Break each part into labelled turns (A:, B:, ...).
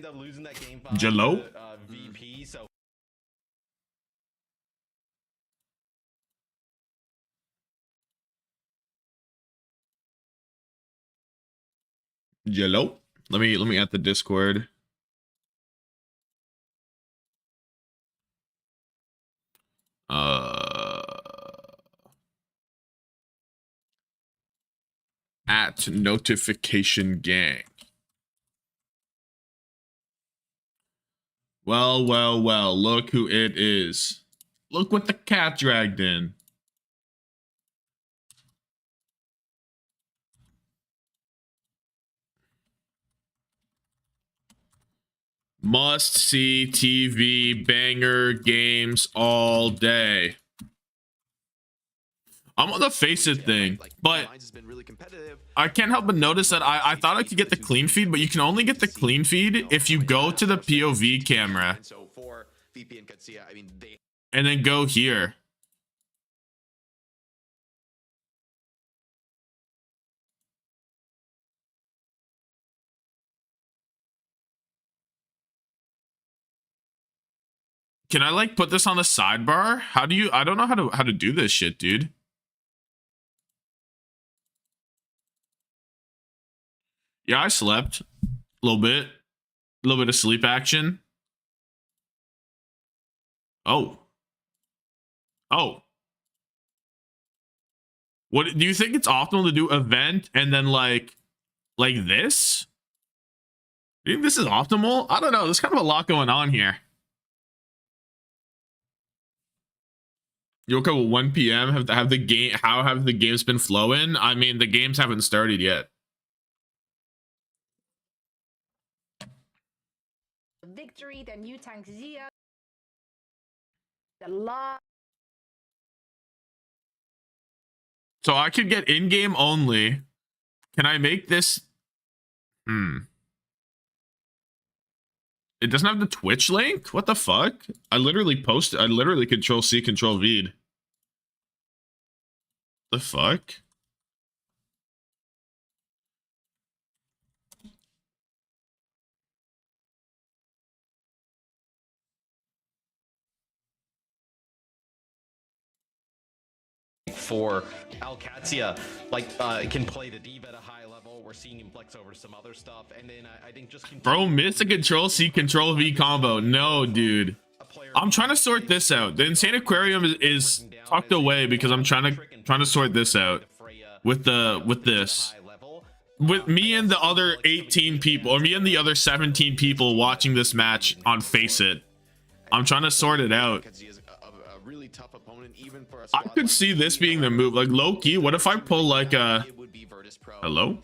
A: up losing that game
B: Jello?
A: VP, so
B: Jello? Let me add the Discord. At notification gang. Well, look who it is. Look what the cat dragged in. Must see TV banger games all day. I'm on the Face It thing, but I can't help but notice that I thought I could get the clean feed, but you can only get the clean feed if you go to the POV camera and then go here. Can I like put this on the sidebar? How do you? I don't know how to do this shit, dude. Yeah, I slept a little bit of sleep action. Oh. What do you think it's optimal to do event and then like this? Do you think this is optimal? I don't know. There's kind of a lot going on here. You woke up at 1 p.m. Have the game? How have the games been flowing? I mean, the games haven't started yet.
C: Victory, then you tank Zia. The law.
B: So I could get in-game only. Can I make this? It doesn't have the Twitch link? What the fuck? I literally posted. I literally Control-C, Control-V. The fuck?
A: for Alcatia, like can play the Div at a high level. We're seeing him flex over some other stuff, and then I think just
B: bro, miss a Control-C, Control-V combo. No, dude. I'm trying to sort this out. The Insane Aquarium is tucked away because I'm trying to sort this out with this. With me and the other 18 people, or me and the other 17 people watching this match on Face It. I'm trying to sort it out. I could see this being the move. Like, low-key, what if I pull like a... Hello?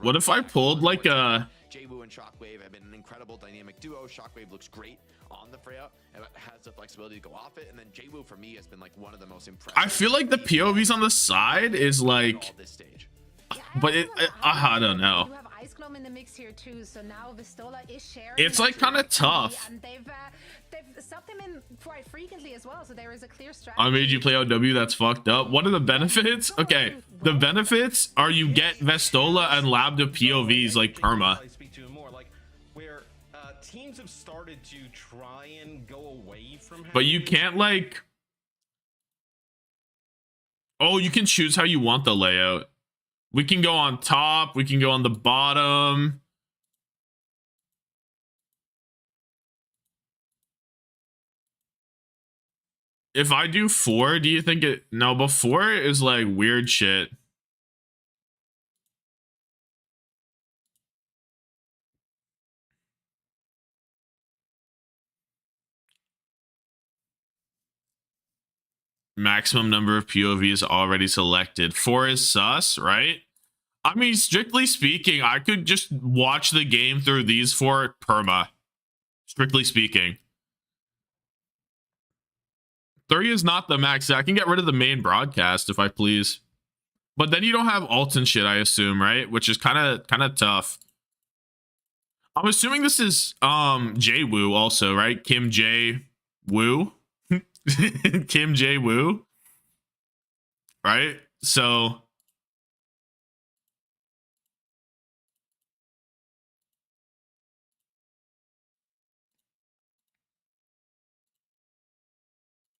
B: What if I pulled like a...
D: Jaybu and Shockwave have been an incredible dynamic duo. Shockwave looks great on the Freya and has the flexibility to go off it, and then Jaybu for me has been like one of the most impressive.
B: I feel like the POVs on the side is like, but I don't know.
C: In the mix here too, so now Vistola is sharing.
B: It's like kind of tough.
C: And they've sucked him in quite frequently as well, so there is a clear strategy.
B: I made you play OW. That's fucked up. What are the benefits? Okay, the benefits are you get Vistola and Lambda POVs like perma.
A: Where teams have started to try and go away from.
B: But you can't like. Oh, you can choose how you want the layout. We can go on top. We can go on the bottom. If I do 4, do you think it... No, but 4 is like weird shit. Maximum number of POVs already selected. 4 is sus, right? I mean, strictly speaking, I could just watch the game through these 4 perma. Strictly speaking. 3 is not the max. I can get rid of the main broadcast if I please. But then you don't have alts and shit, I assume, right? Which is kind of tough. I'm assuming this is J Woo also, right? Kim J Woo. Kim J Woo. Right? So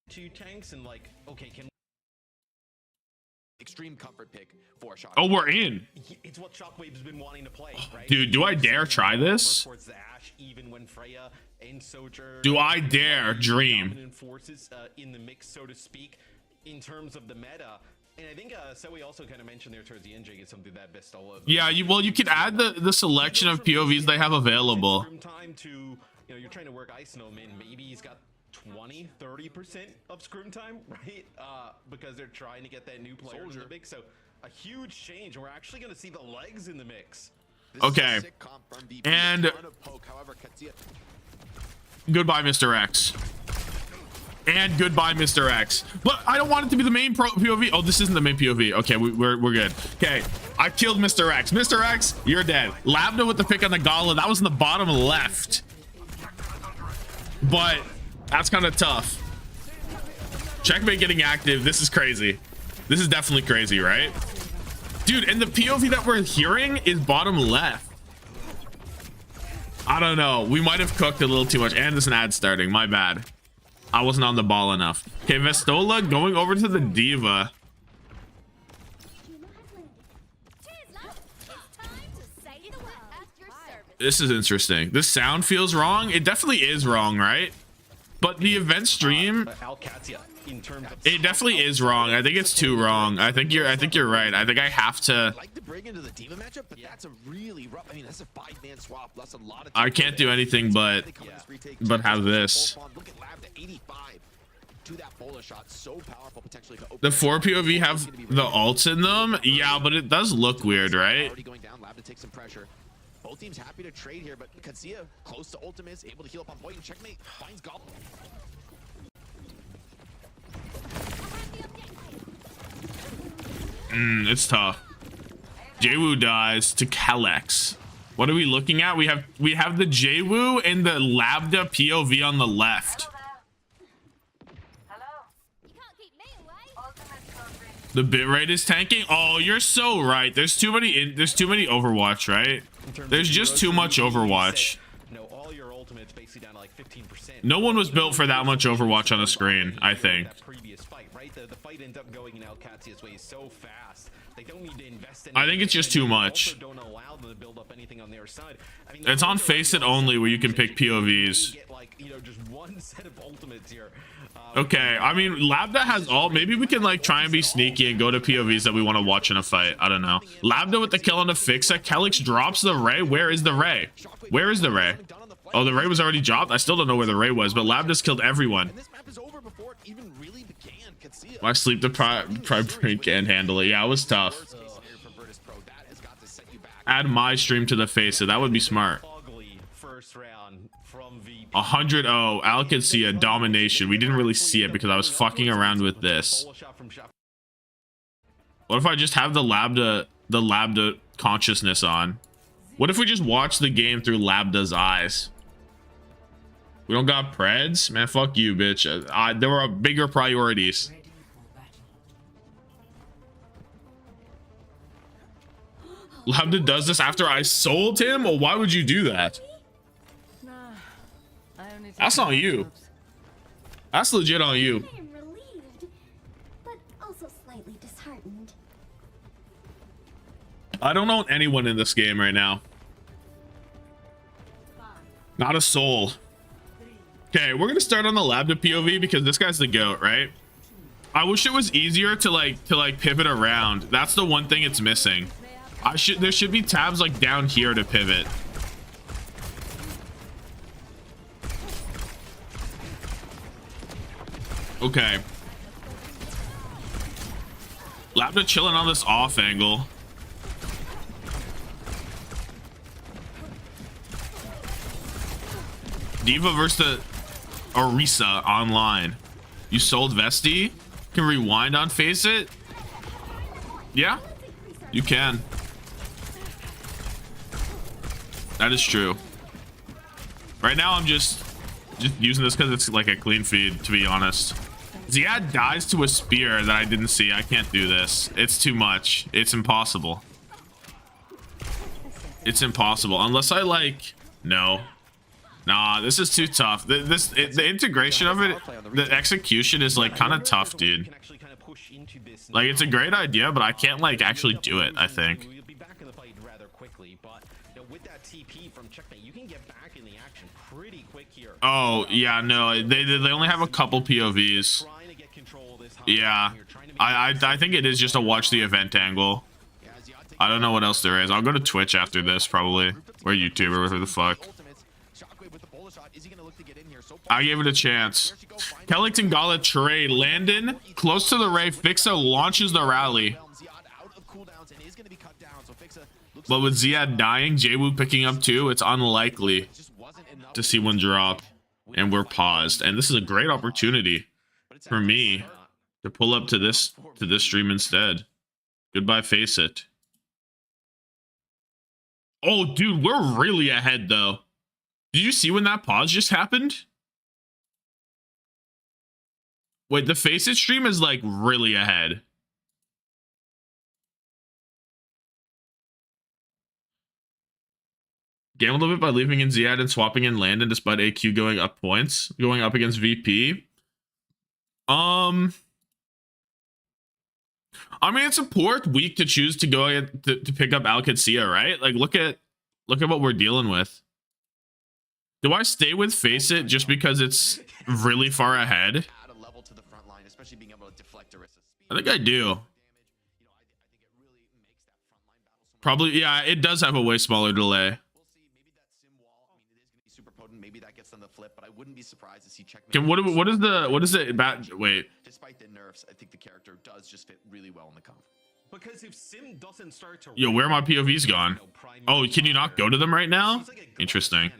A: two tanks and like, okay, can
D: extreme comfort pick for Shockwave.
B: Oh, we're in.
A: it's what Shockwave's been wanting to play, right?
B: Dude, do I dare try this?
A: Towards the Ash, even when Freya and Sojourn,
B: Do I dare dream?
A: dominant forces in the mix, so to speak, in terms of the meta. And I think Zoe also kind of mentioned there towards the end, Jake, it's something that Bestola.
B: Yeah, well, you could add the selection of POVs they have available.
A: Scrim time to, you know, you're trying to work Ice Gnome in, maybe he's got 20-30% of scrim time, right? Because they're trying to get that new player in the mix. So a huge change. We're actually going to see the legs in the mix.
B: Okay. And goodbye, Mr. X. And goodbye, Mr. X. But I don't want it to be the main POV. Oh, this isn't the main POV. Okay, we're good. Okay, I killed Mr. X. Mr. X, you're dead. Labda with the pick on the gauntlet. That was in the bottom left. But that's kind of tough. Checkmate getting active. This is crazy. This is definitely crazy, right? Dude, and the POV that we're hearing is bottom left. I don't know. We might have cooked a little too much. And there's an ad starting. My bad. I wasn't on the ball enough. Okay, Vestola going over to the Diva. This is interesting. This sound feels wrong. It definitely is wrong, right? But the event stream, it definitely is wrong. I think it's too wrong. I think you're right. I think I have to. I can't do anything but have this. The 4 POV have the ults in them. Yeah, but it does look weird, right?
D: Both teams happy to trade here, but Katsuya close to ultimate, able to heal up on point, and Checkmate finds Goblin.
B: It's tough. Jwoo dies to Kalex. What are we looking at? We have the Jwoo and the Labda POV on the left. The bitrate is tanking. Oh, you're so right. There's too many Overwatch, right? There's just too much Overwatch. No one was built for that much Overwatch on a screen, I think. I think it's just too much. It's on Face It only where you can pick POVs. Okay, I mean, Labda has all. Maybe we can like try and be sneaky and go to POVs that we want to watch in a fight. I don't know. Labda with the kill on the fix. Calyx drops the Ray. Where is the Ray? Where is the Ray? Oh, the Ray was already dropped. I still don't know where the Ray was, but Labda's killed everyone. My sleep deprived brain can't handle it. Yeah, it was tough. Add my stream to the Face It. That would be smart. 100-0. Alcacia domination. We didn't really see it because I was fucking around with this. What if I just have the Labda consciousness on? What if we just watch the game through Labda's eyes? We don't got Preds? Man, fuck you, bitch. There were bigger priorities. Labda does this after I sold him? Well, why would you do that? That's on you. That's legit on you.
E: I am relieved, but also slightly disheartened.
B: I don't know anyone in this game right now. Not a soul. Okay, we're gonna start on the Labda POV because this guy's the GOAT, right? I wish it was easier to like pivot around. That's the one thing it's missing. There should be tabs like down here to pivot. Okay. Labda chilling on this off angle. Diva versus the Orisa online. You sold Vesti? Can rewind on Face It? Yeah, you can. That is true. Right now I'm just using this because it's like a clean feed, to be honest. Ziad dies to a spear that I didn't see. I can't do this. It's too much. It's impossible. It's impossible. Unless I like... No, Nah, this is too tough. The integration of it, the execution is like kind of tough, dude. Like it's a great idea, but I can't like actually do it, I think.
A: We'll be back in the fight rather quickly, but with that TP from Checkmate, you can get back in the action pretty quick here.
B: Oh, yeah, no. They only have a couple POVs. Yeah. I think it is just a watch the event angle. I don't know what else there is. I'll go to Twitch after this, probably. Or YouTube, or whatever the fuck. I gave it a chance. Kellington Gala trade. Landon, close to the Ray. Fixa launches the rally. But with Ziad dying, Jwoo picking up 2, it's unlikely to see one drop. And we're paused. And this is a great opportunity for me to pull up to this stream instead. Goodbye, Face It. Oh, dude, we're really ahead, though. Did you see when that pause just happened? Wait, the Face It stream is, like, really ahead. Gambled a bit by leaving in Ziad and swapping in Landon despite AQ going up points. Going up against VP. I mean, it's a poor week to choose to go to pick up Alcacia, right? Like, look at what we're dealing with. Do I stay with Face It just because it's really far ahead? I think I do. Probably, yeah, it does have a way smaller delay.
D: Maybe that gets them the flip, but I wouldn't be surprised to see Checkmate.
B: What is it about? Wait.
D: Despite the nerfs, I think the character does just fit really well in the comp.
A: Because if Sim doesn't start to
B: Yo, where are my POVs gone? Oh, can you not go to them right now? Interesting.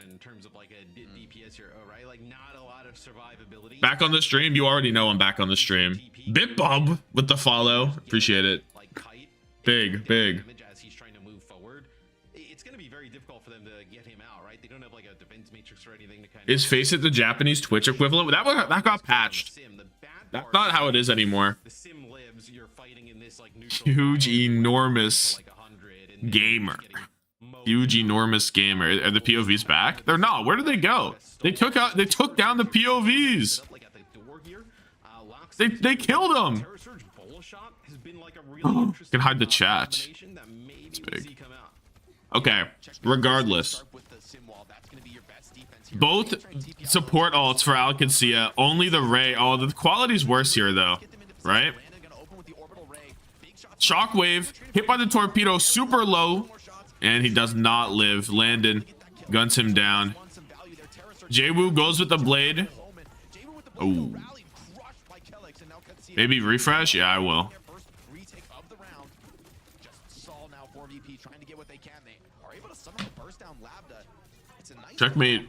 B: Back on the stream? You already know I'm back on the stream. BitBob with the follow. Appreciate it. Big.
A: It's going to be very difficult for them to get him out, right? They don't have like a defense matrix or anything to kind of...
B: Is Face It the Japanese Twitch equivalent? That got patched. That's not how it is anymore. Huge, enormous gamer. Huge, enormous gamer. Are the POVs back? They're not. Where did they go? They took down the POVs. They killed them. Can hide the chat. It's big. Okay. Regardless. Both support ults for Alcacia. Only the Ray. Oh, the quality's worse here, though. Right? Shockwave. Hit by the torpedo. Super low. And he does not live. Landon guns him down. Jwoo goes with the blade. Oh. Maybe refresh? Yeah, I will. Checkmate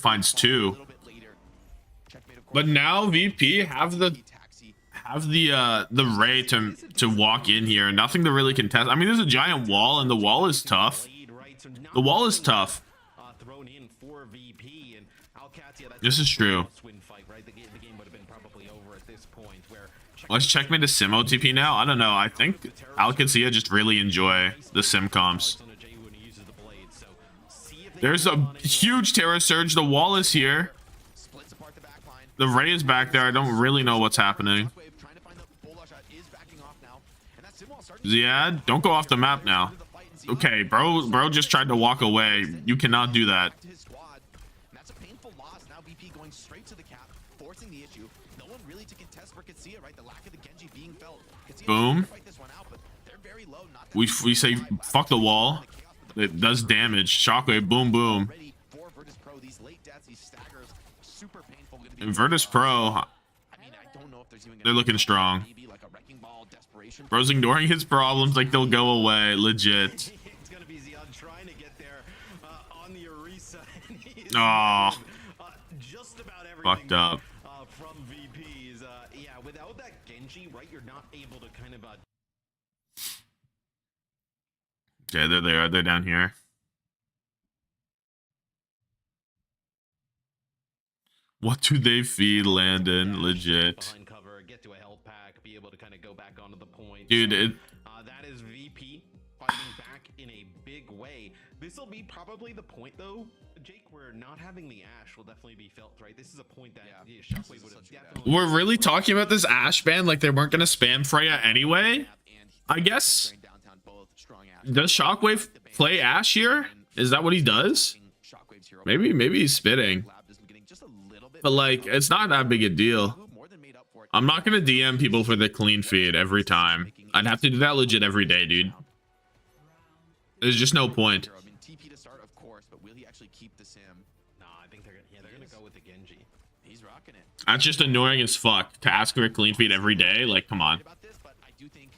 B: finds 2. But now VP have the Ray to walk in here. Nothing to really contest. I mean, there's a giant wall, and the wall is tough. The wall is tough. This is true. Let's Checkmate a Sim OTP now. I don't know. I think Alcacia just really enjoy the Sim comps. There's a huge Terra Surge. The wall is here. The Ray is back there. I don't really know what's happening. Ziad, don't go off the map now. Okay, bro just tried to walk away. You cannot do that. Boom. We say fuck the wall. It does damage. Shockwave, boom, boom. And Virtus Pro, they're looking strong. Bro's ignoring his problems like they'll go away. Legit. Oh, fucked up.
A: From VPs, yeah, without that GenG, right, you're not able to kind of
B: okay, there they are. They're down here. What do they feed Landon? Legit.
A: Dude,
B: Dude,
A: that is VP fighting back in a big way. This will be probably the point though, Jake, where not having the Ash will definitely be felt, right? This is a point that Shockwave would have definitely...
B: We're really talking about this Ash ban like they weren't going to spam Freya anyway? I guess. Does Shockwave play Ash here? Is that what he does? Maybe he's spitting. But like, it's not that big a deal. I'm not going to DM people for the clean feed every time. I'd have to do that legit every day, dude. There's just no point.
D: TP to start, of course, but will he actually keep the sim?
A: Nah, I think they're gonna go with the GenG.
D: He's rocking it.
B: That's just annoying as fuck to ask for a clean feed every day. Like, come on.
D: About this, but I do think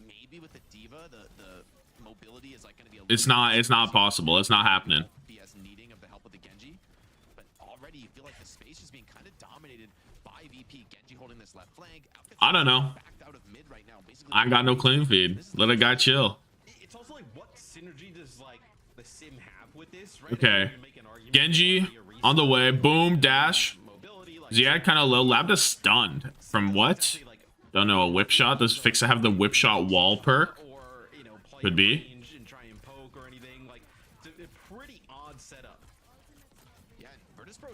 D: maybe with the Diva, the mobility is like gonna be.
B: It's not possible. It's not happening.
D: Be as needing of the help with the GenG, but already you feel like the space is being kind of dominated by VP. GenG holding this left flank.
B: I don't know. I got no clean feed. Let a guy chill.
A: It's also like, what synergy does like the sim have with this, right?
B: Okay. GenG on the way. Boom, dash. Ziad kind of low. Lambda stunned. From what? Don't know. A whip shot. Does Fixa have the whip shot wall perk? Could be.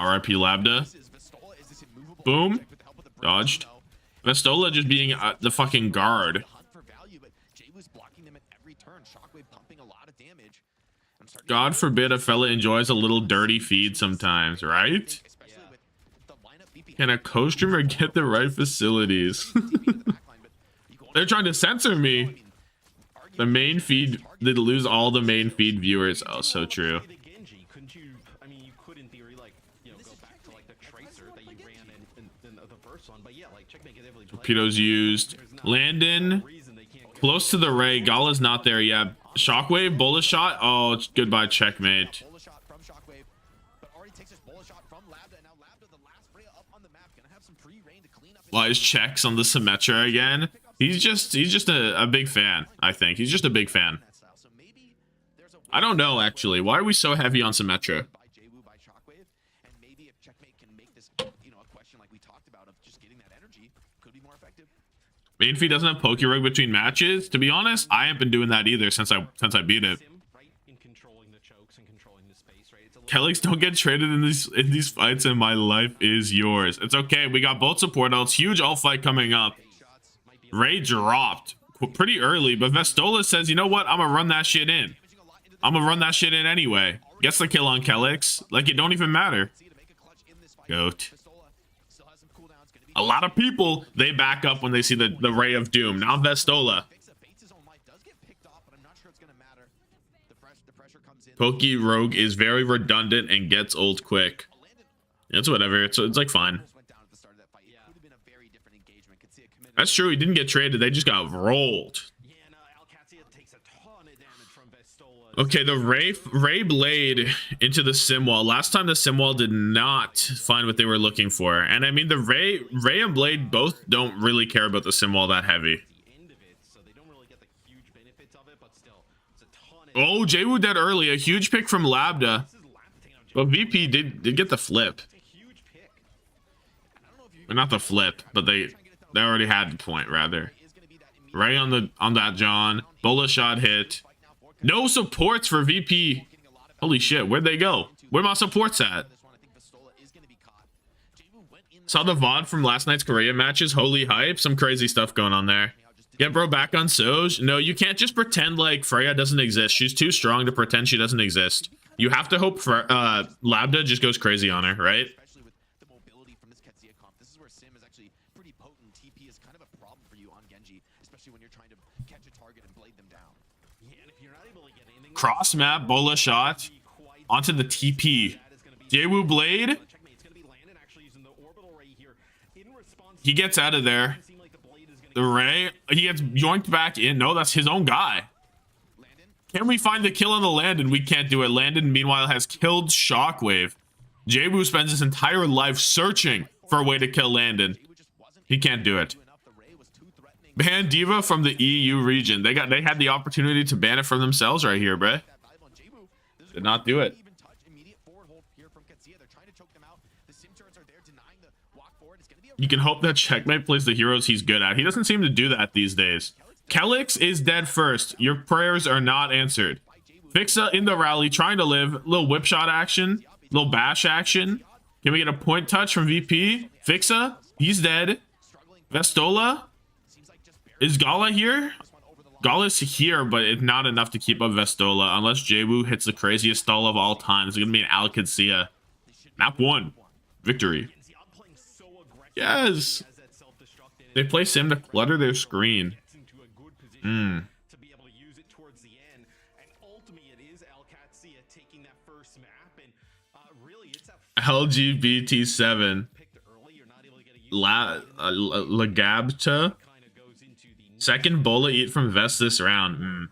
B: RIP Lambda. Boom. Dodged. Vestola just being the fucking guard. God forbid a fella enjoys a little dirty feed sometimes, right? Can a co-streamer get the right facilities? They're trying to censor me. The main feed, they'd lose all the main feed viewers. Oh, so true. Torpedoes used. Landon close to the Ray. Gala's not there yet. Shockwave, bullet shot. Oh, it's goodbye, checkmate. Wise checks on the Symmetra again. He's just a big fan, I think. He's just a big fan. I don't know, actually. Why are we so heavy on Symmetra? Main feed doesn't have Pokerug between matches. To be honest, I haven't been doing that either since I beat it. Kellex don't get traded in these fights, and my life is yours. It's okay. We got both support ults. Huge ult fight coming up. Ray dropped pretty early, but Vestola says, you know what? I'm gonna run that shit in. I'm gonna run that shit in anyway. Gets the kill on Kellex. Like it don't even matter. Goat. A lot of people, they back up when they see the Ray of Doom. Now Vestola. Pokey Rogue is very redundant and gets old quick. It's whatever. It's like fine. That's true. He didn't get traded. They just got rolled. Okay, the Ray Blade into the sim wall. Last time the sim wall did not find what they were looking for. And I mean, the Ray and Blade both don't really care about the sim wall that heavy. Oh, Jwoo dead early. A huge pick from Lambda. But VP did get the flip. Or not the flip, but they already had the point, rather. Ray on that John. Bullet shot hit. No supports for VP. Holy shit, where'd they go? Where my supports at? Saw the VOD from last night's Korea matches. Holy hype. Some crazy stuff going on there. Get bro back on Soj. No, you can't just pretend like Freya doesn't exist. She's too strong to pretend she doesn't exist. You have to hope for Lambda just goes crazy on her, right? Cross map, Bola shot onto the TP. Jwoo Blade. He gets out of there. The Ray, he gets yoinked back in. No, that's his own guy. Can we find the kill on the Landon? We can't do it. Landon, meanwhile, has killed Shockwave. Jwoo spends his entire life searching for a way to kill Landon. He can't do it. Ban Diva from the EU region. They had the opportunity to ban it from themselves right here, bruh. Did not do it. You can hope that Checkmate plays the heroes he's good at. He doesn't seem to do that these days. Kellex is dead first. Your prayers are not answered. Fixa in the rally, trying to live. Little whip shot action. Little bash action. Can we get a point touch from VP? Fixa, he's dead. Vestola. Is Gala here? Gala's here, but it's not enough to keep up Vestola unless Jwoo hits the craziest stall of all time. It's going to be an Alcacia. Map 1. Victory. Yes. They play Sim to clutter their screen. LGBT7. Lagabta. Second Bola eat from Vest this round.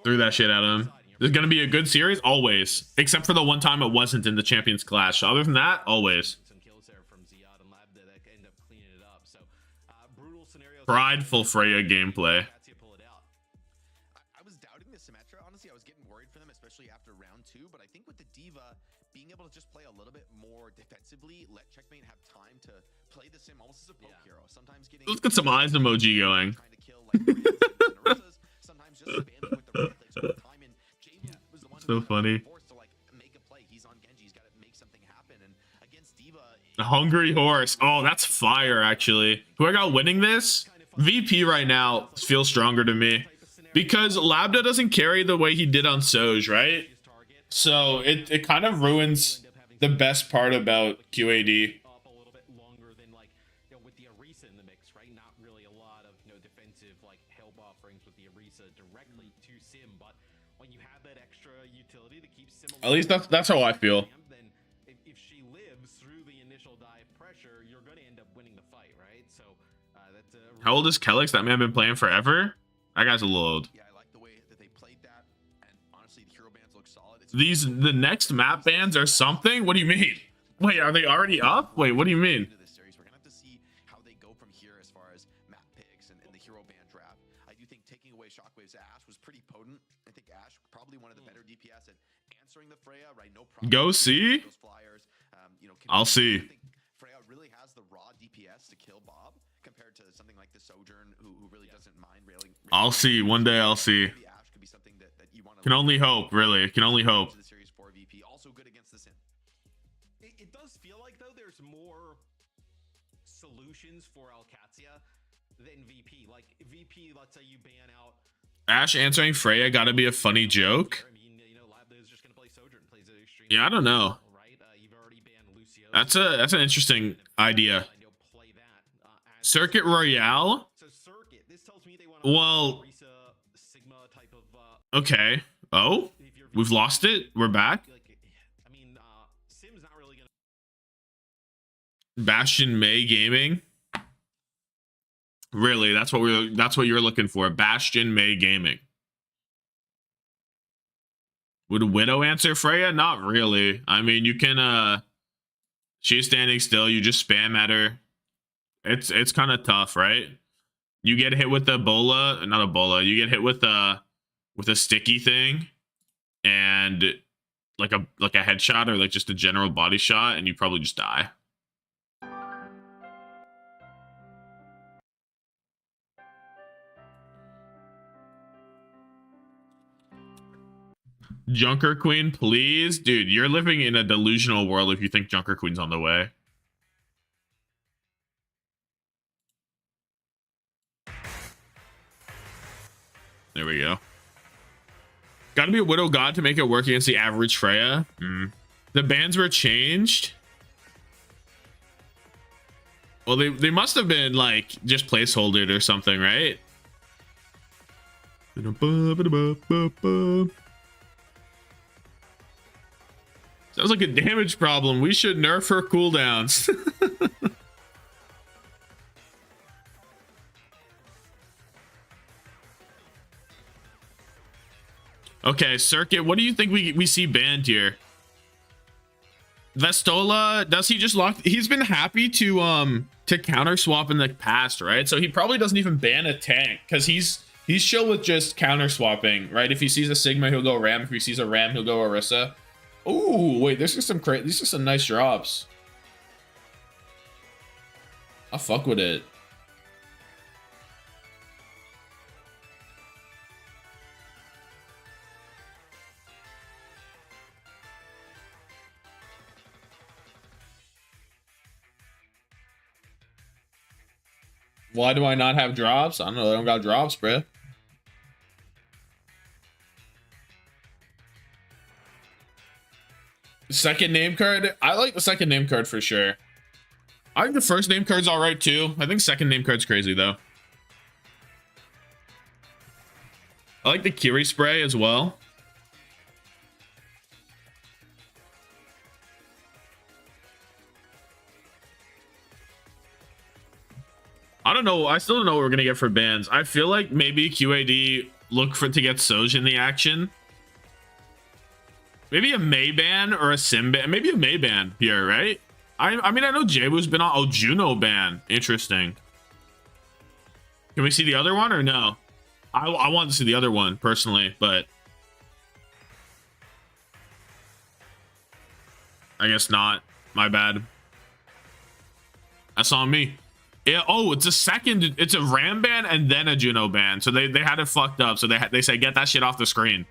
B: Threw that shit at him. This is going to be a good series? Always. Except for the one time it wasn't in the Champions Clash. Other than that, always. Prideful Freya gameplay.
D: I was doubting the Symmetra. Honestly, I was getting worried for them, especially after round 2. But I think with the Diva being able to just play a little bit more defensively, let Checkmate have time to play the Sim almost as a poke hero. Sometimes getting
B: Let's get some eyes emoji going.
D: Trying to kill like sometimes just spamming with the right clicks all the time. And Jwoo was the one
B: So funny.
D: forced to like make a play. He's on GenG. He's got to make something happen. And against Diva,
B: A hungry horse. Oh, that's fire, actually. Who I got winning this? VP right now feels stronger to me. Because Labda doesn't carry the way he did on Soj, right? So it kind of ruins the best part about QAD. At least that's how I feel.
A: If she lives through the initial dive pressure, you're going to end up winning the fight, right? So that's
B: How old is Kellex? That man been playing forever? That guy's a little old.
D: yeah, I like the way that they played that. And honestly, the hero bands look solid. It's
B: The next map bans are something? What do you mean? Wait, are they already up? Wait, what do you mean?
D: into this series. We're gonna have to see how they go from here as far as map picks and the hero band draft. I do think taking away Shockwave's Ash was pretty potent. I think Ash probably one of the better DPS at answering the Freya, right? No problem.
B: Go see?
D: Those flyers, you know,
B: I'll see.
D: I think Freya really has the raw DPS to kill Bob compared to something like the Sojourn who really doesn't mind railing.
B: I'll see. One day I'll see.
D: Maybe Ash could be something that you want to
B: Can only hope, really. Can only hope.
D: the series for VP. Also good against the Sin.
A: It does feel like, though, there's more solutions for Alcacia than VP. Like, VP, let's say you ban out...
B: Ash answering Freya gotta be a funny joke.
A: I mean, you know, Labda is just going to play Sojourn, plays it extremely
B: Yeah, I don't know.
A: well, right? You've already banned Lucio.
B: That's an interesting idea.
A: And you'll play that as...
B: Circuit Royale?
A: So Circuit, this tells me they want
B: Well-
A: Sigma type of...
B: Okay. Oh?
A: if you're
B: We've lost it? We're back?
A: like, I mean, Sim's not really going to...
B: Bastion May Gaming? Really? That's what you're looking for. Bastion May Gaming. Would Widow answer Freya? Not really. I mean, you can she's standing still, you just spam at her. It's kind of tough, right? You get hit with the bola, not a bola. You get hit with a sticky thing and like a headshot or like just a general body shot and you probably just die. Junker Queen, please? Dude, you're living in a delusional world if you think Junker Queen's on the way. There we go. Gotta be a Widow God to make it work against the average Freya. The bans were changed. Well, they must have been, like, just placeholdered or something, right? Sounds like a damage problem. We should nerf her cooldowns. Okay, Circuit, what do you think we see banned here? Vestola, does he just lock? He's been happy to counter swap in the past, right? So he probably doesn't even ban a tank because he's chill with just counter swapping, right? If he sees a Sigma, he'll go Ram. If he sees a Ram, he'll go Orisa. Oh, wait, these are some nice drops. I'll fuck with it. Why do I not have drops? I don't know. I don't got drops, bruh. Second name card? I like the second name card for sure. I think the first name card's alright too. I think second name card's crazy though. I like the Kiri spray as well. I don't know. I still don't know what we're gonna get for bans. I feel like maybe QAD look for to get Soj in the action. Maybe a May ban or a Sim ban. Maybe a May ban here, right? I mean, I know Jabu's been on. Oh, Juno ban. Interesting. Can we see the other one or no? I want to see the other one personally, but I guess not. My bad. That's on me. Yeah, oh, it's a second. It's a Ram ban and then a Juno ban. So they had it fucked up. So they said get that shit off the screen.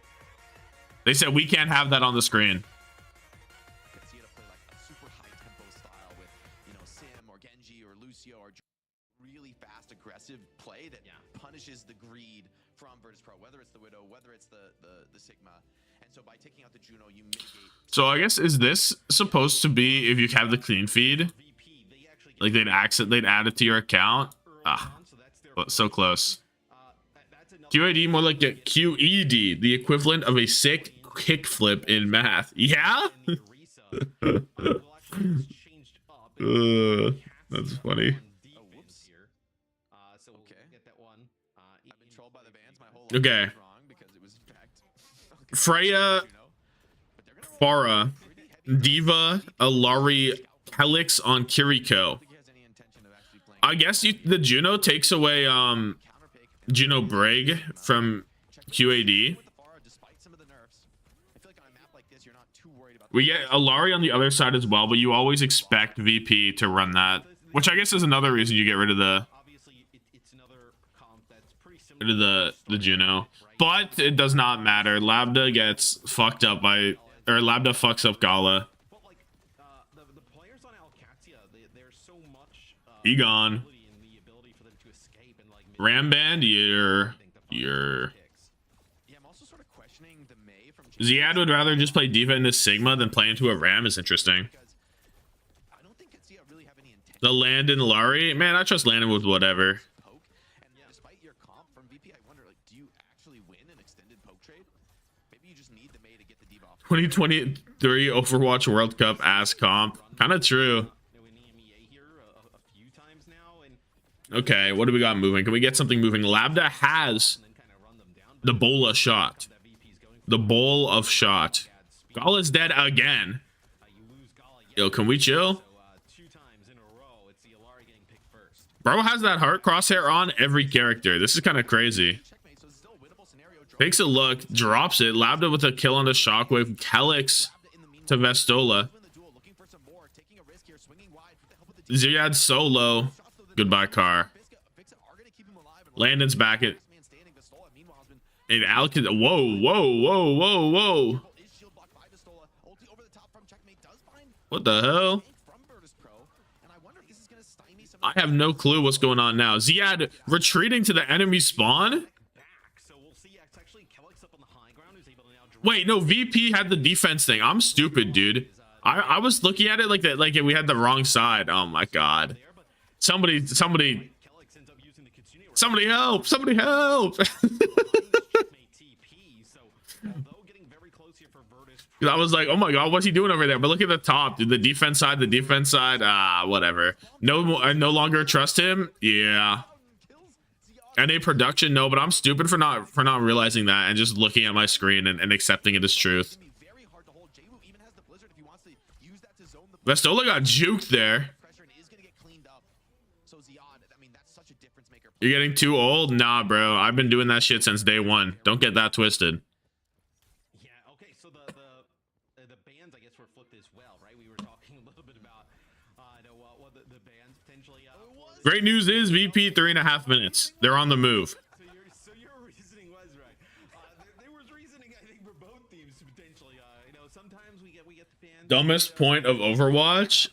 B: They said we can't have that on the screen.
D: You can see it play like a super high tempo style with, you know, Sim or Genji or Lucio or really fast, aggressive play that punishes the greed from Virtus Pro, whether it's the Widow, whether it's the Sigma. And so by taking out the Juno, you mitigate.
B: So I guess is this supposed to be if you have the clean feed? Like they'd add it to your account? Ah, so close. QAD more like a QED, the equivalent of a sick kickflip in math. Yeah? That's funny. Okay. Freya, Pharah, Diva, Alari, Helix on Kiriko. I guess the Juno takes away Juno Brig from QAD. We get Alari on the other side as well, but you always expect VP to run that, which I guess is another reason you get rid of the Juno. But it does not matter. Lambda gets fucked up by, or Lambda fucks up Gala. He gone. Ram band, you're. Ziad would rather just play Diva into Sigma than play into a Ram is interesting. The Landon Lari? Man, I trust Landon with whatever. 2023 Overwatch World Cup ass comp. Kind of true. Okay, what do we got moving? Can we get something moving? Lambda has the Bola shot. The bowl of shot. Gala's dead again. Yo, can we chill? Bro has that heart crosshair on every character. This is kind of crazy. Takes a look, drops it. Lambda with a kill on the shockwave. Helix to Vestola. Ziad solo. Goodbye, car. Landon's back at. And Alec. Whoa. What the hell? I have no clue what's going on now. Ziad retreating to the enemy spawn? Wait, no, VP had the defense thing. I'm stupid, dude. I was looking at it like that, like we had the wrong side. Oh my god. Somebody help! Somebody help! I was like, oh my god, what's he doing over there? But look at the top, dude. The defense side, whatever. No, I no longer trust him. Yeah. NA production, no, but I'm stupid for not realizing that and just looking at my screen and accepting it as truth. Vestola got juked there. You're getting too old? Nah, bro. I've been doing that shit since day one. Don't get that twisted.
A: Yeah, okay, so the bands, I guess, were flipped as well, right? We were talking a little bit about what the bands potentially...
B: Great news is VP 3.5 minutes. They're on the move.
A: So your reasoning was right. There was reasoning, I think, for both teams potentially. Sometimes we get the fans...
B: Dumbest point of Overwatch?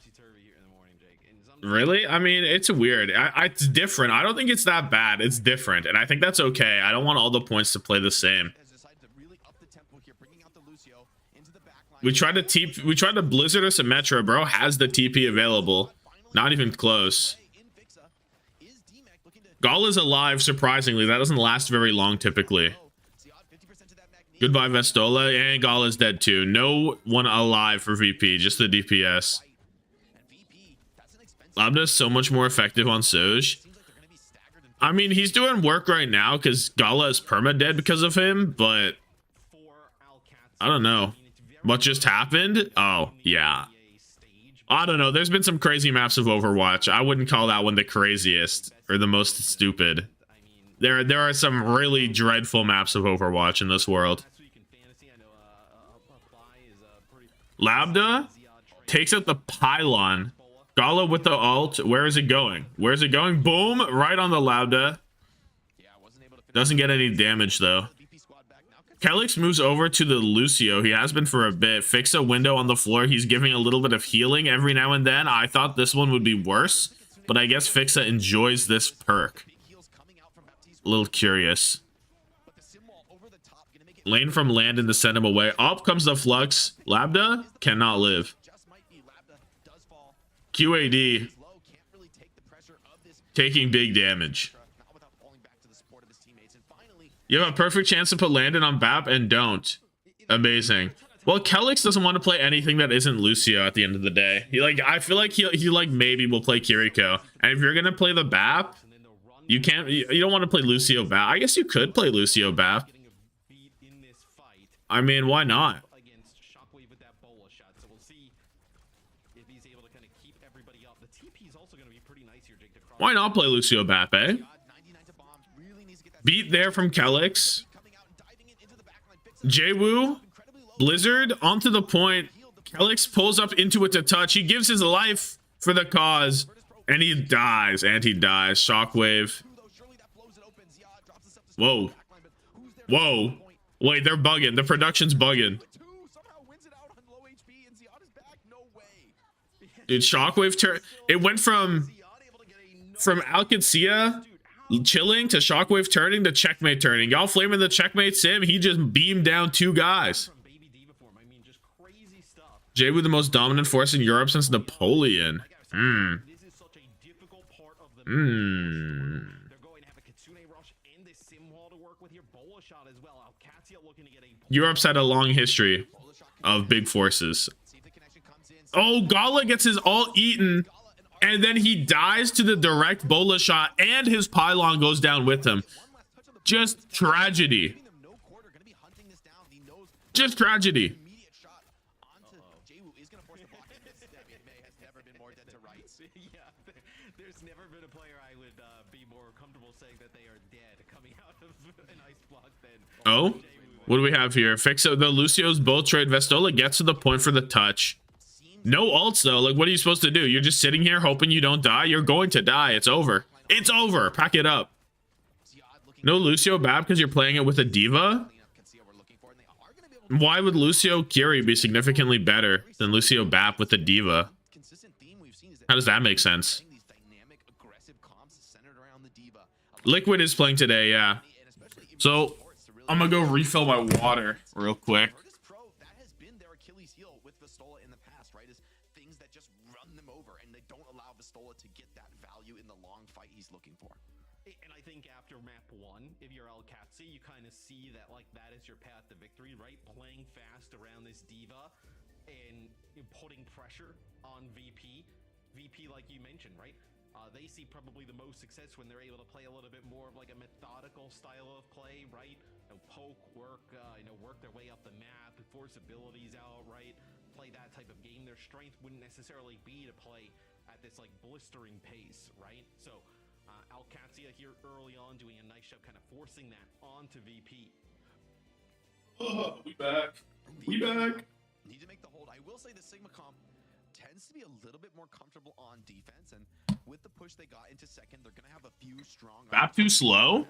B: Really? I mean, it's weird. It's different. I don't think it's that bad. It's different, and I think that's okay. I don't want all the points to play the same. We tried to Blizzard or Symmetra. Bro has the TP available. Not even close. Gala's alive, surprisingly. That doesn't last very long, typically. Goodbye, Vestola. And Gala's dead, too. No one alive for VP, just the DPS. Lambda is so much more effective on Soj. I mean, he's doing work right now because Gala is perma-dead because of him, but I don't know. What just happened? Oh, yeah. I don't know. There's been some crazy maps of Overwatch. I wouldn't call that one the craziest or the most stupid. There are some really dreadful maps of Overwatch in this world. Lambda takes out the pylon. Gala with the ult. Where is it going? Where's it going? Boom! Right on the Lambda. Doesn't get any damage, though. Kelix moves over to the Lucio. He has been for a bit. Fix a window on the floor. He's giving a little bit of healing every now and then. I thought this one would be worse, but I guess Fixa enjoys this perk. A little curious. Lane from Landon to send him away. Up comes the Flux. Lambda cannot live. QAD taking big damage. You have a perfect chance to put Landon on BAP and don't. Amazing. Well, Kelix doesn't want to play anything that isn't Lucio at the end of the day. I feel like he maybe will play Kiriko. And if you're gonna play the BAP, you don't want to play Lucio BAP. I guess you could play Lucio BAP. I mean, why not? Why not play Lucio BAP, eh? Beat there from Kelix. Jwoo, Blizzard onto the point. Kelix pulls up into it to touch. He gives his life for the cause, and he dies. Shockwave. Whoa. Whoa. Wait, they're bugging. The production's bugging. Dude, Shockwave it went from Alcancia chilling to Shockwave turning to checkmate turning. Y'all flaming the checkmate sim. He just beamed down two guys. Jwoo, the most dominant force in Europe since Napoleon. Europe's had a long history of big forces. Oh, Gala gets his all eaten, and then he dies to the direct bola shot, and his pylon goes down with him. Just tragedy. Just tragedy.
A: There's never been a player I would be more comfortable saying that they are dead coming out of an ice block than.
B: Oh, what do we have here? Fix the Lucio's bolt trade. Vestola gets to the point for the touch. No ults though. Like, what are you supposed to do? You're just sitting here hoping you don't die. You're going to die. It's over. It's over. Pack it up. No Lucio BAP because you're playing it with a diva. Why would Lucio Curie be significantly better than Lucio BAP with a diva? How does that make sense? Liquid is playing today, yeah. So I'm gonna go refill my water real quick.
A: And I think after map 1, if you're OWCS, you kind of see that like that is your path to victory, right? Playing fast around this diva and putting pressure on VP. VP, like you mentioned, right? They see probably the most success when they're able to play a little bit more of like a methodical style of play, right? Poke, work, work their way up the map, force abilities out, right? Play that type of game. Their strength wouldn't necessarily be to play at this like blistering pace, right? So Alcacia here early on doing a nice job kind of forcing that onto VP.
B: We back. We back.
D: Need to make the hold. I will say the Sigma comp tends to be a little bit more comfortable on defense, and with the push they got into second, they're going to have a few strong...
B: BAP too slow?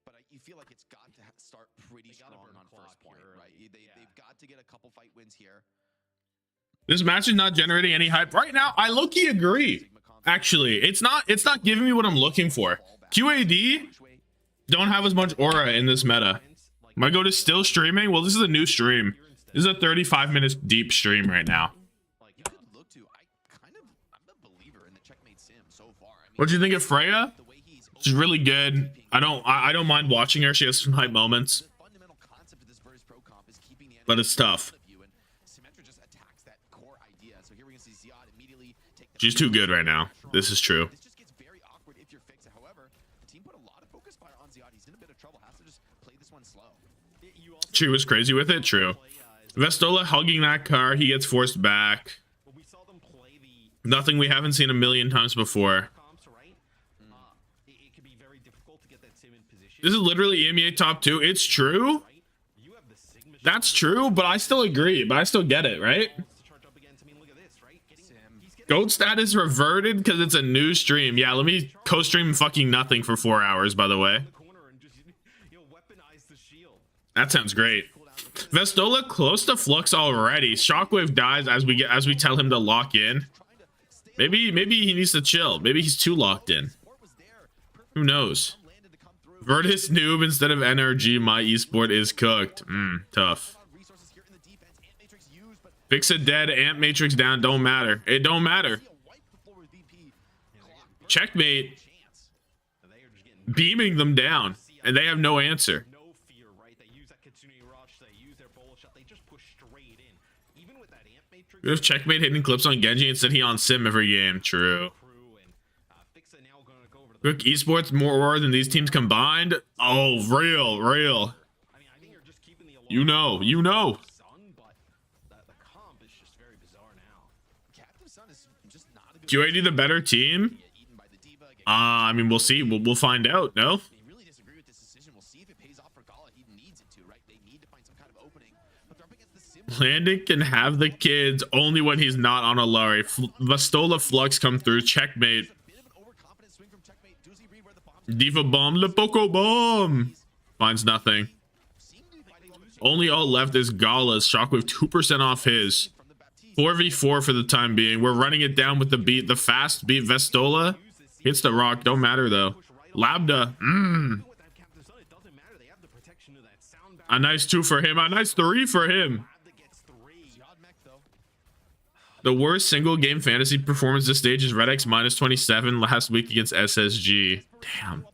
D: But you feel like it's got to start pretty strong on first point, right? They've got to get a couple fight wins here.
B: This match is not generating any hype right now. I low-key agree. Actually, it's not giving me what I'm looking for. QAD don't have as much aura in this meta. Am I go to still streaming? Well, this is a new stream. This is a 35 minutes deep stream right now. What do you think of Freya? She's really good. I don't mind watching her. She has some hype moments, but it's tough. She's too good right now. This is true. She was crazy with it. True. Vestola hugging that car. He gets forced back. Nothing we haven't seen a million times before. This is literally EMEA top 2. It's true. That's true, but I still agree. But I still get it, right? Goat status reverted because it's a new stream. Yeah, let me co-stream fucking nothing for 4 hours, by the way. That sounds great. Vestola close to Flux already. Shockwave dies as we tell him to lock in. Maybe he needs to chill. Maybe he's too locked in. Who knows? Virtus noob instead of NRG. My esport is cooked. Tough. Fix a dead, Amp Matrix down, don't matter. It don't matter. Checkmate beaming them down, and they have no answer. If Checkmate hitting clips on Genji instead he on Sim every game. True. Quick esports more aura than these teams combined. Oh, real. You know. QAD the better team? I mean, we'll see. We'll find out. No. Landon can have the kids only when he's not on a Lari. Vestola Flux come through. Checkmate. Diva bomb. Le Poco bomb. Finds nothing. Only all left is Gala's. Shockwave 2% off his. 4v4 for the time being. We're running it down with the beat. The fast beat. Vestola hits the rock. Don't matter though. Labda. A nice 2 for him. A nice 3 for him. The worst single game fantasy performance this stage is Red X -27 last week against SSG. Damn.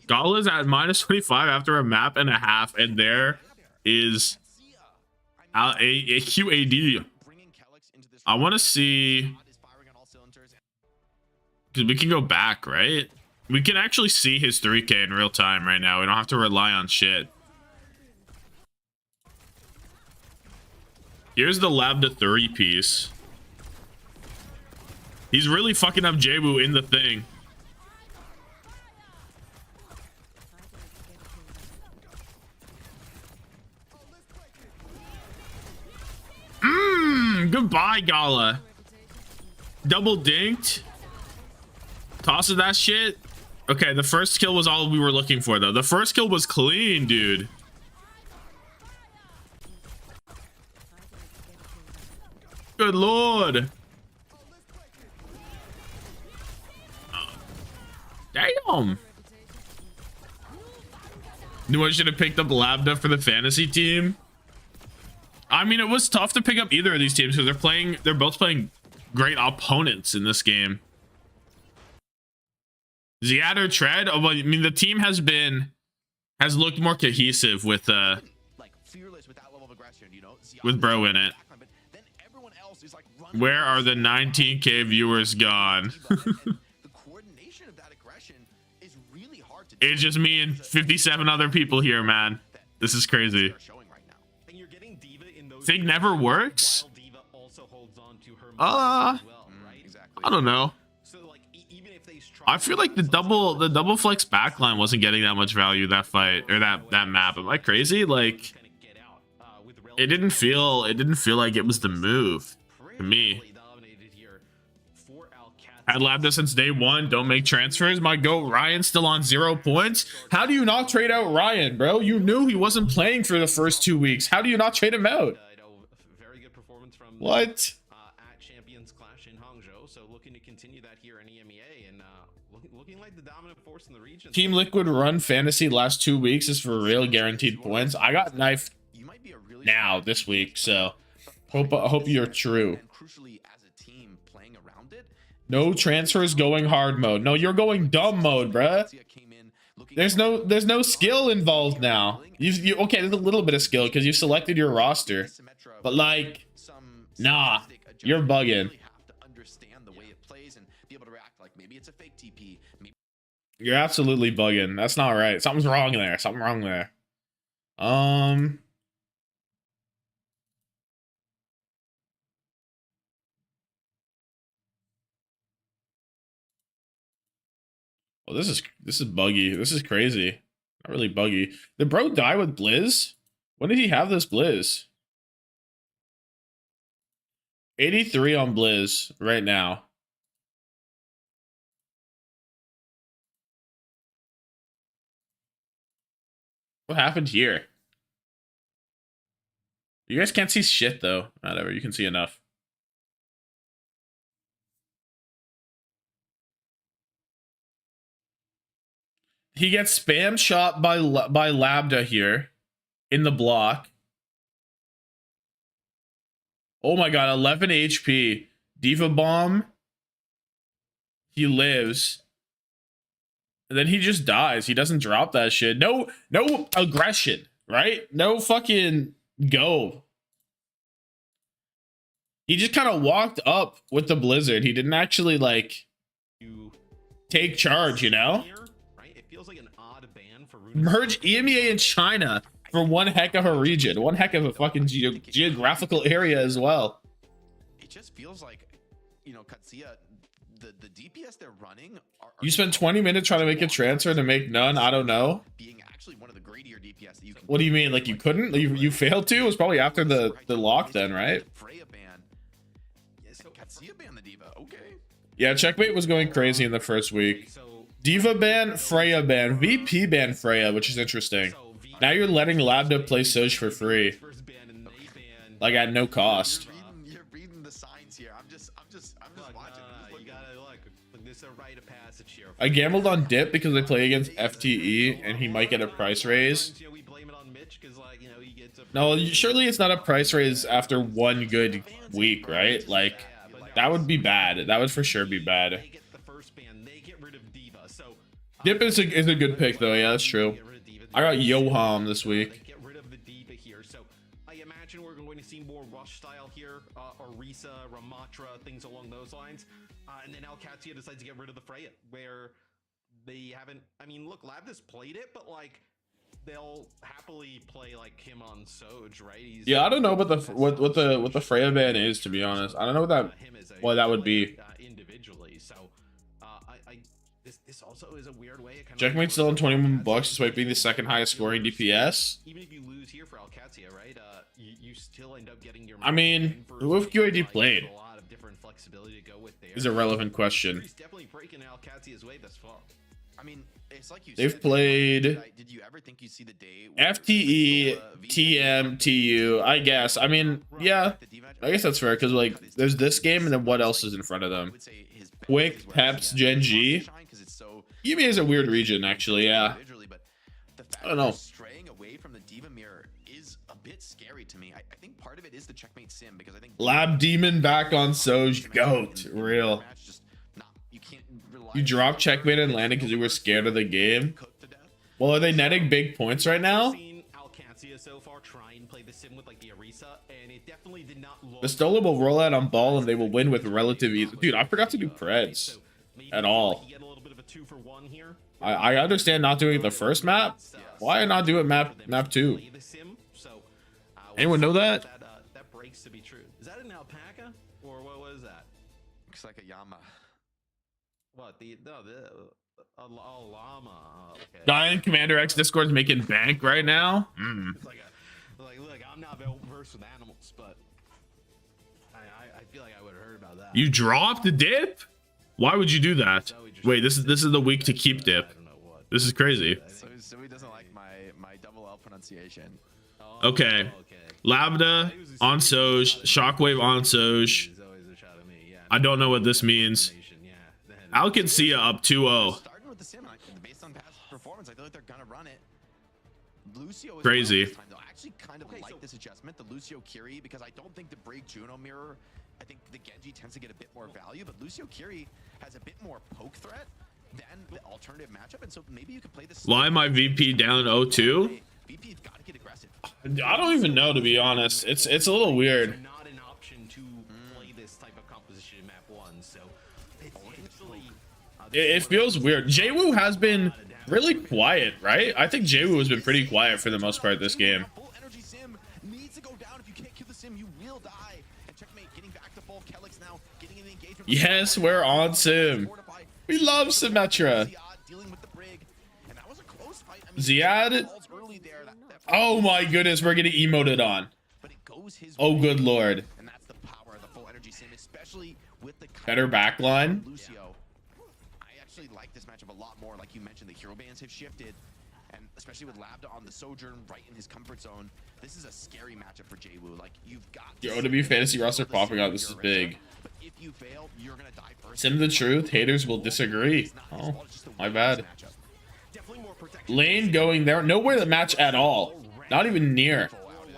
B: Gala's at -25 after a map and a half, and there is a QAD. I want to see, because we can go back, right? We can actually see his 3K in real time right now. We don't have to rely on shit. Here's the Labda 30 piece. He's really fucking up Jabu in the thing. Goodbye, Gala. Double dinked. Tosses that shit. Okay, the first kill was all we were looking for, though. The first kill was clean, dude. Good lord. Damn. Knew I should have picked up Labda for the fantasy team. I mean, it was tough to pick up either of these teams because they're both playing great opponents in this game. Ziad or Tread? Oh, well, I mean, the team has looked more cohesive with Bro in it. Where are the 19K viewers gone? It's just me and 57 other people here, man. This is crazy. Fig never works? I don't know. I feel like the double flex backline wasn't getting that much value that fight or that map. Am I crazy? Like, it didn't feel like it was the move to me. Had Labda since day one. Don't make transfers. My goat Ryan still on 0 points. How do you not trade out Ryan, bro? You knew he wasn't playing for the first 2 weeks. How do you not trade him out? What?
A: champions clash in Hangzhou, so looking to continue that here in EMEA, and looking like the dominant force in the region.
B: Team Liquid run fantasy last 2 weeks is for real, guaranteed points. I got knifed now this week, so I hope you're true. No transfers going hard mode. No, you're going dumb mode, bruh. There's no skill involved now. You okay, there's a little bit of skill because you selected your roster. But like, nah, you're bugging. You're absolutely bugging. That's not right. Something's wrong there. Something wrong there. Oh, this is buggy. This is crazy. Not really buggy. Did bro die with Blizz? When did he have this Blizz? 83 on Blizz right now. What happened here? You guys can't see shit though. Whatever, you can see enough. He gets spam shot by Lambda here in the block. Oh my god, 11 HP. Diva bomb. He lives. And then he just dies. He doesn't drop that shit. No aggression, right? No fucking go. He just kind of walked up with the blizzard. He didn't actually like take charge, you know? Merge EMEA and China for one heck of a region, one heck of a fucking geographical area as well.
D: It just feels like, you know, Katsuya, the DPS they're running are
B: you spent 20 minutes trying to make a transfer to make none. I don't know.
D: Being actually one of the greedier DPS that you can.
B: What do you mean? Like you couldn't? You failed to? It was probably after the lock then, right?
D: Freya ban. Yeah, so Katsuya ban the Diva. Okay.
B: Yeah, Checkmate was going crazy in the first week. Diva ban, Freya ban, VP ban Freya, which is interesting. Now you're letting Lambda play Soj for free, like at no cost.
D: You're reading the signs here. I'm just watching.
A: You gotta look. This is a rite of passage here.
B: I gambled on Dip because they play against FTE and he might get a price raise. No, surely it's not a price raise after one good week, right? Like, that would be bad. That would for sure be bad. Dip is a good pick though. Yeah, that's true. I got Yoham this week.
A: Get rid of the Diva here. So I imagine we're going to see more rush style here, Orisa, Ramatra, things along those lines. And then Alcatia decides to get rid of the Freya, where they haven't. I mean, look, Lambda's played it, but like they'll happily play like him on Soj, right?
B: Yeah, I don't know what the Freya ban is, to be honest. I don't know what that would be.
A: Individually, so this also is a weird way.
B: Checkmate's still on 21 bucks, despite being the second highest scoring DPS.
A: Even if you lose here for Alcatia, right? You still end up getting your.
B: I mean, who have QAD played?
A: A lot of different flexibility to go with there.
B: Is a relevant question.
A: He's definitely breaking Alcatia's way thus far.
D: I mean, it's like you
B: They've
D: said,
B: played
D: did you ever think you'd see the day where
B: FTE, TM, TU. I guess. I mean, yeah, I guess that's fair because like there's this game and then what else is in front of them? Quick, PEPS, GenG. EMEA is a weird region, actually. Yeah. I don't know.
D: Straying away from the Diva mirror is a bit scary to me. I think part of it is the checkmate sim because I think
B: Lab Demon back on Soj. Goat. Real. You dropped checkmate and landed because you were scared of the game. Well, are they netting big points right now? The Stola will roll out on ball and they will win with relative ease. Dude, I forgot to do Preds at all. I understand not doing it the first map. Why not do it map 2? Anyone know that?
A: That breaks to be true. Is that an alpaca or what was that?
D: Looks like a llama.
A: What a llama. Okay.
B: Guy in Commander X Discord's making bank right now.
A: It's like look, I'm not versed with animals, but I feel like I would have heard about that.
B: You dropped the Dip? Why would you do that? Wait, this is the week to keep Dip. This is crazy.
D: So he doesn't like my double L pronunciation.
B: Okay. Lambda on Soj, Shockwave on Soj. I don't know what this means. Alcancia up 2-0.
D: Starting with the sim, based on past performance, I feel like they're gonna run it. Lucio is
B: Crazy.
D: this time, though. I actually kind of like this adjustment, the Lucio Kiri, because I don't think the Brig Juno mirror. I think the GenG tends to get a bit more value, but Lucio Kiri has a bit more poke threat than the alternative matchup, and so maybe you could play this.
B: Why am I VP down 0-2?
D: VP's got to get aggressive.
B: I don't even know, to be honest. It's a little weird.
A: Not an option to play this type of composition in map 1, so potentially
B: It feels weird. JWoo has been really quiet, right? I think JWoo has been pretty quiet for the most part this game.
D: Full energy sim needs to go down. If you can't kill the sim, you will die. And checkmate, getting back to full. Kelix now getting in the engagement.
B: Yes, we're on Sim. We love Symmetra.
D: Dealing with the Brig. And that was a close fight. I mean,
B: Ziad.
D: balls early there.
B: Oh my goodness, we're getting emoted on.
D: But it goes his
B: Oh,
D: way.
B: good lord.
D: And that's the power of the full energy sim, especially with the
B: Better backline.
D: Lucio. I actually like this matchup a lot more. Like you mentioned, the hero bans have shifted, and especially with Labda on the Sojourn right in his comfort zone, this is a scary matchup for JWoo. Like you've got
B: Your OW fantasy roster popping out. This is big.
D: But if you fail, you're gonna die first.
B: Sim the truth. Haters will disagree. Oh, my bad. Lane going there. Nowhere to match at all. Not even near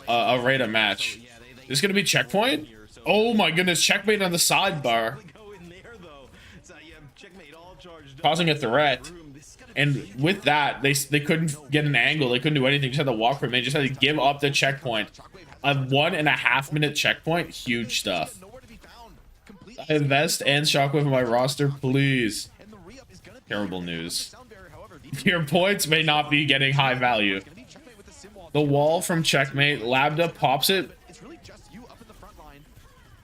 B: a rate of match. This is gonna be checkpoint. Oh my goodness, checkmate on the sidebar, causing a threat. And with that, they couldn't get an angle. They couldn't do anything. Just had to walk from it. Just had to give up the checkpoint. A 1.5 minute checkpoint. Huge stuff. Invest and Shockwave in my roster, please. Terrible news. Your points may not be getting high value. The wall from checkmate. Labda pops it.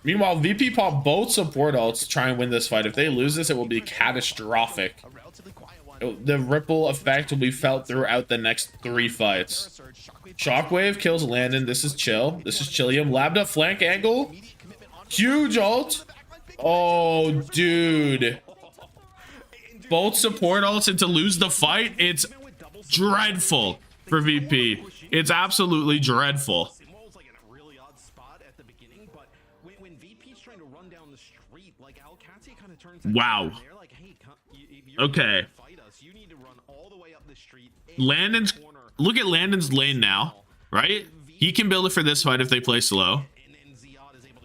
B: Meanwhile, VP pop both support ults to try and win this fight. If they lose this, it will be catastrophic. The ripple effect will be felt throughout the next 3 fights. Shockwave kills Landon. This is chill. This is Chillium. Labda flank angle. Huge ult. Oh, dude. Both support ults, and to lose the fight, it's dreadful for VP. It's absolutely dreadful. Wow. Okay. Landon's, look at Landon's lane now, right? He can build it for this fight if they play slow.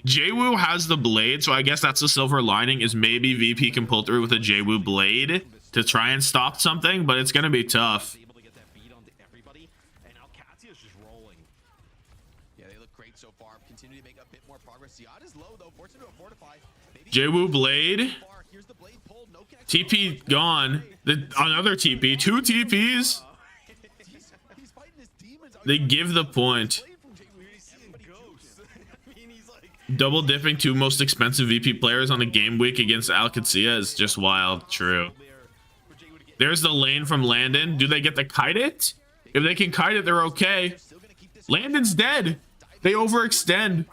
B: JWoo has the blade, so I guess that's the silver lining, is maybe VP can pull through with a JWoo blade to try and stop something, but it's gonna be tough. JWoo blade. TP gone. Another TP. 2 TPs. They give the point. Double dipping 2 most expensive VP players on a game week against Alcancia is just wild. True. There's the lane from Landon. Do they get to kite it? If they can kite it, they're okay. Landon's dead. They overextend.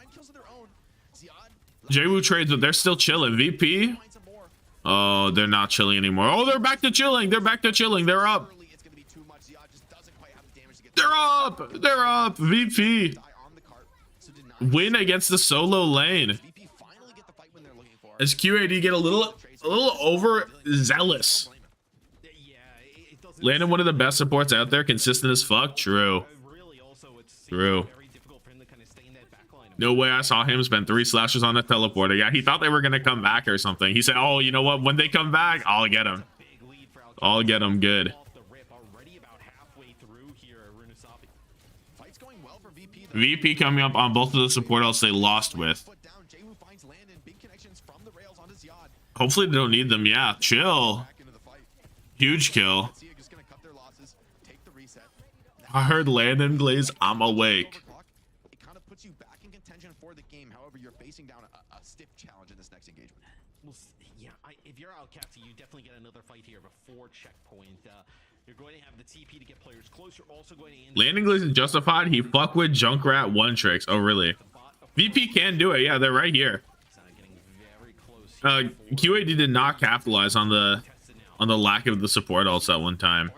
B: JWoo trades, but they're still chilling. VP. Oh, they're not chilling anymore. Oh, they're back to chilling. They're back to chilling. They're up. They're up. They're up. VP. Win against the solo lane. As QAD get a little overzealous. Landon, one of the best supports out there, consistent as fuck. True. True. No way I saw him spend 3 slashes on a teleporter. Yeah, he thought they were gonna come back or something. He said, oh, you know what? When they come back, I'll get him. I'll get him good. VP coming up on both of the support ults they lost with. Hopefully they don't need them. Yeah, chill. Huge kill. I heard Landon Glaze, I'm awake.
D: It kind of puts you back in contention for the game. However, you're facing down a stiff challenge in this next engagement.
A: Well, yeah, if you're Alcatia, you definitely get another fight here before checkpoint. You're going to have the TP to get players close. You're also going to
B: Landon Glaze is justified. He fuck with Junkrat one tricks. Oh, really? VP can do it. Yeah, they're right here. QAD did not capitalize on the lack of the support ults at one time.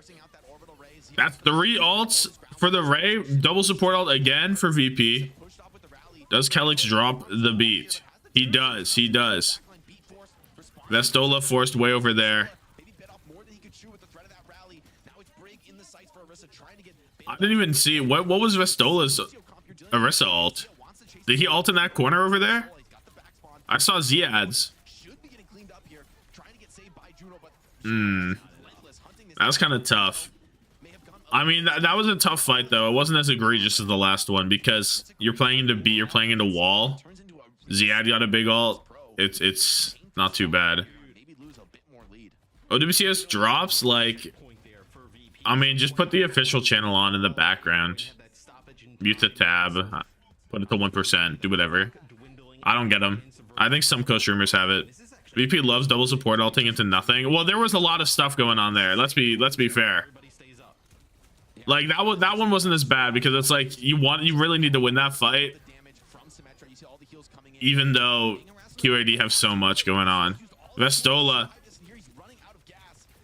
B: That's 3 ults for the Ray. Double support ult again for VP. Does Kelix drop the beat? He does. He does. Vestola forced way over there.
D: Maybe bit off more than he could chew with the threat of that rally. Now it's Brig in the sights for Orisa, trying to get
B: I didn't even see what was Vestola's Orisa ult. Did he ult in that corner over there? I saw Ziad's. That was kind of tough. I mean, that was a tough fight though. It wasn't as egregious as the last one because you're playing into B, you're playing into wall. Ziad got a big ult. It's not too bad. OWCS drops, like, I mean, just put the official channel on in the background. Mute the tab. Put it to 1%. Do whatever. I don't get them. I think some co-streamers have it. VP loves double support ulting into nothing. Well, there was a lot of stuff going on there. Let's be fair. Like that one wasn't as bad because it's like you really need to win that fight. Even though QAD have so much going on. Vestola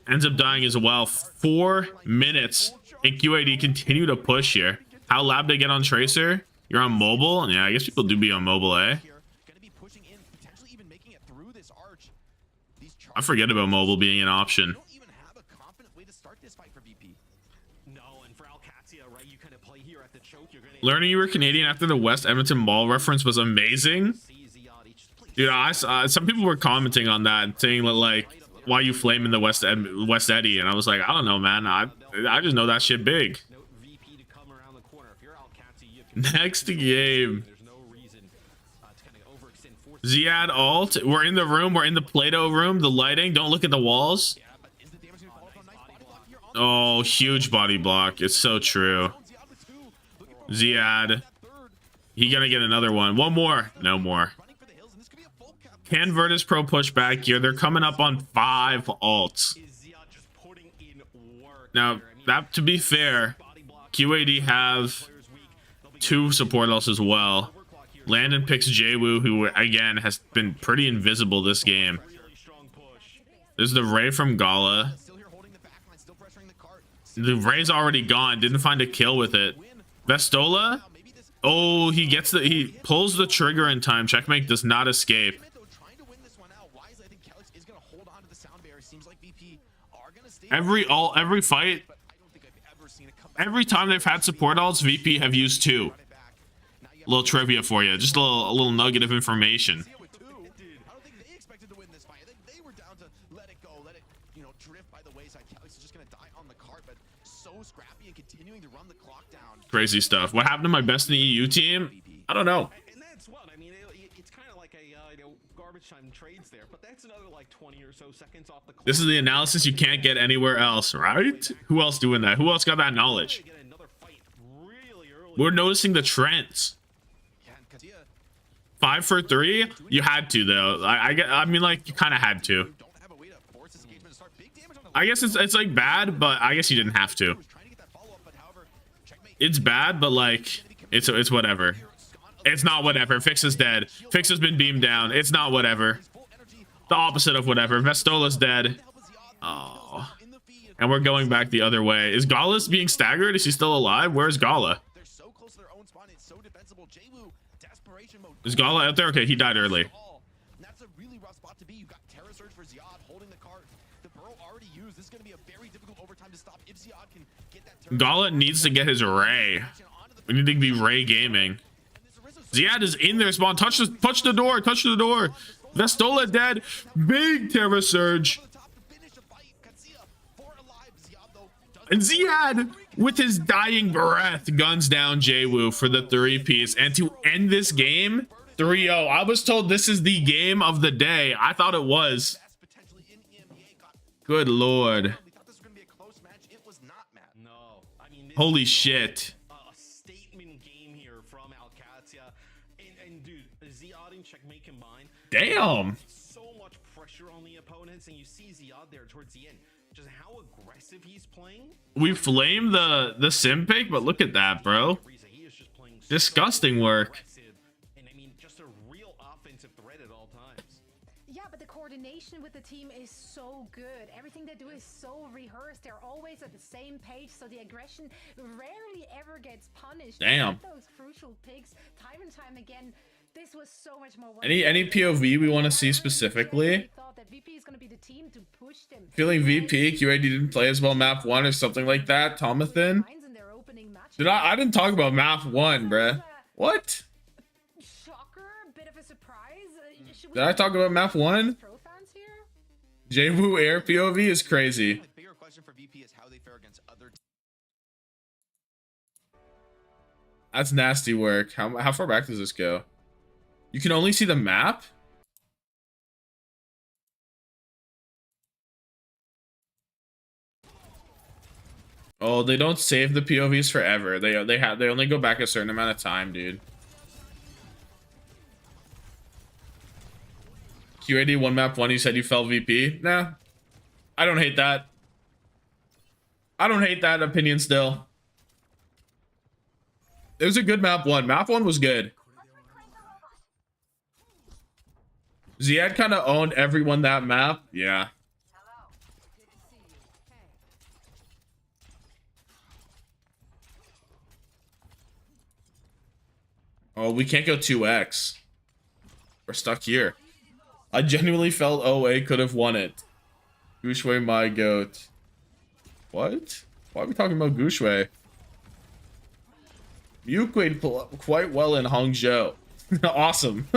B: ends up dying as well. 4 minutes. And QAD continue to push here. How loud they get on Tracer? You're on mobile? Yeah, I guess people do be on mobile, eh? I forget about mobile being an option. Learning you were Canadian after the West Edmonton Mall reference was amazing. Dude, I saw some people were commenting on that, saying that, like, why you flaming the West Eddy? And I was like, I don't know, man. I just know that shit big. Next game. Ziad ult. We're in the room. We're in the Play-Doh room. The lighting. Don't look at the walls. Oh, huge body block. It's so true. Ziad. He gonna get another one. One more. No more. Can Virtus Pro push back here? They're coming up on 5 ults. Now, that to be fair, QAD have 2 support ults as well. Landon picks Jwoo, who again has been pretty invisible this game. There's the Ray from Gala. The Ray's already gone. Didn't find a kill with it. Vestola. Oh, he pulls the trigger in time. Checkmate does not escape. Every fight, every time they've had support ults, VP have used 2. Little trivia for you, just a little nugget of information. Crazy stuff. What happened to my best in the EU team? I don't know.
A: And that's what I mean. It's kind of like a garbage time trades there, but that's another like 20 or so seconds off the clock.
B: This is the analysis you can't get anywhere else, right? Who else doing that? Who else got that knowledge? We're noticing the trends. 5 for 3? You had to though. I mean, like, you kind of had to. I guess it's like bad, but I guess you didn't have to. It's bad, but like it's whatever. It's not whatever. Fix is dead. Fix has been beamed down. It's not whatever. The opposite of whatever. Vestola's dead. Oh. And we're going back the other way. Is Gala being staggered? Is he still alive? Where's Gala? Is Gala out there? Okay, he died early. Gala needs to get his Ray. We need to be Ray gaming. Ziad is in their spawn. Touch the door. Touch the door. Vestola dead. Big Terra Surge. And Ziad, with his dying breath, guns down Jwoo for the 3-piece. And to end this game, 3-0. I was told this is the game of the day. I thought it was. Good lord. Holy shit.
A: A statement game here from Alcatia. And dude, Ziad and Checkmate combined.
B: Damn.
A: So much pressure on the opponents, and you see Ziad there towards the end. Just how aggressive he's playing.
B: We flame the sim pick, but look at that, bro. Disgusting work.
A: And I mean, just a real offensive threat at all times.
C: Yeah, but the coordination with the team is so good. Everything they do is so rehearsed. They're always at the same page, so the aggression rarely ever gets punished.
B: Damn.
C: Those crucial picks, time and time again, This was so much more
B: Any POV we want to see specifically? Feeling VP, QAD didn't play as well map 1 or something like that, Tommathan? I didn't talk about map 1, bruh. What? Did I talk about map 1? JWoo Air POV is crazy. That's nasty work. How far back does this go? You can only see the map? Oh, they don't save the POVs forever. They only go back a certain amount of time, dude. QAD 1 map 1, you said you fell VP? Nah. I don't hate that. I don't hate that opinion still. It was a good map 1. Map 1 was good. Ziad kind of owned everyone that map. Yeah. Oh, we can't go 2x. We're stuck here. I genuinely felt OA could have won it. Gushway, my goat. What? Why are we talking about Gushway? You played quite well in Hangzhou. Awesome.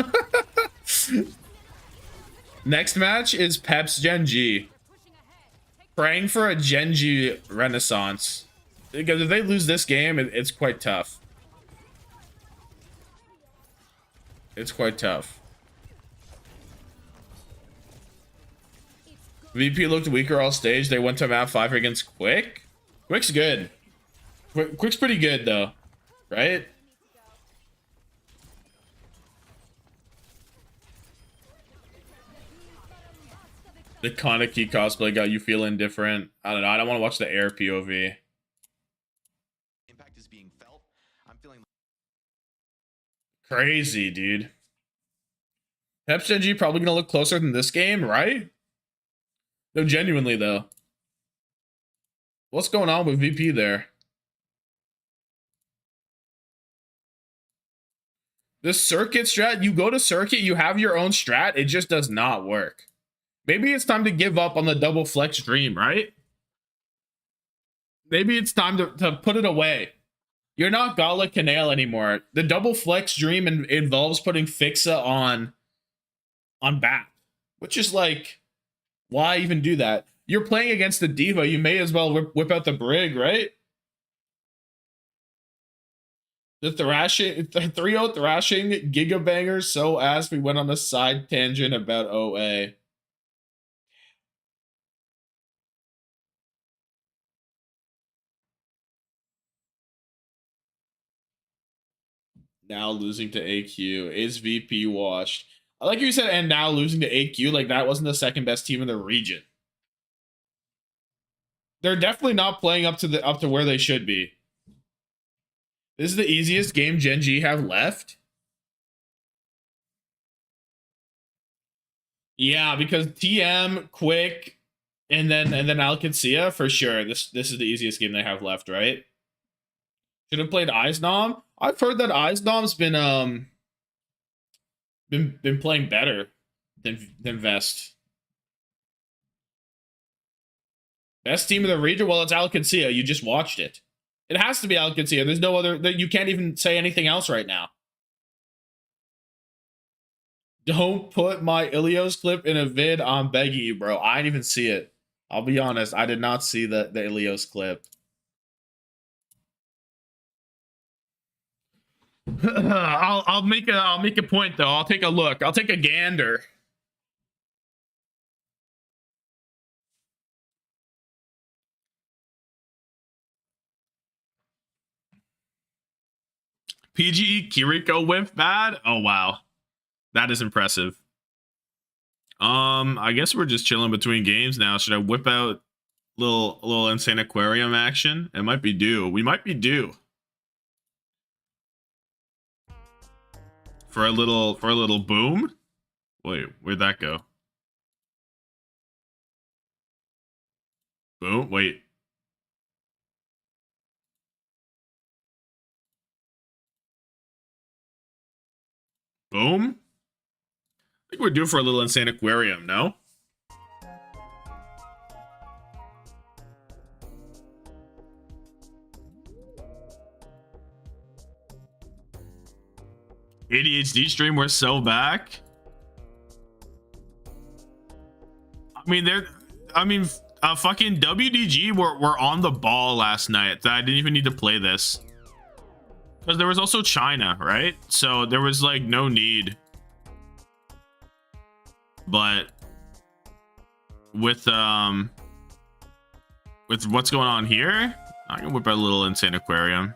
B: Next match is PEPS GenG. Praying for a GenG renaissance. Because if they lose this game, it's quite tough. It's quite tough. VP looked weaker all stage. They went to map 5 against Quick. Quick's good. Quick's pretty good though, right? The Kaneki cosplay got you feeling different. I don't know. I don't want to watch the air POV.
D: Impact is being felt. I'm feeling
B: Crazy, dude. PEPS GenG probably gonna look closer than this game, right? No, genuinely though. What's going on with VP there? The circuit strat, you go to circuit, you have your own strat, it just does not work. Maybe it's time to give up on the double flex dream, right? Maybe it's time to put it away. You're not Gala Canale anymore. The double flex dream involves putting Fixa on BAP, which is like, why even do that? You're playing against the diva. You may as well whip out the brig, right? The 3-0 thrashing gigabangers so as we went on a side tangent about OA. Now losing to AQ. Is VP washed? I like you said, and now losing to AQ, like that wasn't the second best team in the region. They're definitely not playing up to where they should be. This is the easiest game GenG have left. Yeah, because TM, Quick, and then Alcancia for sure. This is the easiest game they have left, right? Should have played Eisnom. I've heard that Eisnom's been playing better than Vest. Best team in the region? Well, it's Alcancia. You just watched it. It has to be Alcancia. There's no other. You can't even say anything else right now. Don't put my Ilios clip in a vid. I'm begging you, bro. I didn't even see it. I'll be honest. I did not see the Ilios clip. I'll make a point though. I'll take a look. I'll take a gander. PGE Kiriko whiff bad? Oh wow. That is impressive. I guess we're just chilling between games now. Should I whip out little insane aquarium action? It might be due. We might be due. For a little boom? Wait, where'd that go? Boom, wait. Boom. I think we're due for a little Insane Aquarium, no? ADHD stream, we're so back. Fucking WDG were on the ball last night. I didn't even need to play this. Because there was also China, right? So there was like no need. But with what's going on here, I can whip out a little Insane Aquarium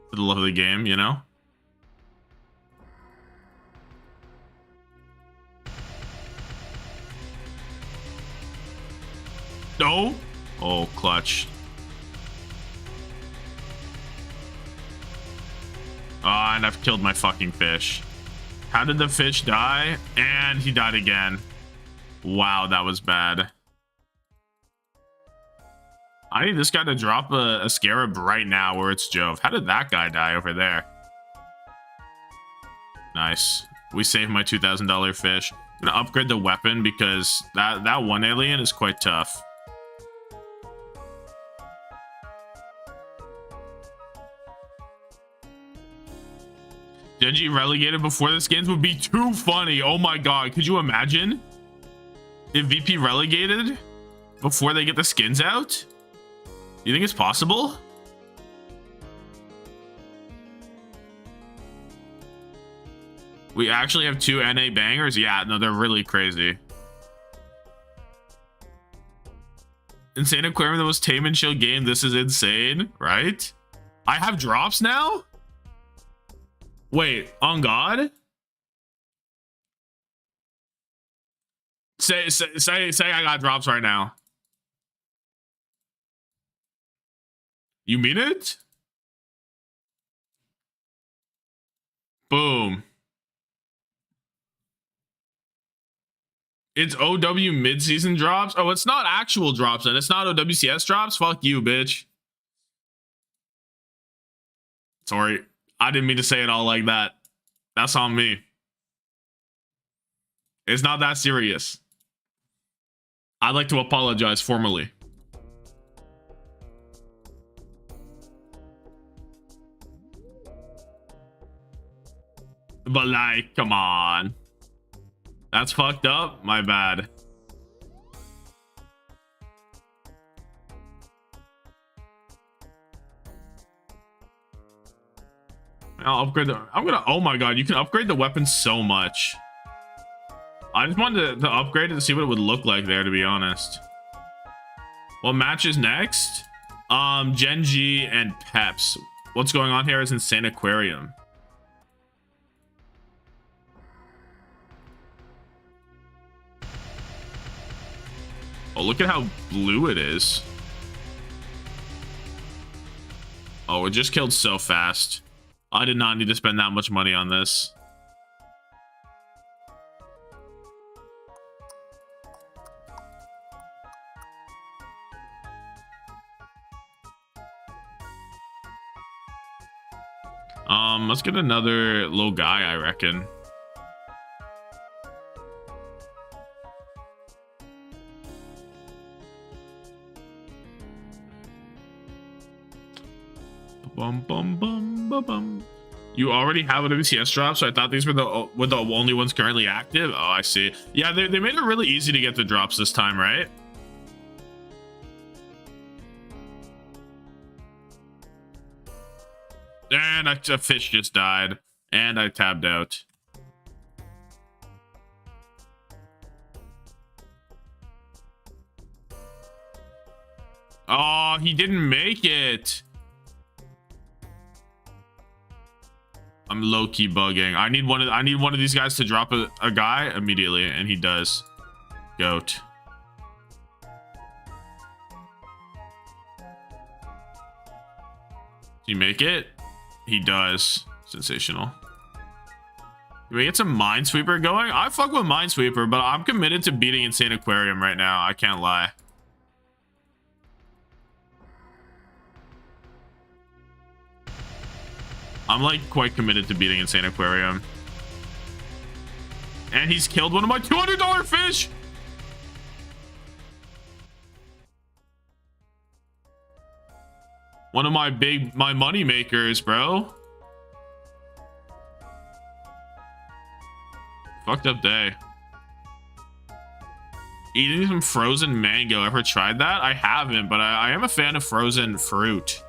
B: for the love of the game, you know? No. Oh, clutch. And I've killed my fucking fish. How did the fish die? And he died again. Wow, that was bad. I need this guy to drop a scarab right now where it's Jove. How did that guy die over there? Nice. We saved my $2,000 fish. I'm gonna upgrade the weapon because that one alien is quite tough. GenG relegated before the skins would be too funny. Oh my god, could you imagine if VP relegated before they get the skins out? You think it's possible? We actually have 2 NA bangers? Yeah, no, they're really crazy. Insane Aquarium, the most tame and chill game. This is insane, right? I have drops now? Wait, on God? Say I got drops right now. You mean it? Boom. It's OW mid-season drops? Oh, it's not actual drops then. It's not OWCS drops? Fuck you, bitch. Sorry. I didn't mean to say it all like that. That's on me. It's not that serious. I'd like to apologize formally. But like, come on. That's fucked up. My bad. I'll upgrade the... Oh my god, you can upgrade the weapon so much. I just wanted to upgrade it to see what it would look like there, to be honest. What match is next? GenG and PEPS. What's going on here is Insane Aquarium. Oh, look at how blue it is. Oh, it just killed so fast. I did not need to spend that much money on this. Let's get another little guy, I reckon. Bum, bum, bum, bum, bum. You already have a WCS drop, so I thought these were the only ones currently active. Oh, I see. Yeah, they made it really easy to get the drops this time, right? And a fish just died. And I tabbed out. Oh, he didn't make it. I'm low-key bugging. I need one of these guys to drop a guy immediately, and he does. Goat. Does he make it? He does. Sensational. Can we get some Minesweeper going? I fuck with Minesweeper, but I'm committed to beating Insane Aquarium right now. I can't lie. I'm like quite committed to beating Insane Aquarium. And he's killed one of my $200 fish. One of my money makers, bro. Fucked up day. Eating some frozen mango. Ever tried that? I haven't, but I am a fan of frozen fruit.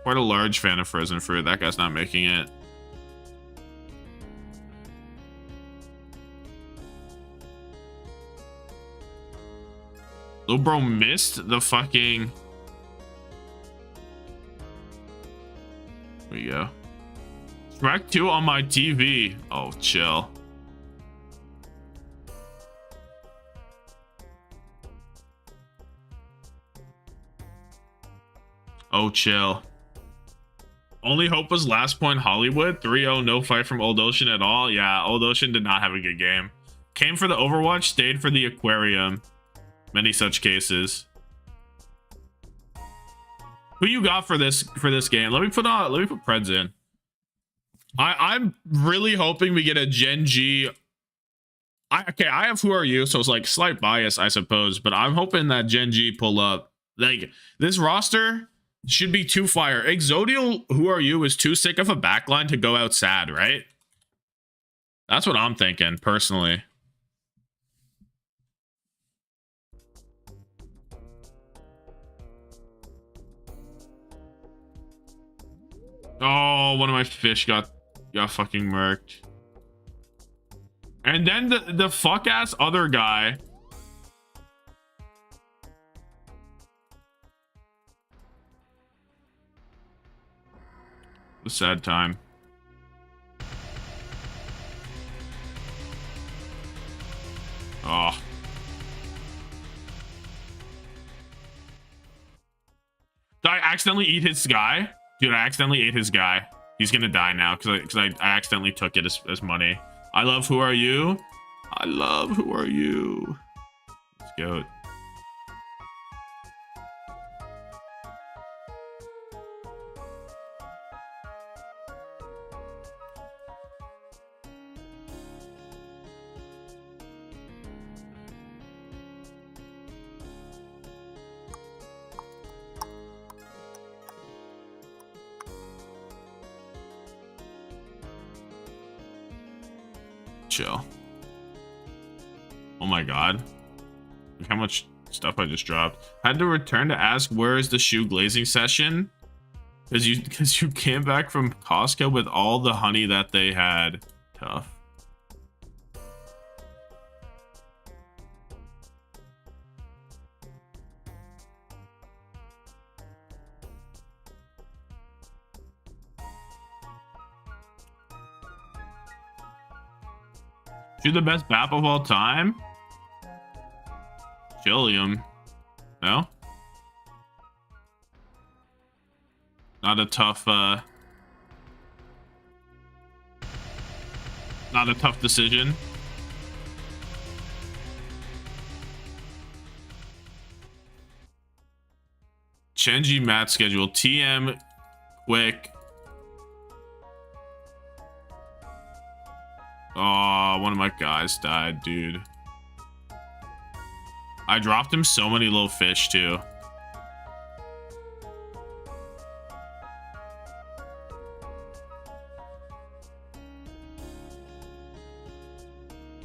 B: Quite a large fan of frozen fruit. That guy's not making it. Little bro missed the fucking... There we go. Shrek 2 on my TV. Oh, chill. Oh, chill. Only hope was Last Point Hollywood. 3-0, no fight from Old Ocean at all. Yeah, Old Ocean did not have a good game. Came for the Overwatch, stayed for the aquarium. Many such cases. Who you got for this game? Let me put Preds in. I'm really hoping we get a GenG. Okay, I have Who Are You, so it's like slight bias, I suppose, but I'm hoping that GenG pull up. Like, this roster should be too fire. Exodial Who Are You is too sick of a backline to go out sad, right? That's what I'm thinking, personally. Oh, one of my fish got fucking murked. And then the fuck ass other guy. A sad time. Oh. Did I accidentally eat his guy? Dude, I accidentally ate his guy. He's gonna die now because I accidentally took it as money. I love Who Are You? I love Who Are You? Let's go. Chill. Oh my god. Look how much stuff I just dropped. Had to return to ask where is the shoe glazing session? Because you came back from Costco with all the honey that they had. Tough. You're the best BAP of all time? Chillium. No? Not a tough, not a tough decision. GenG match schedule. TM, quick. Oh, one of my guys died, dude. I dropped him so many little fish, too.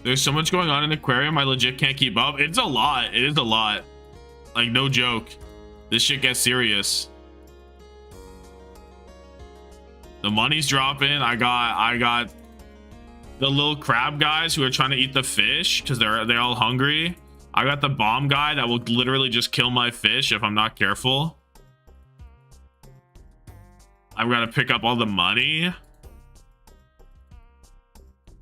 B: There's so much going on in the aquarium, I legit can't keep up. It's a lot. It is a lot. Like, no joke. This shit gets serious. The money's dropping. I got the little crab guys who are trying to eat the fish because they're all hungry. I got the bomb guy that will literally just kill my fish if I'm not careful. I've got to pick up all the money.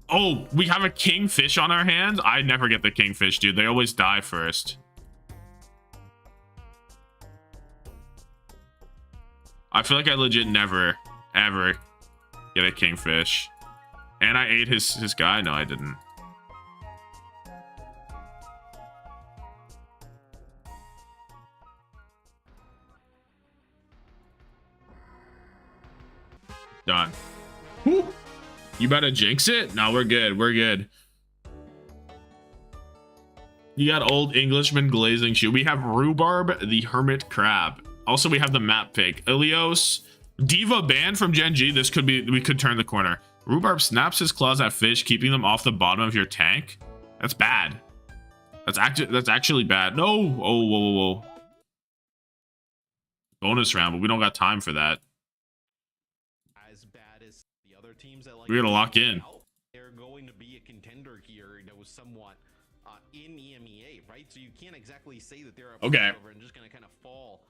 B: Oh, we have a kingfish on our hands. I never get the kingfish, dude. They always die first. I feel like I legit never, ever get a kingfish. And I ate his guy. No, I didn't. Done. Woo. You better jinx it? No, we're good. We're good. You got Old Englishman Glazing Shoe. We have Rhubarb, the Hermit Crab. Also, we have the map pick. Ilios. Diva banned from GenG. This could be, we could turn the corner. Rhubarb snaps his claws at fish, keeping them off the bottom of your tank. That's bad. That's actually bad. No. Oh, whoa, whoa, whoa. Bonus round, but we don't got time for that.
A: As bad as the other teams that like
B: We gotta lock in.
A: They're going to be a contender here, you know, somewhat in EMEA, right? So you can't exactly say that they're
B: okay.
A: Over and just gonna kind of fall.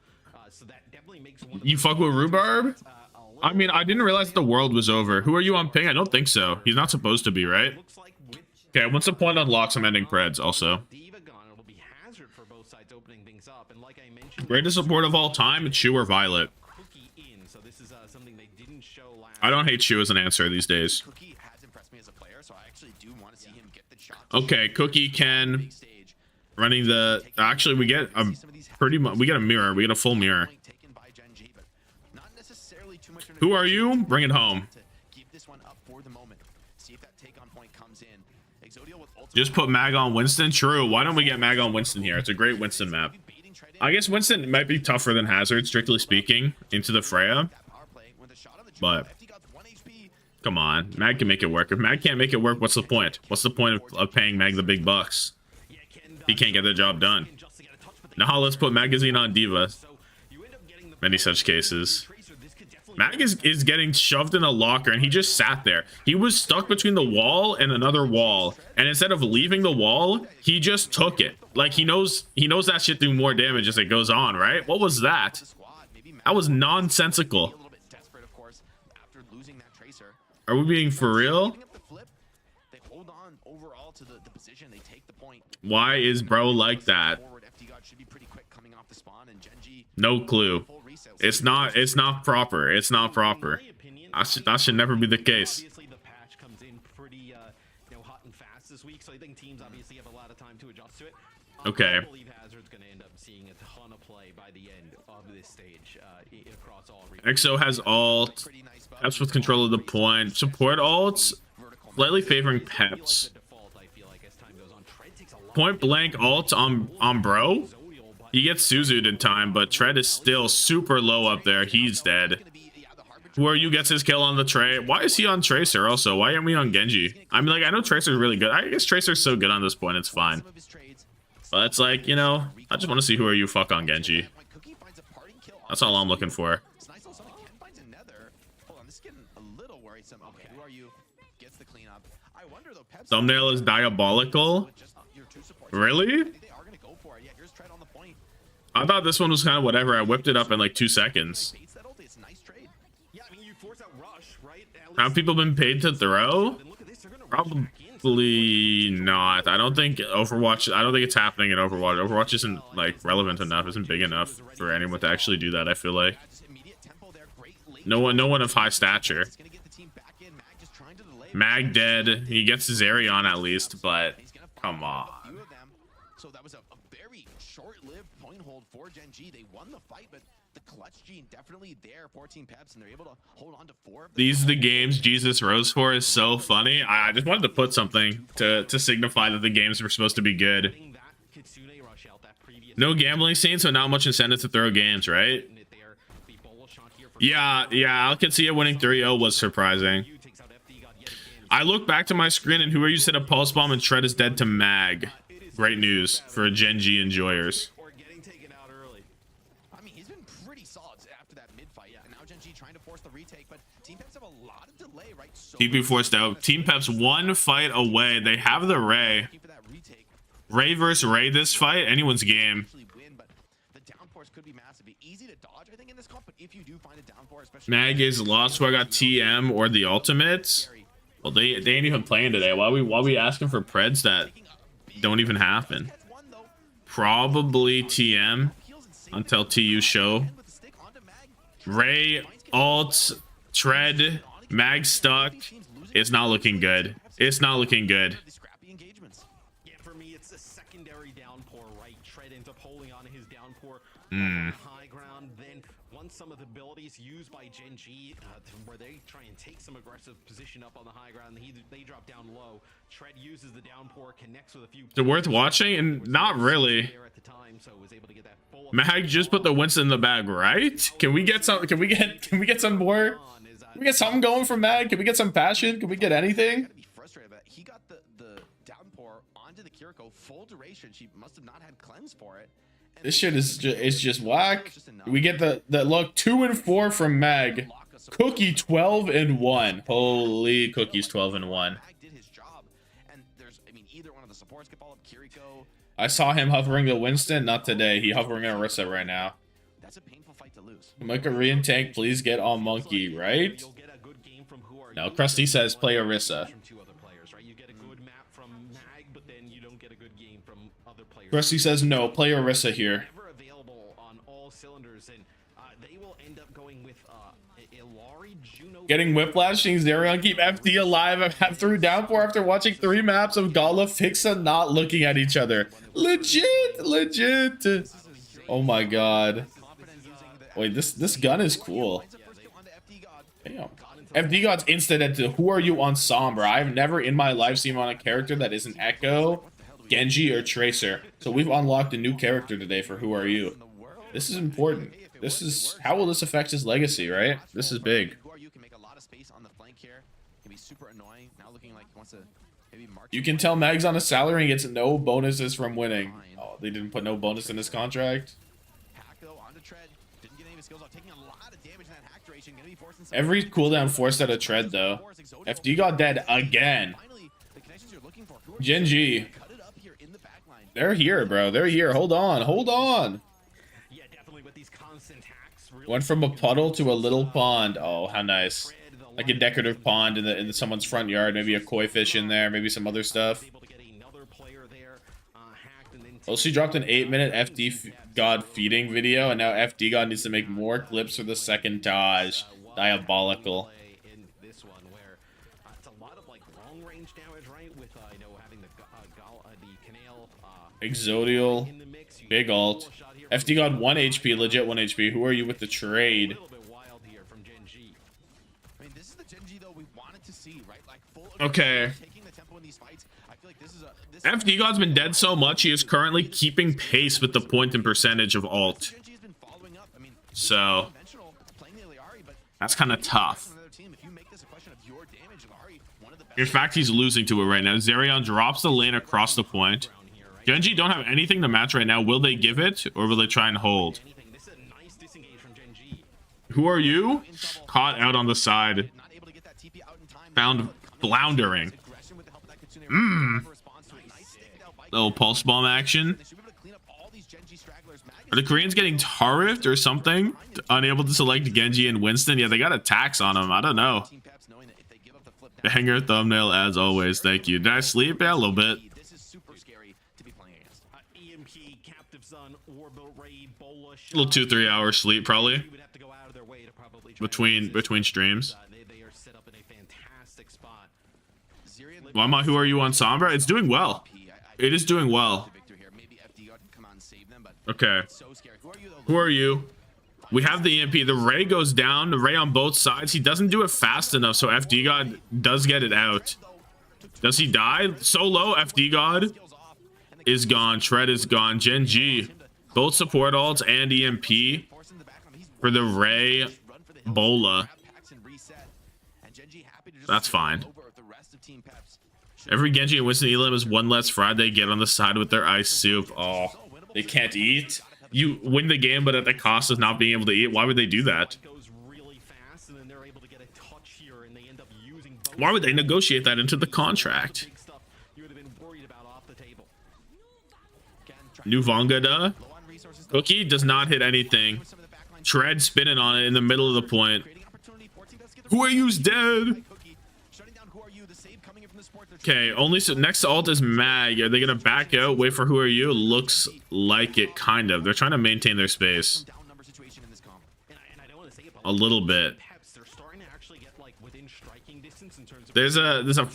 A: So that definitely makes one
B: you fuck with Rhubarb? I mean, I didn't realize the world was over. Who are you on ping? I don't think so. He's not supposed to be, right? Okay, what's the point on locks? I'm ending Preds also. Greatest support of all time, it's Shu or Violet. I don't hate Shu as an answer these days. Okay, Cookie can running the. Actually, we get a pretty much. We get a mirror. We get a full mirror. Who are you? Bring it home. Just put Mag on Winston. True. Why don't we get Mag on Winston here? It's a great Winston map. I guess Winston might be tougher than Hazard, strictly speaking, into the Freya. But come on, Mag can make it work. If Mag can't make it work, what's the point? What's the point of paying Mag the big bucks? He can't get the job done. Now let's put Magazine on Diva. Many such cases. Mag is getting shoved in a locker, and he just sat there. He was stuck between the wall and another wall, and instead of leaving the wall, he just took it. Like, he knows that shit do more damage as it goes on, right? What was that? That was nonsensical. Are we being for real? Why is bro like that? No clue. It's not proper. It's not proper. That should never be the case.
A: Obviously, the patch comes in pretty, hot and fast this week, so I think teams obviously have a lot of time to adjust to it.
B: Okay.
A: I believe Hazard's going to end up seeing a ton of play by the end of this stage across all regions.
B: EXO has ult. PEPS with control of the point. Support ults. Slightly favoring PEPS. Point blank ult on bro. He gets Suzu'd in time, but Tread is still super low up there. He's dead. Who are you gets his kill on the Trey? Why is he on Tracer also? Why aren't we on Genji? I mean, like, I know Tracer's really good. I guess Tracer's so good on this point, it's fine. But it's like, you know, I just want to see who are you fuck on Genji. That's all I'm looking for. Thumbnail is diabolical. Really? I thought this one was kind of whatever. I whipped it up in like 2 seconds. Have people been paid to throw? Probably not. I don't think Overwatch. I don't think it's happening in Overwatch. Overwatch isn't like relevant enough. Isn't big enough for anyone to actually do that. I feel like no one of high stature. Mag dead. He gets his Arion at least, but come on.
D: So that was a very short-lived point hold for GenG. They won the fight, but the clutch gene definitely there for Team PEPS, and they're able to hold on to 4 of them.
B: These are the games Jesus rose for is so funny. I just wanted to put something to signify that the games were supposed to be good. No gambling scene, so not much incentive to throw games, right? Yeah, I can see it winning 3-0 was surprising. I look back to my screen, and who are you set up Pulse Bomb and Tread is dead to Mag. Great news for GenG enjoyers.
D: I mean, he's been pretty solid after that mid-fight. Yeah, and now GenG trying to force the retake, but Team PEPS have a lot of delay, right? So
B: TP forced out. Team PEPS 1 fight away. They have the Ray. Ray versus Ray this fight, anyone's game. Mag is lost, so I got TM or the ultimates. Well, they ain't even playing today. Why we asking for Preds that don't even happen? Probably TM until TU show. Ray, alt, Tread, Mag stuck. It's not looking good. It's not looking good.
A: Yeah, for me, it's a secondary downpour, right? Tread ends up holding on to his downpour. High ground, then once some of the abilities used by GenG, where they try and take some aggressive position up on the high ground, they drop down low. Tread uses the downpour, connects with a few.
B: Is it worth watching? And not really. Mag just put the Winston in the bag, right? Can we get some? Can we get some more? Can we get something going from Mag? Can we get some passion? Can we get anything?
D: He got the downpour onto the Kiriko full duration. She must have not had cleanse for it.
B: This shit is just whack. We get the look 2 and 4 from Mag. Cookie 12 and 1. Holy Cookie's 12 and 1. I saw him hovering the Winston, not today. He hovering an Orisa right now.
D: That's a painful fight to lose.
B: My Korean tank, please get on Monkey, right? No, Krusty says play Orisa. Krusty says no, play Orisa here. Getting whiplash, seeing Zerion keep FD alive through downpour after watching 3 maps of Gala Fixa not looking at each other. Legit. Oh my god. Wait, this gun is cool. Damn. FD God's instant into who are you on Sombra? I've never in my life seen him on a character that isn't Echo, GenG, or Tracer. So we've unlocked a new character today for who are you. This is important. This is how will this affect his legacy, right? This is big. You can tell Mag's on a salary and gets no bonuses from winning. Oh, they didn't put no bonus in his contract. Every cooldown forced out of Tread though. FD got dead again. GenG. They're here, bro. They're here. Hold on. Went from a puddle to a little pond. Oh, how nice. Like a decorative pond in someone's front yard. Maybe a koi fish in there. Maybe some other stuff. Oh, she dropped an 8-minute FD God feeding video, and now FD God needs to make more clips for the second Dodge. Diabolical. Exodial. Big ult. FD God 1 HP, legit 1 HP. Who are you with the trade? Okay. FD God's been dead so much, he is currently keeping pace with the point and percentage of ult. So, that's kind of tough. In fact, he's losing to it right now. Zerion drops the lane across the point. GenG don't have anything to match right now. Will they give it, or will they try and hold? Who are you? Caught out on the side. Found floundering. Little pulse bomb action. Are the Koreans getting Tarifed or something? Unable to select GenG and Winston? Yeah, they got attacks on them. I don't know. Banger thumbnail as always. Thank you. Did I sleep? Yeah, a little bit. A little 2-3 hour sleep probably. Between streams. Why who are you on Sombra? It's doing well. It is doing well. Okay. Who are you? We have the EMP. The Ray goes down. The Ray on both sides. He doesn't do it fast enough, so FD God does get it out. Does he die? Solo, FD God is gone. Tread is gone. GenG. Both support ults and EMP for the Ray Bola. That's fine. Every GenG and Winston Elam is one less fried they get on the side with their ice soup. Oh, they can't eat. You win the game, but at the cost of not being able to eat. Why would they do that? Why would they negotiate that into the contract? New Vongada. Cookie does not hit anything. Tread spinning on it in the middle of the point. Who are you's dead? Okay, only so next ult is Mag. Are they gonna back out? Wait for who are you? Looks like it, kind of. They're trying to maintain their space. A little bit. There's a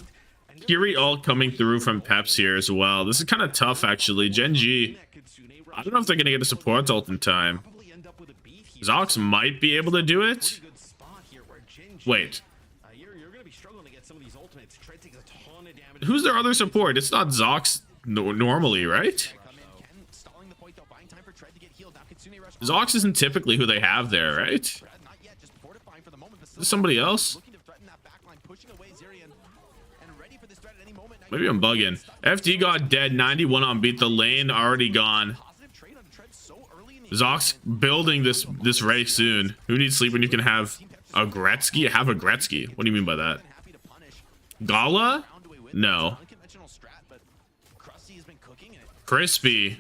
B: Fury ult coming through from PEPS here as well. This is kind of tough actually. GenG. I don't know if they're gonna get a support ult in time. Zox might be able to do it. Wait.
A: You're gonna be struggling to get some of these ultimates. Tread takes a ton of damage.
B: Who's their other support? It's not Zox normally, right? Zox isn't typically who they have there, right? Is somebody else? Maybe I'm bugging. FD got dead. 91 on beat. The lane already gone. Zox building this race soon. Who needs sleep when you can have a Gretzky? Have a Gretzky. What do you mean by that? Gala? No. Crispy.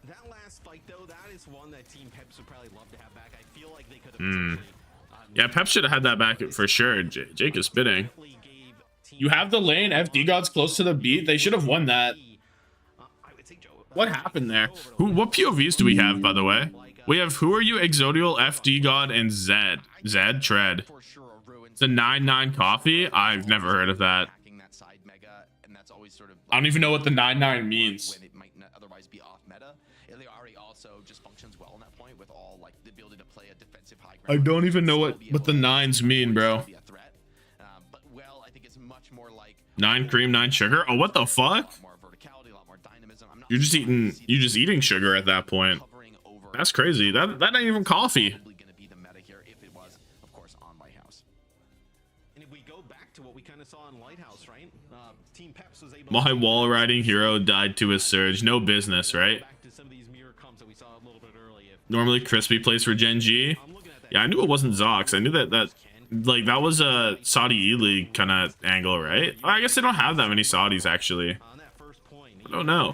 A: That last fight, though, that is one that Team Peps would probably love to have back. I feel like they could have.
B: Yeah, Pep should have had that back for sure. Jake is spitting. You have the lane. FD God's close to the beat. They should have won that. What happened there? What POVs do we have, by the way? We have Who Are You, Exodial, FD God, and Zed. Zed, Tread. It's a 9-9 coffee? I've never heard of that. I don't even know what the 9-9 means. I don't even know what the 9s mean, bro. 9 cream, 9 sugar? Oh, what the fuck? You're just eating sugar at that point. That's crazy. That ain't even coffee. My wall riding hero died to his surge. No business, right? Normally Crispy plays for GenG. Yeah, I knew it wasn't Zox. I knew that that was a Saudi E-League kind of angle, right? Oh, I guess they don't have that many Saudis, actually. I don't know.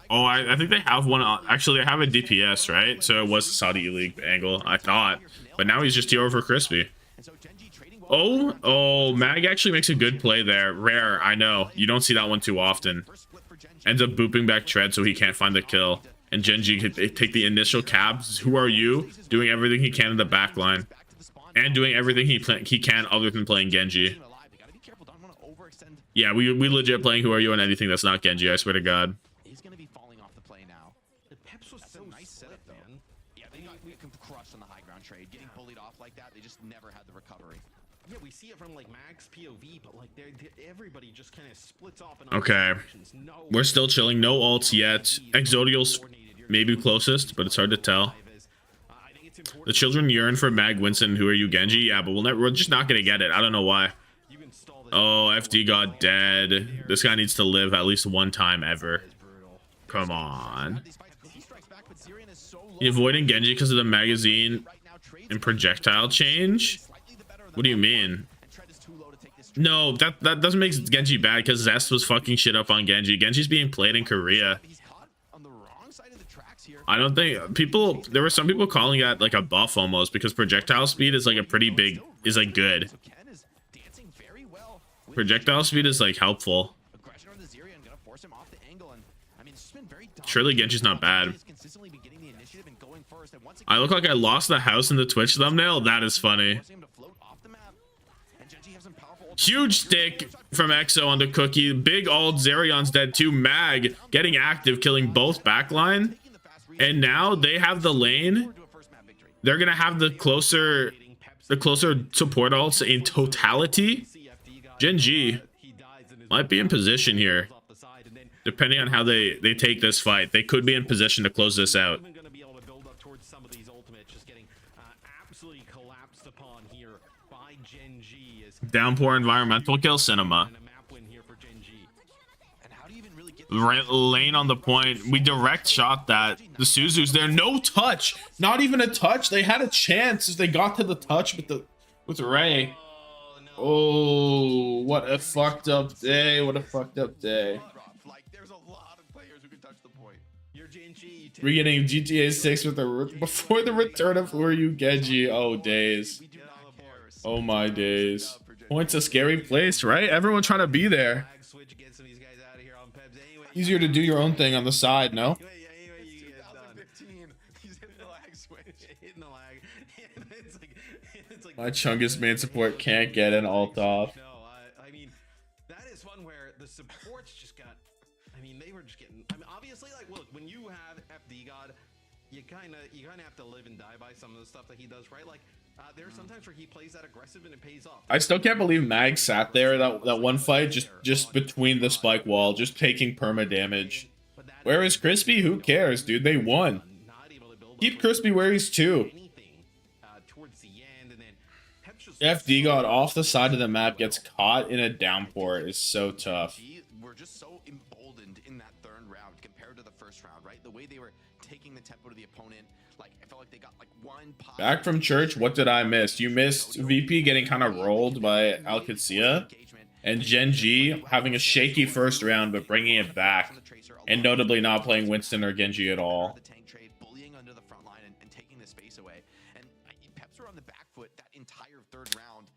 B: Oh, I think they have one. Actually, they have a DPS, right? So it was a Saudi E-League angle, I thought. But now he's just here over Crispy. Oh, Mag actually makes a good play there. Rare, I know. You don't see that one too often. Ends up booping back Tread so he can't find the kill. And GenG can take the initial cabs. Who Are You? Doing everything he can in the back line. And doing everything he can other than playing Genji. Yeah, we legit playing Who Are You on anything that's not Genji, I swear to God.
D: He's going to be falling off the play now. The PEPS was so nice setup, man. Yeah, they got crushed on the high ground trade. Getting bullied off like that, they just never had the recovery. Yeah, we see it from like Mag's POV, but like everybody just kind of splits off.
B: Okay, we're still chilling. No ults yet. Exodial's maybe closest, but it's hard to tell. The children yearn for Mag, Winston, Who Are You, Genji? Yeah, but we're just not gonna get it. I don't know why. Oh, FD got dead. This guy needs to live at least one time ever. Come on. You avoiding Genji because of the magazine and projectile change? What do you mean? No, that doesn't make Genji bad because Zest was fucking shit up on Genji. Genji's being played in Korea. I don't think there were some people calling that like a buff almost because projectile speed is like a pretty big, is like good. Projectile speed is like helpful. Surely Genji's not bad. I look like I lost the house in the Twitch thumbnail? That is funny. Huge stick from EXO on the cookie. Big ult. Zerion's dead too. Mag getting active, killing both backline. And now they have the lane. They're gonna have the closer support ults in totality. GenG might be in position here. Depending on how they take this fight, they could be in position to close this out. Downpour environmental kill cinema. Lane on the point. We direct shot that. The Suzu's there. No touch. Not even a touch. They had a chance if they got to the touch with Ray. Oh, what a fucked up day. What a fucked up day. We're getting GTA 6 with before the return of Who Are You, Genji. Oh, days. Oh, my days. Point's a scary place, right? Everyone trying to be there. Easier to do your own thing on the side, no? My Chungus main support can't get an ult off.
A: No, I mean, that is one where the supports just got. I mean, they were just getting. I mean, obviously, like, look, when you have FD God, you kind of have to live and die by some of the stuff that he does, right? Like, there's sometimes where he plays that aggressive and it pays off.
B: I still can't believe Mag sat there that one fight just between the spike wall, just taking perma damage. Where is Crispy? Who cares, dude? They won. Keep Crispy where he's too. FD God off the side of the map gets caught in a downpour is so tough.
D: We're just so emboldened in that third round compared to the first round, right? The way they were taking the tempo to the opponent, like I felt like they got like one pop.
B: Back from church, what did I miss? You missed VP getting kind of rolled by Alcacia and GenG having a shaky first round but bringing it back, and notably not playing Winston or Genji at all.
D: Bullying under the front line and taking the space away. And PEPS were on the back foot that entire third round.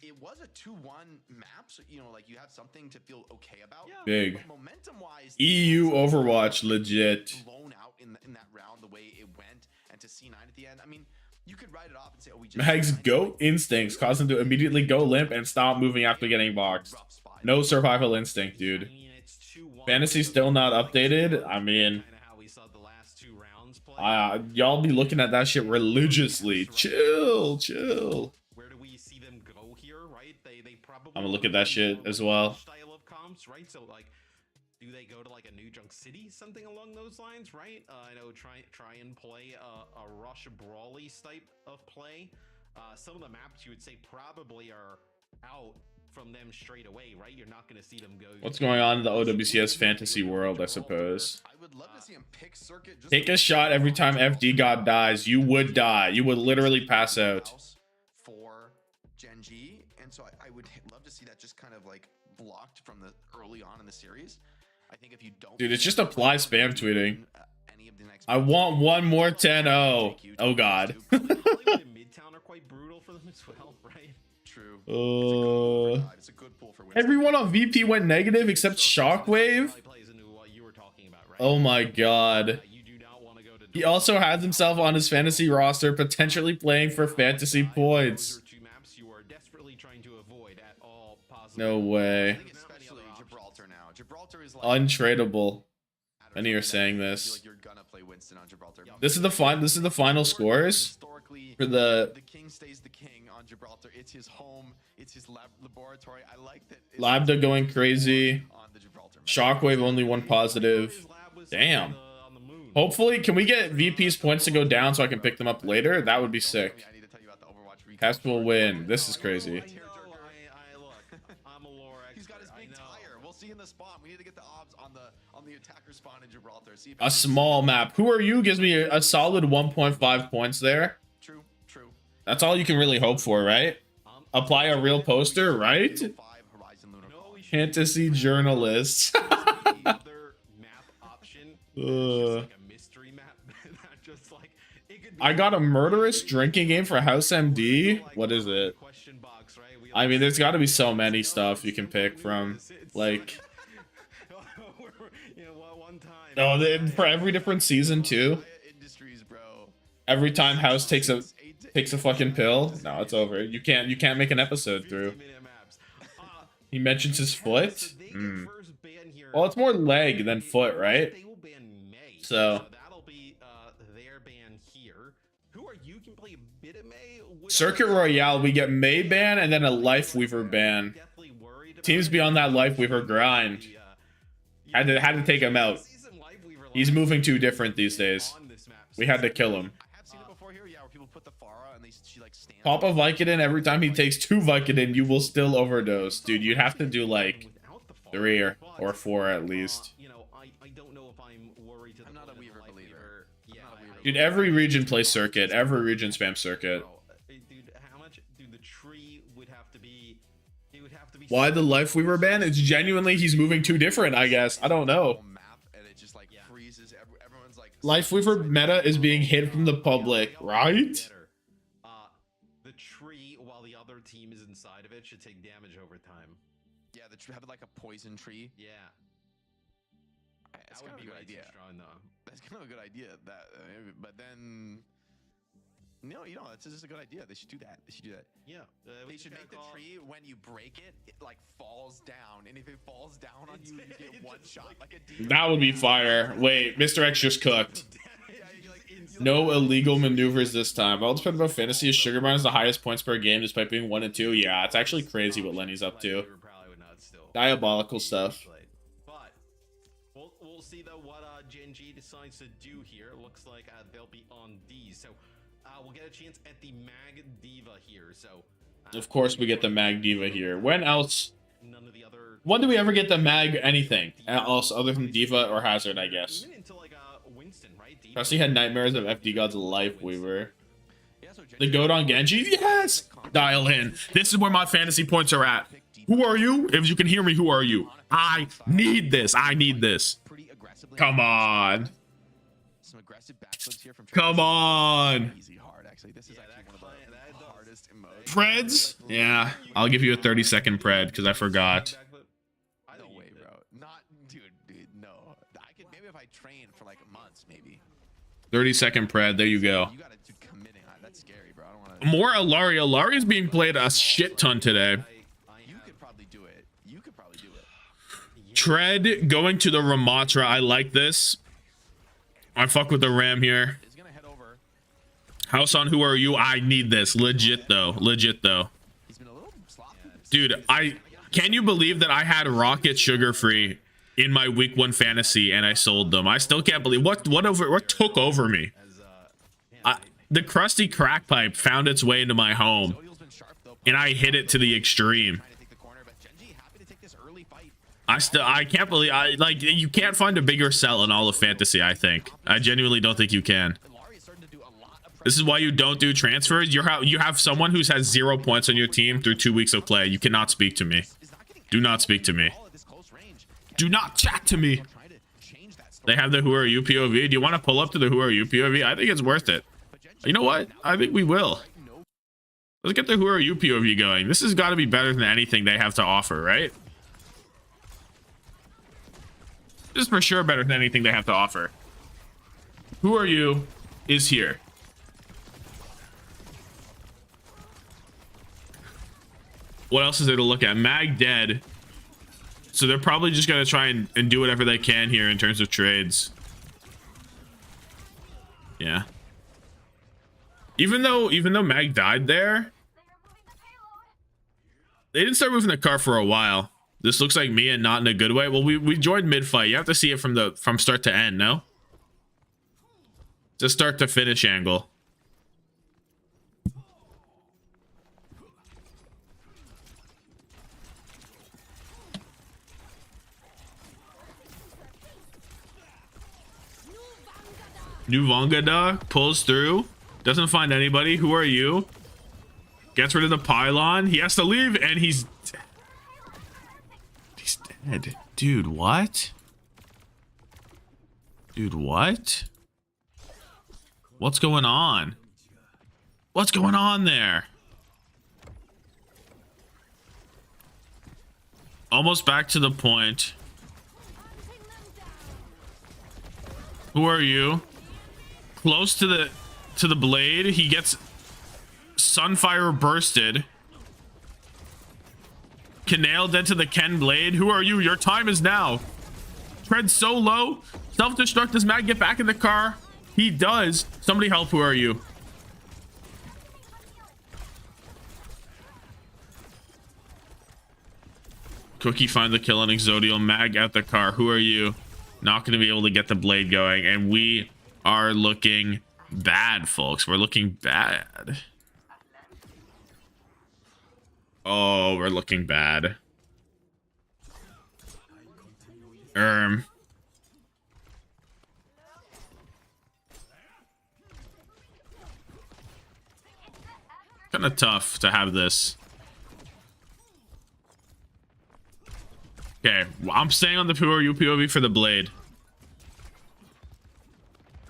D: It was a 2-1 map, so you know, like you have something to feel okay about. Yeah.
B: Big
D: Momentum wise,
B: EU Overwatch legit.
D: Blown out in that round the way it went, and to C9 at the end. I mean, you could write it off and say, oh, we just
B: Mag's goat instincts cause him to immediately go limp and stop moving after getting boxed. No survival instinct, dude. Fantasy still not updated. I mean, y'all be looking at that shit religiously. Chill.
A: Where do we see them go here, right? They probably
B: I'm gonna look at that shit as well.
A: Style of comps, right? So like, do they go to like a New Junk City, something along those lines, right? I know try and play a rush brawly type of play. Some of the maps you would say probably are out from them straight away, right? You're not going to see them go.
B: What's going on in the OWCS fantasy world, I suppose?
D: I would love to see him pick circuit.
B: Take a shot every time FD God dies. You would die. You would literally pass out.
D: For GenG, and so I would love to see that just kind of like blocked from the early on in the series. I think if you don't,
B: dude, it's just apply spam tweeting. I want one more 10-0. Oh God.
A: Midtown are quite brutal for them as well, right?
D: True.
B: It's a good pool for everyone on VP went negative except Shockwave. Oh my God. He also has himself on his fantasy roster, potentially playing for fantasy points. No way. Untradeable. Many are saying this. This is the final scores for the
D: king stays the king on Gibraltar. It's his home. It's his laboratory. I like that.
B: Labda going crazy. Shockwave only one positive. Damn. Hopefully, can we get VP's points to go down so I can pick them up later? That would be sick. PEPS will win. This is crazy.
D: He's got his big tire. We'll see in the spawn. We need to get the obs on the attacker spawn in Gibraltar. See if
B: a small map. Who are you? Gives me a solid 1.5 points there.
D: True.
B: That's all you can really hope for, right? Apply a real poster, right? Fantasy journalists. I got a murderous drinking game for House MD. What is it? I mean, there's got to be so many stuff you can pick from. Like, oh, for every different season too. Every time House takes a fucking pill, no, it's over. You can't make an episode through. He mentions his foot. Well, it's more leg than foot, right? So Circuit Royale, we get May ban and then a Life Weaver ban. Teams beyond that Life Weaver grind. Had to take him out. He's moving too different these days. We had to kill him. Pop a Vicodin every time he takes 2 Vicodin, you will still overdose. Dude, you'd have to do like 3 or 4 at least. Dude, every region plays Circuit. Every region spams Circuit. Why the Life Weaver ban? It's genuinely he's moving too different, I guess. I don't know. Life Weaver meta is being hid from the public, right?
A: The tree, while the other team is inside of it, should take damage over time.
D: Yeah, the tree have like a poison tree.
A: Yeah.
D: That would be a good idea. That's kind of a good idea. But then No, you know, that's just a good idea. They should do that. They should do that.
A: Yeah.
D: They should make the tree, when you break it, it like falls down. And if it falls down on you, you get one shot. Like a demon.
B: That would be fire. Wait, Mr. X just cooked. No illegal maneuvers this time. All depends about fantasy. Is Sugarman is the highest points per game despite being 1 and 2. Yeah, it's actually crazy what Lenny's up to. Diabolical stuff.
A: But we'll see though what GenG decides to do here. Looks like they'll be on D. So we'll get a chance at the Mag Diva here. So
B: of course we get the Mag Diva here. When else?
A: None of the other.
B: When do we ever get the Mag anything else other than Diva or Hazard? I guess.
A: Even into like Winston, right?
B: Presley had nightmares of FD God's life weaver. The goat on Genji? Yes! Dial in. This is where my fantasy points are at. Who are you? If you can hear me, who are you? I need this. I need this. Come on. Come on. Preds? Yeah, I'll give you a 30-second pred because I forgot.
D: No way, bro. Not, dude, no. I could maybe if I train for like months, maybe.
B: 30-second pred. There you go.
D: You gotta do committing. That's scary, bro. I don't want to.
B: More Alari. Alari's being played a shit ton today.
D: You could probably do it. You could probably do it.
B: Tread going to the Ramatra. I like this. I fuck with the Ram here.
D: He's gonna head over.
B: House on who are you? I need this. Legit though. Legit though.
D: He's been a little sloppy.
B: Dude, can you believe that I had Rocket Sugar Free in my week 1 fantasy and I sold them? I still can't believe what took over me. The crusty crack pipe found its way into my home and I hit it to the extreme. I can't believe you can't find a bigger sell in all of fantasy. I think I genuinely don't think you can. This is why you don't do transfers. You have someone who's has 0 points on your team through 2 weeks of play. You cannot speak to me. Do not speak to me. Do not chat to me. They have the Who Are You POV. Do you want to pull up to the Who Are You POV? I think it's worth it. You know what? I think we will. Let's get the Who Are You POV going. This has got to be better than anything they have to offer, right? This is for sure better than anything they have to offer. Who Are You is here. What else is there to look at? Mag dead. So they're probably just going to try and do whatever they can here in terms of trades. Yeah. Even though Mag died there, they didn't start moving the car for a while. This looks like me and not in a good way. Well, we joined mid-fight. You have to see it from start to end, no? It's a start to finish angle. New Vangada pulls through. Doesn't find anybody. Who are you? Gets rid of the pylon. He has to leave, and he's dead. Dude, what? Dude, what? What's going on? What's going on there? Almost back to the point. Who are you? Close to the blade. He gets Sunfire bursted. Canale dead to the Ken blade. Who are you? Your time is now. Tread so low. Self-destruct. Does Mag get back in the car? He does. Somebody help. Who are you? Cookie find the kill on Exodial. Mag out the car. Who are you? Not going to be able to get the blade going. And we are looking bad, folks. We're looking bad. Oh, we're looking bad. Kind of tough to have this. Okay, well, I'm staying on the Who Are You POV for the blade.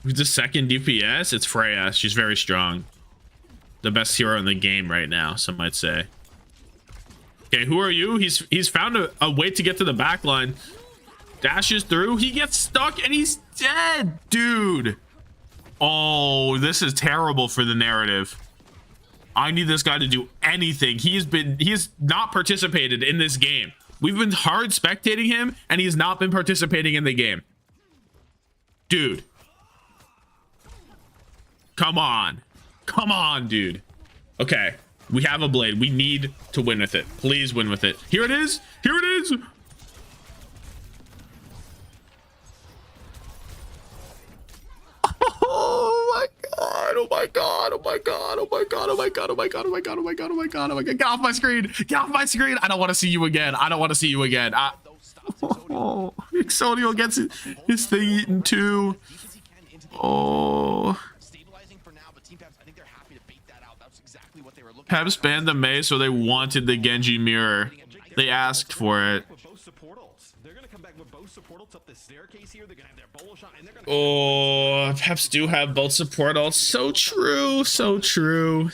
B: Who's the second DPS? It's Freya. She's very strong. The best hero in the game right now, some might say. Okay, who are you? He's found a way to get to the back line. Dashes through. He gets stuck and he's dead, dude. Oh, this is terrible for the narrative. I need this guy to do anything. He has not participated in this game. We've been hard spectating him, and he has not been participating in the game. Dude. Come on. Come on, dude. Okay. We have a blade. We need to win with it. Please win with it. Here it is. Here it is. Oh my god. Oh my god. Oh my god. Oh my god. Oh my god. Oh my god. Oh my god. Oh my god. Oh my god. Oh my god. Get off my screen. Get off my screen. I don't want to see you again. I don't want to see you again. Oh, Exodio gets his thing eaten too. Oh. PEPS banned the Mei, so they wanted the Genji mirror. They asked for it. Oh, PEPS do have both support ults. So true, so true.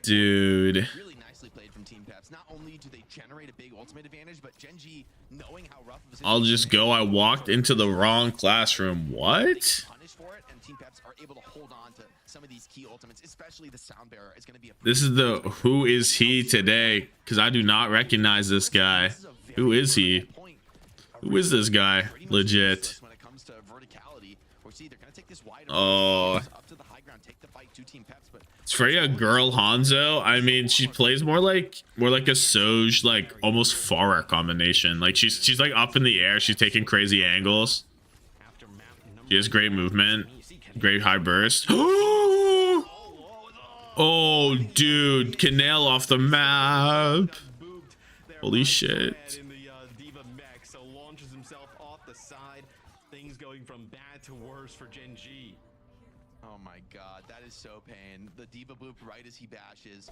B: Dude.
D: Really nicely played from Team PEPS. Not only do they generate a big ultimate advantage, but GenG, knowing how rough of a
B: I'll just go. I walked into the wrong classroom. What?
D: Punished for it, and Team PEPS are able to hold on to some of these key ultimates, especially the sound bearer is going to be a
B: This is the who is he today? Because I do not recognize this guy. Who is he? Who is this guy? Legit.
D: when it comes to verticality. Or see, they're going to take this wide
B: Oh.
D: up to the high ground, take the fight to Team PEPS, but
B: It's Freya girl Hanzo. I mean, she plays more like a Soj, like almost Farah combination. Like she's like up in the air. She's taking crazy angles. She has great movement, great high burst. Oh, dude, Canal off the map. Holy shit.
A: Things going from bad to worse for GenG.
D: oh my god, that is so pain. The Diva boop right as he bashes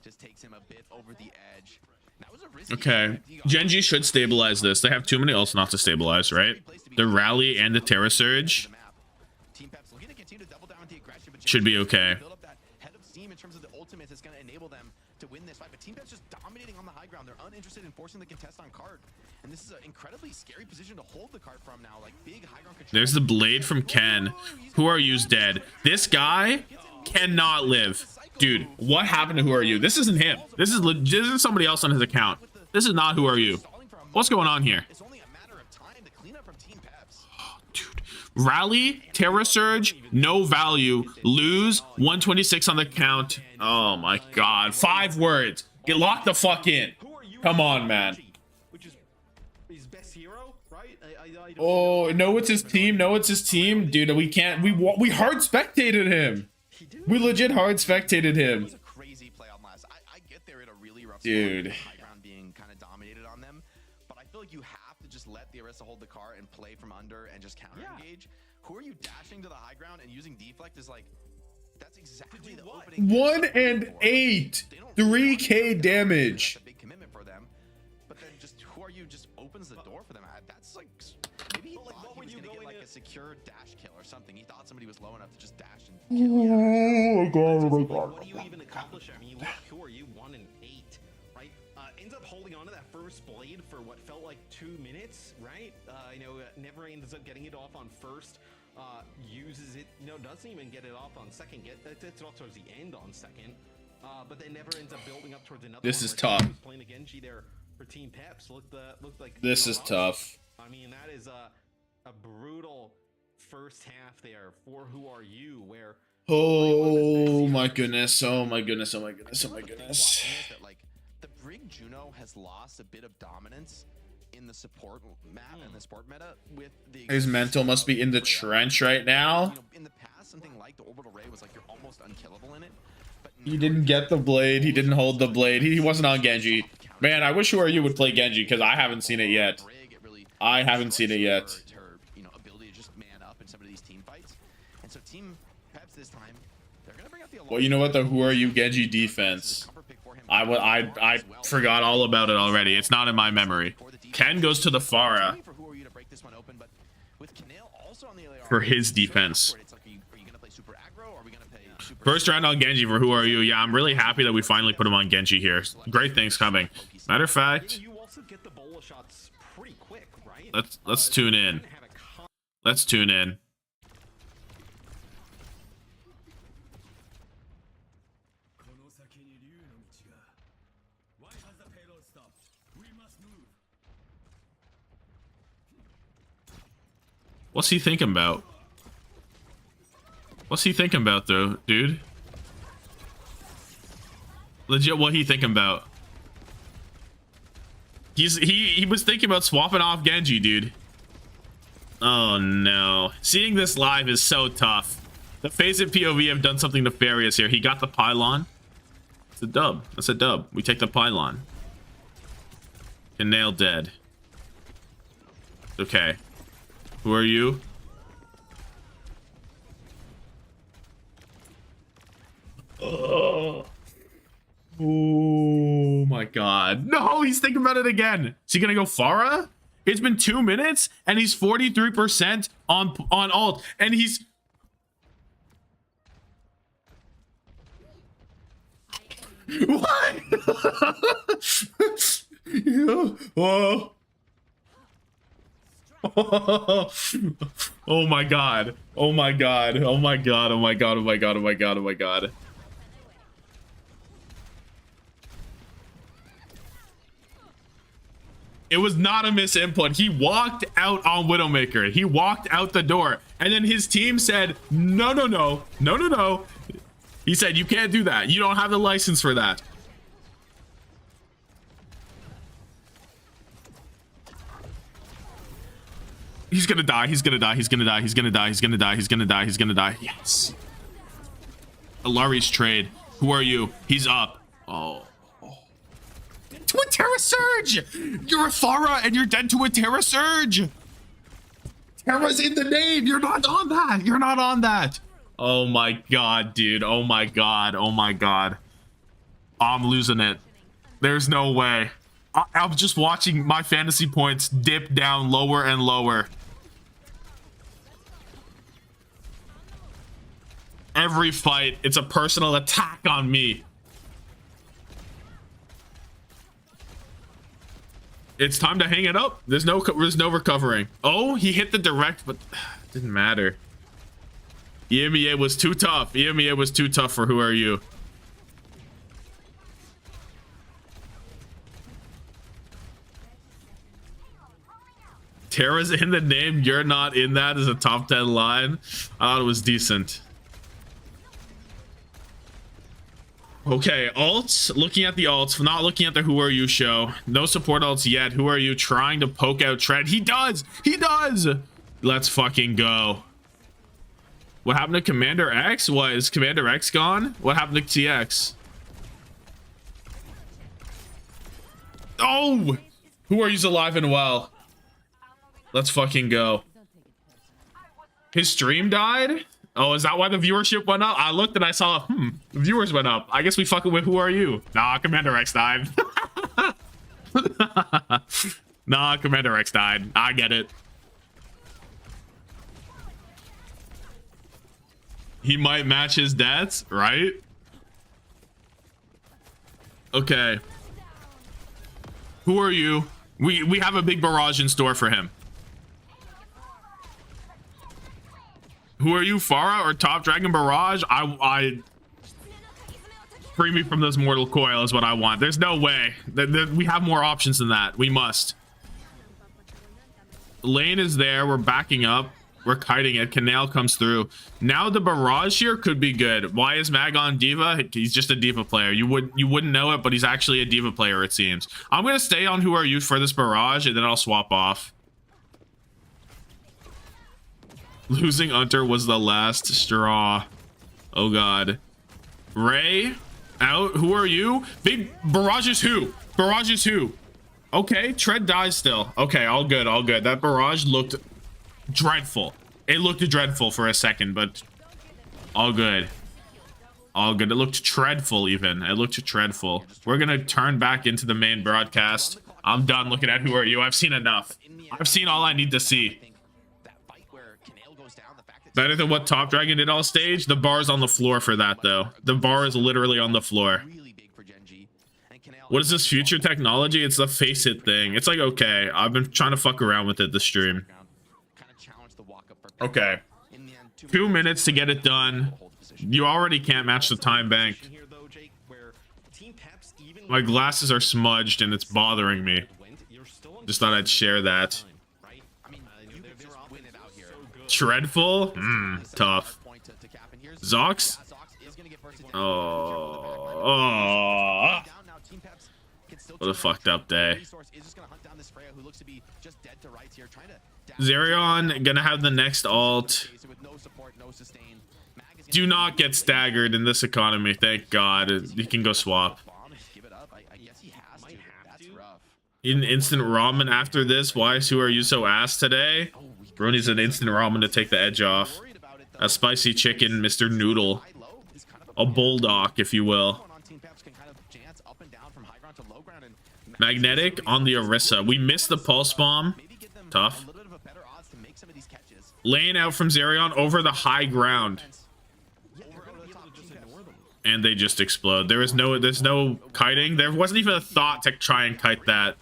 D: just takes him a bit over the edge. That was a risky
B: Okay, GenG should stabilize this. They have too many ults not to stabilize, right? The rally and the Terra Surge
D: Team PEPS looking to continue to double down with the aggression, but
B: should be okay.
D: build up that head of steam in terms of the ultimates that's going to enable them to win this fight. But Team PEPS just dominating on the high ground. They're uninterested in forcing the contest on card. And this is an incredibly scary position to hold the card from now. Like big high ground control.
B: There's the blade from Ken. Who Are You's dead. This guy cannot live. Dude, what happened to Who Are You? This isn't him. This is somebody else on his account. This is not Who Are You. What's going on here?
D: It's only a matter of time to clean up from Team PEPS.
B: Dude, rally, Terra Surge, no value, lose, 126 on the count. Oh my god, 5 words. Get locked the fuck in. Come on, man.
A: Which is his best hero, right?
B: Oh, no, it's his team. No, it's his team. Dude, we can't. We hard spectated him. We legit hard spectated him.
D: It was a crazy play on last. I get they're in a really rough
B: Dude.
D: spot, high ground being kind of dominated on them, but I feel like you have to just let the Arista hold the car and play from under and just counter engage. Who are you dashing to the high ground and using deflect is like, that's exactly the opening.
B: 1 and 8, 3k damage.
D: That's a big commitment for them, but then just Who Are You just opens the door for them. That's like, maybe he thought he was gonna get like a secure dash kill or something. He thought somebody was low enough to just dash and kill.
B: Oh my god, oh my god.
A: What do you even accomplish? I mean, you walk Who Are You 1 and 8, right? Ends up holding on to that first blade for what felt like 2 minutes, right? Never ends up getting it off on first. Uses it, doesn't even get it off on second. It's off towards the end on second. But then never ends up building up towards another.
B: This
A: one
B: is
A: where
B: tough.
A: he was playing a Genji there for Team PEPS. Looked like
B: This is tough.
A: I mean, that is a brutal first half there for Who Are You, where
B: Oh my goodness. Oh my goodness. Oh my goodness. Oh my goodness.
D: That, like, the Brig Juno has lost a bit of dominance in the support map and the support meta with the
B: His mental must be in the trench right now.
D: in the past, something like the orbital ray was like you're almost unkillable in it. But
B: He didn't get the blade. He didn't hold the blade. He wasn't on Genji. Man, I wish Who Are You would play Genji because I haven't seen it yet. I haven't seen it yet.
D: Her, ability to just man up in some of these team fights. And so Team PEPS this time, they're gonna bring out the
B: Well, you know what? The Who Are You Genji defense. I forgot all about it already. It's not in my memory. Ken goes to the Farah for his defense.
D: super aggro, or are we gonna pay super
B: First round on Genji for Who Are You? Yeah, I'm really happy that we finally put him on Genji here. Great things coming. Matter of fact,
A: You also get the bola shots pretty quick, right?
B: let's tune in. Let's tune in. What's he thinking about? What's he thinking about, though, dude? Legit, what he thinking about? He was thinking about swapping off Genji, dude. Oh no. Seeing this live is so tough. The Phase It POV have done something nefarious here. He got the pylon. It's a dub. That's a dub. We take the pylon. And nail dead. Okay. Who are you? Oh my god. No, he's thinking about it again. Is he gonna go Pharah? It's been 2 minutes and he's 43% on ult. And he's what? Yeah. Oh. Oh my god. Oh my god. Oh my god. Oh my god. Oh my god. Oh my god. Oh my god. It was not a misinput. He walked out on Widowmaker. He walked out the door. And then his team said, no, no, no. No, no, no. He said, you can't do that. You don't have the license for that. He's gonna die. He's gonna die. He's gonna die. He's gonna die. He's gonna die. He's gonna die. He's gonna die. Yes. Alari's trade. Who are you? He's up. Oh. To a Terra Surge! You're a Pharah and you're dead to a Terra Surge! Terra's in the name! You're not on that! You're not on that! Oh my god, dude. Oh my god. Oh my god. I'm losing it. There's no way. I'm just watching my fantasy points dip down lower and lower. Every fight, it's a personal attack on me. It's time to hang it up. There's no recovering. Oh, he hit the direct, but it didn't matter. EMEA was too tough. EMEA was too tough for Who Are You? Terra's in the name. You're not in that as a top 10 line. I thought it was decent. Okay, alts. Looking at the alts, not looking at the Who Are You show. No support alts yet. Who Are You trying to poke out Tread? He does! He does! Let's fucking go. What happened to Commander X? What, is Commander X gone? What happened to TX? Oh! Who Are You's alive and well. Let's fucking go. His stream died? Oh, is that why the viewership went up? I looked and I saw, the viewers went up. I guess we fucking with Who Are You? Nah, Commander X died. Nah, Commander X died. I get it. He might match his deaths, right? Okay. Who are you? We have a big barrage in store for him. Who are you, Pharah or Top Dragon Barrage? I free me from this mortal coil is what I want. There's no way. We have more options than that. We must. Lane is there. We're backing up. We're kiting it. Canal comes through. Now the barrage here could be good. Why is Mag on Diva? He's just a Diva player. You wouldn't know it, but he's actually a Diva player, it seems. I'm gonna stay on Who Are You for this barrage, and then I'll swap off. Losing Hunter was the last straw. Oh god. Ray out. Who are you? Big barrage is who? Barrage is who? Okay, Tread dies still. Okay, all good, all good. That barrage looked dreadful. It looked dreadful for a second, but all good. All good. It looked dreadful even. It looked dreadful. We're gonna turn back into the main broadcast. I'm done looking at Who Are You. I've seen enough. I've seen all I need to see.
D: Canale goes down. The fact that
B: Better than what Top Dragon did all stage. The bar's on the floor for that though. The bar is literally on the floor.
D: really big for GenG. And Canale
B: What is this future technology? It's the face it thing. It's like, okay, I've been trying to fuck around with it this stream.
D: kind of challenged the walk up for
B: Okay.
D: in the end,
B: 2 minutes to get it done. You already can't match the time bank.
A: Here, though, Jake, where Team PEPS, even
B: My glasses are smudged and it's bothering me.
A: you're still on
B: Just thought I'd share that.
A: right?
D: I mean, you could just win it out here.
B: Dreadful? Tough.
D: Point to cap, and here's
B: Zox?
D: Zox is gonna get first attempt.
B: Oh.
D: Down now, Team PEPS can still
B: What a
D: turn
B: fucked up day.
D: Resource is just gonna hunt down this Freya, who looks to be just dead to rights here, trying to
B: Zerion gonna have the next alt.
D: with no support, no sustain. Mag is
B: Do not get staggered in this economy. Thank God. You can go swap.
D: bomb and give it up. I guess he has to. That's rough.
B: Eat an instant ramen after this. Why? Who are you so ass today? Brony's an instant ramen to take the edge off.
D: Worried about it,
B: A spicy chicken, Mr. Noodle.
D: high low is kind of
B: A bulldog, if you will.
D: on Team PEPS can kind of jance up and down from high ground to low ground, and
B: Magnetic on the Orisa. We missed the pulse bomb.
D: maybe give them
B: Tough.
D: a little bit of a better odds to make some of these catches.
B: Laying out from Zerion over the high ground. And they just explode. There's no kiting. There wasn't even a thought to try and kite that.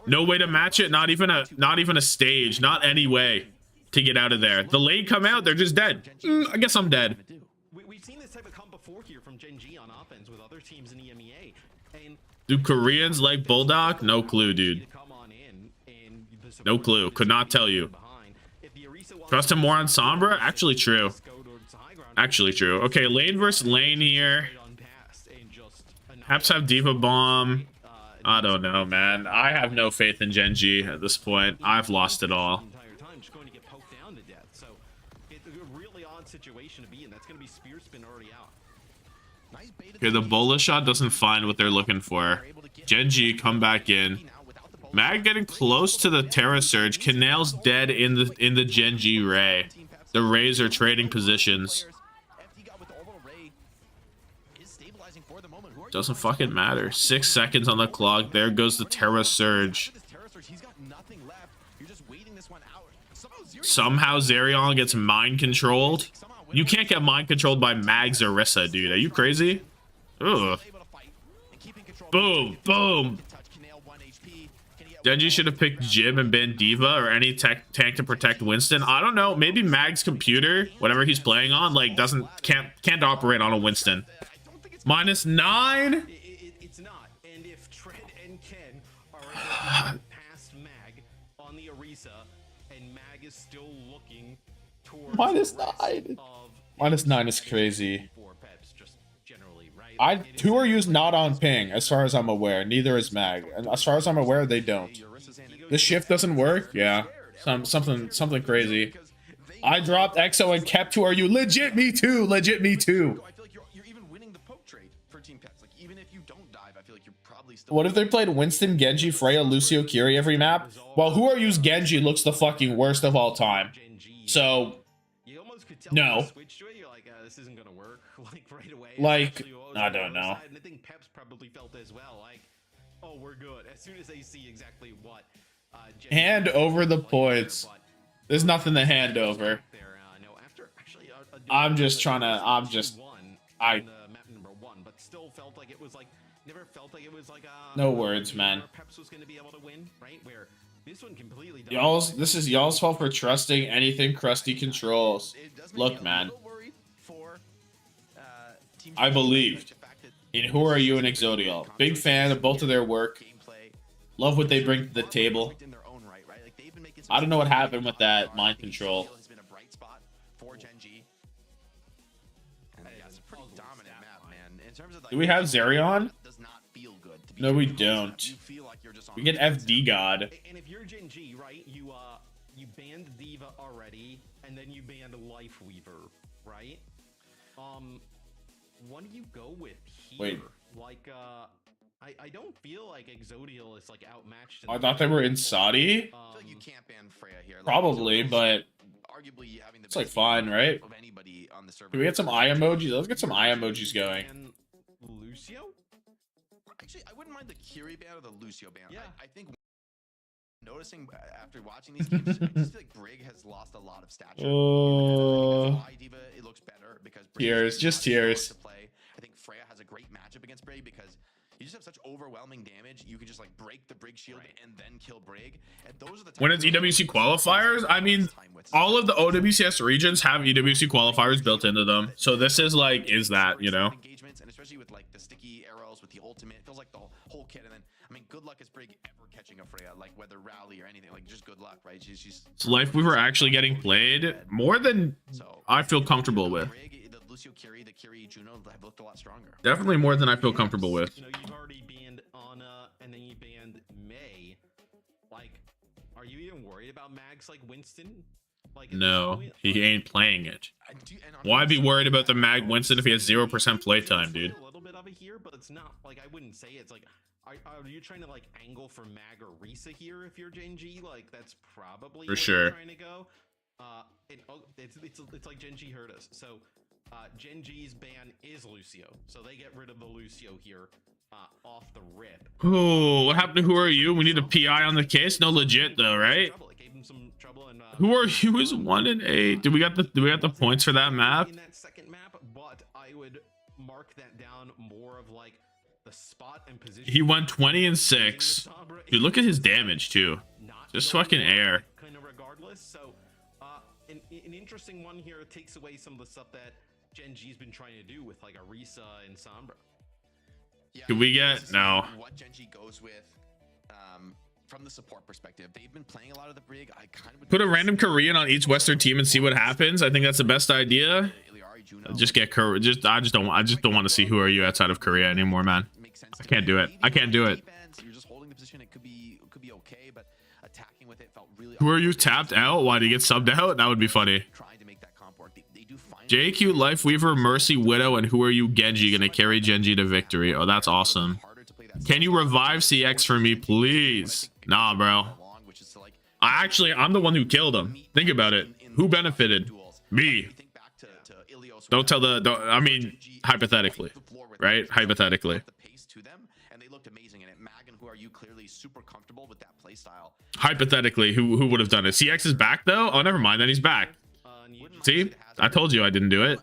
B: No way to match it. Not even a stage. Not any way to get out of there. The lane come out. They're just dead. I guess I'm dead.
A: We've seen this type of come before here from GenG on offense with other teams in EMEA. And
B: Do Koreans like Bulldog? No clue, dude.
A: come on in and the
B: No clue. Could not tell you.
A: behind. If the Orisa wants
B: Trust him more on Sombra? Actually true.
A: to go towards the high ground,
B: Actually true. Okay, lane versus lane here.
A: right on past and just
B: Perhaps have Diva Bomb. I don't know, man. I have no faith in GenG at this point. I've lost it all.
A: the entire time just going to get poked down to death. So it's a really odd situation to be in. That's going to be spear spin already out.
D: Nice bait at
B: Okay, the Bola shot doesn't find what they're looking for. GenG come back in.
D: now without the ball.
B: Mag getting close to the Terra Surge. Canal's dead in the GenG Ray. The Rays are trading positions.
D: FD got with the orbital ray is stabilizing for the moment. Who are you
B: Doesn't fucking matter. 6 seconds on the clock. There goes the Terra Surge.
D: this Terra Surge? He's got nothing left. You're just waiting this one out.
B: Somehow Zerion gets mind controlled. You can't get mind controlled by Mag's Orisa, dude. Are you crazy? Ugh.
D: able to fight and keeping control.
B: Boom, boom.
D: Touch Canale 1 HP. Can he get
B: GenG should have picked Jim and banned Diva or any tank to protect Winston. I don't know. Maybe Mag's computer, whatever he's playing on, like can't operate on a Winston. -9.
A: It's not. And if Tread and Ken are able to past Mag on the Orisa, and Mag is still looking towards
B: -9.
A: of
B: -9 is crazy.
A: for PEPS, just generally, right?
B: Two are used not on ping, as far as I'm aware. Neither is Mag. And as far as I'm aware, they don't. The shift doesn't work? Yeah. Something crazy. I dropped EXO and kept 2. Are you legit? Me too. Legit me too.
D: I feel like you're even winning the poke trade for Team PEPS. Like even if you don't dive, I feel like you're probably still.
B: What if they played Winston, Genji, Freya, Lucio, Kiri every map? Well, who are used Genji looks the fucking worst of all time. So,
A: You almost could tell
B: no.
A: when you switch to it, you're like, this isn't gonna work, like right away.
B: Like,
A: Especially what was
B: I
A: on the
B: don't
A: other
B: know.
A: side, and I think PEPS probably felt as well, like, oh, we're good. As soon as they see exactly what Gen
B: hand over the
A: like
B: points.
A: there, but
B: There's nothing to hand over.
A: there, no, after actually,
B: I'm just trying to. I-
A: the map number 1, but still felt like it was like never felt like it was like
B: No words, man.
A: where PEPS was going to be able to win, right? Where this one completely
B: This is y'all's fault for trusting anything Krusty controls.
D: It does make
B: Look,
D: me a
B: man.
D: little worried for, Team
B: I
D: PEPS,
B: believed
D: the fact that
B: in Who Are You and Exodial. Big fan of both of their work.
D: gameplay
B: Love what they bring to the table.
D: in their own right, right? Like they've been making some
B: I don't know what
D: significant
B: happened with
D: progress.
B: that mind control.
D: Has been a bright spot for GenG. And yeah, it's a pretty dominant map, man. In terms of like,
B: Do we have Zerion?
D: does not feel good to be
B: No, we
D: doing all this
B: don't.
D: stuff. You feel like you're just on
B: We get FD God.
A: And if you're Gen G, right, you banned Diva already, and then you banned Life Weaver, right? What do you go with here?
B: Wait.
A: Like, I don't feel like Exodial is like outmatched.
B: I thought they were in Saudi.
D: I feel like you can't ban Freya here. Like,
B: Probably, but
D: arguably having the
B: it's like
D: best
B: fine, right?
D: of anybody on the server.
B: Can we get some eye emojis? Let's get some eye emojis going.
A: And Lucio?
D: Actually, I wouldn't mind the Kiri ban or the Lucio ban.
A: Yeah.
D: I think noticing after watching these games, I just feel like Brig has lost a lot of stature.
B: Oh,
D: Diva, it looks better because
B: tears, just tears.
D: To play. I think Freya has a great matchup against Brig because you just have such overwhelming damage. You can just like break the Brig shield and then kill Brig. And those are the
B: When it's EWC qualifiers, I mean, all of the OWCS regions have EWC qualifiers built into them. So this is like, is that, you know?
D: Engagements, and especially with like the sticky arrows with the ultimate, it feels like the whole kit. And then, I mean, good luck is Brig ever catching a Freya, like whether rally or anything, like just good luck, right? She's
B: So Life Weaver actually getting played more than I feel comfortable with.
D: Lucio Curie, the Curie Juno have looked a lot stronger.
B: Definitely more than I feel comfortable with.
A: You know, you've already banned Ana and then you banned May. Like, are you even worried about mags like Winston? Like,
B: No, he ain't playing it. Why be worried about the mag Winston if he has 0% playtime, dude?
A: A little bit of it here, but it's not like I wouldn't say it's like. Are you trying to like angle for Mag or Risa here if you're GenG? Like that's probably
B: for
A: where
B: sure.
A: You're trying to go. It's like GenG heard us. So GenG's ban is Lucio, so they get rid of the Lucio here off the rip.
B: Oh, what happened to Who Are You? We need a PI on the case. No legit though, right?
A: It gave him some trouble. And
B: Who Are You is 1 and 8. Do we got the points for that map?
A: In that second map, but I would mark that down more of like the spot and position.
B: He went 20 and 6. Dude, look at his damage too. Just fucking air.
A: Kind of regardless. So, an interesting one here. It takes away some of the stuff that GenG's been trying to do with like Arisa and Sombra.
D: Yeah,
B: Can we get no?
D: What GenG goes with, from the support perspective, they've been playing a lot of the Brig. I kind of would
B: Put a random Korean on each Western team and see what happens. I think that's the best idea. Just get Korea. I just don't want to see Who Are You outside of Korea anymore, man. I can't do it. I can't do it.
D: You're just holding the position. It could be okay, but attacking with it felt really.
B: Who Are You tapped out? Why did he get subbed out? That would be funny.
D: Trying to make that comp work. They do find
B: JQ, Life Weaver, Mercy, Widow, and Who Are You GenG gonna carry GenG to victory. Oh, that's awesome. Can you revive CX for me, please? Nah, bro. I'm the one who killed him. Think about it. Who benefited? Me. Don't tell I mean, hypothetically, right? Hypothetically. Hypothetically, who would have done it? CX is back though. Oh, never mind. Then he's back. See, I told you I didn't do it.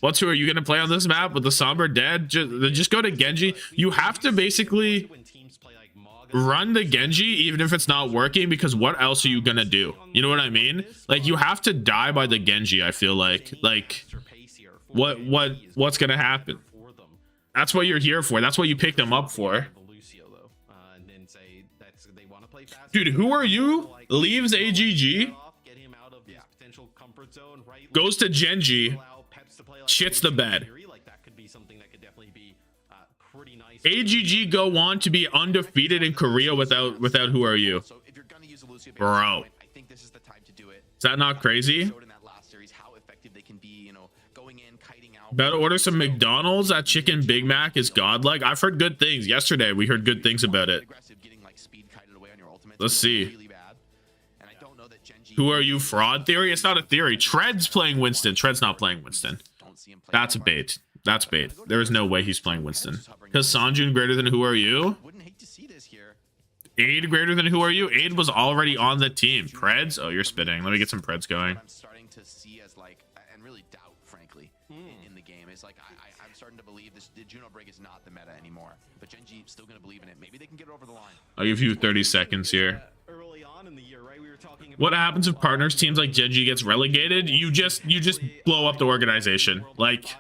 B: What's Who Are You gonna play on this map with the Somber dead? Just go to GenG. You have to basically run the GenG even if it's not working, because what else are you gonna do? You know what I mean? Like you have to die by the GenG. I feel like what's gonna happen? That's what you're here for. That's what you picked them up for. Dude, Who Are You leaves AGG, goes to GenG, shits the bed. AGG go on to be undefeated in Korea without Who Are You. Bro. Is that not crazy? About to order some McDonald's. That chicken Big Mac is godlike. I've heard good things. Yesterday we heard good things about it. Let's see. Who Are You fraud theory? It's not a theory. Tread's playing Winston. Tread's not playing Winston. That's a bait. That's bait. There is no way he's playing Winston. Because Sanjun greater than Who Are You? Aid greater than Who Are You? Aid was already on the team. Preds? Oh, you're spitting. Let me get some Preds going.
D: I'm starting to see as like, and really doubt, frankly, in the game. It's like, I'm starting to believe the Juno Brig is not the meta anymore. But GenG still going to believe in it. Maybe they can get it over the line.
B: I'll give you 30 seconds here.
A: Early on in the year, right? We were talking about
B: what happens if partners teams like GenG gets relegated? You just blow up the organization. Like,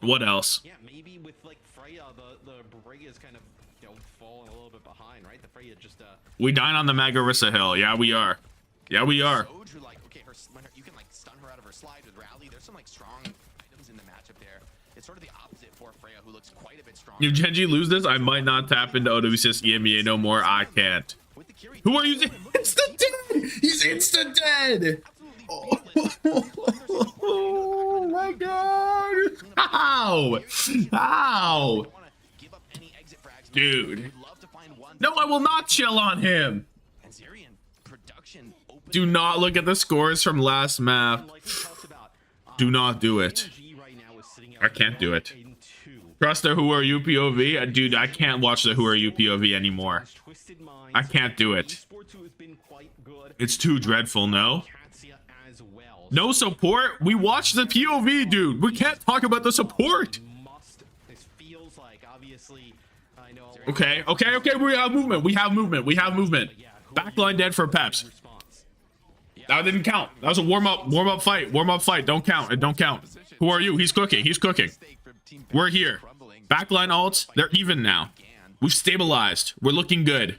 B: what else?
A: Yeah, maybe with like Freya, the Brig is kind of, you know, falling a little bit behind, right? The Freya just
B: we dine on the Magarissa Hill. Yeah, we are. Yeah, we are.
D: Like, okay, you can like stun her out of her slide with rally. There's some like strong items in the matchup there. It's sort of the opposite for Freya, who looks quite a bit strong.
B: If GenG lose this, I might not tap into OWCS EMEA no more. I can't. Who Are You? Insta dead. He's insta dead. Oh my god. How? How? Dude. No, I will not chill on him. Do not look at the scores from last map. Do not do it. I can't do it. Trust the Who Are You POV? Dude, I can't watch the Who Are You POV anymore. I can't do it. It's too dreadful, no? No support? We watched the POV, dude. We can't talk about the support. Okay. We have movement. We have movement. Backline dead for Peps. That didn't count. That was a warm-up fight. Don't count. It don't count. Who are you? He's cooking. We're here. Backline ults. They're even now. We've stabilized. We're looking good.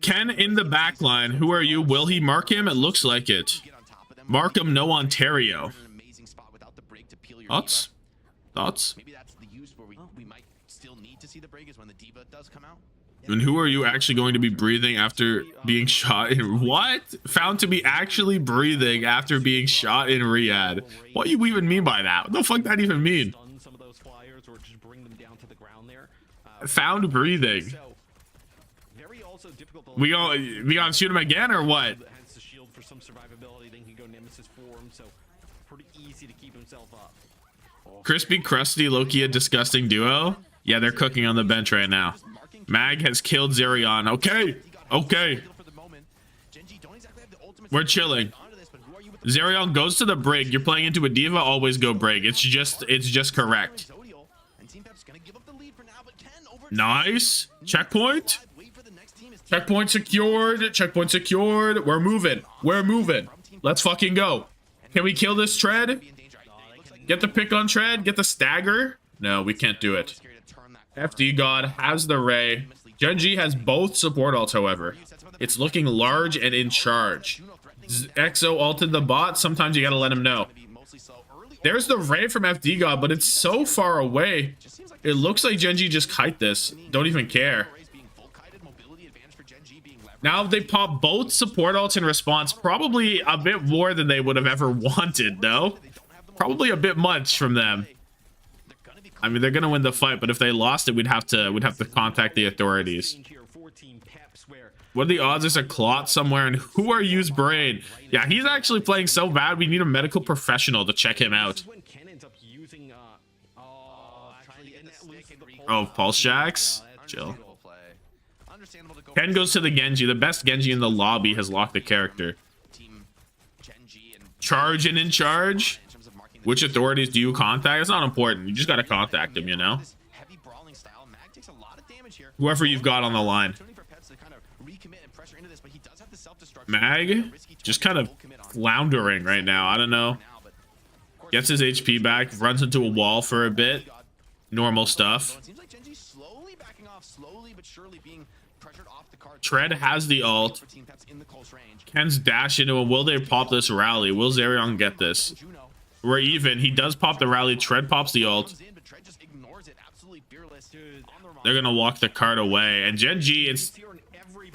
B: Ken in the backline. Who are you? Will he mark him? It looks like it. Mark him. No Ontario. Thoughts? And who are you actually going to be breathing after being shot in what? Found to be actually breathing after being shot in Riyadh. What do you even mean by that? What the fuck that even mean? Found breathing. We gonna shoot him again or what? Crispy, crusty, Loki, a disgusting duo. Yeah, they're cooking on the bench right now. Mag has killed Zerion. Okay. We're chilling. Zerion goes to the brig. You're playing into a diva. Always go brig. It's just correct. Nice. Checkpoint secured. We're moving. Let's fucking go. Can we kill this tread? Get the pick on tread. Get the stagger. No, we can't do it. FD God has the Ray. GenG has both support ults, however. It's looking large and in charge. EXO ulted the bot. Sometimes you gotta let him know. There's the Ray from FD God, but it's so far away. It looks like GenG just kite this. Don't even care. Now they pop both support ults in response. Probably a bit more than they would have ever wanted, though. Probably a bit much from them. I mean, they're gonna win the fight, but if they lost it, we'd have to contact the authorities. What are the odds there's a clot somewhere and Who Are You's brain? Yeah, he's actually playing so bad we need a medical professional to check him out. Oh, Pulse Jacks? Chill. Ken goes to the Genji. The best Genji in the lobby has locked the character. Charge and in charge? Which authorities do you contact? It's not important. You just gotta contact them, you know? Whoever you've got on the line. Mag? Just kind of floundering right now. I don't know. Gets his HP back. Runs into a wall for a bit. Normal stuff. Tread has the ult. Ken's dash into him. Will they pop this rally? Will Zerion get this? We're even. He does pop the rally. Tread pops the ult. They're gonna walk the cart away. And GenG is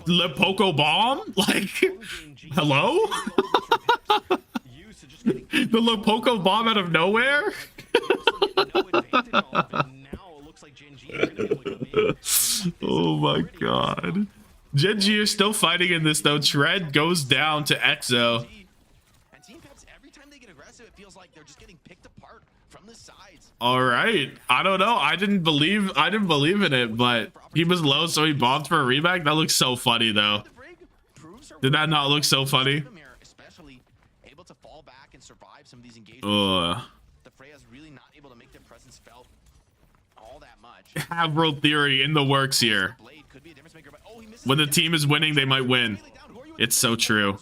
B: Le Poco Bomb? Like, hello? The Le Poco Bomb out of nowhere? Oh my god. GenG is still fighting in this though. Tread goes down to EXO. All right, I don't know. I didn't believe in it, but he was low, so he bombed for a reback. That looks so funny, though. Did that not look so funny? Havro theory in the works here. When the team is winning, they might win. It's so true.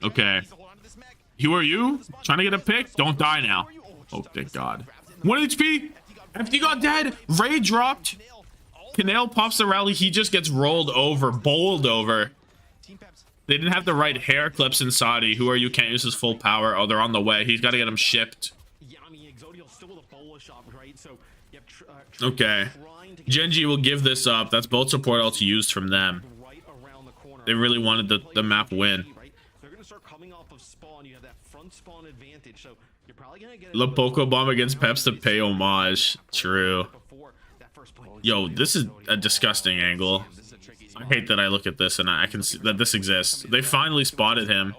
B: Okay. Who are you? Trying to get a pick? Don't die now. Oh, thank God. 1 HP. FD got dead. Ray dropped. Canal pops the rally. He just gets rolled over. Bowled over. They didn't have the right hair clips in Saudi. Who are you? Can't use his full power. Oh, they're on the way. He's got to get him shipped. Okay. GenG will give this up. That's both support ults used from them. They really wanted the map win. Le Poco Bomb against Peps to pay homage. True. Yo, this is a disgusting angle. I hate that I look at this and I can see that this exists. They finally spotted him.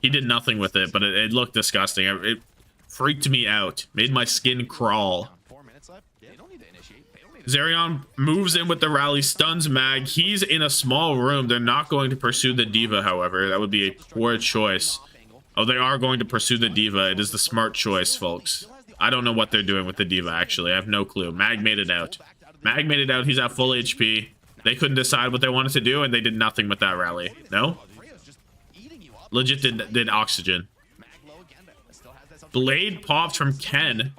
B: He did nothing with it, but it looked disgusting. It freaked me out. Made my skin crawl. Zerion moves in with the rally, stuns Mag. He's in a small room. They're not going to pursue the D.Va, however. That would be a poor choice. Oh, they are going to pursue the D.Va. It is the smart choice, folks. I don't know what they're doing with the D.Va, actually. I have no clue. Mag made it out. Mag made it out. He's at full HP. They couldn't decide what they wanted to do, and they did nothing with that rally. No? Legit did oxygen. Blade popped from Ken.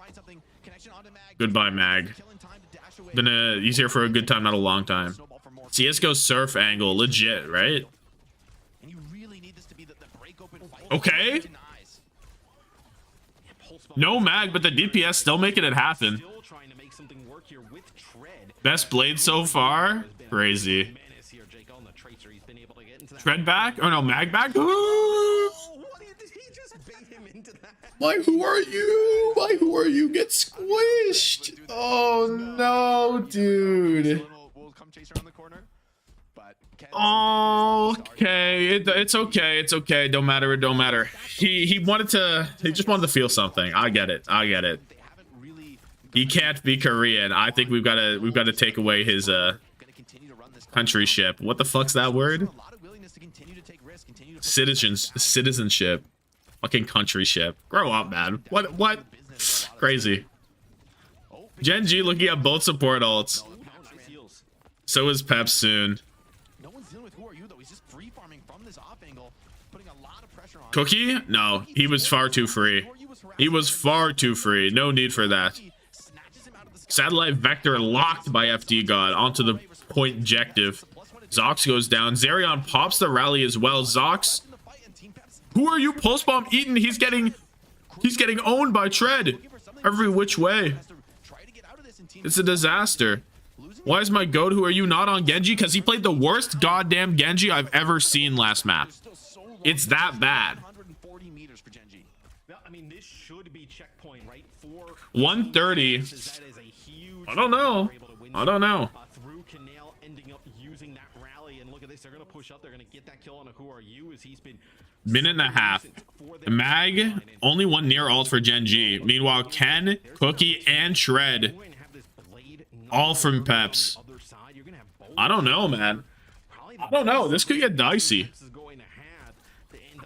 B: Goodbye, Mag. He's here for a good time, not a long time. CSGO surf angle. Legit, right? Okay. No Mag, but the DPS still making it happen. Best Blade so far? Crazy. Tread back? Oh no, Mag back? Like, who are you? Like, who are you? Get squished. Oh no, dude. Okay, it's okay. It's okay. Don't matter. It don't matter. He just wanted to feel something. I get it. I get it. He can't be Korean. I think we've got to take away his countryship. What the fuck's that word? Citizenship. Fucking countryship. Grow up, man. What? Crazy. GenG looking at both support ults. So is PEPS soon. Cookie? No, he was far too free. He was far too free. No need for that. Satellite Vector locked by FD God onto the point objective. Zox goes down. Zerion pops the rally as well. Zox, who are you? Pulse bomb eaten. He's getting owned by Tread every which way. It's a disaster. Why is my goat? Who are you not on GenG? Because he played the worst goddamn GenG I've ever seen last map. It's that bad. 130. I don't know. I don't know. Minute and a half. Mag only one near ult for GenG. Meanwhile, Ken, Cookie, and Shred all from PEPS. I don't know, man. I don't know. This could get dicey.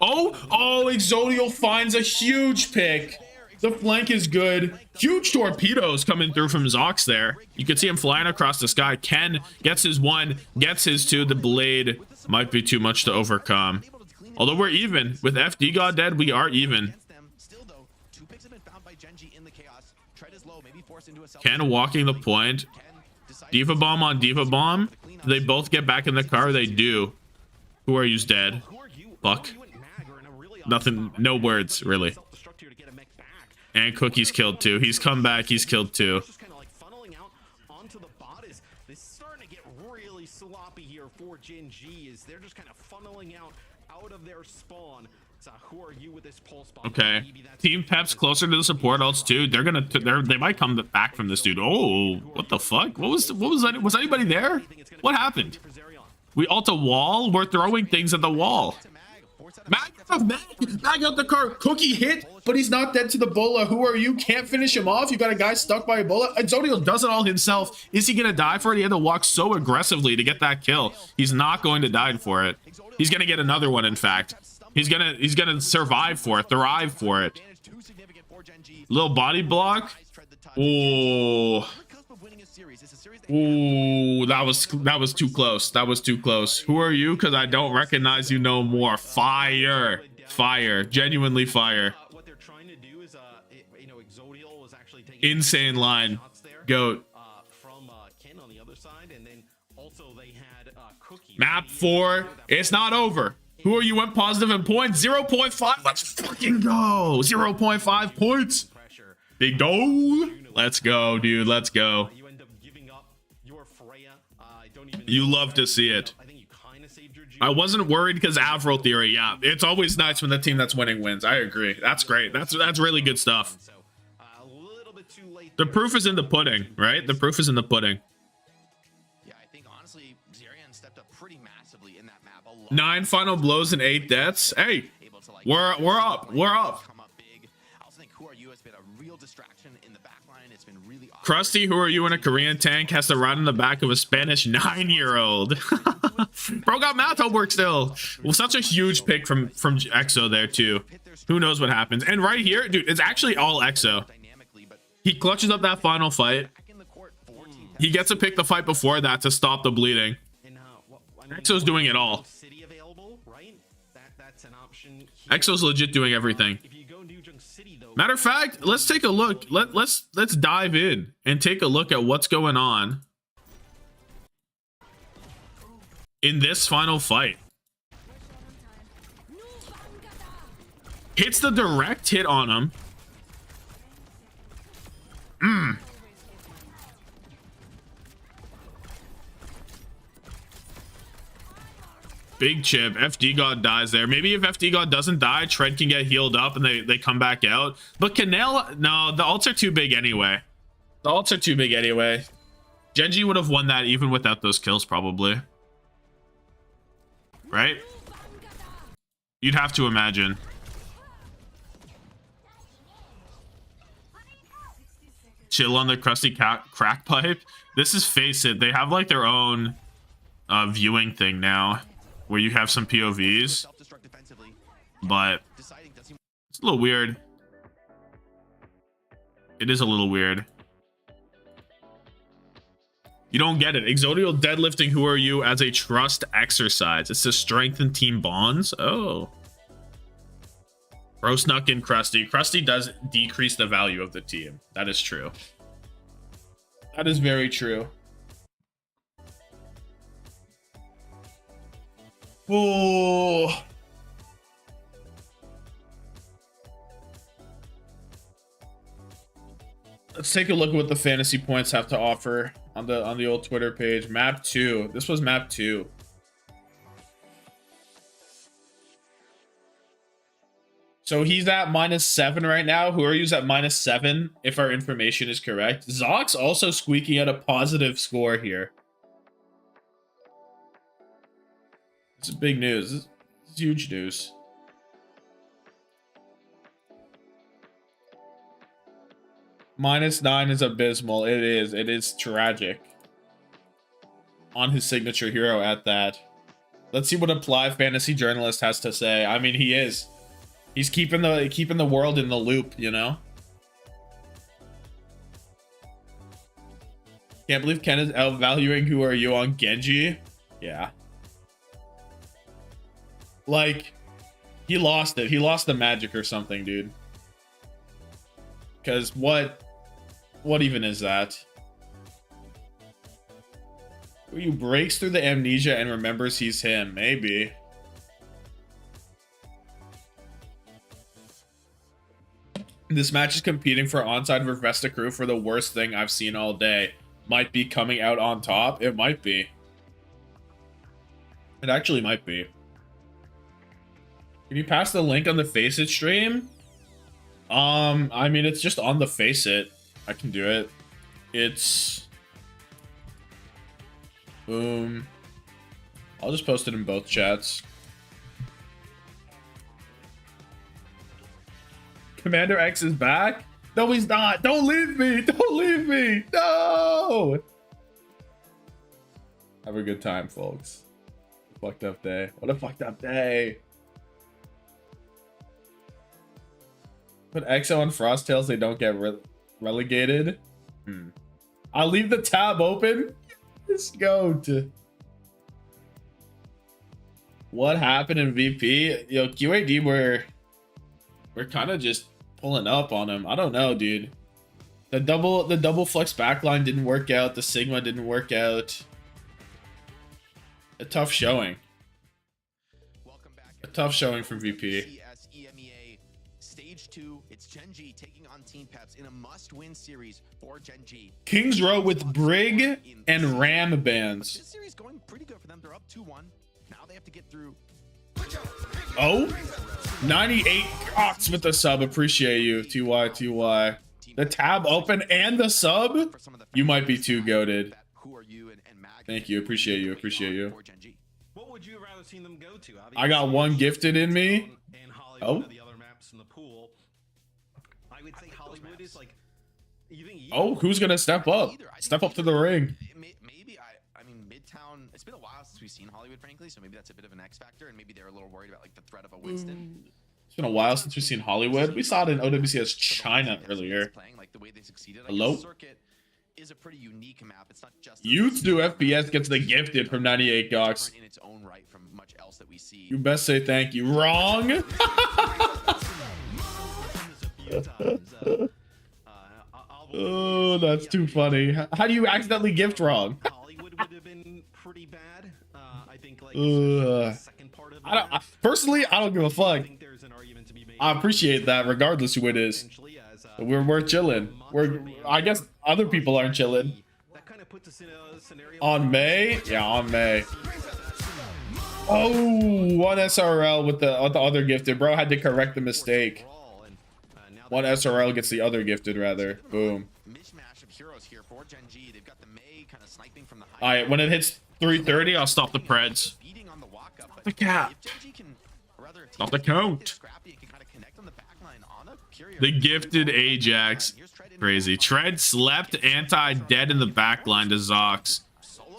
B: Oh, Exodial finds a huge pick. The flank is good. Huge torpedoes coming through from Zox there. You can see him flying across the sky. Ken gets his one, gets his two. The blade might be too much to overcome. Although we're even. With FD God dead, we are even. Ken walking the point. D.Va bomb on D.Va bomb. Do they both get back in the car? They do. Who are you's dead? Fuck. Nothing. No words, really. And Cookie's killed too. He's come back. He's killed too. Okay. Team PEPS closer to the support ults too. They might come back from this dude. Oh, what the fuck? What was that? Was anybody there? What happened? We ult a wall. We're throwing things at the wall. Mag out the car. Cookie hit, but he's not dead to the bola. Who are you? Can't finish him off. You got a guy stuck by a bola. Exodial does it all himself. Is he gonna die for it? He had to walk so aggressively to get that kill. He's not going to die for it. He's gonna get another one. In fact, he's gonna survive for it, thrive for it. Little body block. Oh. Ooh, that was too close. That was too close. Who are you? Because I don't recognize you no more. Fire. Fire. Genuinely fire. Insane line. Goat. Map 4. It's not over. Who are you? Went positive in points. 0.5. Let's fucking go. 0.5 points. Big go. Let's go, dude. Let's go. You love to see it. I wasn't worried because Avril theory. Yeah, it's always nice when the team that's winning wins. I agree. That's great. That's really good stuff. The proof is in the pudding, right? The proof is in the pudding.
D: Yeah, I think honestly, Zerion stepped up pretty massively in that map.
B: 9 final blows and 8 deaths. Hey, we're up. We're up.
D: Come up big. I also think Who Are You has been a real distraction in the backline. It's been really awkward.
B: Crusty, Who Are You in a Korean tank has to ride on the back of a Spanish 9-year-old. Bro got math homework still. Well, such a huge pick from EXO there too. Who knows what happens? And right here, dude, it's actually all EXO. He clutches up that final fight. He gets to pick the fight before that to stop the bleeding. EXO's doing it all. EXO's legit doing everything. Matter of fact, let's take a look. Let's dive in and take a look at what's going on in this final fight. Hits the direct hit on him. Big chip. FD God dies there. Maybe if FD God doesn't die, Tread can get healed up and they come back out. But Canel, no, the ults are too big anyway. The ults are too big anyway. GenG would have won that even without those kills, probably. Right? You'd have to imagine. Chill on the crusty crack pipe. This is Face It. They have like their own viewing thing now, where you have some POVs, but it's a little weird. It is a little weird. You don't get it. Exodial deadlifting Who Are You as a trust exercise. It's to strengthen team bonds. Oh. Bro snuck in Krusty. Krusty does decrease the value of the team. That is true. That is very true. Oh. Let's take a look at what the fantasy points have to offer on the old Twitter page. Map 2. This was map 2. So he's at -7 right now. Who are you at -7 if our information is correct? Zox also squeaking out a positive score here. It's big news. It's huge news. -9 is abysmal. It is. It is tragic. On his signature hero at that. Let's see what Apply Fantasy Journalist has to say. I mean, he is. He's keeping the world in the loop, you know? Can't believe Ken is outvaluing Who Are You on GenG? Yeah. Like, he lost it. He lost the magic or something, dude. Because what even is that? Who you breaks through the amnesia and remembers he's him? Maybe. This match is competing for onside for Vesta Crew for the worst thing I've seen all day. Might be coming out on top. It might be. It actually might be. Can you pass the link on the Face It stream? I mean, it's just on the Face It. I can do it. It's... Boom. I'll just post it in both chats. Commander X is back? No, he's not. Don't leave me. Don't leave me. No. Have a good time, folks. Fucked up day. What a fucked up day. Put EXO on Frosttails, they don't get relegated. I'll leave the tab open. Let's go to... What happened in VP? Yo, QAD, we're kind of just pulling up on him. I don't know, dude. The double flex backline didn't work out. The Sigma didn't work out. A tough showing.
D: Welcome back.
B: A tough showing from VP.
D: OWCS EMEA Stage 2. It's GenG taking on Team PEPS in a must-win series for GenG.
B: Kings Row with Brig and Ram bands.
D: This series going pretty good for them. They're up 2-1. Now they have to get through.
B: Oh, 98 Cox with the sub. Appreciate you, TY. The tab open and the sub. You might be too goated. Thank you. Appreciate you.
A: would you have rather seen them go to?
B: I got one gifted in me.
A: And Hollywood
B: Oh.
A: are the other maps in the pool. I would say Hollywood is like even.
B: Oh, who's gonna step up? Step up to the ring.
D: Maybe I mean Midtown. It's been a while since we've seen Hollywood, frankly. So maybe that's a bit of an X factor, and maybe they're a little worried about like the threat of a Winston.
B: It's been a while since we've seen Hollywood. We saw it in OWCS China earlier.
D: Like the way they succeeded.
B: Hello?
D: Circuit is a pretty unique map. It's not just
B: Youth do FPS gets the gifted from 98 Gox.
D: in its own right from much else that we see.
B: You best say thank you. Wrong. Oh, that's too funny. How do you accidentally gift wrong?
A: Hollywood would have been pretty bad. I think like the second part of the
B: Personally, I don't give a fuck.
A: there's an argument to be made.
B: I appreciate that regardless who it is. We're chilling. I guess other people aren't chilling.
A: That kind of puts us in a scenario
B: On May? Yeah, on May. Oh, one SRL with the other gifted. Bro had to correct the mistake. One SRL gets the other gifted, rather. Boom.
D: Mishmash of heroes here for GenG. They've got the May kind of sniping from the high.
B: All right, when it hits 3:30, I'll stop the Preds.
D: Feeding on the walk up, but
B: The cap.
D: if GenG can, or rather, if
B: Not the
D: TPS can
B: count.
D: get scrappy and can kind of connect on the backline on a Curio.
B: The gifted Ajax. Crazy. Tread slept anti-dead in the backline to Zox.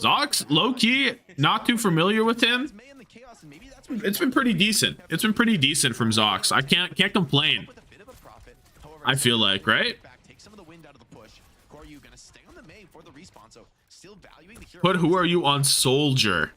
B: Zox, low-key, not too familiar with him.
D: May in the chaos, and maybe that's
B: It's been pretty decent. It's been pretty decent from Zox. I can't complain.
D: with a bit of a profit. However,
B: I feel like, right?
D: take some of the wind out of the push. Koryu gonna stay on the May for the respawn, so still valuing the hero.
B: Put who are you on Soldier?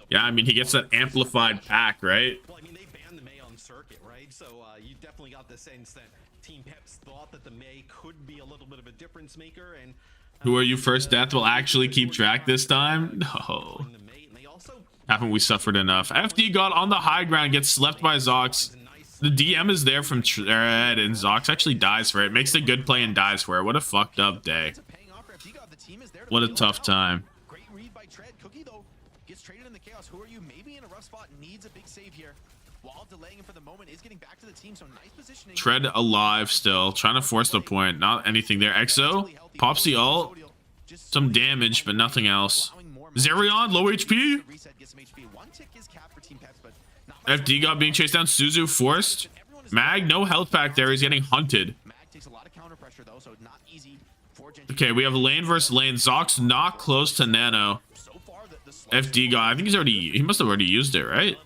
B: Yeah, I mean, he gets that amplified pack, right?
A: Well, I mean, they banned the May on circuit, right? So you definitely got the sense that Team Peps thought that the May could be a little bit of a difference maker. And
B: Who are you first death will actually keep track this time? No.
A: the May, and they also
B: Haven't we suffered enough? FD got on the high ground, gets slept by Zox. The DM is there from Tread, and Zox actually dies for it. Makes the good play and dies for it. What a fucked up day. What a tough time.
D: Great read by Tread. Cookie though gets traded in the chaos. Who are you? Maybe in a rough spot. Needs a big save here. While delaying him for the moment, is getting back to the team. So nice positioning.
B: Tread alive still. Trying to force the point. Not anything there. Exo pops the ult. Some damage, but nothing else. Zerion, low HP.
D: Reset gets some HP. One tick is capped for Team Peps, but not
B: FD got being chased down. Suzu forced. Mag, no health pack there. He's getting hunted.
D: Mag takes a lot of counter pressure though, so not easy for GenG.
B: Okay, we have lane versus lane. Zox not close to Nano.
D: So far, the
B: FD guy, I think he must have already used it, right?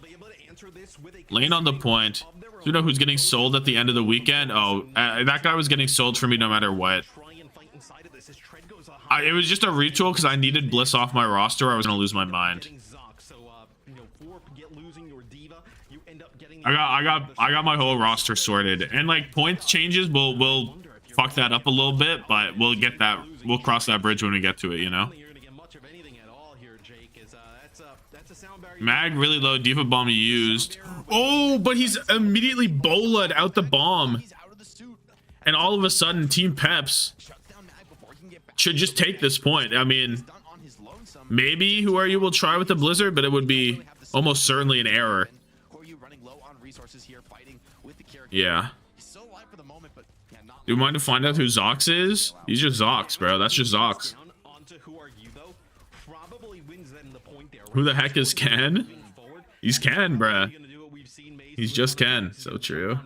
B: Lane on the point. Do you know who's getting sold at the end of the weekend? Oh, that guy was getting sold for me no matter what. It was just a retool because I needed Bliss off my roster or I was gonna lose my mind. I got my whole roster sorted, and like points changes will fuck that up a little bit, but we'll get that. We'll cross that bridge when we get to it, you know. Mag really low. Diva bomb used. Oh, but he's immediately bola'd out the bomb, and all of a sudden, Team Peps should just take this point. I mean, maybe who are you will try with the Blizzard, but it would be almost certainly an error. Yeah. Do you mind to find out who Zox is? He's just Zox, bro. That's just Zox. Who the heck is Ken? He's Ken, bruh. He's just Ken. So true.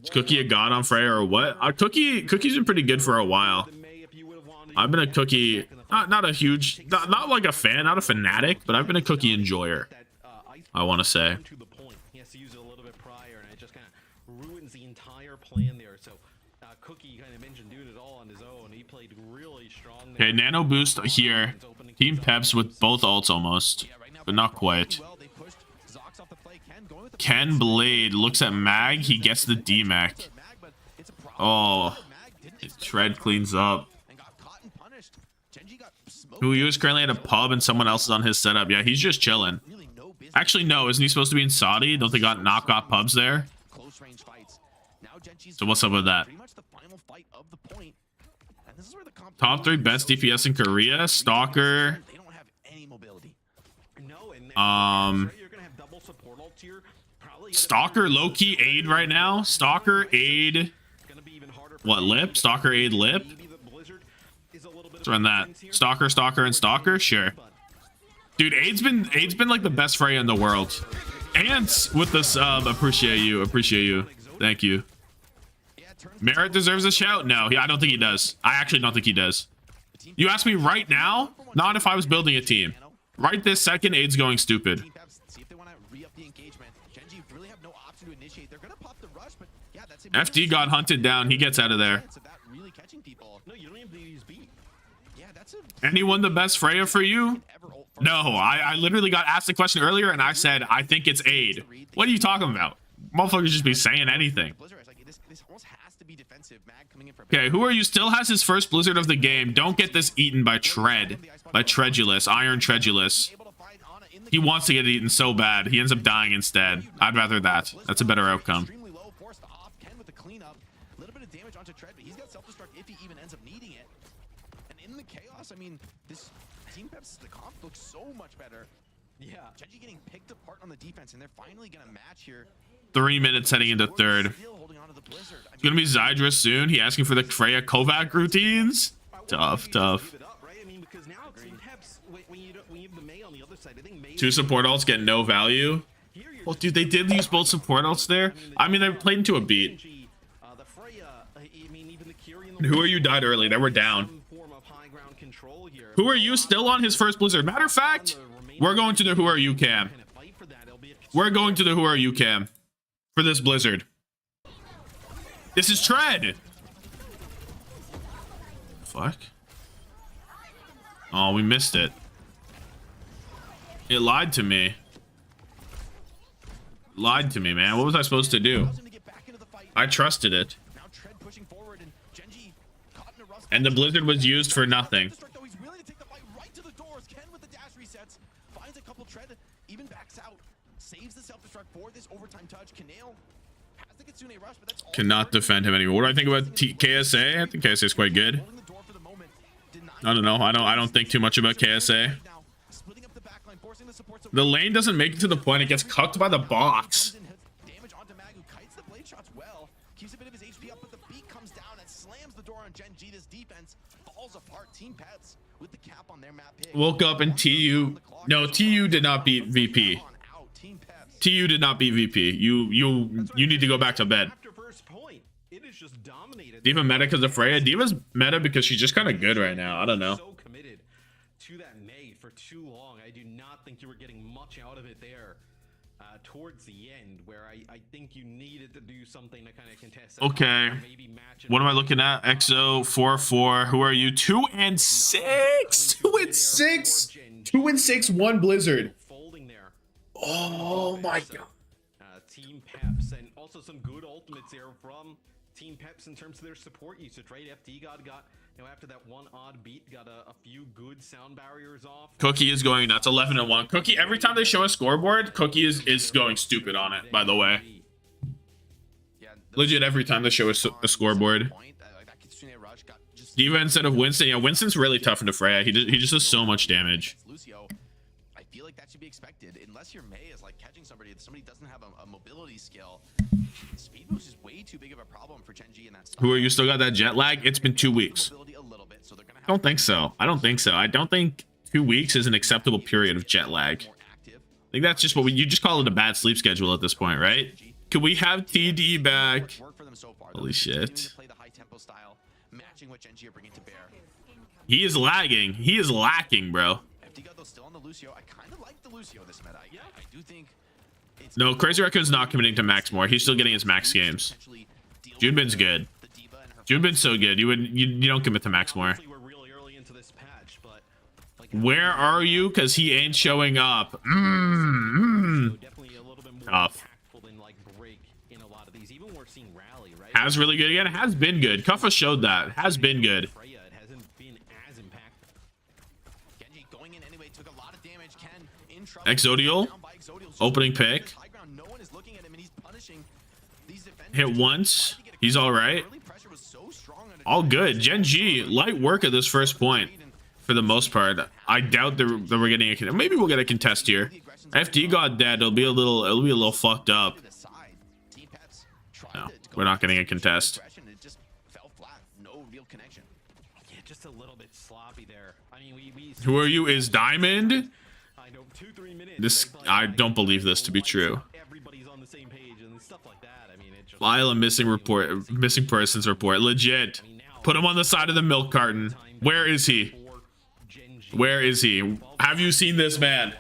B: Is Cookie a god on Freya or what? Cookie's been pretty good for a while. I've been a Cookie, not a huge, not like a fan, not a fanatic, but I've been a Cookie enjoyer, I want to say. Okay, Nano boost here. Team Peps with both ults almost, but not quite. Ken Blade looks at Mag. He gets the D-Mech. Oh, Tread cleans up. Who he was currently at a pub and someone else is on his setup. Yeah, he's just chilling. Actually, no, isn't he supposed to be in Saudi? Don't they got knockoff pubs there? So what's up with that? Top 3 best DPS in Korea. Stalker. Stalker low-key aid right now. Stalker aid. What, Lip? Stalker aid Lip? Let's run that. Stalker, Stalker, and Stalker? Sure. Dude, Aid's been like the best Freya in the world. Ants with the sub. Appreciate you. Thank you. Merritt deserves a shout. No, I don't think he does. I actually don't think he does. You ask me right now? Not if I was building a team. Right this second, Aid's going stupid. FD got hunted down. He gets out of there. Anyone the best Freya for you? No, I literally got asked the question earlier and I said, I think it's Aid. What are you talking about? Motherfuckers just be saying anything. Okay, who are you? Still has his first Blizzard of the game. Don't get this eaten by Tread. By Tredulous. Iron Tredulous. He wants to get eaten so bad. He ends up dying instead. I'd rather that. That's a better outcome.
D: I mean, this Team PEPS, the comp looks so much better. Yeah, GenG getting picked apart on the defense, and they're finally gonna match here.
B: 3 minutes heading into third. It's gonna be Zydra soon. He asking for the Freya Kovac routines. Tough. Two support ults get no value. Well, dude, they did use both support ults there. I mean, they played into a beat. Who are you died early? They were down. Who are you still on his first Blizzard? Matter of fact, we're going to the Who Are You cam. We're going to the Who Are You cam for this Blizzard. This is Tread. Fuck. Oh, we missed it. It lied to me. Lied to me, man. What was I supposed to do? I trusted it. And the Blizzard was used for nothing. Cannot defend him anymore. What do I think about KSA? I think KSA is quite good. I don't know. I don't think too much about KSA. The lane doesn't make it to the point. It gets cucked by the box. Woke up and TU. No, TU did not beat VP. TU did not beat VP. You need to go back to bed. Diva meta because of Freya. Diva's meta because she's just kind of good right now. I don't know.
A: So committed to that nade for too long. I do not think you were getting much out of it there towards the end, where I think you needed to do something to kind of contest.
B: Okay. What am I looking at? XO 4-4. Who are you? 2 and 6. 2 and 6. 2 and 6. 1 Blizzard. Oh my god.
A: Team PEPS, and also some good ultimates there from Team PEPS in terms of their support usage, right? FD got you know, after that one odd beat, got a few good sound barriers off.
B: Cookie is going nuts. 11-1. Cookie, every time they show a scoreboard, Cookie is going stupid on it, by the way. Legit, every time they show a scoreboard. Diva instead of Winston. Yeah, Winston's really tough into Freya. He just does so much damage.
D: I feel like that should be expected, unless your May is like catching somebody doesn't have a mobility skill. Speed boost is way too big of a problem for GenG in that style.
B: Who are you? Still got that jet lag? It's been 2 weeks. I don't think so. I don't think so. I don't think 2 weeks is an acceptable period of jet lag. I think that's just what you just call it, a bad sleep schedule at this point, right? Could we have TD back? Holy shit. He is lagging. He is lacking, bro. No, Crazy Raccoon's not committing to max more. He's still getting his max games. Junebin's good. Junebin's so good. You don't commit to max more. Where are you? Because he ain't showing up. Tough. Has really good again. Has been good. Kuffa showed that. Has been good. Exodial. Opening pick. Hit once. He's all right. All good. GenG, light work at this first point for the most part. I doubt that we're getting a contest. Maybe we'll get a contest here. FD got dead. It'll be a little fucked up. No, we're not getting a contest. Who are you? Is Diamond?
A: I know 2-3 minutes.
B: This, I don't believe this to be true.
A: Everybody's on the same page and stuff like that. I mean, it just
B: File a missing persons report. Legit. Put him on the side of the milk carton. Where is he? Where is he? Have you seen this man?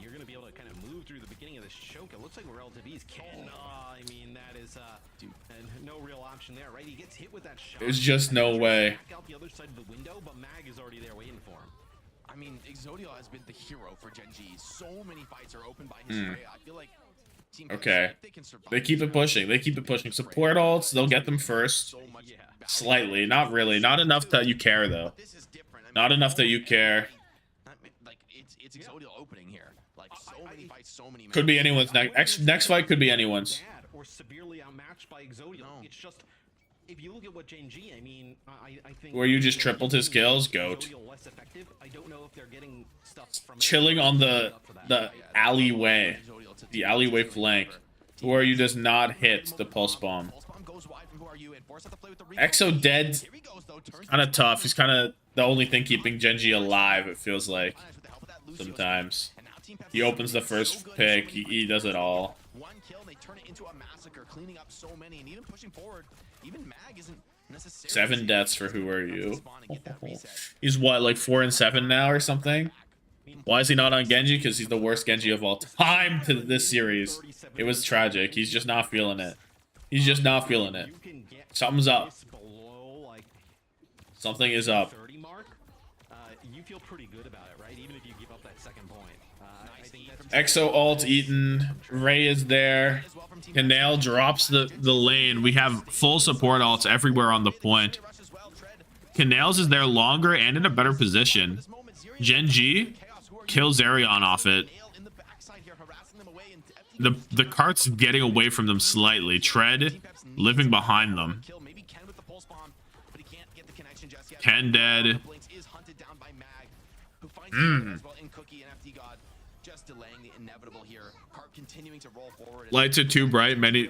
A: You're gonna be able to kind of move through the beginning of this choke. It looks like relative ease can. I mean, that is no real option there, right? He gets hit with that shot.
B: There's just no way.
A: Back out the other side of the window, but Mag is already there waiting for him.
D: I mean, Exodio has been the hero for GenG. So many fights are opened by his spray. I feel like Team PEPS,
B: Okay.
D: they can survive.
B: They keep it pushing. They keep it pushing. Support ults, they'll get them first.
D: So much
B: Slightly. Not really. Not enough that you care, though.
D: This is different. I mean,
B: Not enough that you care.
D: I mean, like it's Exodio opening here. Like so many fights, so many.
B: Could be
D: matches.
B: anyone's next fight. Could be anyone's.
A: Bad or severely outmatched by Exodio. It's just, if you look at what GenG, I mean, I think
B: Where you just tripled his kills, goat.
A: Exodio less effective. I don't know if they're getting stuff from
B: Chilling on the alleyway, the alleyway flank, where you does not hit the pulse bomb. Exo dead. Kind of tough. He's kind of the only thing keeping GenG alive. It feels like sometimes. He opens the first pick. He does it all.
D: One kill, they turn it into a massacre, cleaning up so many, and even pushing forward. Even Mag isn't necessarily
B: 7 deaths for Who Are You? He's what, like 4 and 7 now or something? Why is he not on Genji? Because he's the worst Genji of all time to this series. It was tragic. He's just not feeling it. He's just not feeling it. Something's up. Something is up.
A: 30 mark, you feel pretty good about it, right? Even if you give up that second point. I think that's
B: Exo ult eaten. Ray is there. Canal drops the lane. We have full support ults everywhere on the point. Canals is there longer and in a better position. GenG kills Arion off it. The cart's getting away from them slightly. Tread living behind them. Ken dead. Lights are too bright. Many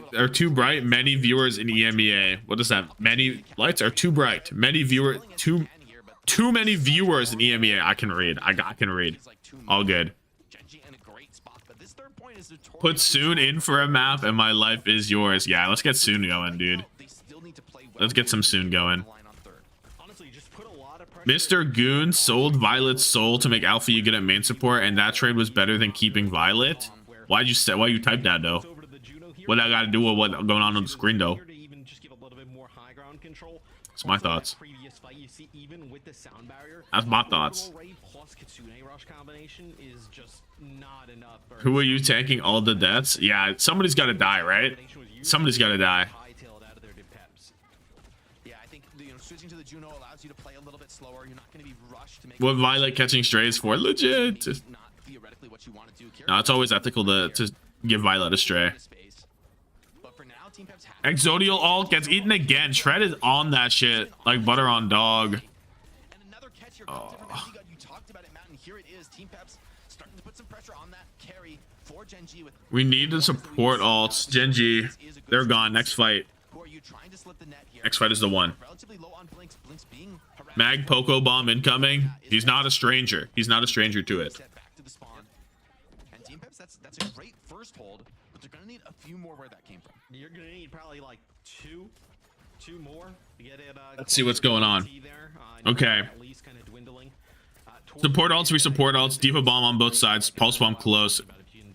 B: viewers in EMEA. What is that? Many lights are too bright. Many viewers. Too many viewers in EMEA. I can read. I can read. All good. Put Soon in for a map and my life is yours. Yeah, let's get Soon going, dude. Let's get some Soon going. Mr. Goon sold Violet's soul to make Alpha you good at main support, and that trade was better than keeping Violet. Why you type that though? What I gotta do with what's going on the screen though? That's my thoughts. That's my thoughts. Who are you tanking all the deaths? Yeah, somebody's gotta die, right? Somebody's gotta die. What Violet catching strays for? Legit. No, it's always ethical to give Violet a stray. Exodial ult gets eaten again. Shred is on that shit like butter on dog. Oh. We need to support ults. GenG, they're gone. Next fight. Next fight is the one. Mag Poco Bomb incoming. He's not a stranger. He's not a stranger to it.
D: And Team PEPS, that's a great first hold, but they're gonna need a few more where that came from.
A: You're gonna need probably like two more to get it.
B: Let's see what's going on. Okay. Support ults, we support ults. Diva bomb on both sides. Pulse bomb close.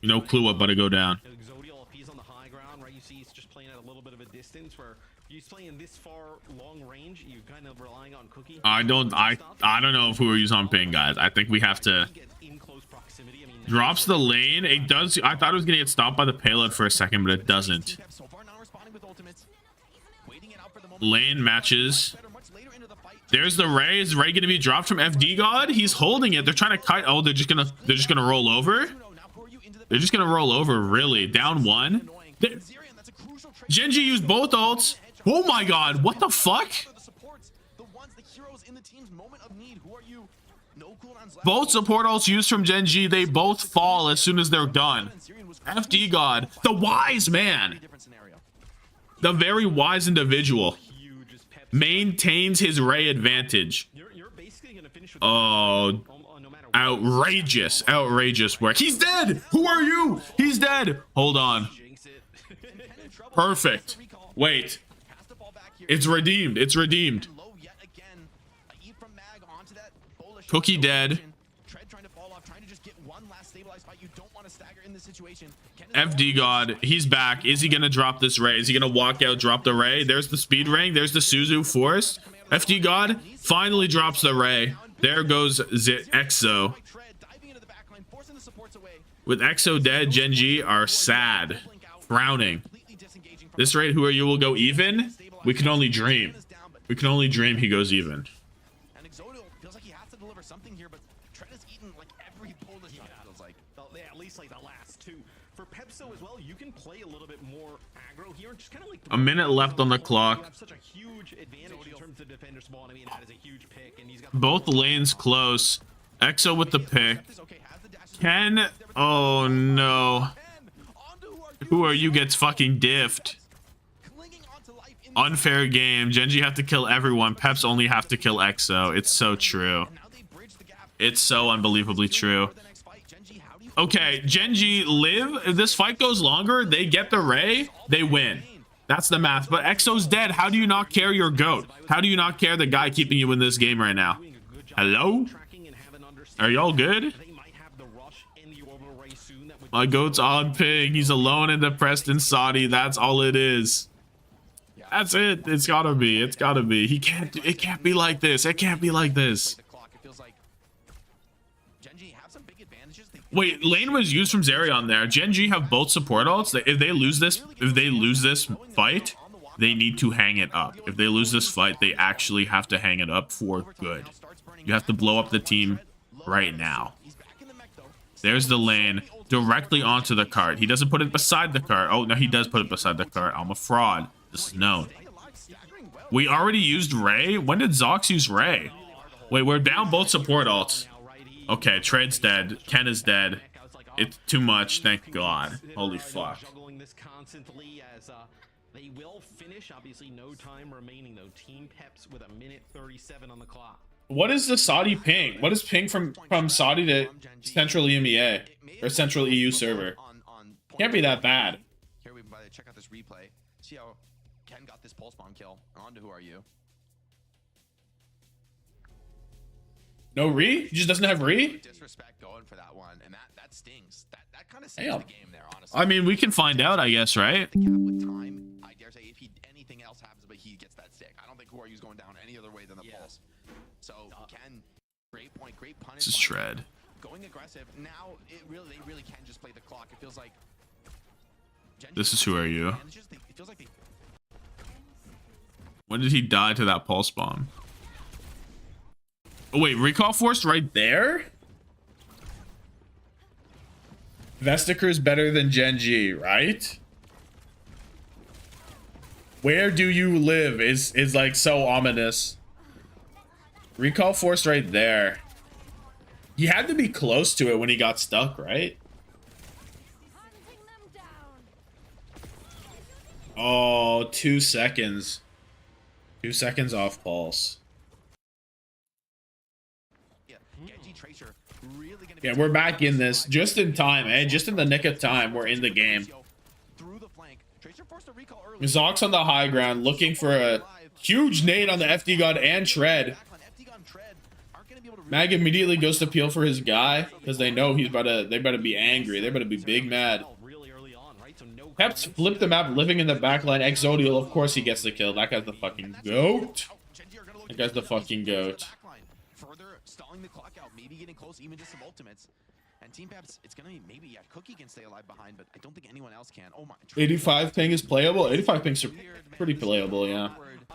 B: No clue what but to go down.
A: Exodial, if he's on the high ground, right? You see he's just playing at a little bit of a distance where he's playing this far long range. You're kind of relying on Cookie.
B: I don't know if Who Are You's on ping, guys. I think we have to. Drops the lane. It does. I thought it was gonna get stopped by the payload for a second, but it doesn't. Lane matches. There's the Ray. Is Ray gonna be dropped from FD God? He's holding it. They're trying to cut. Oh, they're just gonna roll over. They're just gonna roll over. Really, down one. GenG used both ults. Oh my God! What the fuck? Both support ults used from GenG, they both fall as soon as they're done. FD God, the wise man, the very wise individual, maintains his Ray advantage. Oh, Outrageous, outrageous work. He's dead. Who are you? He's dead. Hold on. Perfect. Wait. It's redeemed. It's redeemed. Cookie dead. FD God, he's back. Is he gonna drop this ray? Is he gonna walk out, drop the ray? There's the speed ring. There's the Suzu Force. FD God finally drops the ray. There goes EXO. With EXO dead, GenG are sad, frowning. This rate, who are you, will go even? We can only dream. We can only dream he goes even.
D: And Exodio feels like he has to deliver something here, but Tread has eaten like every bullet shot, it feels like.
A: At least like the last two. For PEPS though as well, you can play a little bit more aggro here and just kind of like
B: a minute left on the clock.
A: You have such a huge advantage in terms of defender spawn. I mean, that is a huge pick, and he's got
B: Both lanes close. EXO with the pick. Ken, oh no. Who are you gets fucking diffed. Unfair game. GenG have to kill everyone. PEPS only have to kill EXO. It's so true. It's so unbelievably true. Okay, GenG live. If this fight goes longer, they get the ray, they win. That's the math. But EXO's dead. How do you not care your GOAT? How do you not care the guy keeping you in this game right now? Hello? Are y'all good? My GOAT's on ping. He's alone and depressed in Saudi. That's all it is. That's it. It's gotta be. It's gotta be. He can't. It can't be like this. It can't be like this. Wait, lane was used from Zerion there. GenG have both support ults. If they lose this fight, they need to hang it up. If they lose this fight, they actually have to hang it up for good. You have to blow up the team right now. There's the lane directly onto the cart. He doesn't put it beside the cart. Oh, no, he does put it beside the cart. I'm a fraud. This is known. We already used Ray? When did Zox use Ray? Wait, we're down both support ults. Okay, Tread's dead. Ken is dead. It's too much. Thank God. Holy fuck.
A: They will finish. Obviously, no time remaining though. Team PEPS with a minute 37 on the clock.
B: What is the Saudi ping? What is ping from Saudi to Central EMEA or Central EU server? Can't be that bad.
D: Here we check out this replay. See how Ken got this pulse bomb kill. On to who are you?
B: No re? He just doesn't have re?
D: Disrespect going for that one, and that stings. That kind of stings the game there, honestly.
B: I mean, we can find out, I guess, right?
D: With time, I dare say if anything else happens, but he gets that stick. I don't think who are you's going down any other way than the pulse. So Ken, great point, great punish.
B: This is Shred.
D: Going aggressive. Now they really can just play the clock. It feels like.
B: This is who are you?
D: It feels like
B: When did he die to that pulse bomb? Oh, wait, recall force right there? Vestiker's better than GenG, right? Where do you live is like so ominous. Recall force right there. He had to be close to it when he got stuck, right? Oh, 2 seconds. 2 seconds off pulse. Yeah, we're back in this just in time, eh? Just in the nick of time, we're in the game. Zox on the high ground, looking for a huge nade on the FD God and Tread. Mag immediately goes to peel for his guy because they know he's they better be angry. They better be big mad. PEPS flipped the map, living in the backline. Exodial, of course, he gets the kill. That guy's the fucking GOAT. That guy's the fucking GOAT.
D: Further stalling the clock out, maybe getting close, even just some ultimates. And Team PEPS, it's gonna be maybe Cookie can stay alive behind, but I don't think anyone else can. Oh my!
B: 85 ping is playable. 85 pings are pretty playable, yeah.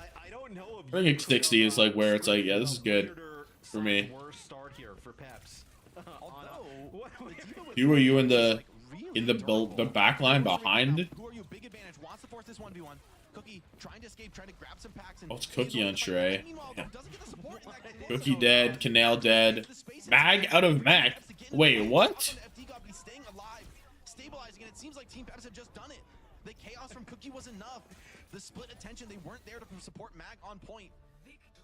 B: I think 60 is like where it's like, yeah, this is good for me. Who are you in the back line behind? Oh, it's Cookie on Shrey. Yeah. Cookie dead, Canal dead. Mag out of Mac. Wait, what?
D: Stabilizing, and it seems like Team PEPS have just done it. The chaos from Cookie was enough. The split attention, they weren't there to support Mag on point.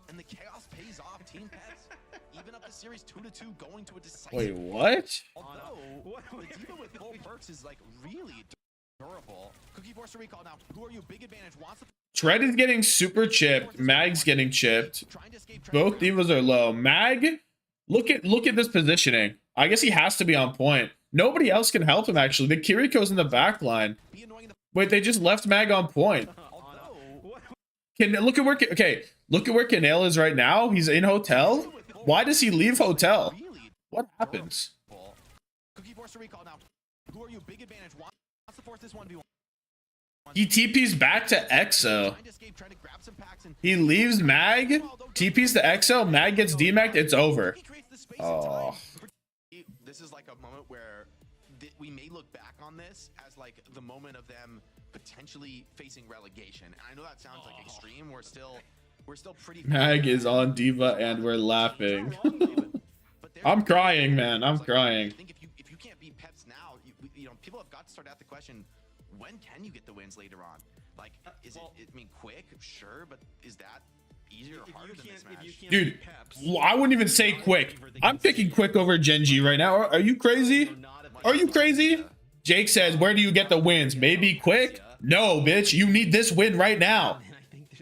D: And the chaos paid pays off. Team Pets even up the series 2-2, going to a decisive.
B: Wait, what?
D: Although the diva with full perks is like really durable. Cookie forced a recall now. Who are you? Big advantage. Wants the
B: Tread is getting super chipped. Mag's getting chipped. Both divas are low. Mag, look at this positioning. I guess he has to be on point. Nobody else can help him actually. The Kiriko's in the back line. Wait, they just left Mag on point. Look at where Canale is right now. He's in hotel. Why does he leave hotel? What happens?
D: Cookie forced a recall now. Who are you? Big advantage. Wants to force this 1v1.
B: He TP's back to EXO. He leaves Mag, TP's to EXO, Mag gets DMAC'd, it's over. Oh.
D: This is like a moment where we may look back on this as like the moment of them potentially facing relegation. And I know that sounds like extreme. We're still pretty.
B: Mag is on Diva and we're laughing. I'm crying, man. I'm crying.
D: I think if you can't beat Peps now, you know, people have got to start at the question, when can you get the wins later on? Like, is it, I mean, quick, sure, but is that easier or harder than this match?
B: Dude, I wouldn't even say quick. I'm picking quick over GenG right now. Are you crazy? Are you crazy? Jake says, where do you get the wins? Maybe quick? No, bitch. You need this win right now.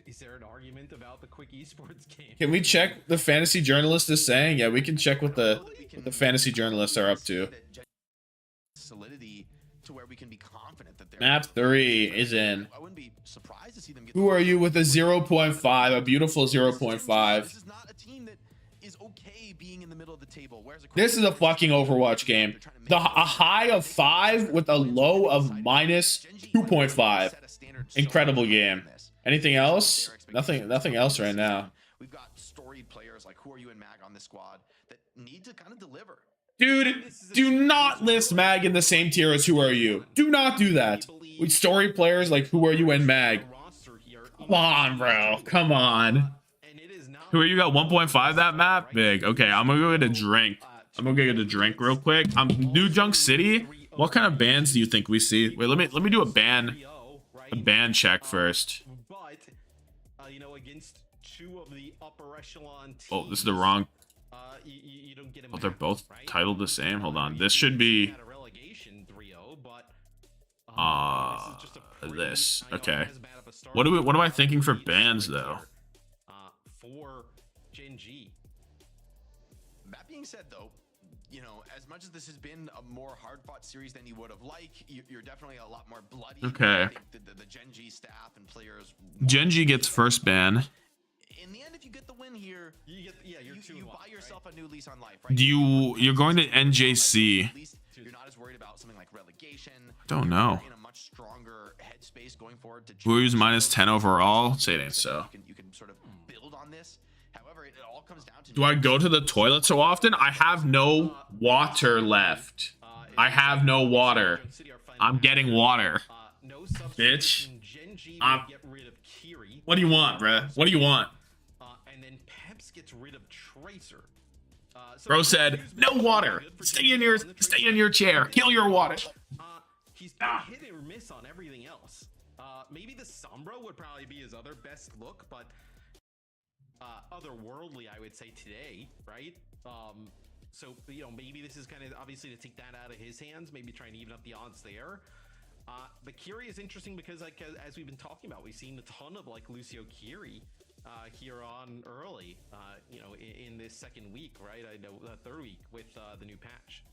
A: Is there an argument about the quick esports game?
B: Can we check the fantasy journalist is saying? Yeah, we can check what the fantasy journalists are up to.
D: Solidity to where we can be confident that
B: Map 3 is in.
D: I wouldn't be surprised to see them get.
B: Who are you with a 0.5? A beautiful 0.5.
D: This is not a team that is okay being in the middle of the table. Where's
B: This is a fucking Overwatch game. A high of 5 with a low of minus 2.5. Incredible game. Anything else? Nothing else right now.
D: We've got storied players like Who Are You and Mag on this squad that need to kind of deliver.
B: Dude, do not list Mag in the same tier as Who Are You. Do not do that. With story players like Who Are You and Mag. Come on, bro. Come on. Who Are You got 1.5 that map? Big. Okay, I'm gonna go get a drink. I'm gonna go get a drink real quick. New Junk City. What kind of bans do you think we see? Wait, let me do a ban check first.
A: You know, against two of the upper echelon teams,
B: Oh, this is the wrong.
A: You don't get
B: Oh, they're both titled the same. Hold on. This should be this. Okay. What am I thinking for bans though?
A: For GenG.
D: That being said, though, you know, as much as this has been a more hard-fought series than you would have liked, you're definitely a lot more bloody.
B: Okay.
D: I think the GenG staff and players.
B: GenG gets first ban.
D: In the end, if you get the win here, you buy yourself a new lease on life,
B: Do
D: right?
B: you're going to NJC?
D: At least you're not as worried about something like relegation.
B: Don't know.
D: In a much stronger headspace going forward to
B: Who's minus 10 overall? Say it ain't so.
D: You can sort of build on this. However, it all comes down to.
B: Do I go to the toilet so often? I have no water left. I have no water. I'm getting water. Bitch. What do you want, bruh? What do you want?
A: And then Peps gets rid of Tracer.
B: Bro said, no water. Stay in your chair. Kill your water.
A: He's been hit or miss on everything else. Maybe the Sombra would probably be his other best look, but otherworldly, I would say today, right? So, you know, maybe this is kind of obviously to take that out of his hands, maybe try and even up the odds there. But Kiri is interesting because, like, as we've been talking about, we've seen a ton of like Lucio Kiri here on early, you know, in this second week, right? I know third week with the new patch.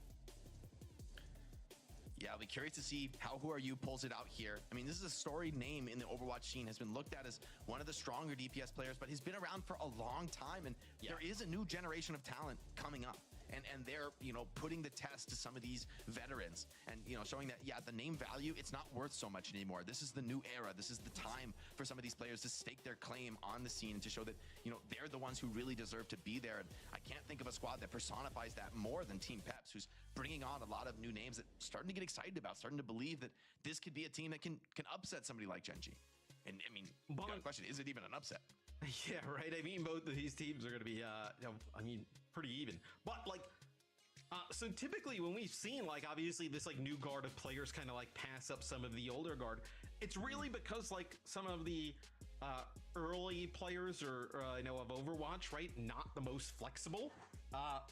D: Yeah, I'll be curious to see how Who Are You pulls it out here. I mean, this is a storied name in the Overwatch scene, has been looked at as one of the stronger DPS players, but he's been around for a long time, and there is a new generation of talent coming up. And they're, you know, putting the test to some of these veterans and, you know, showing that, yeah, the name value, it's not worth so much anymore. This is the new era. This is the time for some of these players to stake their claim on the scene and to show that, you know, they're the ones who really deserve to be there. And I can't think of a squad that personifies that more than Team Peps, who's bringing on a lot of new names that starting to get excited about, starting to believe that this could be a team that can upset somebody like GenG. And I mean, the question, is it even an upset?
A: Yeah, right. I mean, both of these teams are going to be, you know, I mean, pretty even. But like, so typically when we've seen like obviously this like new guard of players kind of like pass up some of the older guard, it's really because like some of the Early players or I know of Overwatch, right? Not the most flexible.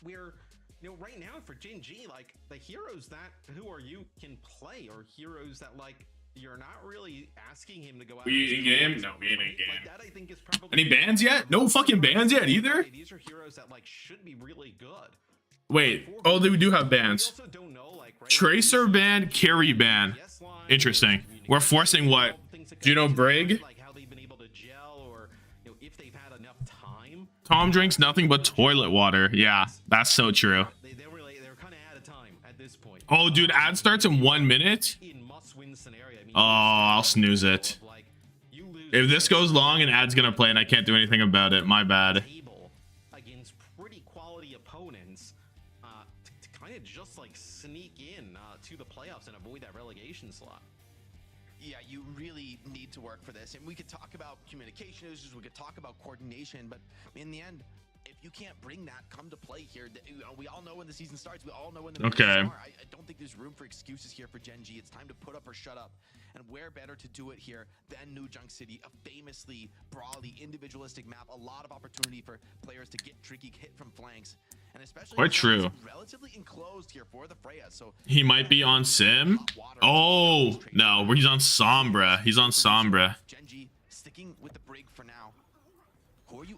A: We're right now for GenG, like the heroes that Who Are You can play, or heroes that like you're not really asking him to go out.
B: We in game? No, we ain't in game.
A: Like that, I think is probably
B: Any bans yet? No fucking bans yet either.
A: These are heroes that like should be really good.
B: Wait. Oh, they do have bans.
A: We also don't know, like, right?
B: Tracer ban, carry ban. Interesting. We're forcing what? Juno Brig?
A: Like how they've been able to gel, or if they've had enough time.
B: Tom drinks nothing but toilet water. Yeah, that's so true.
A: They're kind of out of time at this point.
B: Oh, dude, ad starts in 1 minute.
A: In must-win scenario, I mean,
B: Oh, I'll snooze it.
A: like, you lose
B: If this goes long, an ad's gonna play and I can't do anything about it. My bad.
A: table against pretty quality opponents, to kind of just like sneak in to the playoffs and avoid that relegation slot.
D: Yeah, you really need to work for this. And we could talk about communication issues, we could talk about coordination, but in the end, if you can't bring that come to play here, we all know when the season starts, we all know when the matches start. I don't think there's room for excuses here for GenG. It's time to put up or shut up. And where better to do it here than New Junk City, a famously brawly, individualistic map, a lot of opportunity for players to get tricky, hit from flanks. And especially
B: Quite true.
D: Relatively enclosed here for the Freya. So
B: He might be on Sim. Oh, no, he's on Sombra. He's on Sombra.
D: GenG sticking with the brig for now.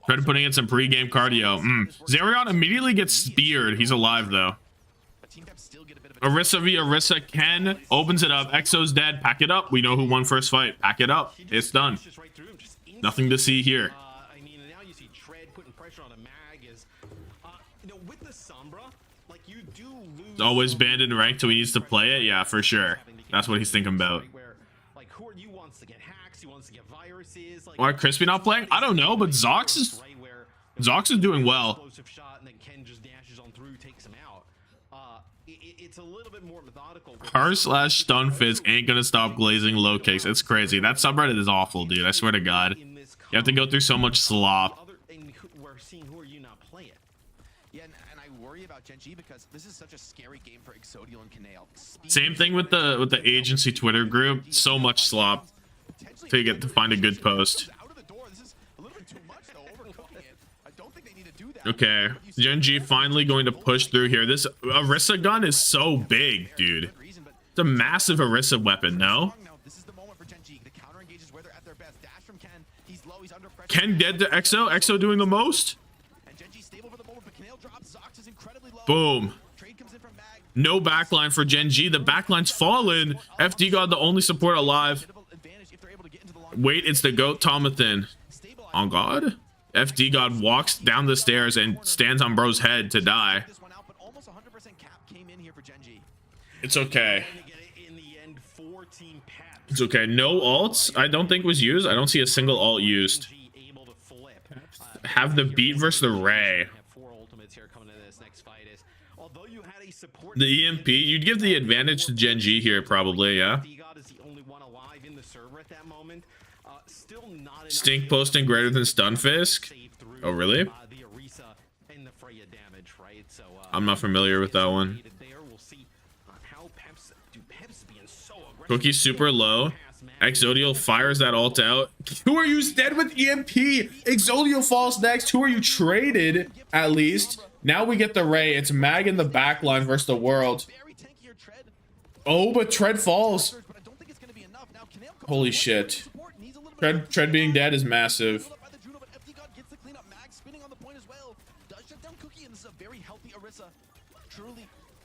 B: Try to putting in some pre-game cardio. Zerion immediately gets speared. He's alive, though. Orisa v Orisa. Ken opens it up. Exo's dead. Pack it up. We know who won first fight. Pack it up. It's done. Nothing to see here.
A: I mean, now you see Tread putting pressure on a mag is, with the Sombra, like you do lose.
B: Always banned in rank till he needs to play it. Yeah, for sure. That's what he's thinking about.
A: Where, like, Who Are You wants to get hacks, he wants to get viruses. Like,
B: Why Crispy not playing? I don't know, but Zox is doing well.
A: Explosive shot, and then Ken just dashes on through, takes him out. It's a little bit more methodical.
B: R/Stunfisk ain't gonna stop glazing low kicks. It's crazy. That subreddit is awful, dude. I swear to God. You have to go through so much slop.
A: And we're seeing Who Are You not play it.
D: Yeah, and I worry about GenG because this is such a scary game for Exodial and Canale.
B: Same thing with the agency Twitter group. So much slop till you get to find a good post. Okay, GenG finally going to push through here. This Orisa gun is so big, dude. It's a massive Orisa weapon, no? Ken dead to Exo. Exo doing the most. Boom. No backline for GenG. The backline's fallen. FD God, the only support alive. Wait, it's the GOAT Tommathan. On God? FD God walks down the stairs and stands on bro's head to die. It's okay. It's okay. No ults, I don't think was used. I don't see a single ult used. Have the beat versus the Ray. The EMP, you'd give the advantage to GenG here, probably, yeah. Stink posting greater than Stunfisk? Oh, really? I'm not familiar with that one. Cookie super low. Exodial fires that ult out. Who Are You dead with EMP? Exodial falls next. Who Are You traded, at least? Now we get the Ray. It's Mag in the backline versus the world. Oh, but Tread falls. Holy shit. Tread being dead is massive.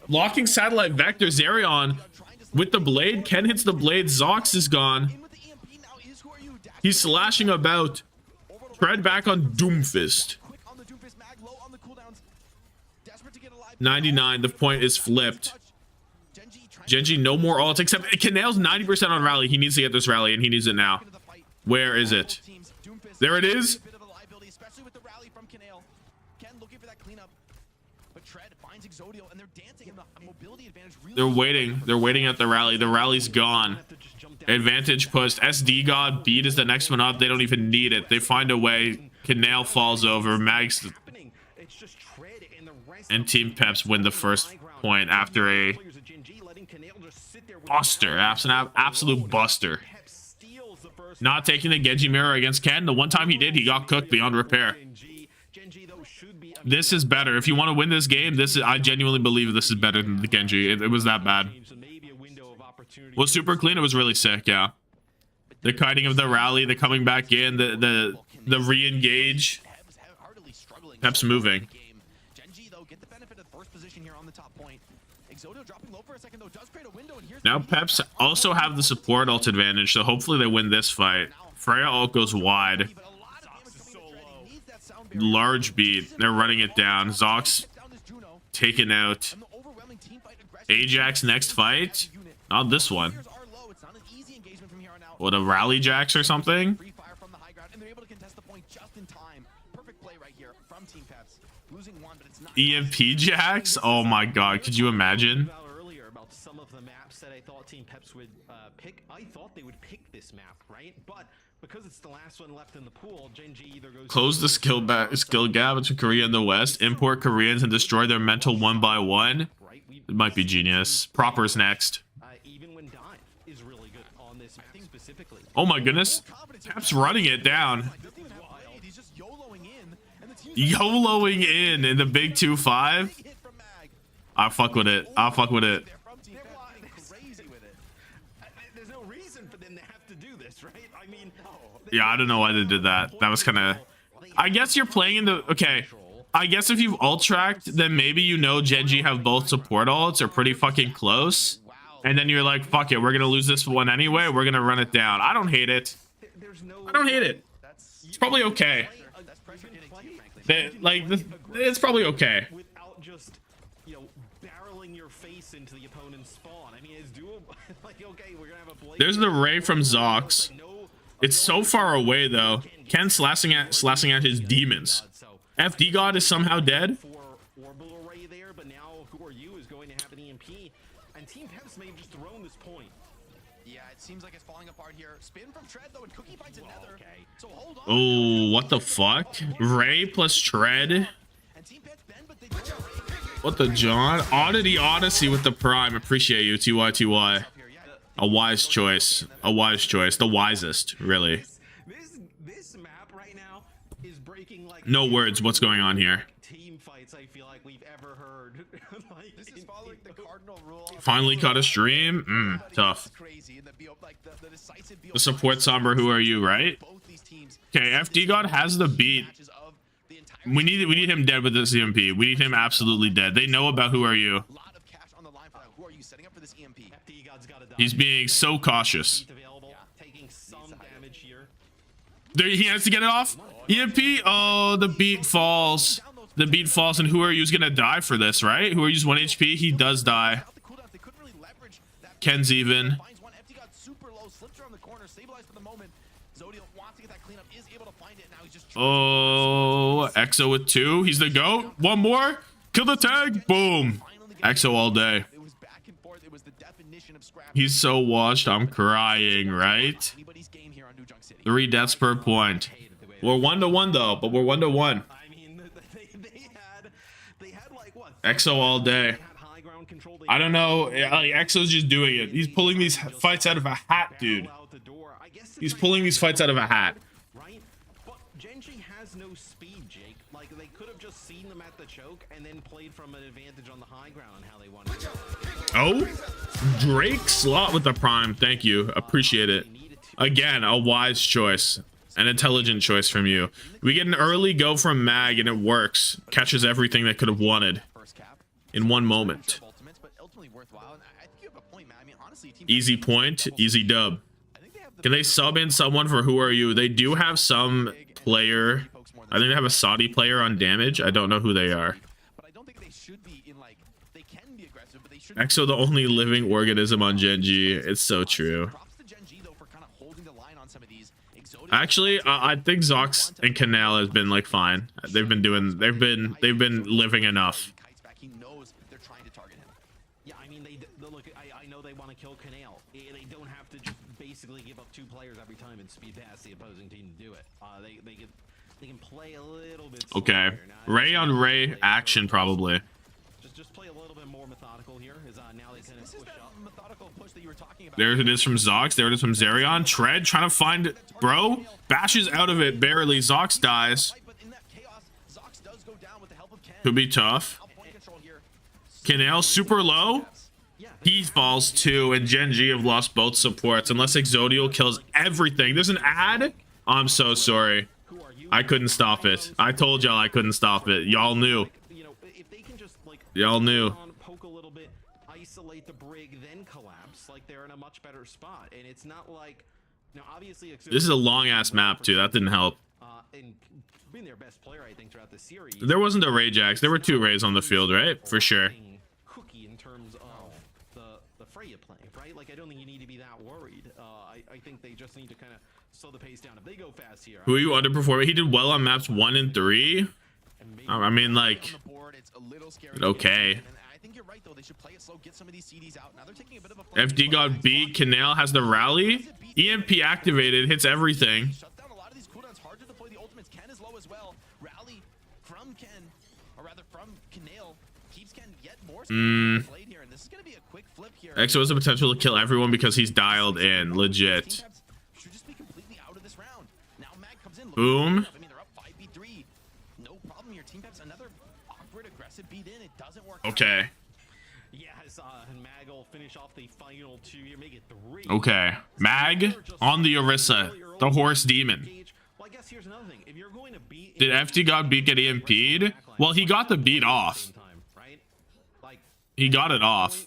B: Locking satellite vector. Zerion with the blade. Ken hits the blade. Zox is gone. He's slashing about. Tread back on Doomfist. 99. The point is flipped. GenG, no more ults except Canale's 90% on rally. He needs to get this rally and he needs it now. Where is it? There it is. They're waiting. They're waiting at the rally. The rally's gone. Advantage pushed. SD God beat is the next one up. They don't even need it. They find a way. Canale falls over. Mags and Team PEPS win the first point after a buster. Absolute buster. Not taking the Genji mirror against Ken. The one time he did, he got cooked beyond repair. This is better. If you want to win this game, this is, I genuinely believe this is better than the Genji. It was that bad. It was super clean. It was really sick, yeah. The kiting of the rally, the coming back in, the re-engage. PEPS moving. Now PEPS also have the support ult advantage, so hopefully they win this fight. Freya ult goes wide. Large beat. They're running it down. Zox taken out. Ajax next fight. Not this one. What, a rally Jax or something? EMP Jax? Oh my god, could you imagine?
A: About some of the maps that I thought Team PEPS would pick. I thought they would pick this map, right? But because it's the last one left in the pool, GenG either goes
B: close the skill gap between Korea and the West, import Koreans and destroy their mental one by one. It might be genius. Proper's next.
A: Even when dive is really good on this map specifically.
B: Oh my goodness. PEPS running it down. YOLOing in the big 2-5. I'll fuck with it. I'll fuck with it.
A: There's no reason for them to have to do this, right? I mean,
B: yeah, I don't know why they did that. That was kind of... I guess you're playing in the... Okay. I guess if you've ult tracked, then maybe you know GenG have both support ults or pretty fucking close. And then you're like, fuck it, we're going to lose this one anyway. We're going to run it down. I don't hate it. I don't hate it. It's probably okay. It's probably okay.
A: Without just, you know, barreling your face into the opponent's spawn. I mean, it's doable. Like, okay, we're gonna have a blade.
B: There's the Ray from Zox. It's so far away though. Ken slashing at his demons. FD God is somehow dead.
A: Orbital Ray there, but now Who Are You is going to have an EMP, and Team PEPS may have just thrown this point.
D: Yeah, it seems like it's falling apart here. Spin from Tread though, and Cookie finds another.
A: Okay.
D: So hold on.
B: Oh, what the fuck? Ray plus Tread. What the John? Oddity Odyssey with the Prime. Appreciate you, TYTY. A wise choice. A wise choice. The wisest, really.
A: This map right now is breaking like
B: no words. What's going on here?
A: Team fights I feel like we've ever heard. Like,
D: this is following the cardinal rule.
B: Finally caught a stream. Tough. The support Somber, Who Are You, right? Okay, FD God has the beat. We need him dead with this EMP. We need him absolutely dead. They know about Who Are You. He's being so cautious. There, he has to get it off. EMP. Oh, the beat falls. The beat falls, and Who Are You's gonna die for this, right? Who Are You's 1 HP. He does die. Ken's even. Oh, EXO with 2. He's the GOAT. One more. Kill the tag. Boom. EXO all day. He's so washed. I'm crying, right? 3 deaths per point. We're 1-1 though, but we're 1-1. EXO all day. I don't know. Like, EXO's just doing it. He's pulling these fights out of a hat, dude. He's pulling these fights out of a hat.
A: GenG has no speed, Jake. Like, they could have just seen them at the choke and then played from an advantage on the high ground on how they wanted to.
B: Oh, Drake slot with the Prime. Thank you. Appreciate it. Again, a wise choice. An intelligent choice from you. We get an early go from Mag and it works. Catches everything that could have wanted in one moment. Easy point, easy dub. Can they sub in someone for Who Are You? They do have some player. I think they have a Saudi player on damage. I don't know who they are. EXO, the only living organism on GenG. It's so true. Actually, I think Zox and Canal has been like fine. They've been living enough.
A: Yeah, I mean, look. I know they want to kill Canal. They don't have to just basically give up 2 players every time and speed past the opposing team to do it. They can play a little bit.
B: Okay, Ray on Ray action probably.
A: Just play a little bit more methodical here. Now they
D: this is that methodical push that you were talking about.
B: There it is from Zox. There it is from Zerion. Tread trying to find it. Bro, bashes out of it barely. Zox dies.
D: But in that chaos, Zox does go down with the help of Ken.
B: Could be tough.
D: Now point control here.
B: Kanale super low. He falls too, and GenG have lost both supports unless Exodial kills everything. There's an ad. I'm so sorry. I couldn't stop it. I told y'all I couldn't stop it. Y'all knew. Y'all knew.
A: Poke a little bit, isolate the brig, then collapse. Like they're in a much better spot, and it's not like obviously
B: This is a long ass map too. That didn't help.
A: And being their best player, I think, throughout the series.
B: There wasn't a Ray Jax. There were 2 Rays on the field, right? For sure.
A: Cookie in terms of the Freya play, right? Like I don't think you need to be that worried. I think they just need to kind of slow the pace down. If they go fast here,
B: Who are you underperforming? He did well on maps 1 and 3. I mean, like, okay.
D: I think you're right though. They should play it slow, get some of these CDs out. Now they're taking a bit of a
B: FD got beat. Kanale has the rally. EMP activated. Hits everything.
D: Shut down a lot of these cooldowns. Hard to deploy the ultimates. Ken is low as well. Rally from Ken, or rather from Kanale, keeps Ken yet more played here. And this is going to be a quick flip here.
B: EXO has the potential to kill everyone because he's dialed in. Legit.
D: Should just be completely out of this round. Now Mag comes in.
B: Boom.
D: I mean, they're up 5v3. No problem. Your team PEPS another awkward aggressive beat in. It doesn't work.
B: Okay.
A: Yes, and Mag will finish off the final 2 here, make it 3.
B: Okay. Mag on the Orisa, the horse demon.
A: Well, I guess here's another thing. If you're going to beat
B: Did FD got beat get EMP'd? Well, he got the beat off. He got it off.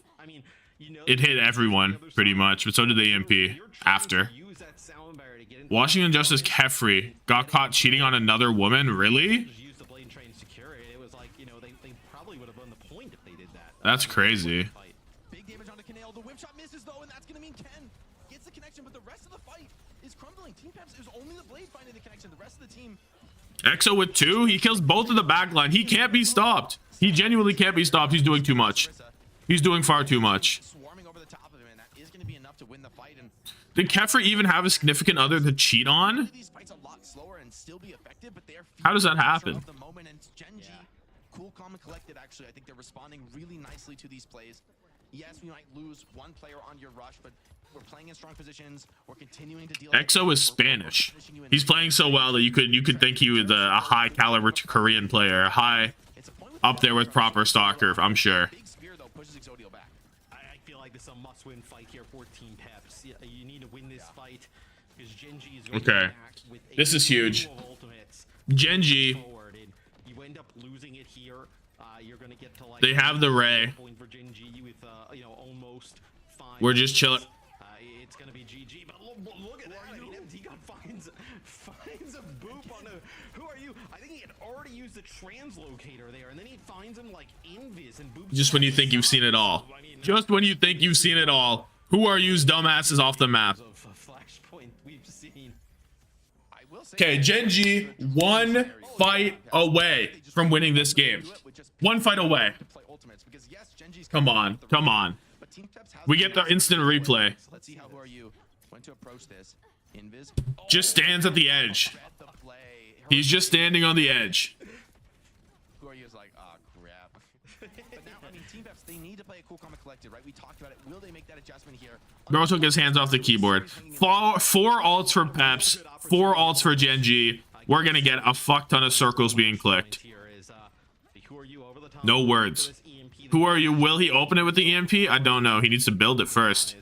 B: It hit everyone pretty much, but so did the EMP after. Washington Justice Kefri got caught cheating on another woman. Really? That's crazy.
D: Big damage onto Kanale. The whip shot misses though, and that's gonna mean Ken gets the connection, but the rest of the fight is crumbling. Team PEPS is only the blade finding the connection. The rest of the team.
B: EXO with 2. He kills both of the backline. He can't be stopped. He genuinely can't be stopped. He's doing too much. He's doing far too much.
D: Swarming over the top of him, and that is gonna be enough to win the fight. And
B: Did Kefri even have a significant other to cheat on?
D: these fights a lot slower and still be effective, but they're
B: How does that happen?
D: the moment. And GenG, cool, calm, and collected. Actually, I think they're responding really nicely to these plays. Yes, we might lose one player on your rush, but we're playing in strong positions. We're continuing to deal.
B: EXO is Spanish. He's playing so well that you could think he was a high caliber Korean player, a high up there with proper stalker. I'm sure.
D: Big spear though pushes Exodial back.
A: I feel like this is a must-win fight here for Team PEPS. You need to win this fight because GenG is going to
B: Okay.
A: act with a
B: This is huge.
A: slew of ultimates
B: GenG.
A: forward, and you end up losing it here. You're going to get to like
B: They have the Ray.
A: point for GenG with almost 5.
B: We're just chilling.
A: It's going to be GG, but look at that. I mean, MT God finds a boop on a. Who are you? I think he had already used the translocator there, and then he finds him like invis and boops.
B: Just when you think you've seen it all. Just when you think you've seen it all. Who are you dumbasses off the map?
A: Of Flashpoint we've seen.
D: I will say
B: Okay, GenG, 1 fight away from winning this game. 1 fight away.
D: to play ultimates because yes, GenG's
B: Come on, come on.
D: but Team PEPS has
B: We get the instant replay.
D: Let's see how who are you when to approach this. Invis
B: Just stands at the edge.
D: read the play.
B: He's just standing on the edge.
D: Who are you is like, oh crap. But now, I mean, Team PEPS, they need to play a cool, calm, and collected, right? We talked about it. Will they make that adjustment here?
B: Bro took his hands off the keyboard. Four ults for PEPS, 4 ults for GenG. We're gonna get a fuck ton of circles being clicked. No words. Who are you? Will he open it with the EMP? I don't know. He needs to build it first.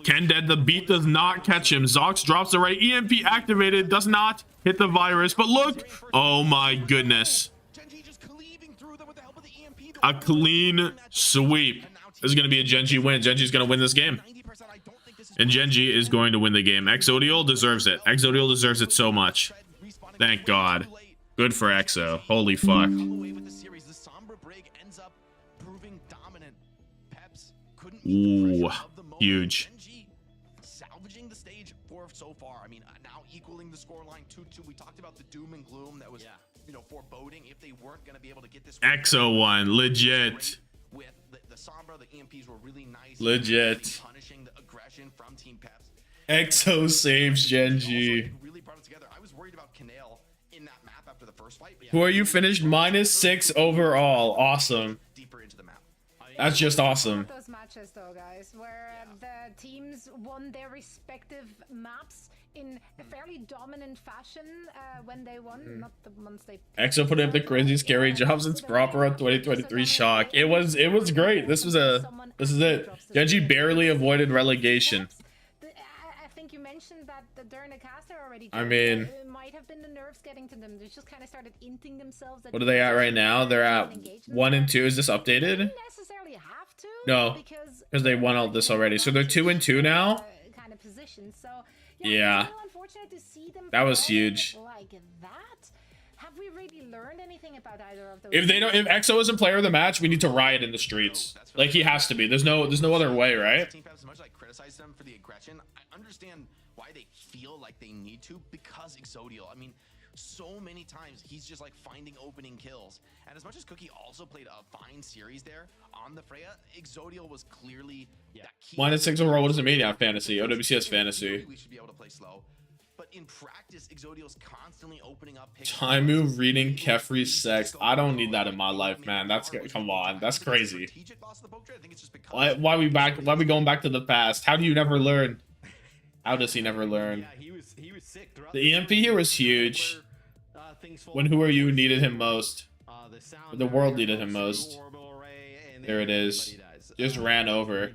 B: Ken dead. The beat does not catch him. Zox drops the right. EMP activated. Does not hit the virus. But look. Oh my goodness.
D: GenG just cleaving through them with the help of the EMP.
B: A clean sweep. This is going to be a GenG win. GenG's going to win this game.
D: 90%, I don't think this is
B: And GenG is going to win the game. Exodial deserves it. Exodial deserves it so much. Thank God. Good for EXO. Holy fuck.
D: away with the series. The Sombra Brig ends up proving dominant. PEPS couldn't meet the
B: Ooh,
D: pressure of the moment.
B: huge.
D: GenG salvaging the stage for so far. I mean, now equaling the scoreline 2-2. We talked about the doom and gloom that was, foreboding if they weren't going to be able to get this.
B: EXO won. Legit.
D: With the Sombra, the EMPs were really nice.
B: Legit.
D: Punishing the aggression from Team PEPS.
B: EXO saves GenG.
D: Also, really brought it together. I was worried about Kanale in that map after the first fight. But yeah,
B: Who are you finished? -6 overall. Awesome.
D: deeper into the map.
B: That's just awesome.
C: Those matches though, guys, where the teams won their respective maps in a fairly dominant fashion when they won, not the ones they.
B: EXO put in the crazy scary job since proper on 2023 shock. It was great. This is it. GenG barely avoided relegation.
C: I think you mentioned that during the caster already.
B: I mean,
C: it might have been the nerves getting to them. They just kind of started inting themselves. That
B: what are they at right now? They're at 1 and 2. Is this updated?
C: They didn't necessarily have to.
B: No, because they won all this already. So they're 2 and 2 now.
C: Kind of position. So
B: yeah,
C: it's unfortunate to see them
B: that was huge.
C: Like that. Have we really learned anything about either of those?
B: If EXO isn't player of the match, we need to riot in the streets. Like he has to be. There's no other way, right?
D: As much as I criticize them for the aggression, I understand why they feel like they need to, because Exodial, I mean, so many times he's just like finding opening kills. And as much as Cookie also played a fine series there on the Freya, Exodial was clearly that key.
B: -6 overall. What does it mean? Yeah, fantasy. OWCS fantasy.
D: We should be able to play slow. But in practice, Exodial's constantly opening up.
B: Time move reading Kefri's sex. I don't need that in my life, man. That's come on. That's crazy. Why we going back to the past? How do you never learn? How does he never learn?
A: He was sick.
B: The EMP here was huge. When Who Are You needed him most. The world needed him most. There it is. Just ran over.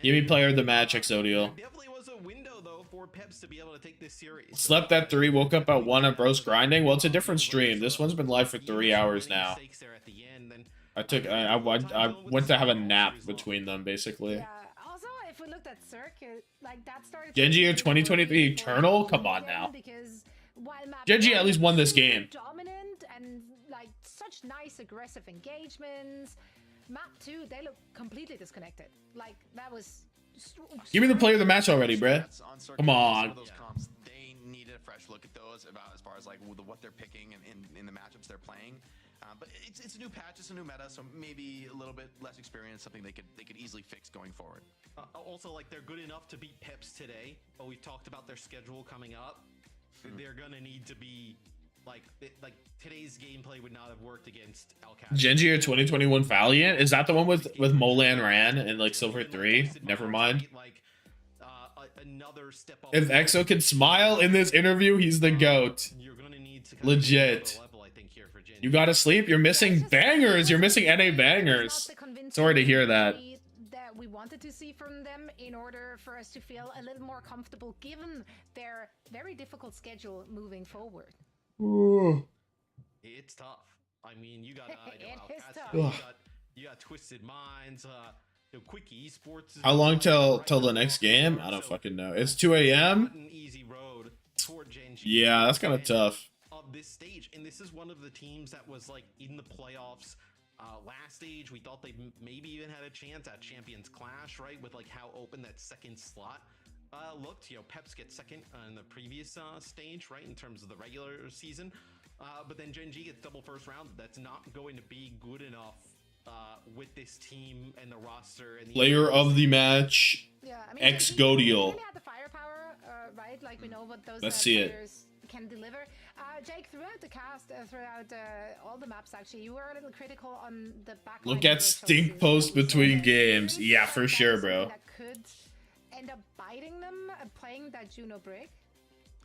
B: Give me player of the match, Exodial.
A: Definitely was a window though for PEPS to be able to take this series.
B: Slept at 3, woke up at 1 and bro's grinding. Well, it's a different stream. This one's been live for 3 hours now. I went to have a nap between them, basically.
C: Yeah. Also, if we looked at circuit, like that started.
B: GenG year 2023 Eternal? Come on now. GenG at least won this game.
C: Dominant and like such nice aggressive engagements. Map 2, they look completely disconnected. Like that was.
B: Give me the player of the match already, bruh. Come on.
D: They needed a fresh look at those as far as like what they're picking in the matchups they're playing. But it's a new patch, it's a new meta, so maybe a little bit less experience, something they could easily fix going forward.
A: Also, like they're good enough to beat PEPS today, but we talked about their schedule coming up. They're gonna need to be like today's gameplay would not have worked against Alcatraz.
B: GenG year 2021 Valiant? Is that the one with Molan Ran and like Silver 3? Never mind.
A: Another step up.
B: If EXO can smile in this interview, he's the GOAT.
A: You're gonna need to
B: legit. You gotta sleep? You're missing bangers. You're missing NA bangers. Sorry to hear that.
C: That we wanted to see from them in order for us to feel a little more comfortable given their very difficult schedule moving forward.
B: Ooh.
A: It's tough. I mean, you got you got Twisted Minds, Quick Esports.
B: How long till the next game? I don't fucking know. It's 2 a.m.
A: An easy road toward GenG.
B: Yeah, that's kind of tough.
A: Of this stage, and this is one of the teams that was like in the playoffs last stage. We thought they maybe even had a chance at Champions Clash, right? With like how open that second slot looked. You know, PEPS gets second in the previous stage, right, in terms of the regular season. But then GenG gets double first round. That's not going to be good enough with this team and the roster. And the
B: player of the match,
C: yeah, I mean,
B: Exodial.
C: They had the firepower, right? Like we know what those
B: Let's see
C: players can deliver. Jake, throughout the cast, throughout all the maps, actually, you were a little critical on the back.
B: Look at stink post between games. Yeah, for sure, bro.
C: That could end up biting them playing that Juno Brig.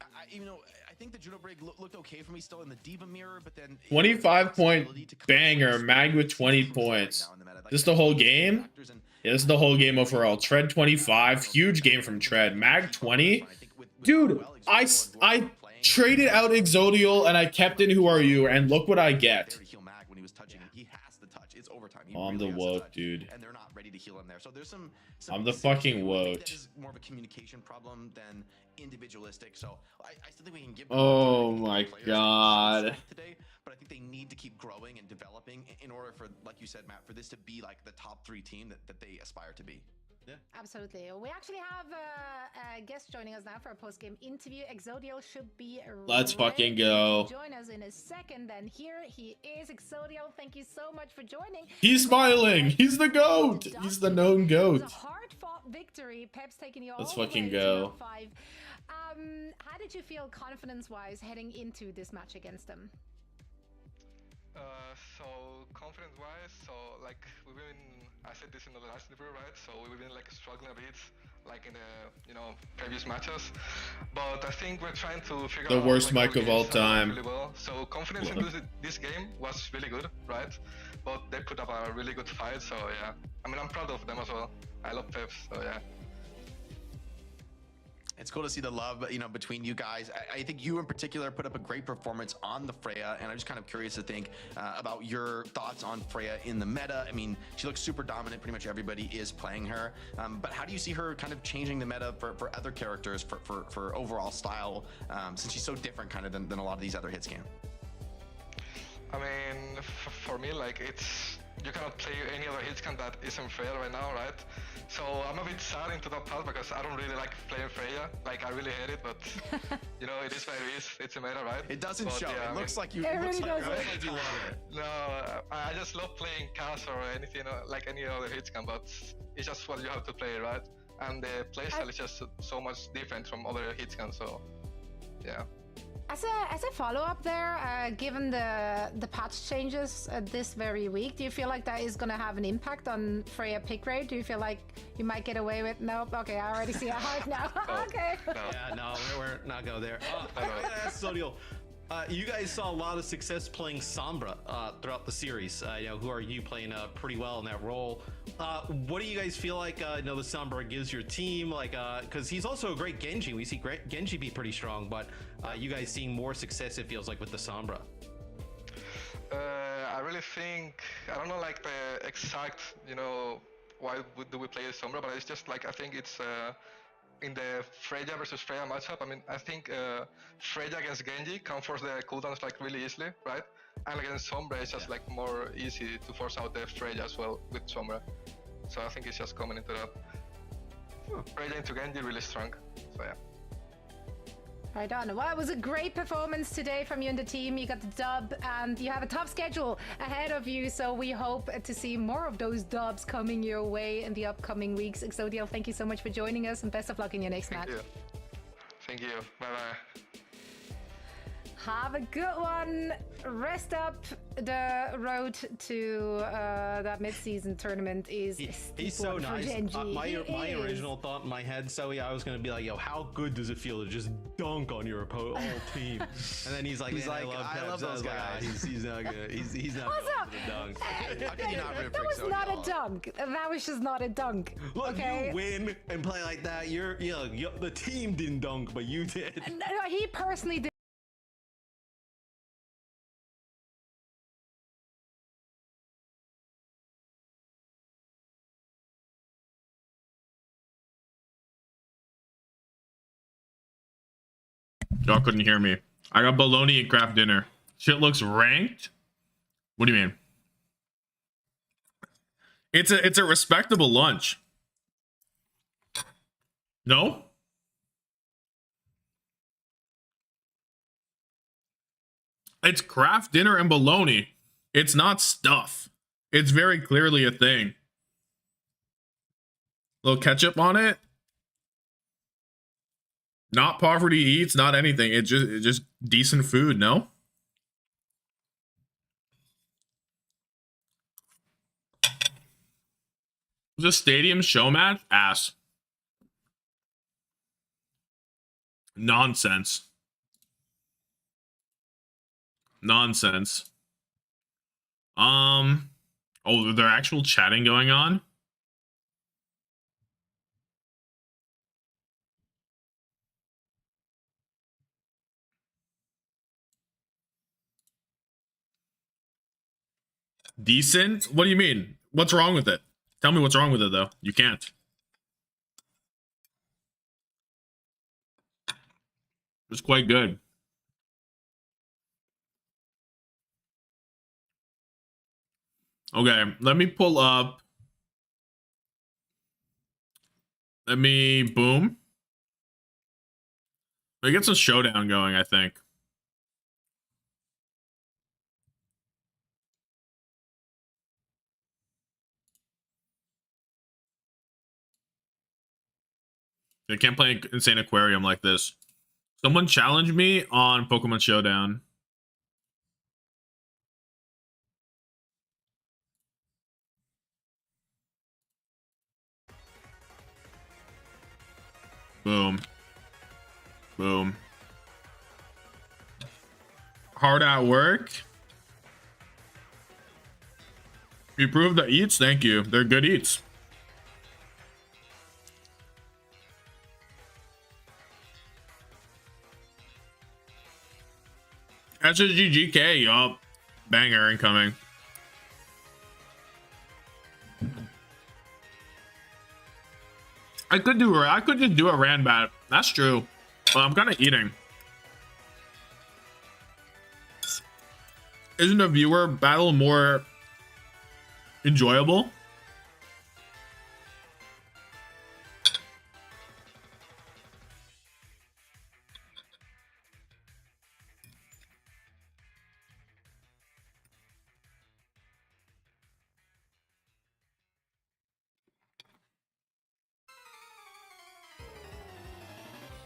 D: I think the Juno Brig looked okay for me still in the Diva mirror, but then
B: 25-point banger, Mag with 20 points. This the whole game? Yeah, this is the whole game overall. Tread 25, huge game from Tread. Mag 20, dude. I traded out Exodial and I kept in Who Are You, and look what I get. I'm the woke, dude.
D: And they're not ready to heal him there. So there's some
B: I'm the fucking woke.
D: That is more of a communication problem than individualistic. So I still think we can give them
B: oh my god.
D: Today, but I think they need to keep growing and developing in order for, like you said, Matt, for this to be like the top 3 team that they aspire to be.
A: Yeah,
C: absolutely. We actually have a guest joining us now for a post-game interview. Exodial should be
B: let's fucking go.
C: Join us in a second. And here he is, Exodial. Thank you so much for joining.
B: He's smiling. He's the GOAT. He's the known GOAT.
C: It's a hard-fought victory. PEPS taking you all
B: let's
C: the
B: fucking
C: way
B: go.
C: To 5. How did you feel confidence-wise heading into this match against them?
F: So confidence-wise, so like we've been, I said this in the last interview, right? So we've been like struggling a bit, like in the previous matches. But I think we're trying to figure
B: The
F: out
B: worst
F: like,
B: mic of all time.
F: really well. So confidence in this game was really good, right? But they put up a really good fight. So yeah, I mean I'm proud of them as well. I love PEPS. So yeah.
D: It's cool to see the love, between you guys. I think you in particular put up a great performance on the Freya, and I'm just kind of curious to think about your thoughts on Freya in the meta. I mean, she looks super dominant. Pretty much everybody is playing her. But how do you see her kind of changing the meta for other characters for overall style, since she's so different kind of than a lot of these other hits can?
F: I mean, for me, like you cannot play any other hitscan that isn't Freya right now, right? So I'm a bit sad into that part because I don't really like playing Freya. Like I really hate it, but it is what it is. It's a meta, right?
D: It doesn't
F: but,
D: show.
F: Yeah,
D: it looks like you.
C: It
D: It looks
C: really
D: like
C: doesn't.
D: you love it.
F: No, I just love playing Cass or anything like any other hitscan, but it's just what you have to play, right? And the playstyle is just so much different from other hitscans, so yeah.
C: As a follow-up there, given the patch changes this very week, do you feel like that is going to have an impact on Freya pick rate? Do you feel like you might get away with... Nope, okay, I already see a heart now. Okay.
F: No.
A: Yeah, no, we're not going there. I gotta ask Sodiel, you guys saw a lot of success playing Sombra throughout the series. Who are you playing pretty well in that role? What do you guys feel like the Sombra gives your team? Like, because he's also a great Genji. We see Genji be pretty strong, but you guys seeing more success, it feels like, with the Sombra.
F: I really think, I don't know like the exact, why do we play Sombra, but it's just like, I think it's in the Freya versus Freya matchup. I mean, I think Freya against Genji can force the cooldowns like really easily, right? And against Sombra, it's just like more easy to force out the Freya as well with Sombra. So I think it's just coming into that. Freya into Genji really strong, so yeah.
C: Right on. Well, it was a great performance today from you and the team. You got the dub, and you have a tough schedule ahead of you. So we hope to see more of those dubs coming your way in the upcoming weeks. Exodiel, thank you so much for joining us, and best of luck in your next match.
F: Thank you. Bye-bye.
C: Have a good one. Rest up. The road to that mid-season tournament is
A: He's so nice. My
C: He is.
A: original thought in my head, so I was gonna be like, yo, how good does it feel to just dunk on your whole team? And then he's like,
D: I love those guys.
A: He's not good. He's not
C: Also,
A: good for the dunk.
D: How can you not root
C: that
D: for
C: was not a
D: Exodiel?
C: dunk. That was just not a dunk.
A: Look,
C: Okay.
A: you win and play like that. The team didn't dunk, but you did.
C: No, he personally did.
B: Y'all couldn't hear me. I got bologna and craft dinner. Shit looks ranked? What do you mean? It's a respectable lunch. No? It's craft dinner and bologna. It's not stuff. It's very clearly a thing. Little ketchup on it. Not poverty eats, not anything. It's just decent food, no? The stadium show match? Ass. Nonsense. Nonsense. Oh, there actual chatting going on? Decent? What do you mean? What's wrong with it? Tell me what's wrong with it, though. You can't. It's quite good. Okay, let me pull up. Let me boom. We get some showdown going, I think. I can't play Insane Aquarium like this. Someone challenge me on Pokemon Showdown. Boom. Boom. Hard at work. You proved the eats. Thank you. They're good eats. SSGGK, yup. Banger incoming. I could just do a ran bat. That's true. But I'm kind of eating. Isn't a viewer battle more enjoyable?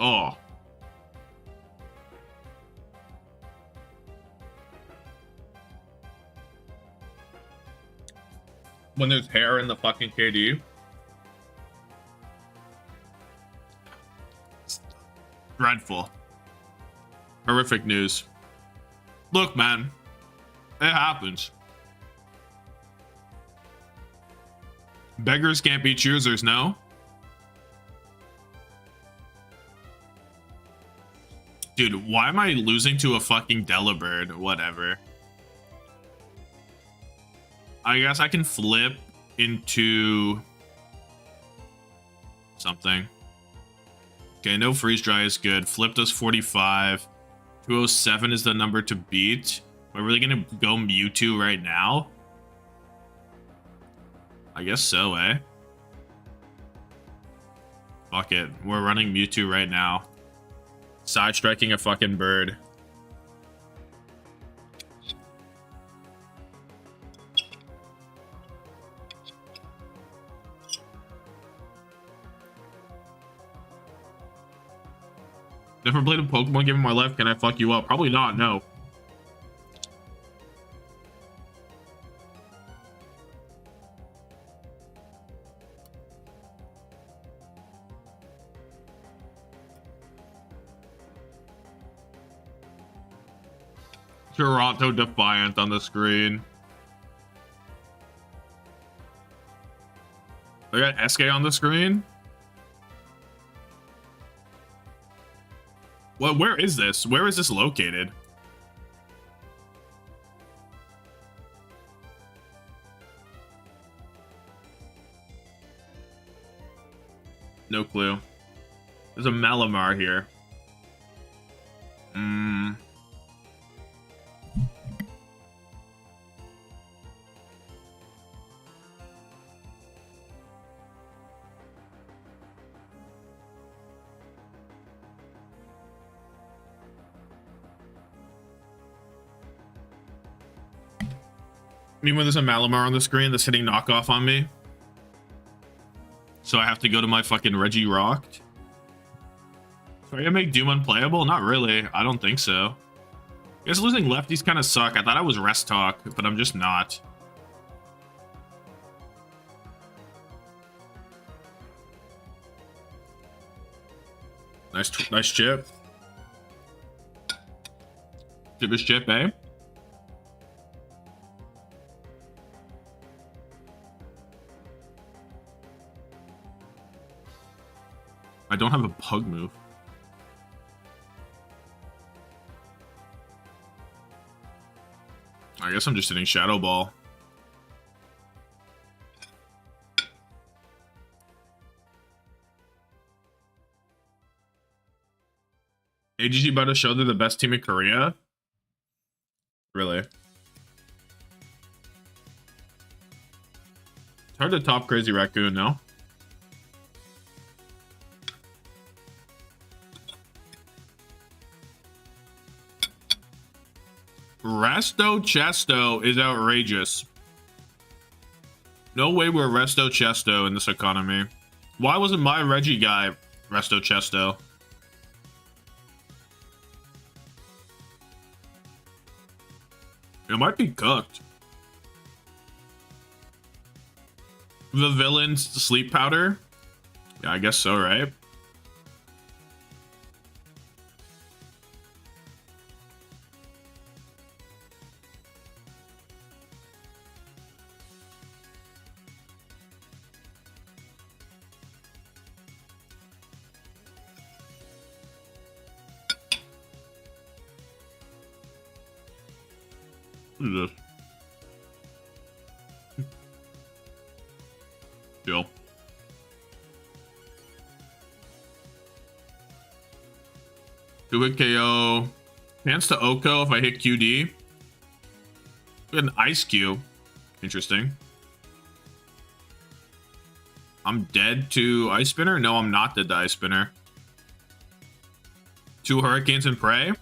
B: Oh. When there's hair in the fucking KD. Dreadful. Horrific news. Look, man. It happens. Beggars can't be choosers, no? Dude, why am I losing to a fucking Delibird? Whatever. I guess I can flip into something. Okay, no freeze dry is good. Flip does 45. 207 is the number to beat. Am I really gonna go Mewtwo right now? I guess so, eh? Fuck it. We're running Mewtwo right now. Side striking a fucking bird. Never played a Pokemon game in my life. Can I fuck you up? Probably not, no. Toronto Defiant on the screen. I got SK on the screen. Well, where is this? Where is this located? No clue. There's a Malamar here. I mean, when there's a Malamar on the screen that's hitting knockoff on me. So I have to go to my fucking Reggie Rocked. So are you gonna make Doom unplayable? Not really. I don't think so. I guess losing lefties kind of suck. I thought I was rest talk, but I'm just not. Nice chip. Chip is chip, eh? I don't have a pug move. I guess I'm just hitting Shadow Ball. AGG about to show they're the best team in Korea? Really? It's hard to top Crazy Raccoon, no? Resto Chesto is outrageous. No way we're Resto Chesto in this economy. Why wasn't my Reggie guy Resto Chesto? It might be cooked. The villain's sleep powder? Yeah, I guess so, right? What is this? Chill. Two-hit KO. Chance to Oko if I hit QD. An Ice Cube. Interesting. I'm dead to Ice Spinner? No, I'm not dead to Ice Spinner. 2 Hurricanes and Prey?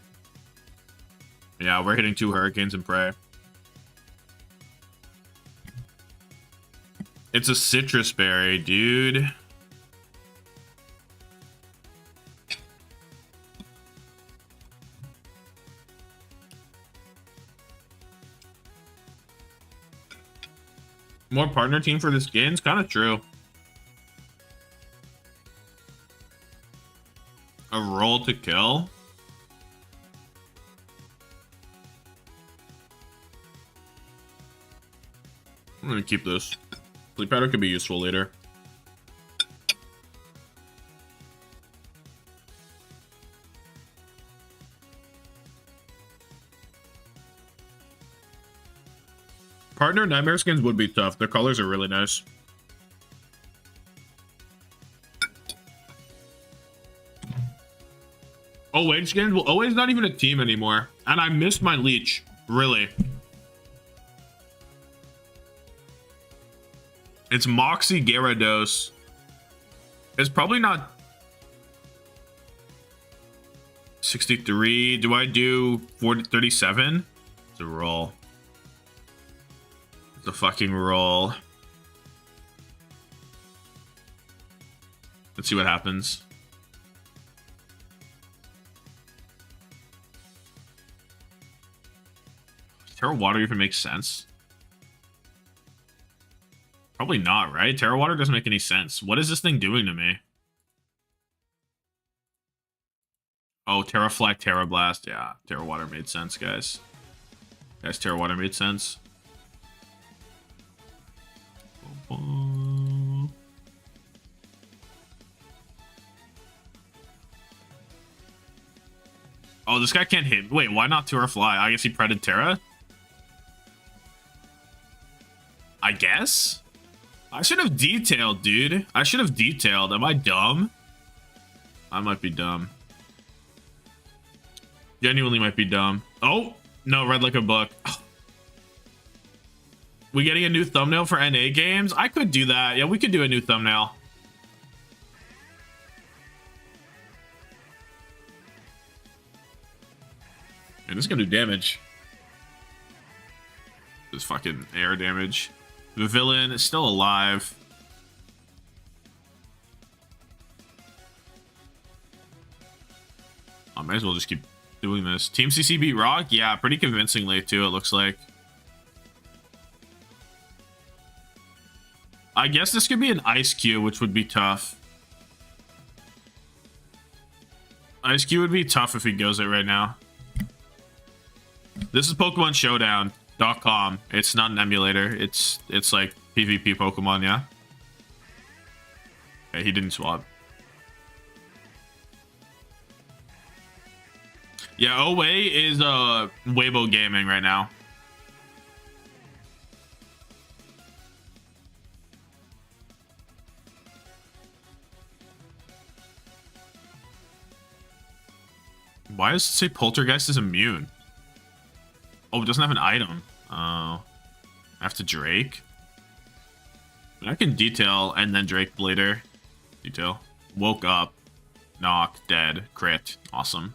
B: Yeah, we're hitting 2 Hurricanes and Prey. It's a citrus berry, dude. More partner team for this game? It's kind of true. A roll to kill? I'm gonna keep this. Sleep powder could be useful later. Partner Nightmare skins would be tough. Their colors are really nice. OH skins? Well, OH is not even a team anymore. And I missed my Leech. Really. It's Moxie Gyarados. It's probably not 63. Do I do 37? It's a roll. It's a fucking roll. Let's see what happens. Terra Water even makes sense? Probably not, right? Terra Water doesn't make any sense. What is this thing doing to me? Oh, Terra Flag, Terra Blast. Yeah, Terra Water made sense, guys. Guys, Terra Water made sense. Oh, this guy can't hit. Wait, why not Terra Fly? I guess he predded Terra? I guess? I should have detailed, dude. I should have detailed. Am I dumb? I might be dumb. Genuinely might be dumb. Oh, no, read like a book. We getting a new thumbnail for NA games? I could do that. Yeah, we could do a new thumbnail. And this is gonna do damage. This fucking air damage. The villain is still alive. I might as well just keep doing this. Team CC beat Rock? Yeah, pretty convincingly too, it looks like. I guess this could be an Ice Cube, which would be tough. Ice Cube would be tough if he goes it right now. This is Pokemon Showdown.com. It's not an emulator. It's like PvP Pokemon, yeah? Okay, he didn't swap. Yeah, OWA is Weibo Gaming right now. Why does it say Poltergeist is immune? Oh, it doesn't have an item. Oh. I have to Drake? I can detail and then Drake later. Detail. Woke up. Knock. Dead. Crit. Awesome.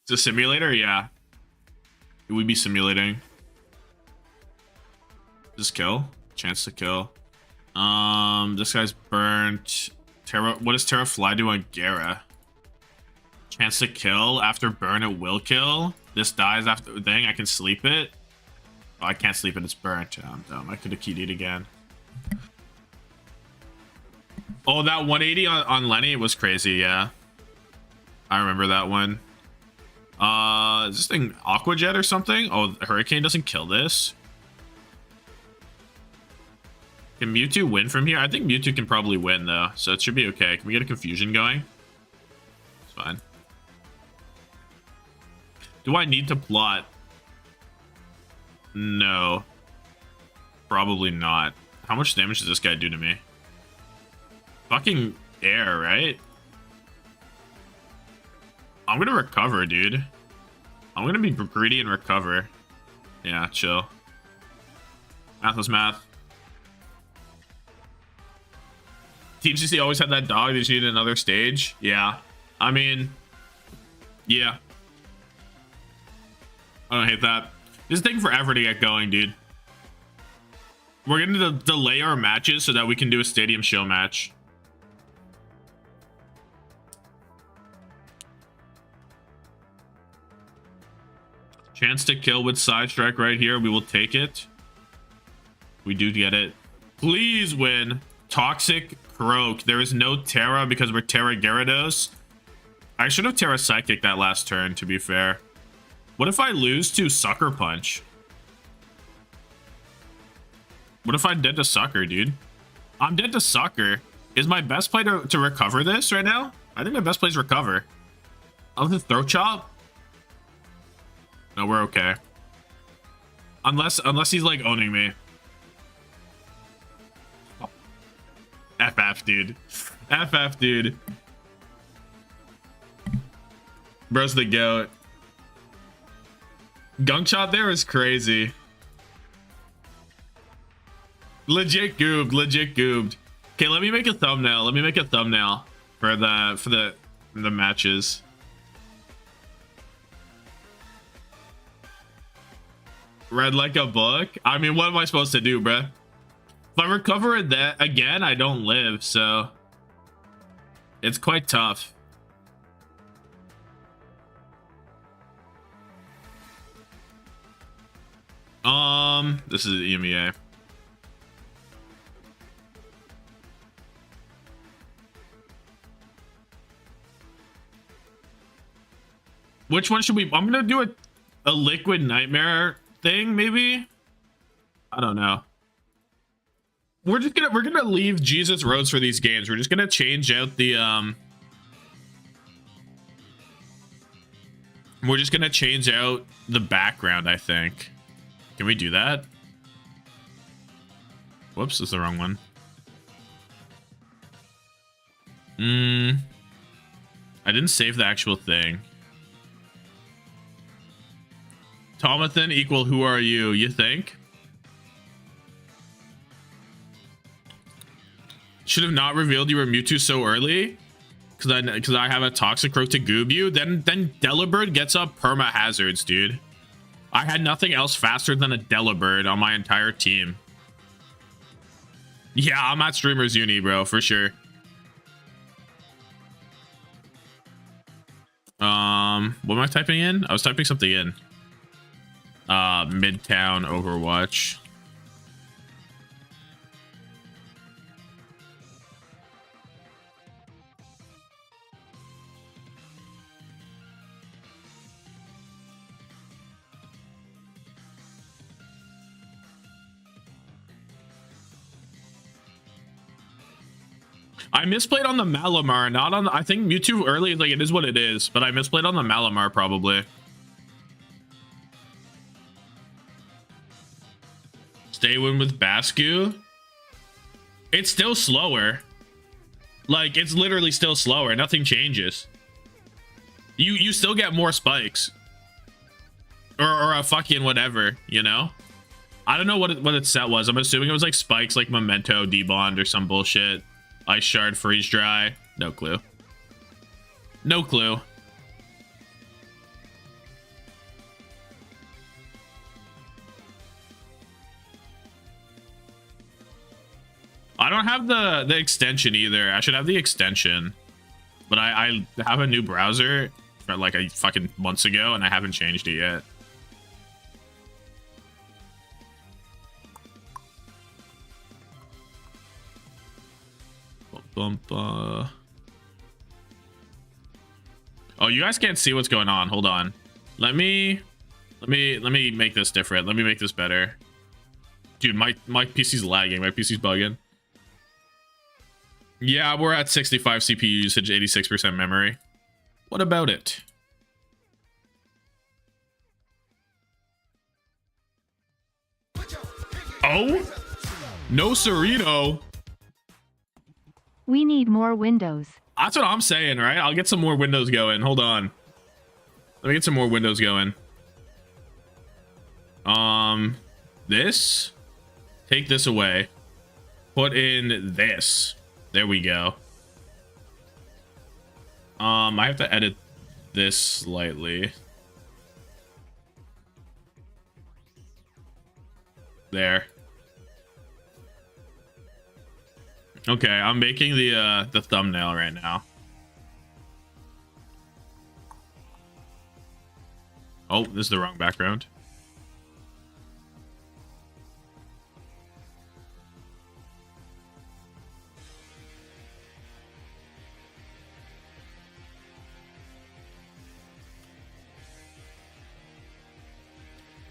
B: It's a simulator? Yeah. It would be simulating. Just kill. Chance to kill. This guy's burnt. Terra. What does Terra Fly do on Gara? Chance to kill. After burn, it will kill. This dies after the thing. I can sleep it. Oh, I can't sleep it. It's burnt. I'm dumb. I could have keyed it again. Oh, that 180 on Lenny was crazy. Yeah. I remember that one. Is this thing Aqua Jet or something? Oh, the Hurricane doesn't kill this. Can Mewtwo win from here? I think Mewtwo can probably win, though, so it should be okay. Can we get a confusion going? It's fine. Do I need to plot? No. Probably not. How much damage does this guy do to me? Fucking air, right? I'm gonna recover, dude. I'm gonna be greedy and recover. Yeah, chill. Math was math. Team CC always had that dog. They just needed another stage. Yeah. I mean, yeah. I don't hate that. This is taking forever to get going, dude. We're going to delay our matches so that we can do a stadium show match. Chance to kill with side strike right here. We will take it. We do get it. Please win. Toxic Croak. There is no Terra because we're Terra Gyarados. I should have Terra Psychic that last turn, to be fair. What if I lose to Sucker Punch? What if I'm dead to Sucker, dude? I'm dead to Sucker. Is my best play to recover this right now? I think my best play is recover. I'll hit Throat Chop. No, we're okay. Unless he's like owning me. FF, dude. FF, dude. Bro's the goat. Gunk shot there is crazy. Legit goobed, legit goobed. Okay, let me make a thumbnail. Let me make a thumbnail for the matches. Read like a book. I mean, what am I supposed to do, bruh? If I recover that again, I don't live, so it's quite tough. This is EMEA. Which one should we? I'm gonna do a liquid nightmare thing, maybe. I don't know. We're gonna leave Jesus Roads for these games. We're just gonna change out the we're just gonna change out the background, I think. Can we do that? Whoops, that's the wrong one. I didn't save the actual thing. Tommathan equal who are you? You think? Should have not revealed you were Mewtwo so early, because I have a Toxic Croak to goob you. Then Delibird gets up perma hazards, dude. I had nothing else faster than a Delibird on my entire team. Yeah, I'm at Streamers Uni, bro, for sure. What am I typing in? I was typing something in. Midtown Overwatch. I misplayed on the Malamar, not on the, I think Mewtwo early, like, it is what it is, but I misplayed on the Malamar probably. Stay win with Bascu. It's still slower. Like, it's literally still slower. Nothing changes. You still get more spikes. Or a fucking whatever, you know? I don't know what its set was. I'm assuming it was like spikes, like Memento, Debond, or some bullshit. Ice Shard, Freeze Dry. No clue. No clue. I don't have the extension either. I should have the extension. But I have a new browser for like a fucking months ago, and I haven't changed it yet. Oh, you guys can't see what's going on. Hold on. Let me make this different. Let me make this better. Dude, my PC's lagging. My PC's bugging. Yeah, we're at 65 CPU usage, 86% memory. What about it? Oh? No Sereno.
G: We need more windows.
B: That's what I'm saying, right? I'll get some more windows going. Hold on. Let me get some more windows going. This. Take this away. Put in this. There we go. I have to edit this slightly. There. Okay, I'm making the thumbnail right now. Oh, this is the wrong background.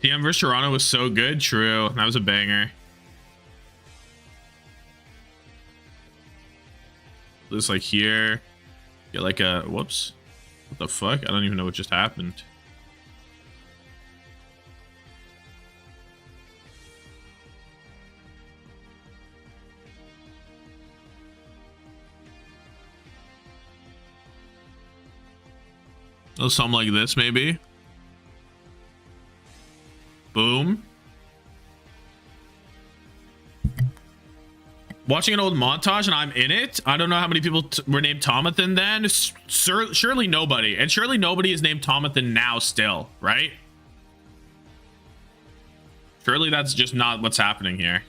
B: TM vs Toronto was so good. True. That was a banger. This like here. Get like a whoops. What the fuck? I don't even know what just happened. Oh, something like this maybe. Boom. Watching an old montage and I'm in it. I don't know how many people were named Tommathan then. Surely nobody. And surely nobody is named Tommathan now still, right? Surely that's just not what's happening here.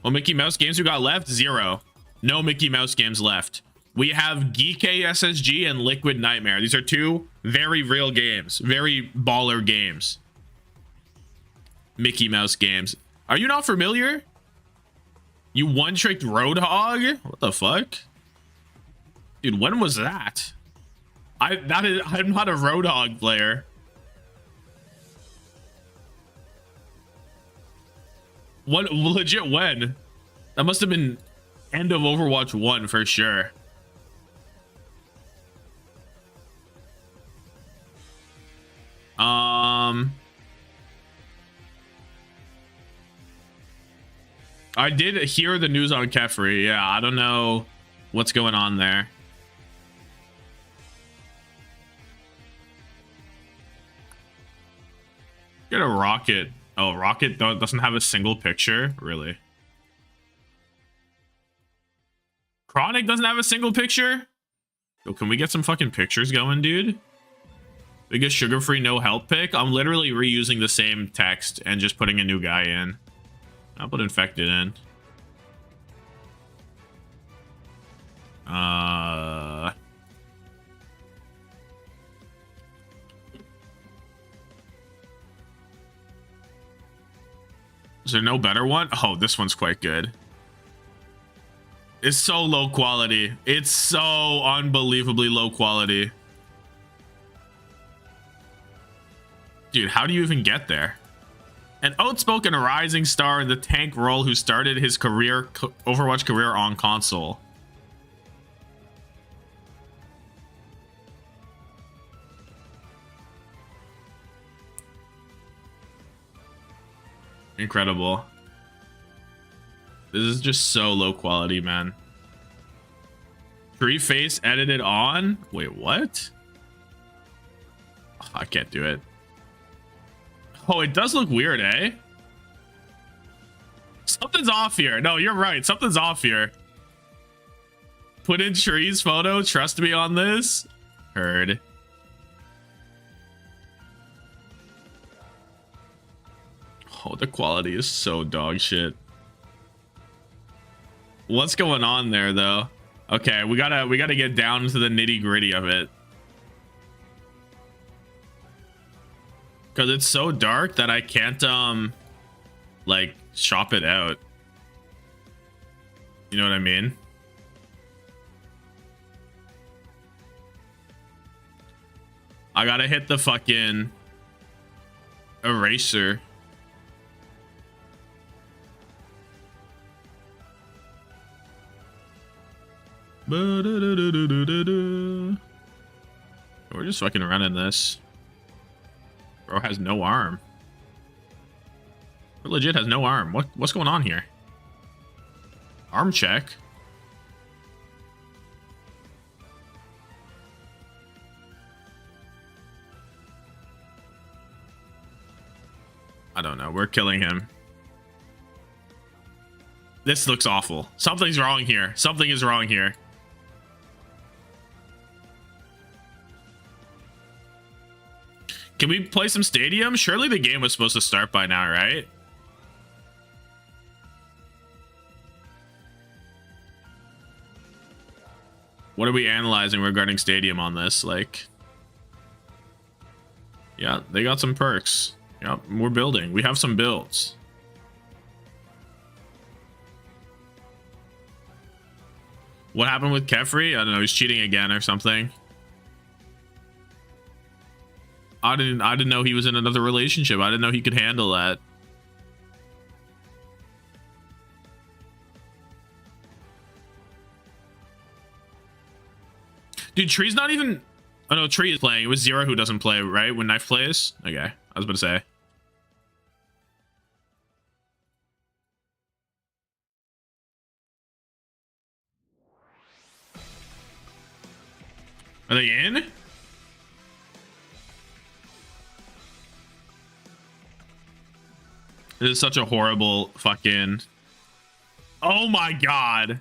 B: Well, Mickey Mouse games we got left? 0. No Mickey Mouse games left. We have Geek SSG and Liquid Nightmare. These are 2 very real games. Very baller games. Mickey Mouse games. Are you not familiar? You one-tricked Roadhog? What the fuck? Dude, when was that? I'm not a Roadhog player. What legit when? That must have been end of Overwatch 1 for sure. I did hear the news on Kefri. Yeah, I don't know what's going on there. Get a Rocket. Oh, Rocket doesn't have a single picture? Really? Chronic doesn't have a single picture? Yo, can we get some fucking pictures going, dude? Biggest sugar-free no help pick? I'm literally reusing the same text and just putting a new guy in. I'll put infected in. Is there no better one? Oh, this one's quite good. It's so low quality. It's so unbelievably low quality. Dude, how do you even get there? An outspoken rising star in the tank role who started his career, Overwatch career on console. Incredible. This is just so low quality, man. Tree face edited on? Wait, what? Oh, I can't do it. Oh, it does look weird, eh? Something's off here. No, you're right. Something's off here. Put in Tree's photo. Trust me on this. Heard. Oh, the quality is so dog shit. What's going on there, though? Okay, we gotta get down to the nitty gritty of it. Because it's so dark that I can't, like, shop it out. You know what I mean? I gotta hit the fucking eraser. We're just fucking running this. Bro has no arm. Bro legit has no arm. What's going on here? Arm check. I don't know. We're killing him. This looks awful. Something's wrong here. Something is wrong here. Can we play some stadium? Surely the game was supposed to start by now, right? What are we analyzing regarding stadium on this? Like, yeah, they got some perks. Yep, we're building. We have some builds. What happened with Kefri? I don't know. He's cheating again or something. I didn't know he was in another relationship. I didn't know he could handle that. Dude, Tree's not even... Oh no, Tree is playing. It was Zero who doesn't play, right? When Knife plays? Okay, I was about to say. Are they in? This is such a horrible fucking... Oh my god.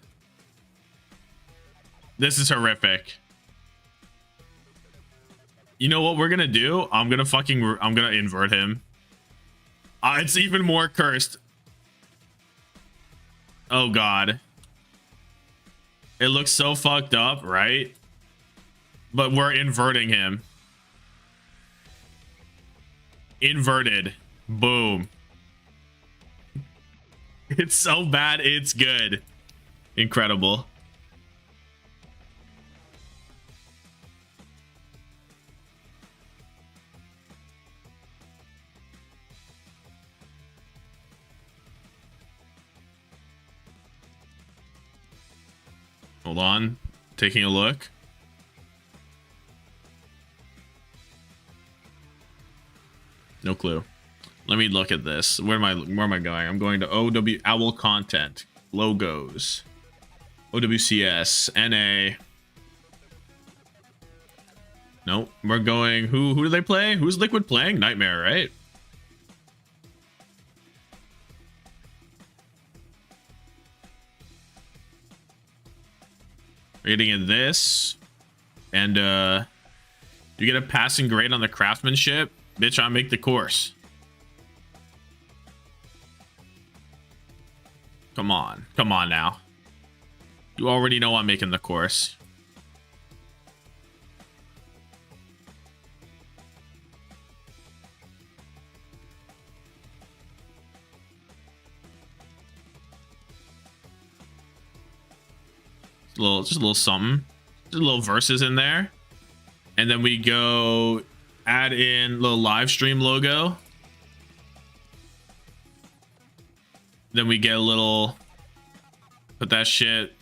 B: This is horrific. You know what we're gonna do? I'm gonna invert him. It's even more cursed. Oh god. It looks so fucked up, right? But we're inverting him. Inverted. Boom. It's so bad, it's good. Incredible. Hold on. Taking a look. No clue. Let me look at this. Where am I going? I'm going to OWL content, logos, OWCS, NA. Nope. We're going. Who do they play? Who's Liquid playing? Nightmare, right? Rating in this, and you get a passing grade on the craftsmanship. Bitch, I make the course. Come on now. You already know I'm making the course. Just a little something. Just a little verses in there. And then we go add in little live stream logo. Then we get a little, put that shit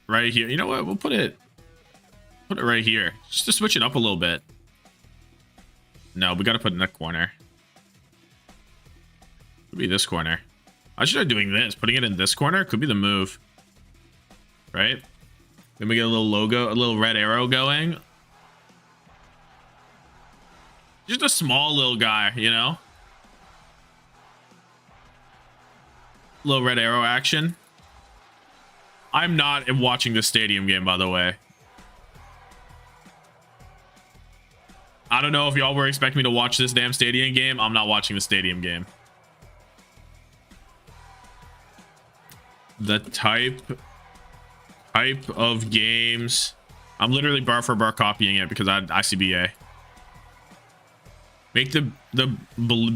B: right here. You know what? We'll put it right here just to switch it up a little bit. No, we got to put it in that corner. Could be this corner. I should start doing this. Putting it in this corner could be the move. Right? Then we get a little logo, a little red arrow going. Just a small little guy, you know? Little red arrow action. I'm not watching the stadium game, by the way. I don't know if y'all were expecting me to watch this damn stadium game. I'm not watching the stadium game. The type of games. I'm literally bar for bar copying it because I ICBA. Make the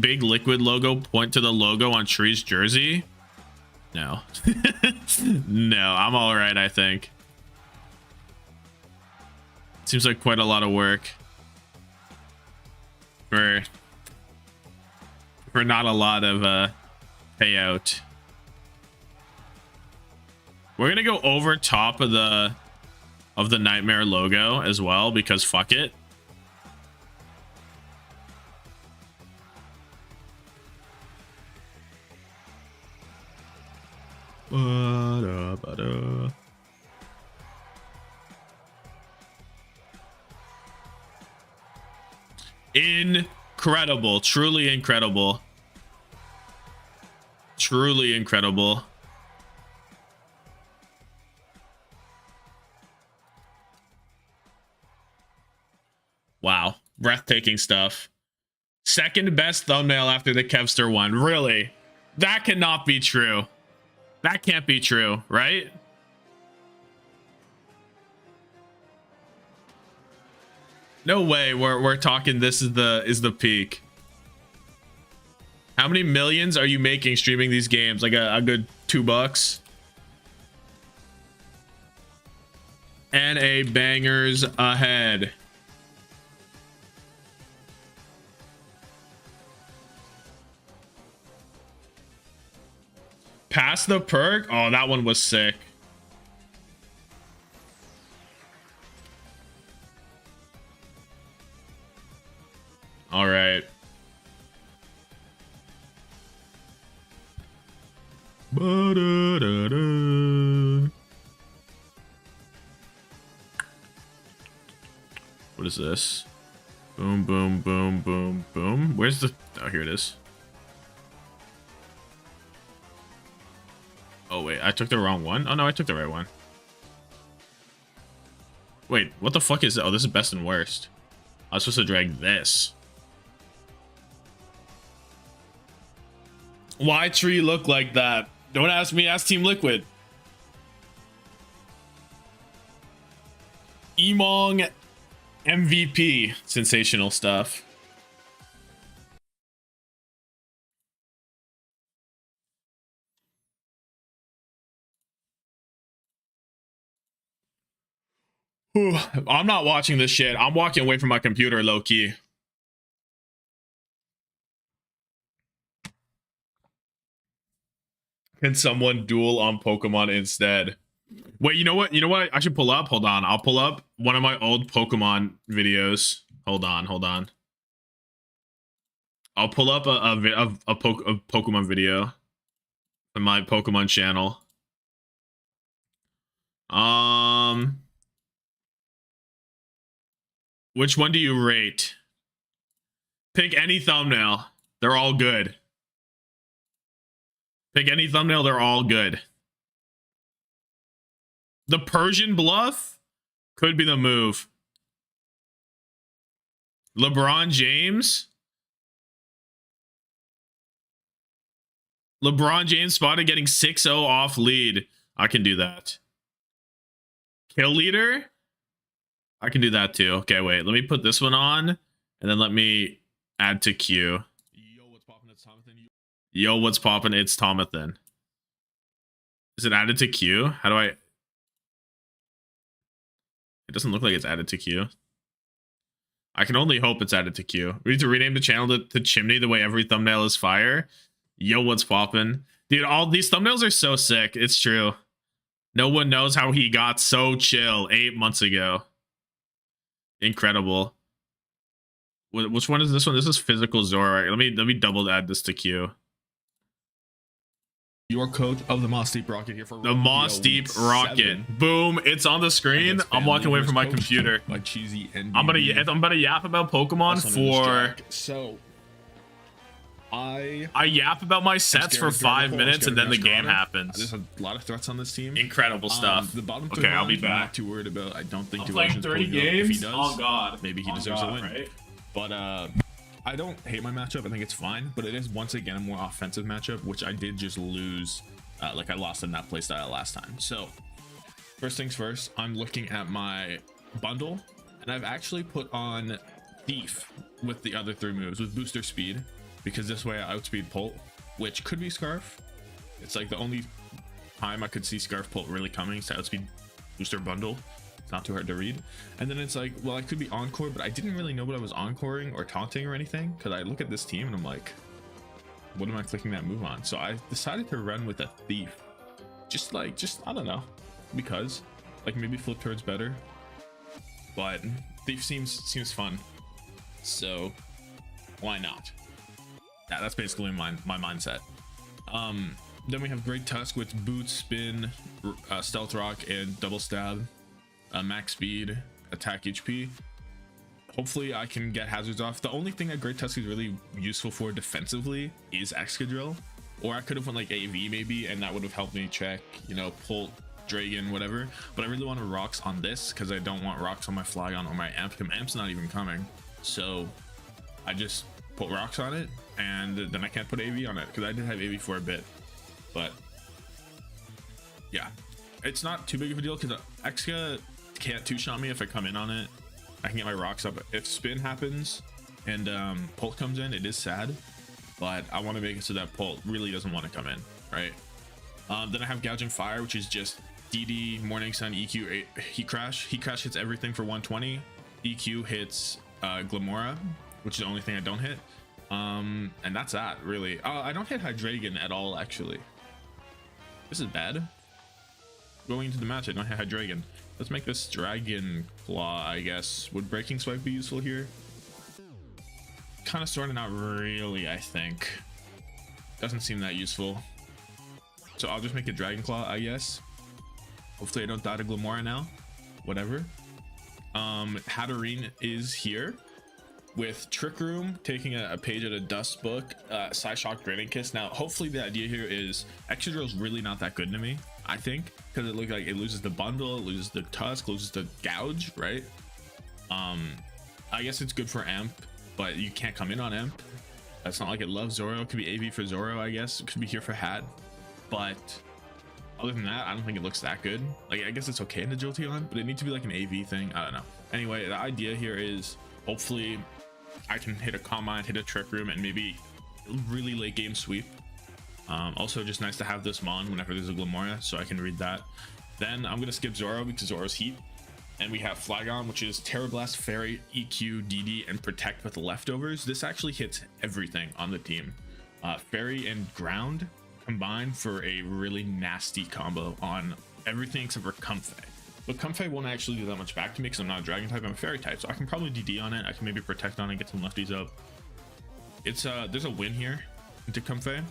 B: big Liquid logo point to the logo on Tree's jersey. No. No, I'm all right, I think. Seems like quite a lot of work. for not a lot of payout. We're gonna go over top of the Nightmare logo as well because fuck it. Incredible, truly incredible. Truly incredible. Wow, breathtaking stuff. Second best thumbnail after the Kevster one. Really? That cannot be true. That can't be true, right? No way we're talking this is the peak. How many millions are you making streaming these games? Like a good $2? And a bangers ahead. Pass the perk? Oh, that one was sick. All right. What is this? Boom, boom, boom, boom, boom. Where's the... Oh, here it is. Oh, wait. I took the wrong one? Oh, no, I took the right one. Wait, what the fuck is... Oh, this is best and worst. I was supposed to drag this. Why tree look like that? Don't ask me, ask Team Liquid. Emong MVP. Sensational stuff. I'm not watching this shit. I'm walking away from my computer low key. Can someone duel on Pokemon instead? Wait, you know what? You know what? I should pull up. Hold on. I'll pull up one of my old Pokemon videos. Hold on. Hold on. I'll pull up a Pokemon video on my Pokemon channel. Which one do you rate? Pick any thumbnail. They're all good. Pick any thumbnail. They're all good. The Persian bluff could be the move. LeBron James. LeBron James spotted getting 6-0 off lead. I can do that. Kill leader. I can do that too. Okay, wait. Let me put this one on, and then let me add to queue. Yo, what's poppin'? It's Tommathan. Yo, what's poppin'? It's Tommathan. Is it added to queue? How do I... It doesn't look like it's added to queue. I can only hope it's added to queue. We need to rename the channel to Chimney the way every thumbnail is fire. Yo, what's poppin'? Dude, all these thumbnails are so sick. It's true. No one knows how he got so chill 8 months ago. Incredible. Which one is this one? This is Physical Zora. Let me double add this to queue.
H: Your coach of the Moss Deep Rocket here for
B: the Moss Deep Rocket. Boom! It's on the screen. I'm walking away from my computer.
H: My cheesy NBB.
B: I'm gonna yap about Pokemon for.
H: So I
B: yap about my sets for 5 minutes and then the game happens.
H: There's a lot of threats on this team.
B: Incredible stuff.
H: The bottom
B: okay, I'll be back.
H: I'm not too worried about. I don't think
B: playing 30 games.
H: If he does,
B: oh god,
H: maybe he deserves a win.
B: Right?
H: But I don't hate my matchup. I think it's fine. But it is once again a more offensive matchup, which I did just lose. Like I lost in that playstyle last time. So first things first, I'm looking at my bundle, and I've actually put on Thief with the other 3 moves with booster speed. Because this way I outspeed Pult, which could be Scarf. It's like the only time I could see Scarf Pult really coming is to outspeed booster bundle. not too hard to read. And then it's like, well, I could be encore, but I didn't really know what I was encoring or taunting or anything, because I look at this team and I'm like, what am I clicking that move on? So I decided to run with a thief. Just I don't know, because like maybe flip towards better, but thief seems fun, so why not? Yeah, that's basically my mindset. Then we have Great Tusk with boot, spin, stealth rock, and double stab, max speed, attack HP. Hopefully I can get hazards off. The only thing that Great Tusk is really useful for defensively is Excadrill, or I could have went like AV maybe, and that would have helped me check, you know, pull Dragon, whatever. But I really wanted rocks on this because I don't want rocks on my Flygon or my Amp. Amp's not even coming, so I just put rocks on it, and then I can't put AV on it because I did have AV for a bit. But yeah, it's not too big of a deal because Exca can't two-shot me if I come in on it. I can get my rocks up. If spin happens and Pult comes in, it is sad, but I want to make it so that Pult really doesn't want to come in, right? Then I have Gouging Fire, which is just DD, Morning Sun, EQ, Heat Crash. Heat Crash hits everything for 120. EQ hits Glamora, which is the only thing I don't hit. And that's that, really. I don't hit Hydreigon at all, actually. This is bad. Going into the match, I don't hit Hydreigon. Let's make this Dragon Claw, I guess. Would Breaking Swipe be useful here? Kind of, sort of, not really, I think. Doesn't seem that useful. So I'll just make it Dragon Claw, I guess. Hopefully I don't die to Glamora now. Whatever. Hatterene is here with Trick Room, taking a page out of Dust's book, Psyshock, Draining Kiss. Now, hopefully the idea here is Excadrill's really not that good to me, I think, because it looks like it loses the bundle, it loses the Tusk, loses the Gouge, right? I guess it's good for Amp, but you can't come in on Amp. It's not like it loves Zoro. It could be AV for Zoro, I guess. It could be here for Hat, but other than that, I don't think it looks that good. Like, I guess it's okay in the Jolteon, but it needs to be like an AV thing. I don't know. Anyway, the idea here is hopefully I can hit a Calm Mind, hit a Trick Room, and maybe really late game sweep. Also, just nice to have this Mon whenever there's a Glamora, so I can read that. Then I'm gonna skip Zoro because Zoro's Heat, and we have Flygon, which is Terra Blast, Fairy, EQ, DD, and Protect with leftovers. This actually hits everything on the team. Fairy and Ground combined for a really nasty combo on everything except for Comfey. But Comfey won't actually do that much back to me because I'm not a Dragon type, I'm a Fairy type, so I can probably DD on it. I can maybe Protect on it, get some lefties up. It's there's a win here into Comfey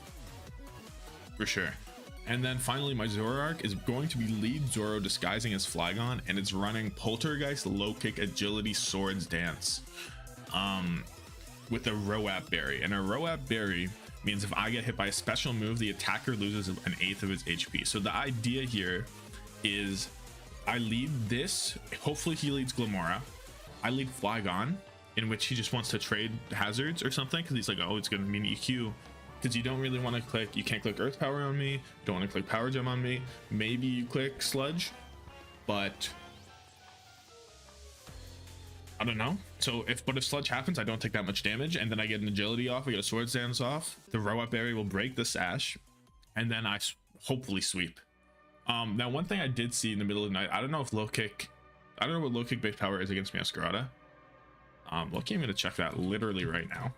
H: for sure. And then finally, my Zoroark is going to be lead Zoro disguising as Flygon, and it's running Poltergeist, Low Kick, Agility, Swords Dance, with a Roap Berry. And a Roap Berry means if I get hit by a special move, the attacker loses an 1/8 of his HP. So the idea here is I lead this, hopefully he leads Glamora, I lead Flygon, in which he just wants to trade hazards or something, because he's like, oh, it's going to mean EQ, because you don't really want to click, you can't click Earth Power on me, don't want to click Power Gem on me, maybe you click Sludge, but I don't know. So if Sludge happens, I don't take that much damage, and then I get an Agility off, I get a Swords Dance off, the Roap Berry will break the Sash, and then I hopefully sweep. Now one thing I did see in the middle of the night, I don't know if low kick, I don't know what low kick base power is against Masquerada. Lucky I'm gonna check that literally right now,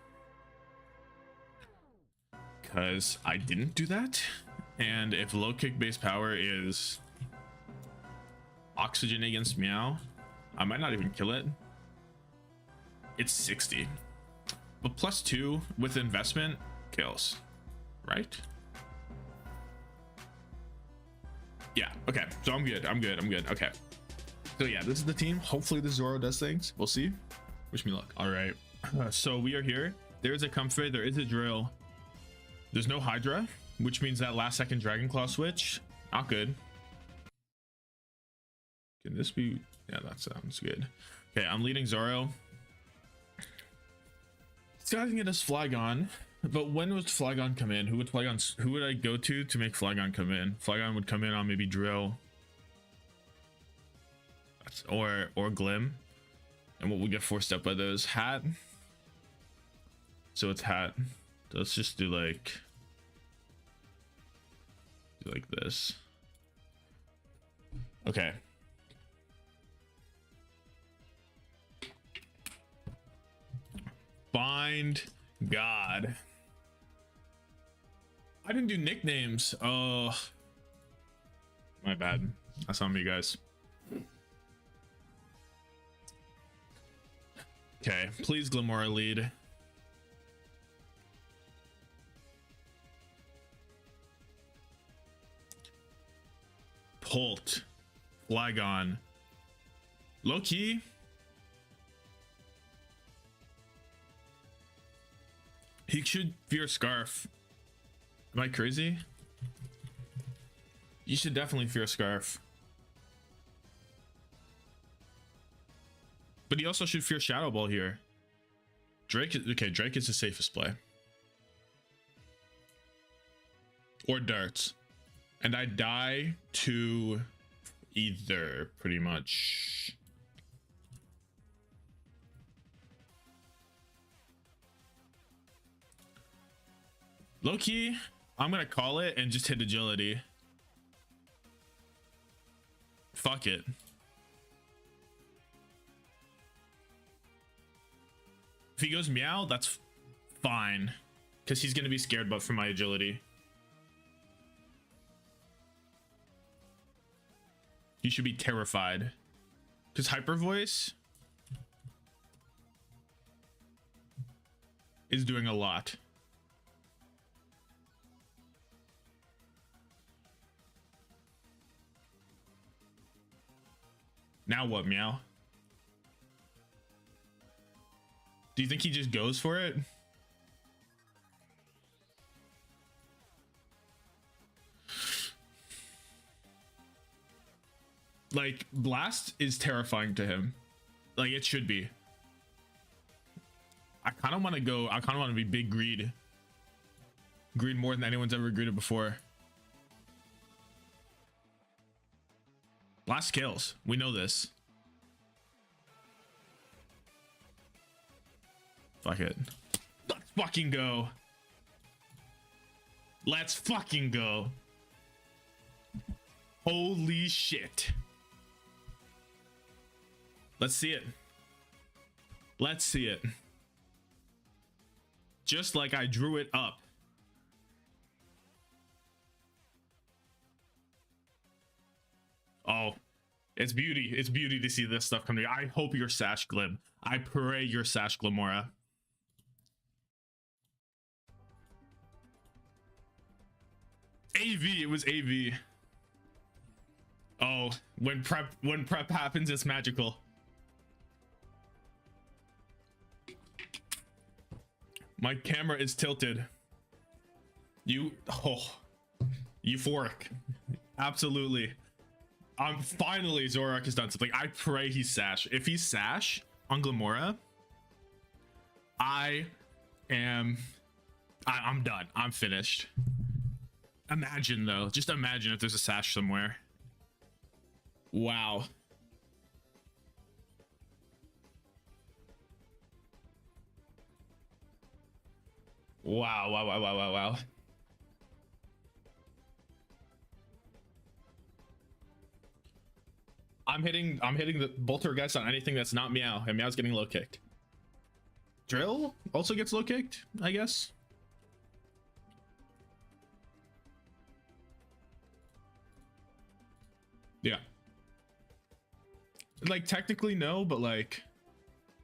H: because I didn't do that. And if low kick base power is Oxygen against Meow, I might not even kill it. It's 60, but +2 with investment kills, right? Yeah, okay, so I'm good. Okay, so yeah, this is the team. Hopefully the Zoro does things, we'll see. Wish me luck. All right, so we are here. There's a Comfey, there is a Drill, there's no Hydra, which means that last second Dragon Claw switch, not good. Can this be, yeah, that sounds good. Okay, I'm leading Zoro. Disguising it as Flygon, but when would Flygon come in? Who would I go to make Flygon come in? Flygon would come in on maybe Drill, or Glim, and what would get forced up by those? Hat. So it's Hat. So let's just do like this. Okay. Find God. I didn't do nicknames. Oh, my bad. That's on me, guys. Okay, please Glamora lead. Polt. Flygon. Low-key. He should fear Scarf. Am I crazy? You should definitely fear Scarf. But he also should fear Shadow Ball here. Drake is okay. Drake is the safest play. Or darts. And I die to either, pretty much. Low key, I'm gonna call it and just hit agility. Fuck it. If he goes meow, that's fine. Because he's gonna be scared but for my agility. You should be terrified. Because Hyper Voice is doing a lot. Now what, meow? Do you think he just goes for it? Like, Blast is terrifying to him. Like, it should be. I kind of want to go, I kind of want to be big greed. Greed more than anyone's ever greeded before. Blast kills. We know this. Fuck it. Let's fucking go. Let's fucking go. Holy shit. Let's see it. Let's see it. Just like I drew it up. Oh, it's beauty. It's beauty to see this stuff coming. I hope you're Sash Glib. I pray you're Sash Glamora. AV, it was AV. Oh, when prep happens, it's magical. My camera is tilted. Euphoric. Absolutely. Finally Zorak has done something. I pray he's Sash. If he's Sash on Glamora, I'm done. I'm finished. Imagine though, just imagine if there's a Sash somewhere. Wow. Wow. I'm hitting the Poltergeist on anything that's not Meow, and Meow's getting low kicked. Drill also gets low kicked, I guess. Yeah. Like technically no, but like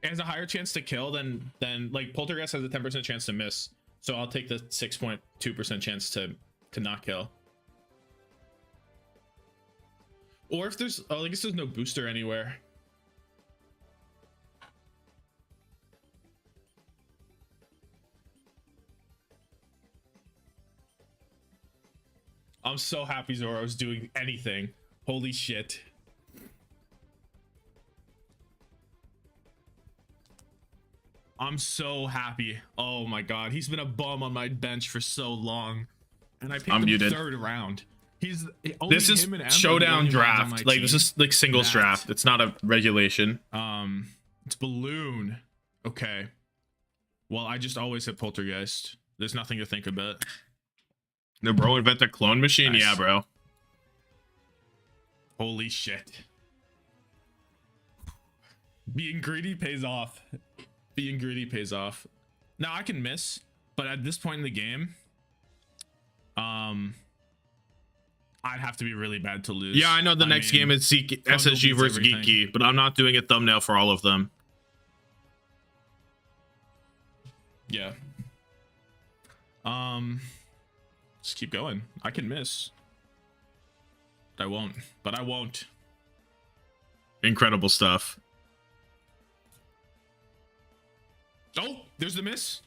H: it has a higher chance to kill than like Poltergeist has a 10% chance to miss. So I'll take the 6.2% chance to not kill. Or if there's, oh, I guess there's no booster anywhere. I'm so happy Zoro's doing anything. Holy shit. I'm so happy. Oh my god, he's been a bum on my bench for so long, and I picked him
B: muted.
H: third round. He's only
B: This is
H: him and Emma
B: showdown
H: the only ones on
B: draft.
H: my
B: Like
H: team
B: this is like singles
H: that-
B: draft. It's not a regulation.
H: It's Balloon. Okay. Well, I just always hit Poltergeist. There's nothing to think about.
B: No, bro, invent a clone machine.
H: Nice.
B: Yeah, bro.
H: Holy shit. Being greedy pays off. Being greedy pays off. Now I can miss, but at this point in the game, I'd have to be really bad to lose.
B: Yeah, I know the next game is SSG versus Geeky, but I'm not doing a thumbnail for all of them.
H: Yeah. Just keep going. I can miss. But I won't. But I won't.
B: Incredible stuff.
H: Oh, there's the miss.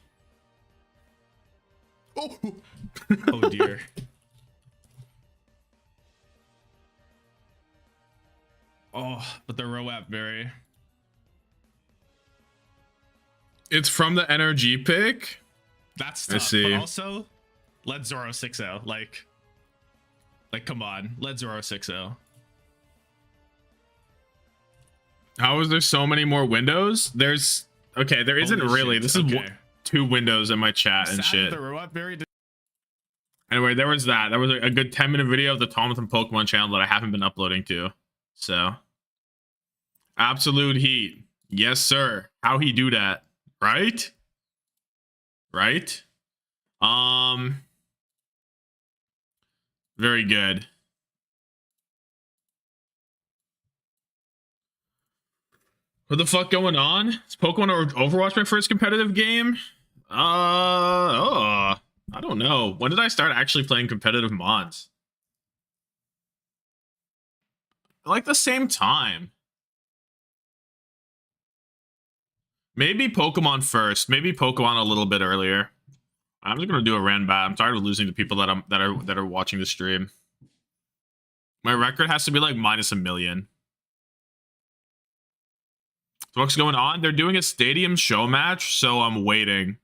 H: Oh, oh dear. Oh, but the Roap berry.
B: It's from the NRG pick.
H: That's tough.
B: I see.
H: But also, let Zoro 6-0. Like, come on. Let Zoro 6-0.
B: How is there so many more windows? There's... Okay, there isn't really.
H: Shit.
B: This is 2 windows in my chat and shit.
H: The Roap berry
B: Anyway, there was that. That was a good 10-minute video of the Tommathan Pokemon channel that I haven't been uploading to. So, absolute heat. Yes, sir. How he do that? Right? Right? Very good. What the fuck going on? Is Pokemon or Overwatch my first competitive game? I don't know. When did I start actually playing competitive mods? Like the same time. Maybe Pokemon first. Maybe Pokemon a little bit earlier. I'm just gonna do a random bat. I'm tired of losing to people that are watching the stream. My record has to be like -1 million. So what's going on? They're doing a stadium show match, so I'm waiting.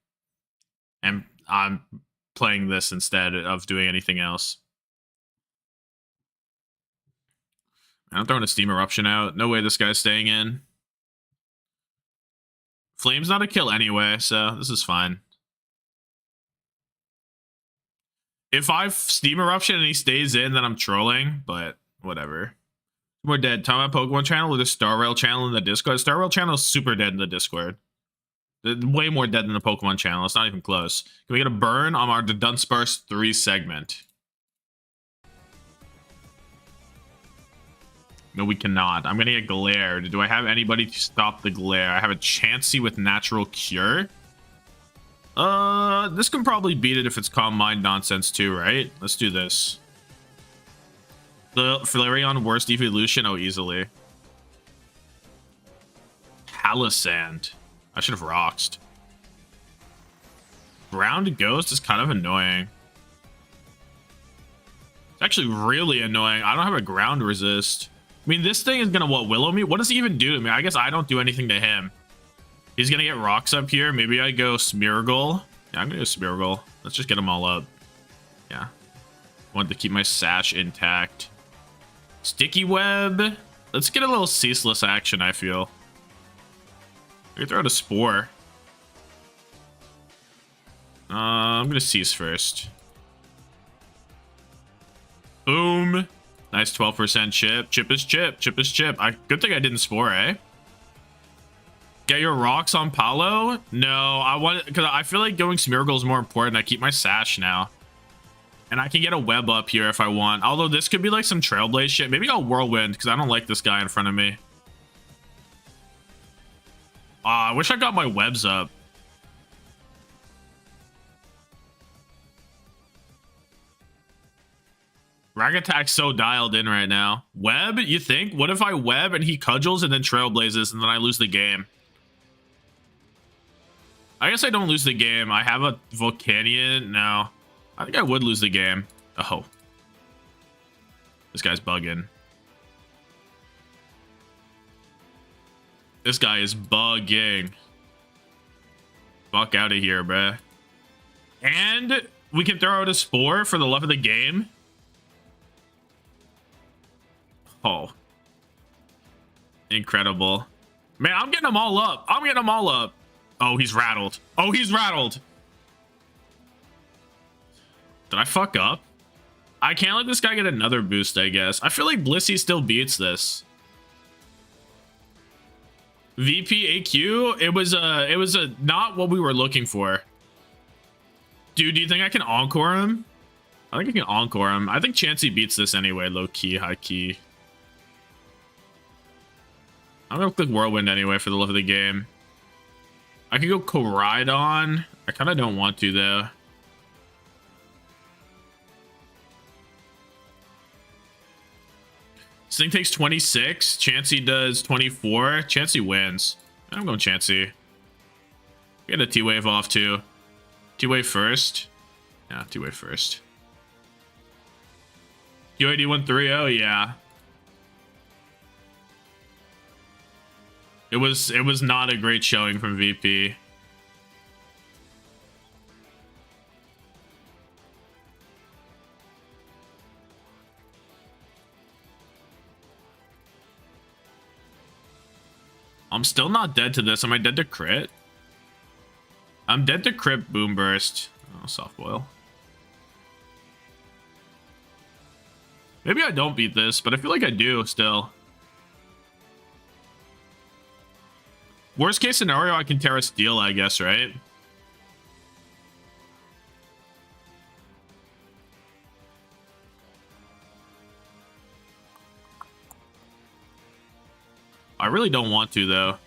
B: And I'm playing this instead of doing anything else. I'm throwing a Steam Eruption out. No way this guy's staying in. Flame's not a kill anyway, so this is fine. If I Steam Eruption and he stays in, then I'm trolling, but whatever. We're dead. Talking about Pokemon channel or the Star Rail channel in the Discord. Star Rail channel is super dead in the Discord. They're way more dead than the Pokemon channel. It's not even close. Can we get a burn on our Dunsparce 3 segment? No, we cannot. I'm gonna get glared. Do I have anybody to stop the glare? I have a Chansey with Natural Cure. This can probably beat it if it's Calm Mind nonsense too, right? Let's do this. The Flareon worst evolution? Oh, easily. Palisand. I should have Roxed. Ground Ghost is kind of annoying. It's actually really annoying. I don't have a ground resist. I mean, this thing is gonna, what, Willow me? What does he even do to me? I guess I don't do anything to him. He's gonna get rocks up here. Maybe I go Smeargle. Yeah, I'm gonna go Smeargle. Let's just get them all up. Yeah. Want to keep my sash intact. Sticky Web. Let's get a little ceaseless action, I feel. I can throw out a Spore. I'm gonna cease first. Boom. Nice 12% chip. Chip is chip. Chip is chip. Good thing I didn't Spore, eh? Get your rocks on Palo? No, I want, because I feel like going Smeargle is more important. I keep my sash now. And I can get a web up here if I want. Although this could be like some Trailblaze shit. Maybe I'll Whirlwind because I don't like this guy in front of me. I wish I got my webs up. Rag Attack's so dialed in right now. Web, you think? What if I web and he cudgels and then Trailblazes and then I lose the game? I guess I don't lose the game. I have a Volcanion. No. I think I would lose the game. Oh. This guy's bugging. This guy is bugging. Fuck out of here, bruh. And we can throw out a Spore for the love of the game. Oh. Incredible. Man, I'm getting them all up. I'm getting them all up. Oh, he's rattled. Oh, he's rattled. Did I fuck up? I can't let this guy get another boost, I guess. I feel like Blissey still beats this. VP AQ, it was a not what we were looking for. Dude, do you think I can encore him? I think I can encore him. I think Chansey beats this anyway, low key, high key. I'm gonna click Whirlwind anyway for the love of the game. I could go Koraidon. I kind of don't want to though. This thing takes 26. Chansey does 24. Chansey wins. I'm going Chansey. Get a T-Wave off too. T-Wave first. Yeah, T-Wave first. QAD 130, yeah. It was not a great showing from VP. I'm still not dead to this. Am I dead to crit? I'm dead to crit boom burst. Oh, soft boil. Maybe I don't beat this, but I feel like I do still. Worst case scenario, I can Terra Steel, I guess, right? I really don't want to, though.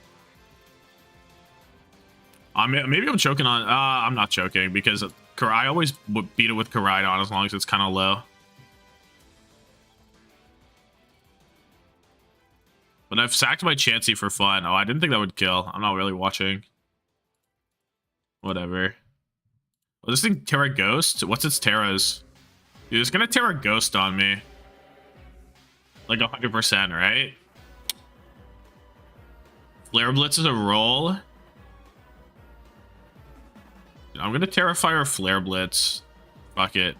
B: Maybe I'm choking on... I'm not choking, because I always would beat it with Koraidon as long as it's kind of low. But I've sacked my Chansey for fun. Oh, I didn't think that would kill. I'm not really watching. Whatever. Oh, this thing Terra Ghost? What's its Terras? Dude, it's gonna Terra Ghost on me. Like 100%, right? Flare Blitz is a roll. I'm gonna Terrifier Flare Blitz. Fuck it.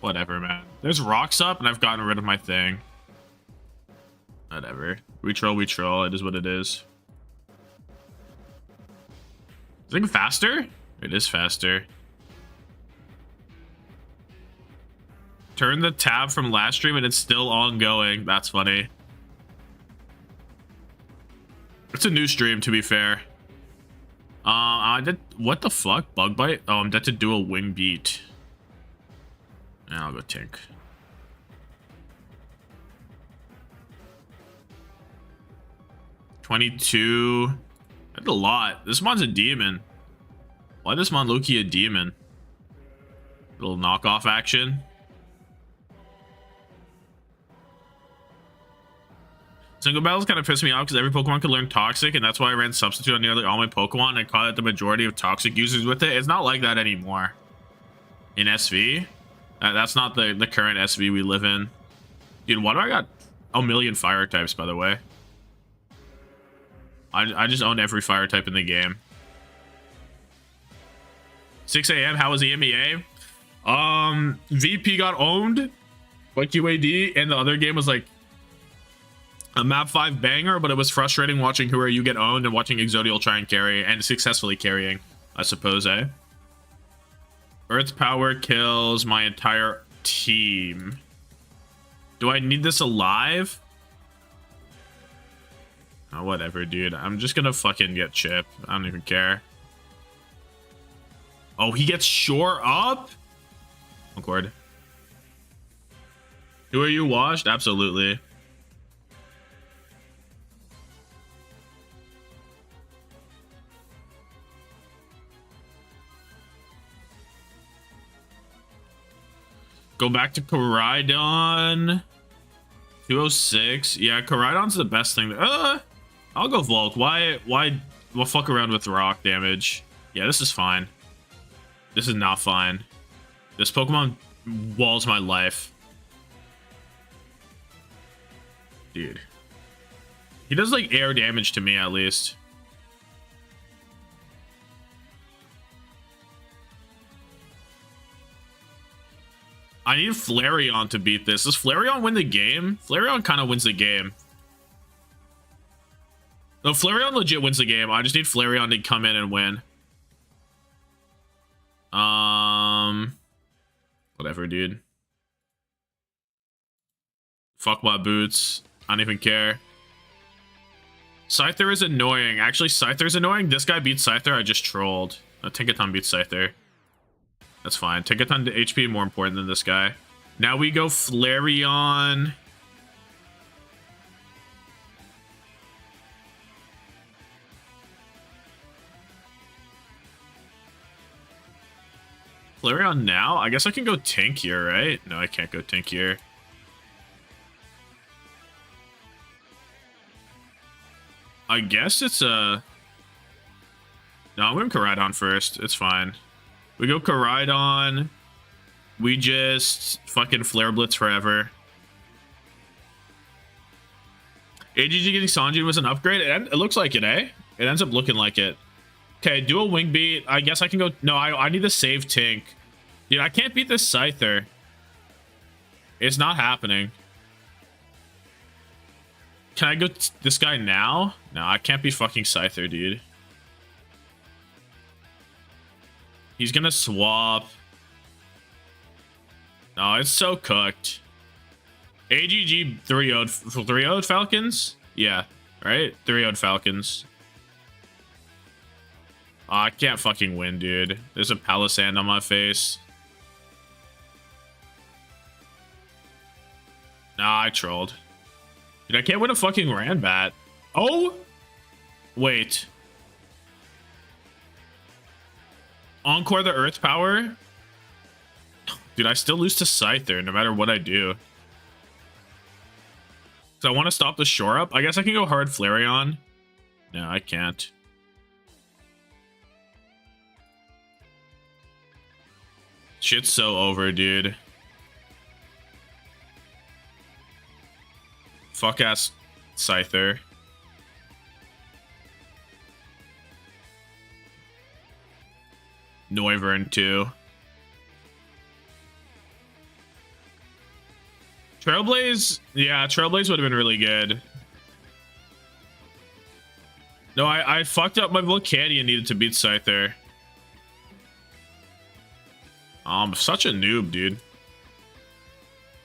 B: Whatever, man. There's rocks up and I've gotten rid of my thing. Whatever. We troll. It is what it is. Is it faster? It is faster. Turn the tab from last stream and it's still ongoing. That's funny. It's a new stream, to be fair. I did... What the fuck? Bug bite? Oh, I'm dead to dual wing beat. Yeah, I'll go Tink. $22. That's a lot. This mon's a demon. Why this mon Loki a demon? Little knockoff action. Single battles kind of pissed me off because every Pokemon could learn Toxic, and that's why I ran Substitute on nearly all my Pokemon and caught out the majority of Toxic users with it. It's not like that anymore. In SV? That's not the current SV we live in. Dude, why do I got a million fire types, by the way? I just own every fire type in the game. 6 a.m. How was the EMEA? VP got owned by QAD, and the other game was like a map 5 banger, but it was frustrating watching Who Are You get owned and watching Exodial try and carry, and successfully carrying, I suppose, eh? Earth Power kills my entire team. Do I need this alive? Oh, whatever, dude. I'm just gonna fucking get Chip. I don't even care. Oh, he gets Shore up? Concord. Who Are You washed? Absolutely. Go back to Koraidon. 206. Yeah, Koraidon's the best thing. I'll go Volk. Why we'll fuck around with rock damage. Yeah, this is fine. This is not fine. This Pokemon walls my life. Dude. He does like air damage to me at least. I need Flareon to beat this. Does Flareon win the game? Flareon kind of wins the game. No, Flareon legit wins the game. I just need Flareon to come in and win. Whatever, dude. Fuck my boots. I don't even care. Scyther is annoying. Actually, Scyther's annoying. This guy beats Scyther. I just trolled. Tinkaton beats Scyther. That's fine. Tinkaton HP more important than this guy. Now we go Flareon. Flareon now? I guess I can go Tink here, right? No, I can't go Tink here. I guess it's a... No, I'm going Koraidon first. It's fine. We go Koraidon. We just fucking Flare Blitz forever. AGG getting Sanjin was an upgrade? It looks like it, eh? It ends up looking like it. Okay, do a Wing Beat. I guess I can go... No, I need to save Tink. Dude, I can't beat this Scyther. It's not happening. Can I go this guy now? No, I can't be fucking Scyther, dude. He's gonna swap. No, it's so cooked. AGG 3-0'd Falcons? Yeah, right? 3-0'd Falcons. Oh, I can't fucking win, dude. There's a Palisand on my face. Nah, I trolled. Dude, I can't win a fucking Ranbat. Oh! Wait. Encore the Earth Power? Dude, I still lose to Scyther no matter what I do. So I want to stop the shore up. I guess I can go hard Flareon. No, I can't. Shit's so over, dude. Fuck ass Scyther. Noivern too. Trailblaze, yeah, Trailblaze would have been really good. No, I fucked up my Volcanion needed to beat Scyther. I'm such a noob, dude.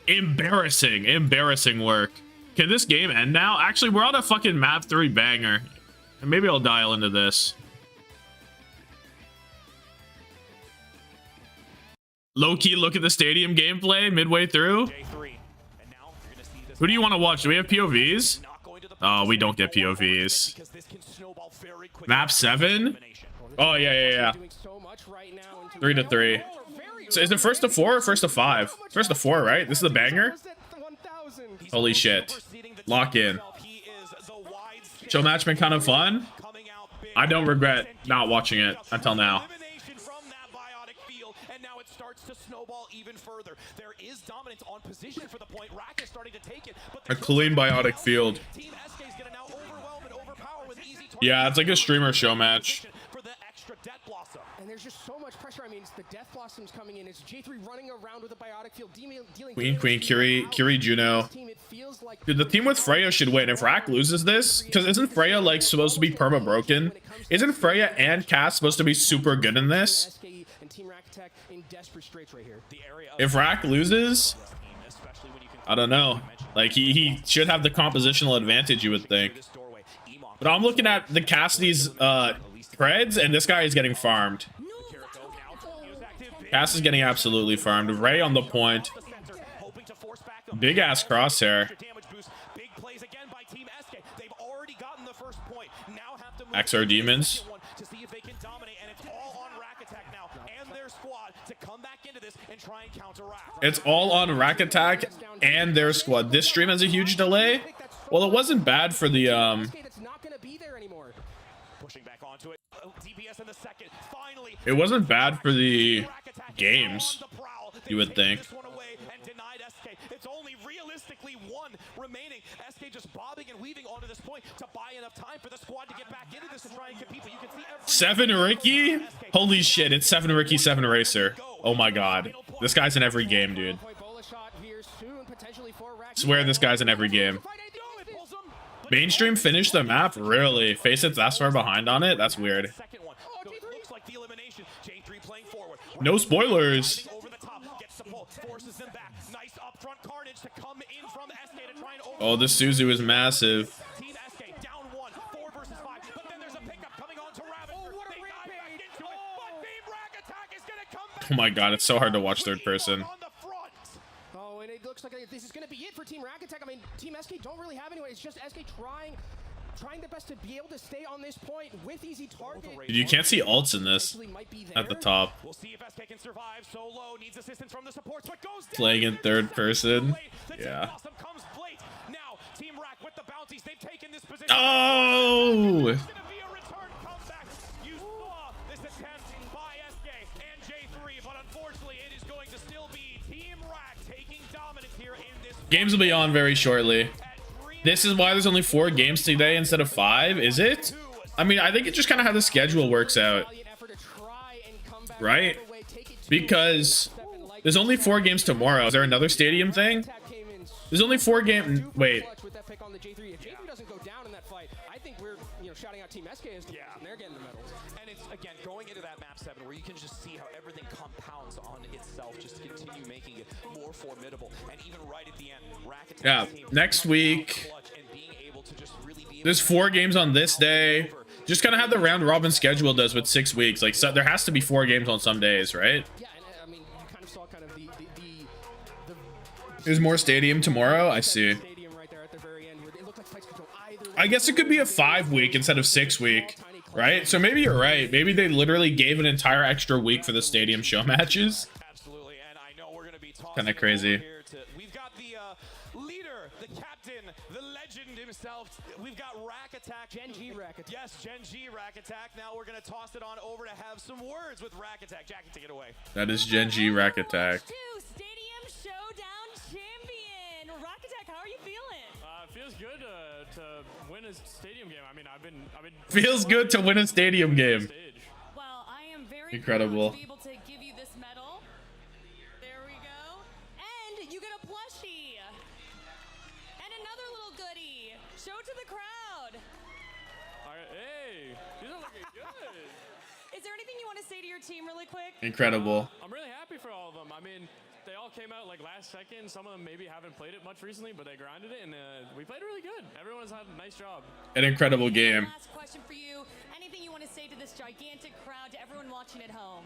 B: Embarrassing work. Can this game end now? Actually, we're on a fucking map 3 banger. And maybe I'll dial into this. Low-key look at the stadium gameplay midway through. Who do you want to watch? Do we have POVs? Oh, we don't get POVs. Map 7? Oh, yeah. 3-3. So is it first to 4 or first to 5? First to 4, right? This is a banger? Holy shit. Lock in. Show match been kind of fun. I don't regret not watching it until now. A clean biotic field. Yeah, it's like a streamer show match.
I: And there's just so much pressure. I mean, it's the Death Blossoms coming in. It's J3 running around with a biotic field, dealing
B: Queen, Curie, Juno. Dude, the team with Freya should win. If Rack loses this, because isn't Freya like supposed to be perma broken? Isn't Freya and Cass supposed to be super good in this? If Rack loses, I don't know. Like he should have the compositional advantage, you would think. But I'm looking at the Cassidy's Preds, and this guy is getting farmed. Cass is getting absolutely farmed. Ray on the point. Big ass crosshair. XR Demons. It's all on Rack Attack and their squad. This stream has a huge delay. Well, it wasn't bad for the It wasn't bad for the games, you would think. It's only realistically one remaining. SK just bobbing and weaving onto this point to buy enough time for the squad to get back into this and try and compete. But you can see 7 Ricky? Holy shit, it's 7 Ricky, 7 Racer. Oh my god. This guy's in every game, dude. Swear this guy's in every game. Mainstream finished the map? Really? Face It's that far behind on it? That's weird. No spoilers. Oh, this Suzu is massive. Oh my god, it's so hard to watch third person.
I: Oh, and it looks like this is going to be it for Team Rack Attack. I mean, Team SK don't really have anyone. It's just SK trying their best to be able to stay on this point with easy target.
B: Dude, you can't see ults in this at the top.
J: We'll see if SK can survive. Solo needs assistance from the supports, but goes down.
B: Playing in third person. Yeah.
J: Now, Team Rack with the bounties. They've taken this position.
B: Oh!
J: You saw this attempt by SK and J3, but unfortunately, it is going to still be Team Rack taking dominance here in this.
B: Games will be on very shortly. This is why there's only 4 games today instead of 5, is it? I mean, I think it's just kind of how the schedule works out. Right? Because there's only 4 games tomorrow. Is there another stadium thing? There's only 4 games. Wait.
I: Shouting out Team SK is and they're getting the medals.
J: And it's again going into that map 7 where you can just see how everything compounds on itself, just to continue making it more formidable. And even right at the end, Rack Attack
B: Yeah, next week there's 4 games on this day. Just kind of how the round robin schedule does with 6 weeks. Like, so there has to be 4 games on some days, right?
I: Yeah, and I mean, you kind of saw kind of the
B: There's more stadium tomorrow. I see. I guess it could be a 5 week instead of 6 week, right? So maybe you're right. Maybe they literally gave an entire extra week for the stadium show matches.
J: Absolutely, and I know we're going to be talking
B: Kind of crazy.
J: We've got the leader, the captain, the legend himself. We've got Rack Attack.
I: GenG Rack Attack.
J: Yes, GenG Rack Attack. Now we're going to toss it on over to have some words with Rack Attack. Jackie, take it away.
B: That is GenG Rack Attack.
K: Stadium Showdown champion. Rack Attack, how are you feeling?
L: Feels good to win a stadium game. I mean, I've been
B: Feels good to win a stadium game.
K: Well, I am very
B: Incredible.
K: proud to be able to give you this medal. There we go. And you get a plushie. And another little goodie. Show it to the crowd.
L: Hey, these are looking good.
K: Is there anything you want to say to your team really quick?
B: Incredible.
L: I'm really happy for all of them. I mean, they all came out like last second. Some of them maybe haven't played it much recently, but they grinded it, and we played really good. Everyone's had a nice job.
B: An incredible game.
K: Last question for you. Anything you want to say to this gigantic crowd, to everyone watching at home?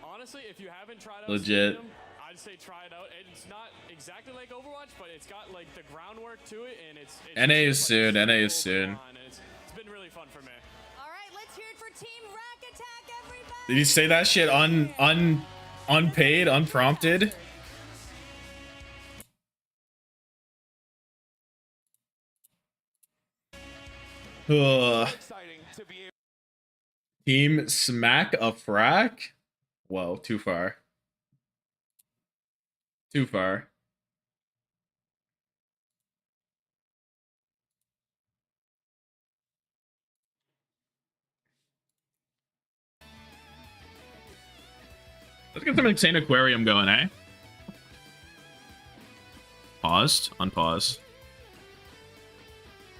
L: Honestly, if you haven't tried out
B: Legit.
L: Stadium, I'd say try it out. It's not exactly like Overwatch, but it's got like the groundwork to it, and it's
B: NA is
L: just,
B: soon.
L: like,
B: NA is
L: so
B: soon.
L: fun, and it's been really fun for me.
K: All right, let's hear it for Team Rack Attack, everybody.
B: Did you say that shit unpaid, unprompted? Ugh. Team Smack a frack? Whoa, too far. Too far. Let's get some insane aquarium going, eh? Paused? Unpaused.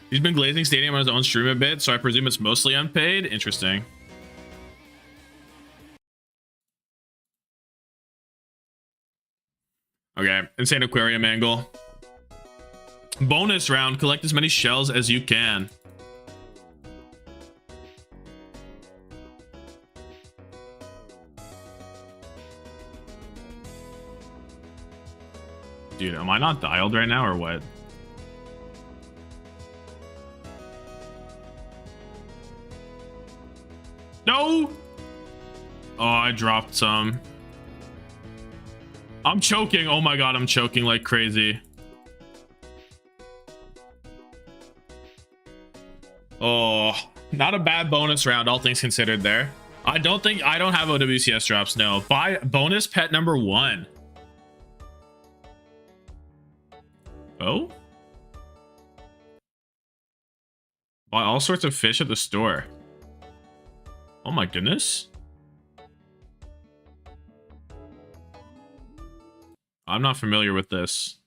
B: He's been glazing Stadium on his own stream a bit, so I presume it's mostly unpaid. Interesting. Okay, insane aquarium angle. Bonus round, collect as many shells as you can. Dude, am I not dialed right now or what? No! Oh, I dropped some. I'm choking. Oh my god, I'm choking like crazy. Oh, not a bad bonus round, all things considered there. I don't have OWCS drops, no. Buy bonus pet number 1. Oh? Buy all sorts of fish at the store. Oh my goodness. I'm not familiar with this.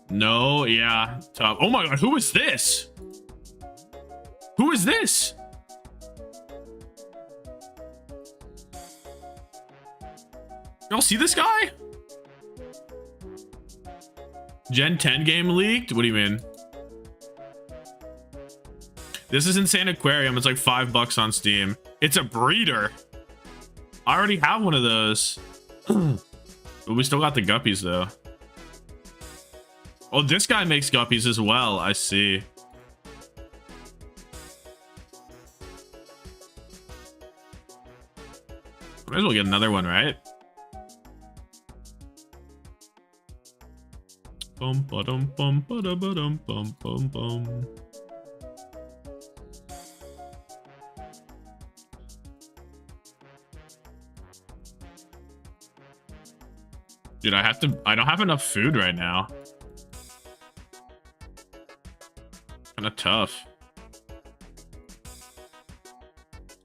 B: No, yeah. Tough. Oh my god, who is this? Who is this? Y'all see this guy? Gen 10 game leaked? What do you mean? This is Insane Aquarium. It's like $5 on Steam. It's a breeder. I already have one of those. But we still got the guppies though. Oh, this guy makes guppies as well. I see. Might as well get another one, right? Bum ba-dum bum ba-da-ba-dum bum bum bum. Dude, I don't have enough food right now. Kinda tough.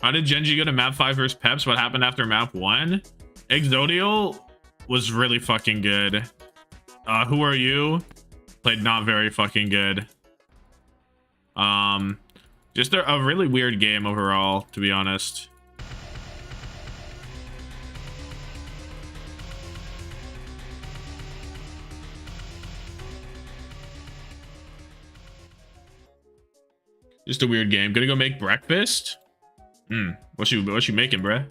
B: How did GenG go to map 5 versus PEPS? What happened after map 1? Exodial was really fucking good. Who are you? Played not very fucking good. Just a really weird game overall, to be honest. Just a weird game. Gonna go make breakfast? What you making, bruh?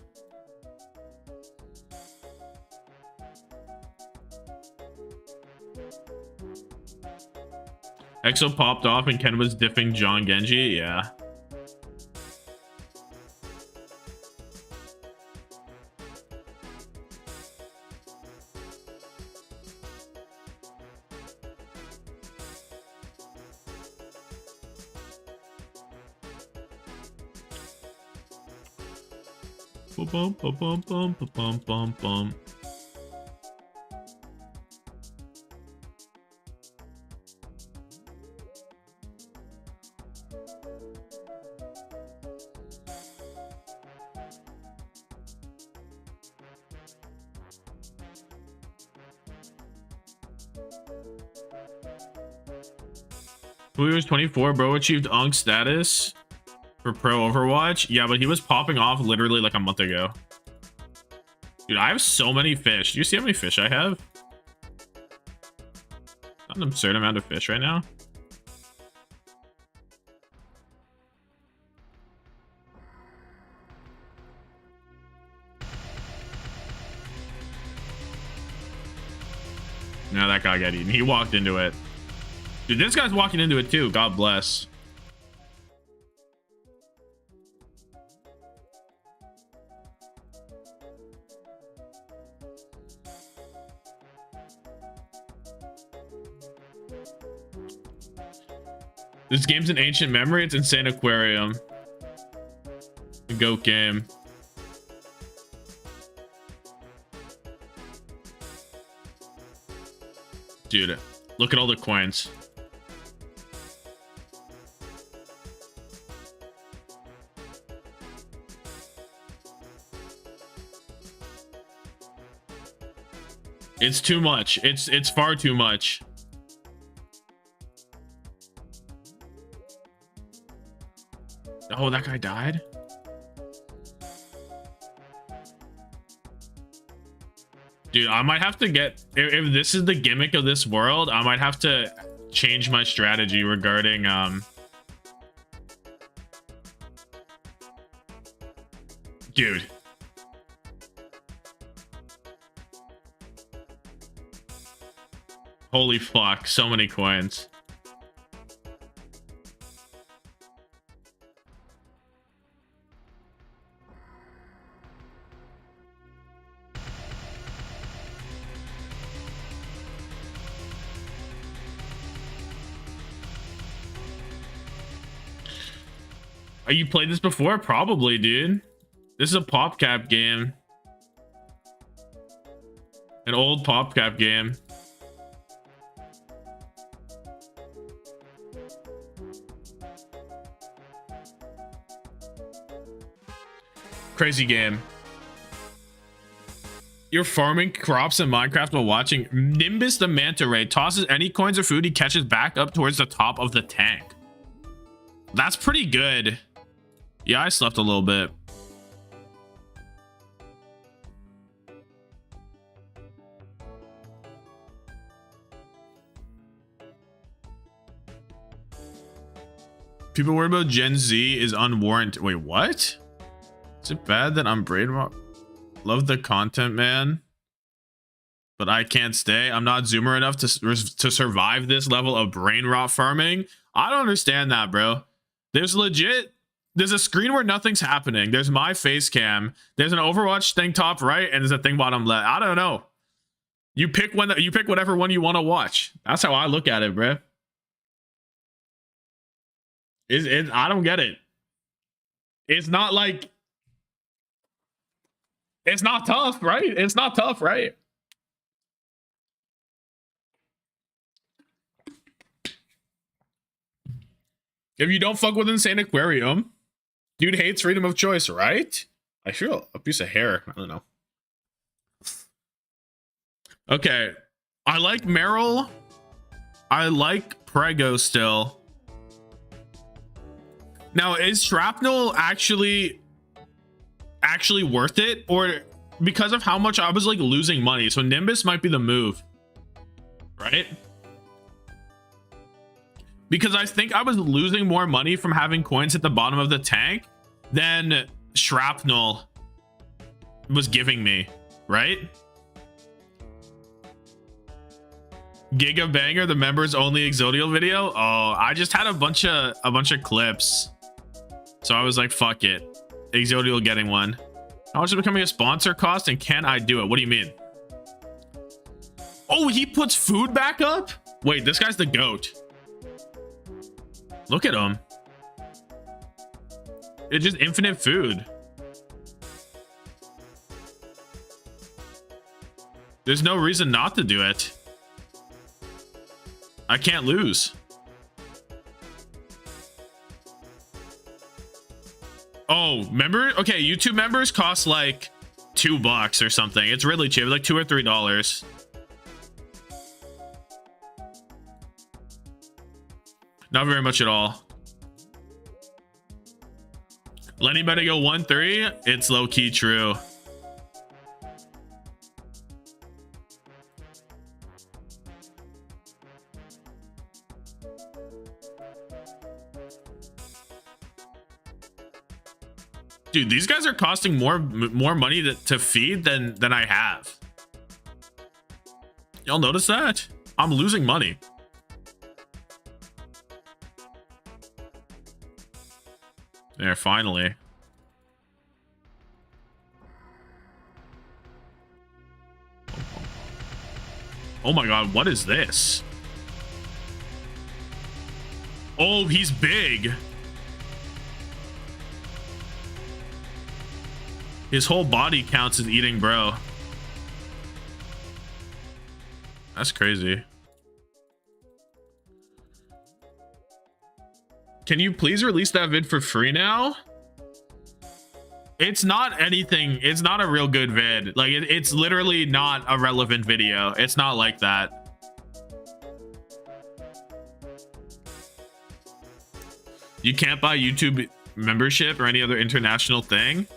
B: EXO popped off and Ken was diffing John Genji? Yeah. Bum bum bum bum bum bum bum. Who was 24, bro? Achieved Unk status for Pro Overwatch. Yeah, but he was popping off literally like a month ago. Dude, I have so many fish. Do you see how many fish I have? Not an absurd amount of fish right now. No, that guy got eaten. He walked into it. Dude, this guy's walking into it too. God bless. This game's an ancient memory. It's Insane Aquarium. The GOAT game. Dude, look at all the coins. It's too much. It's far too much. Oh, that guy died? Dude, I might have to get... If this is the gimmick of this world, I might have to change my strategy regarding... Dude. Holy fuck, so many coins. Oh, you played this before? Probably, dude. This is a PopCap game. An old PopCap game. Crazy game. You're farming crops in Minecraft while watching Nimbus the Manta Ray tosses any coins or food he catches back up towards the top of the tank. That's pretty good. Yeah, I slept a little bit. People worry about Gen Z is unwarranted. Wait, what? Is it bad that I'm brainwashed? Love the content, man, but I can't stay. I'm not zoomer enough to survive this level of brain rot farming. I don't understand that, bro. There's a screen where nothing's happening. There's my face cam. There's an Overwatch thing top right, and there's a thing bottom left. I don't know. You pick whatever one you want to watch. That's how I look at it, bro. I don't get it. It's not like, it's not tough, right? It's not tough, right? If you don't fuck with Insane Aquarium, dude hates freedom of choice, right? I feel a piece of hair. I don't know. Okay. I like Meryl. I like Prego still. Now, is Shrapnel actually worth it? Or because of how much I was like losing money? So Nimbus might be the move, right? Because I think I was losing more money from having coins at the bottom of the tank than Shrapnel was giving me, right? Giga Banger, the members only Exodial video. Oh, I just had a bunch of clips, so I was like, fuck it, Exodial getting one. How much is becoming a sponsor cost, and can I do it? What do you mean? Oh, he puts food back up? Wait, this guy's the GOAT. Look at him. It's just infinite food. There's no reason not to do it. I can't lose. Oh, member? Okay, YouTube members cost like $2 or something. It's really cheap, like $2 or $3. Not very much at all. Let anybody go 1-3? It's low-key true. Dude, these guys are costing more money to feed than I have. Y'all notice that? I'm losing money. There, finally. Oh my god, what is this? Oh, he's big. His whole body counts as eating, bro. That's crazy. Can you please release that vid for free now? It's not anything. It's not a real good vid. Like, it's literally not a relevant video. It's not like that. You can't buy YouTube membership or any other international thing.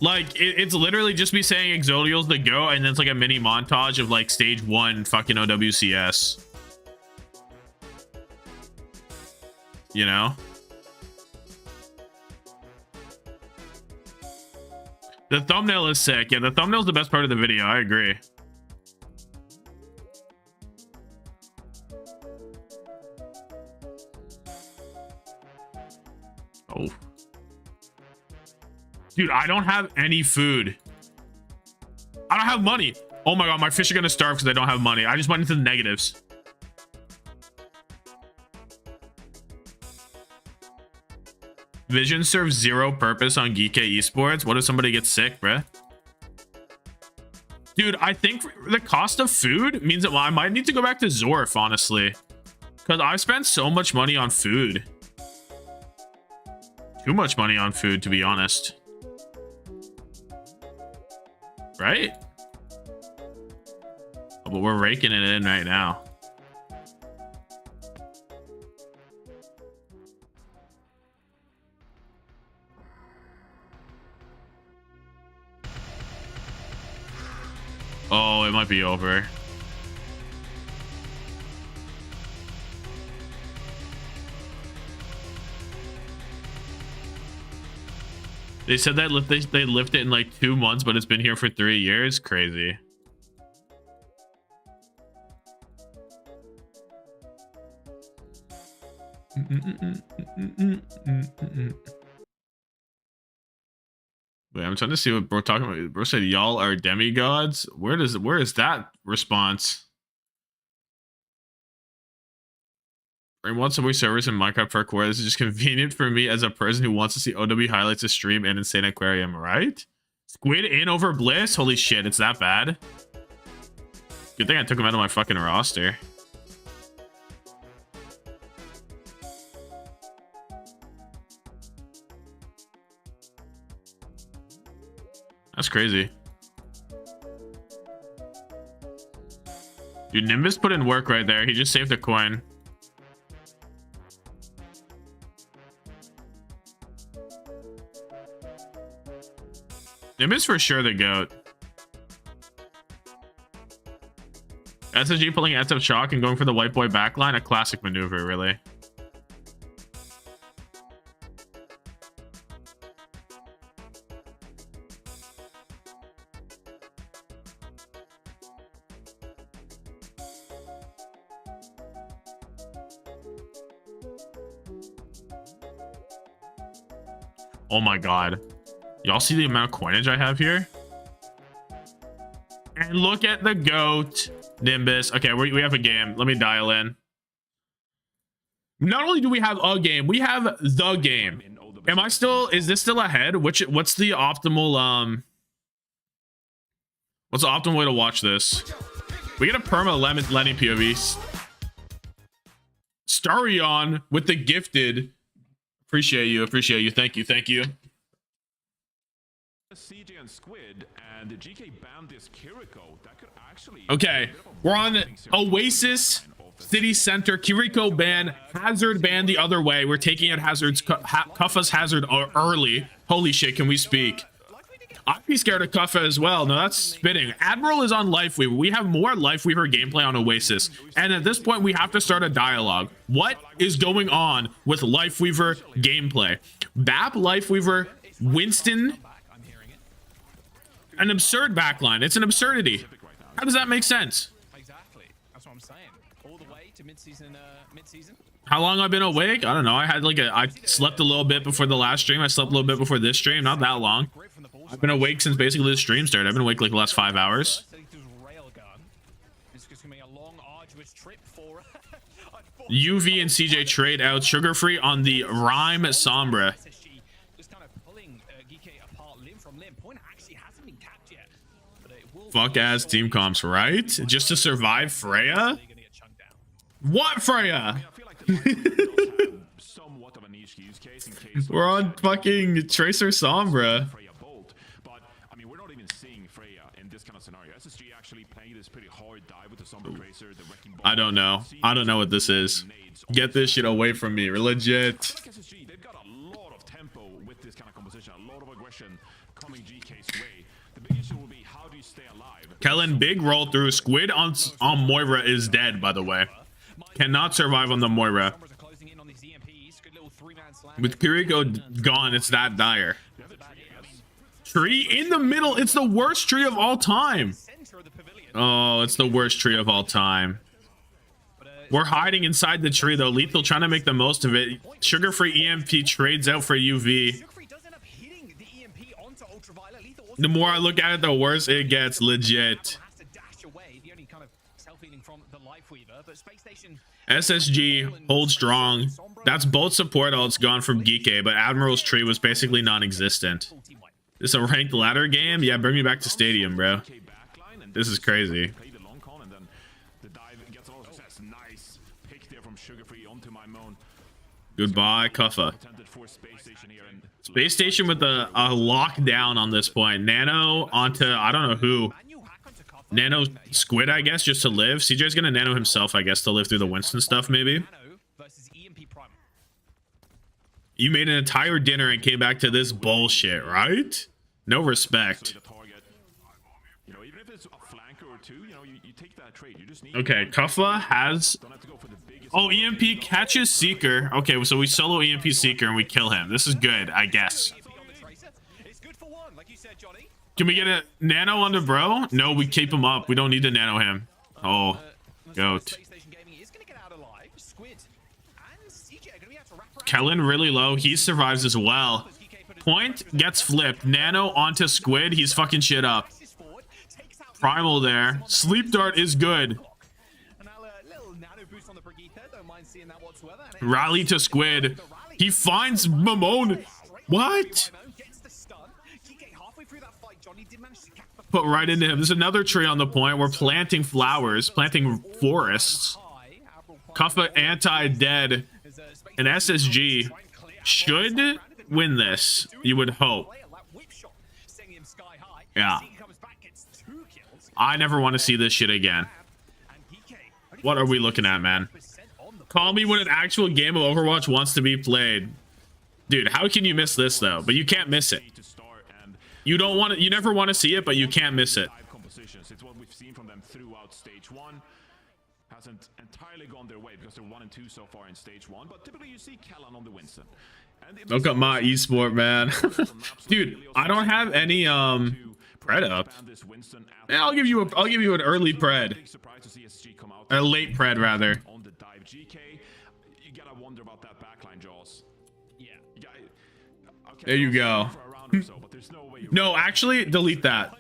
B: Like, it's literally just me saying Exodial's the go, and then it's like a mini montage of like stage 1 fucking OWCS. You know? The thumbnail is sick. Yeah, the thumbnail is the best part of the video. I agree. Oh. Dude, I don't have any food. I don't have money. Oh my god, my fish are gonna starve because I don't have money. I just went into the negatives. Vision serves zero purpose on Geek Esports. What if somebody gets sick, bruh? Dude, I think the cost of food means that I might need to go back to Zorf, honestly. Because I spent so much money on food. Too much money on food, to be honest. Right? Oh, but we're raking it in right now. Oh, it might be over. They said that they lift it in like 2 months, but it's been here for 3 years. Crazy. Wait, I'm trying to see what bro talking about. Bro said y'all are demigods. Where is that response? Bring one subway servers in Minecraft Parkour. This is just convenient for me as a person who wants to see OW highlights to stream and Insane Aquarium, right? Squid in over Bliss? Holy shit, it's that bad? Good thing I took him out of my fucking roster. That's crazy. Dude, Nimbus put in work right there. He just saved a coin. Nimbus for sure the GOAT. SSG pulling SF Shock and going for the white boy backline. A classic maneuver, really. Oh my god. Y'all see the amount of coinage I have here? And look at the GOAT. Nimbus. Okay, we have a game. Let me dial in. Not only do we have a game, we have the game. Am I still... Is this still ahead? What's the optimal... What's the optimal way to watch this? We get a perma Lenny POV. Starion with the gifted. Appreciate you. Thank you.
M: CJ and Squid and GK banned this Kiriko. That could actually...
B: Okay, we're on Oasis City Center. Kiriko ban, Hazard ban the other way. We're taking out Hazard's Kuffa's Hazard early. Holy shit, can we speak? I'd be scared of Kuffa as well. No, that's spitting. Admiral is on Lifeweaver. We have more Lifeweaver gameplay on Oasis. And at this point, we have to start a dialogue. What is going on with Lifeweaver gameplay? BAP, Lifeweaver, Winston... An absurd backline. It's an absurdity. How does that make sense?
N: Exactly. That's what I'm saying. All the way to mid-season.
B: How long I've been awake? I don't know. I slept a little bit before the last stream. I slept a little bit before this stream. Not that long. I've been awake since basically the stream started. I've been awake like the last 5 hours. UV and CJ trade out Sugar Free on the Rhyme Sombra. Fuck ass team comps, right? Just to survive Freya? What Freya? We're on fucking Tracer Sombra.
M: But I mean, we're not even seeing Freya in this kind of scenario. SSG actually playing this pretty hard dive with the Sombra Tracer, the Wrecking Ball.
B: I don't know. I don't know what this is. Get this shit away from me. We're legit.
M: SSG, they've got a lot of tempo with this kind of composition, a lot of aggression coming GK's way. The big issue will be how do you stay alive?
B: Kellen, big roll through. Squid on Moira is dead, by the way. Cannot survive on the Moira. With Kiriko gone, it's that dire. Tree in the middle. It's the worst tree of all time. Oh, it's the worst tree of all time. We're hiding inside the tree, though. Lethal trying to make the most of it. Sugar-free EMP trades out for UV. The more I look at it, the worse it gets. Legit. SSG hold strong. That's both support ults gone from Geeke, but Admiral's tree was basically non-existent. This a ranked ladder game? Yeah, bring me back to Stadium, bro. This is crazy. Goodbye, Kuffa. Space Station with a lockdown on this point. Nano onto, I don't know who. Nano Squid, I guess, just to live. CJ's gonna nano himself, I guess, to live through the Winston stuff, maybe. You made an entire dinner and came back to this bullshit, right? No respect. Okay, Kuffa has... Oh, EMP catches Seeker. Okay, so we solo EMP Seeker and we kill him. This is good, I guess. Can we get a nano on the bro? No, we keep him up. We don't need to nano him. Oh, goat. Kellen really low. He survives as well. Point gets flipped. Nano onto Squid. He's fucking shit up. Primal there. Sleep Dart is good. Rally to Squid. He finds Mamone. What? Put right into him. There's another tree on the point. We're planting flowers, planting forests. Kuffa anti-dead. And SSG should win this, you would hope. Yeah. I never want to see this shit again. What are we looking at, man? Call me when an actual game of Overwatch wants to be played. Dude, how can you miss this, though? But you can't miss it. You don't want to, you never want to see it, but you can't miss it.
M: It's what we've seen from them throughout stage 1. Hasn't entirely gone their way because they're 1 and 2 so far in stage 1, but typically you see Callan on the Winston.
B: Look at my esport, man. Dude, I don't have any pred up. Yeah, I'll give you an early pred. A late pred rather.
M: On the dive GK, you gotta wonder about that backline, Jaws. Yeah.
B: There you go. No, actually, delete that.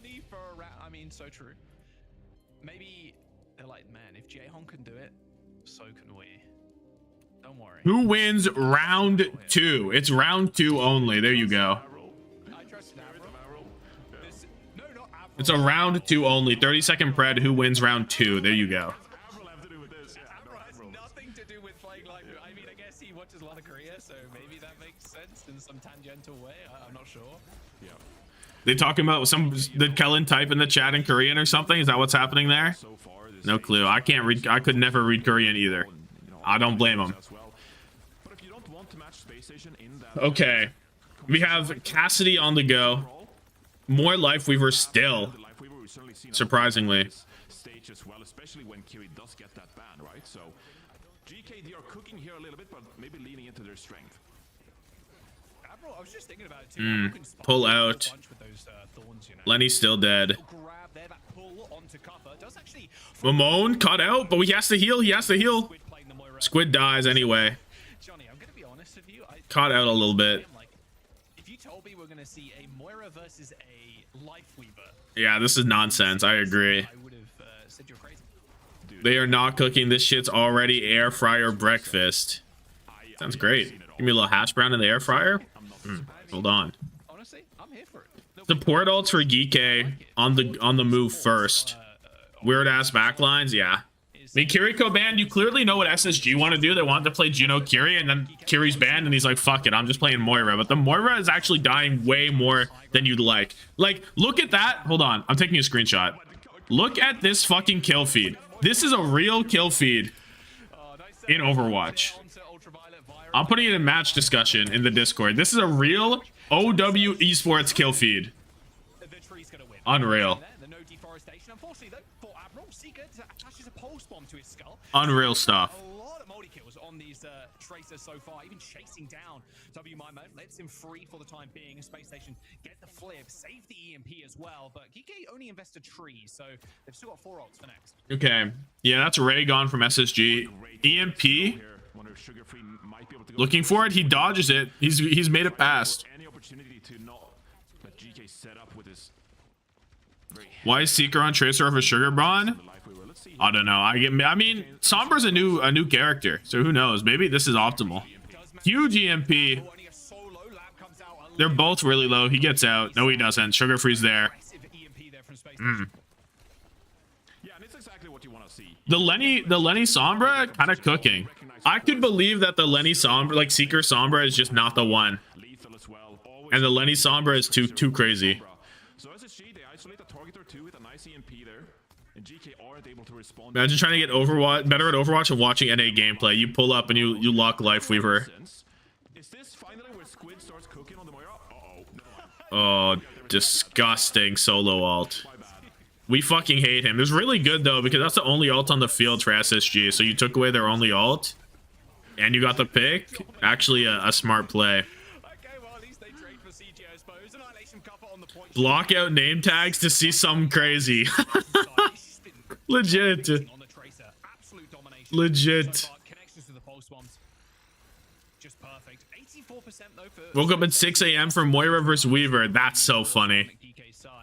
N: I mean, so true. Maybe they're like, man, if Jehon can do it, so can we. Don't worry.
B: Who wins round 2? It's round 2 only. There you go. It's a round 2 only. 30-second pred. Who wins round 2? There you go.
N: Nothing to do with playing like. I mean, I guess he watches a lot of Korea, so maybe that makes sense in some tangential way. I'm not sure. Yeah.
B: They talking about did Kellen type in the chat in Korean or something? Is that what's happening there? No clue. I can't read. I could never read Korean either. I don't blame him. Okay. We have Cassidy on the go. More Lifeweaver still. Surprisingly.
M: Stage as well, especially when Kiri does get that ban, right? So GKD are cooking here a little bit, but maybe leaning into their strength.
N: I was just thinking about it too.
B: Pull out. Lenny's still dead. Mamone cut out, but he has to heal. He has to heal. Squid dies anyway. Caught out a little bit.
N: If you told me we're gonna see a Moira versus a Lifeweaver,
B: yeah, this is nonsense. I agree. They are not cooking. This shit's already air fryer breakfast. Sounds great. Give me a little hash brown in the air fryer. Hold on. Support ults for Geeke on the move first. Weird ass backlines, yeah. I mean, Kiriko banned. You clearly know what SSG want to do. They want to play Juno Kiri, and then Kiri's banned, and he's like, "Fuck it, I'm just playing Moira." But the Moira is actually dying way more than you'd like. Like, look at that. Hold on, I'm taking a screenshot. Look at this fucking kill feed. This is a real kill feed in Overwatch. I'm putting it in match discussion in the Discord. This is a real OWCS kill feed. Unreal. Unreal stuff.
I: A lot of multi kills on these tracers so far, even chasing down WMIMO, lets him free for the time being. Space Station get the flip, save the EMP as well, but Geeke only invested trees, so they've still got 4 ults for next.
B: Okay, yeah, that's Ray gone from SSG. EMP, looking for it, he dodges it. He's made it past. Why is Seeker on Tracer over Sugar Brawn? I don't know. I mean, Sombra's a new character, so who knows? Maybe this is optimal. Huge EMP. They're both really low. He gets out. No, he doesn't. Sugar Free's there. The Lenny Sombra kind of cooking. I could believe that the Lenny Sombra, like Seeker Sombra, is just not the one, and the Lenny Sombra is too crazy. Imagine trying to get Overwatch better at Overwatch and watching NA gameplay. You pull up and you lock Lifeweaver. Oh, disgusting solo ult. We fucking hate him. It's really good though, because that's the only ult on the field for SSG. So you took away their only ult and you got the pick. Actually a smart play. Block out name tags to see something crazy. Legit. Legit. Woke up at 6 a.m. for Moira versus Weaver. That's so funny.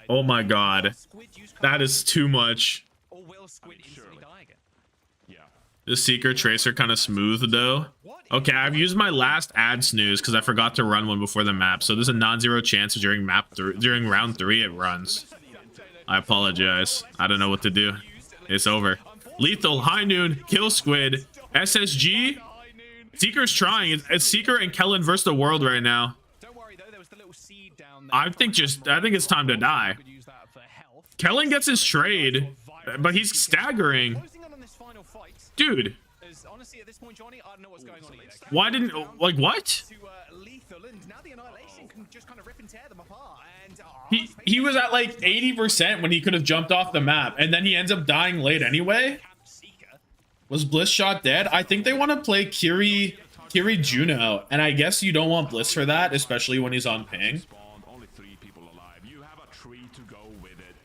B: Oh my god. That is too much. The Seeker Tracer kind of smooth though. Okay, I've used my last ad snooze because I forgot to run one before the map. So there's a non-zero chance during round 3 it runs. I apologize. I don't know what to do. It's over. Lethal, High Noon, Kill Squid, SSG. Seeker's trying. It's Seeker and Kellen versus the world right now. I think it's time to die. Kellen gets his trade, but he's staggering. Dude. Why didn't, like, what? He was at like 80% when he could have jumped off the map, and then he ends up dying late anyway. Was Bliss shot dead? I think they want to play Kiri Juno, and I guess you don't want Bliss for that, especially when he's on ping.
M: Only 3 people alive. You have a tree to go with it.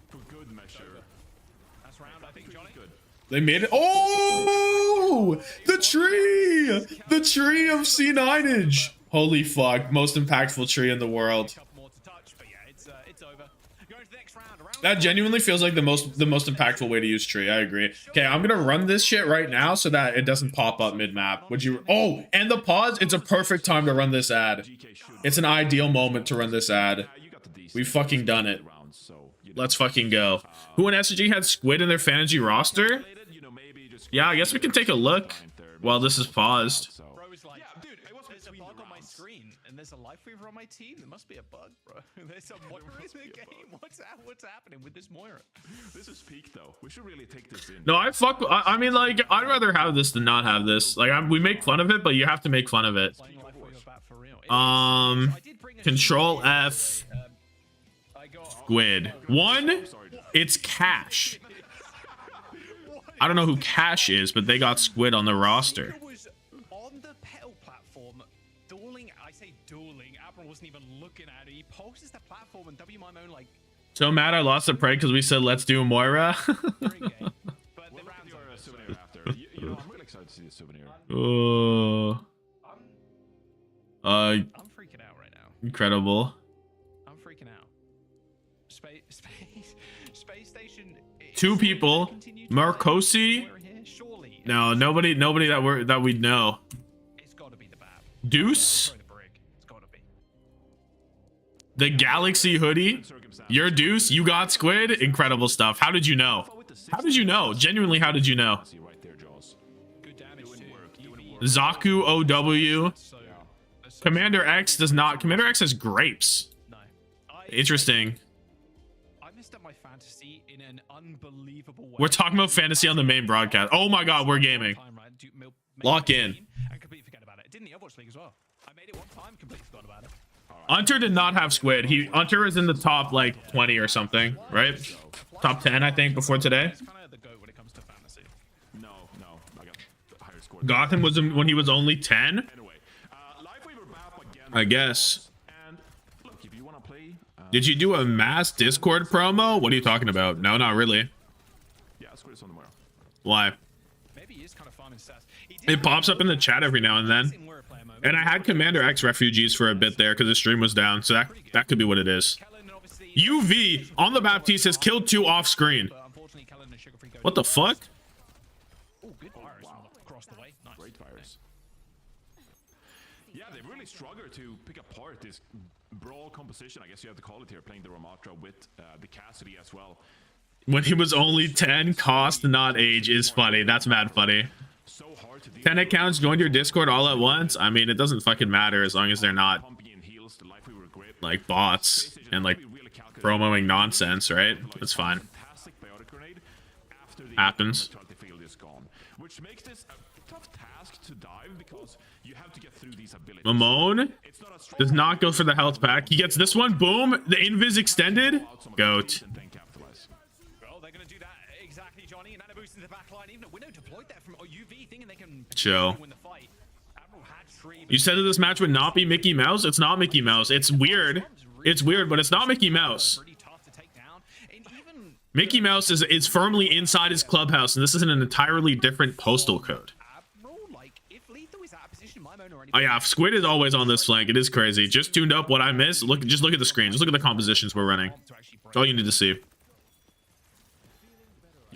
M: For good measure. That's round, I think, Johnny. Good.
B: They made it. Oh, the tree! The tree of C9age. Holy fuck! Most impactful tree in the world. That genuinely feels like the most impactful way to use tree. I agree. Okay, I'm gonna run this shit right now so that it doesn't pop up mid-map. Would you? Oh, and the pause. It's a perfect time to run this ad. It's an ideal moment to run this ad. We've fucking done it. Let's fucking go. Who in SG had Squid in their fantasy roster? Yeah, I guess we can take a look while this is paused.
N: There's a life weaver on my team. There must be a bug, bro. There's a Moira in the game. What's happening with this Moira?
M: This is peak though. We should really take this in.
B: No, I mean, like, I'd rather have this than not have this. Like, we make fun of it, but you have to make fun of it. Control F. Squid. 1. It's Cash. I don't know who Cash is, but they got Squid on the roster.
N: Wasn't even looking at it. He pulses the platform and WMIMO like.
B: So mad I lost the prey because we said let's do Moira. Oh. I'm
N: freaking out right now.
B: Incredible.
N: I'm freaking out. Space Station.
B: 2 people. Marcosi. No, nobody that we know.
N: It's got to be the Bab.
B: Deuce. The Galaxy hoodie. Your Deuce. You got Squid. Incredible stuff. How did you know? How did you know? Genuinely, how did you know? Zaku OW. Commander X does not. Commander X has grapes. Interesting.
N: I messed up my fantasy in an unbelievable way.
B: We're talking about fantasy on the main broadcast. Oh my god, we're gaming. Lock in.
N: And completely forget about it. It did in the Overwatch League as well. I made it one time, completely forgot about it.
B: Hunter did not have Squid. Hunter is in the top like 20 or something, right? Top 10, I think, before today. Gotham was when he was only 10. I guess. Did you do a mass Discord promo? What are you talking about? No, not really. Why? It pops up in the chat every now and then. And I had Commander X refugees for a bit there because the stream was down, so that could be what it is. UV on the Baptiste has killed 2 off screen. What the fuck?
M: Great virus. Yeah, they really struggle to pick apart this brawl composition. I guess you have to call it here, playing the Ramatra with the Cassidy as well.
B: When he was only 10, cost not age is funny. That's mad funny. 10 accounts joined your Discord all at once. I mean, it doesn't fucking matter as long as they're not like bots and like promoing nonsense, right? That's fine. Happens.
M: Which makes this a tough task to dive because you have to get through these abilities.
B: Mamone does not go for the health pack. He gets this one. Boom. The invis extended. Goat. Chill. You said that this match would not be Mickey Mouse? It's not Mickey Mouse. It's weird It's weird, but it's not Mickey Mouse. Mickey Mouse is firmly inside his clubhouse, and this is an entirely different postal code. Oh yeah, Squid is always on this flank. It is crazy. Just tuned up. What I missed? Just look at the screen. Just look at the compositions we're running. That's all you need to see.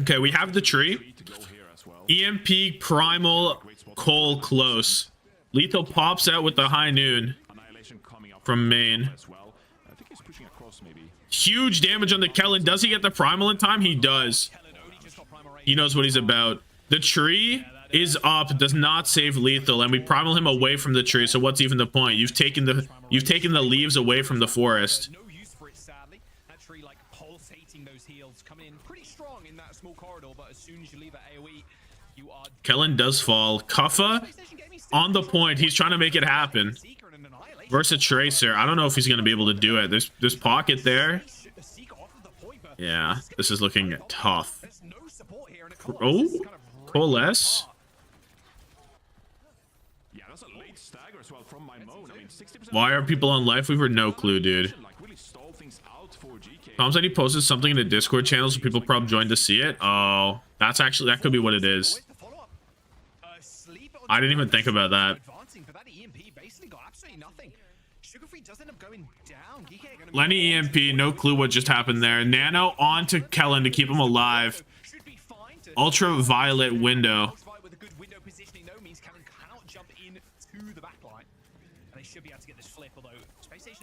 B: Okay, we have the tree. EMP, Primal, Cole, close. Lethal pops out with the high noon from main. Huge damage on the Kellen. Does he get the Primal in time? He does. He knows what he's about. The tree is up, does not save Lethal, and we Primal him away from the tree, so what's even the point? You've taken the leaves away from the forest. Kellen does fall. Kuffa on the point. He's trying to make it happen. Versus Tracer. I don't know if he's going to be able to do it. There's pocket there. Yeah, this is looking tough. Oh, Coalesce. Why are people on Lifeweaver? No clue, dude. Tom said he posted something in the Discord channel so people probably joined to see it. Oh, that could be what it is. I didn't even think about that. Lenny EMP, no clue what just happened there. Nano on to Kellen to keep him alive. Ultraviolet window.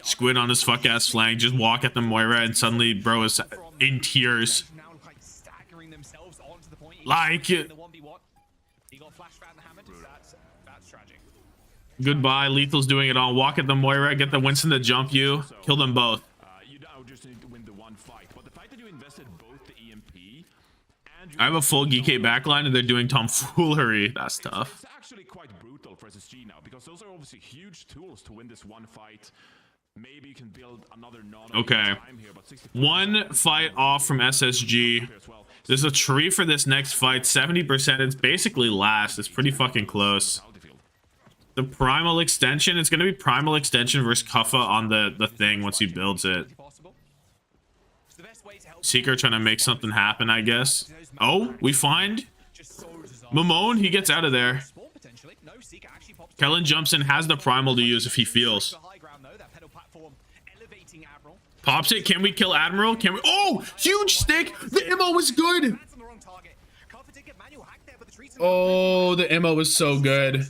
B: Squid on his fuck ass flank, just walk at the Moira, and suddenly bro is in tears. Like it. Goodbye. Lethal's doing it all. Walk at the Moira, get the Winston to jump you, kill them both. I have a full GK backline and they're doing tomfoolery. That's tough.
M: It's actually quite brutal for SSG now because those are obviously huge tools to win this one fight. Maybe you can build another
B: okay. One fight off from SSG. There's a tree for this next fight. 70%. It's basically last. It's pretty fucking close. The Primal extension. It's going to be Primal extension versus Kuffa on the thing once he builds it. Seeker trying to make something happen, I guess. Oh, we find Mamone. He gets out of there. Kellen jumps in, has the Primal to use if he feels. Pops it. Can we kill Admiral? Can we? Oh, huge stick. The ammo was good. Oh, the ammo was so good.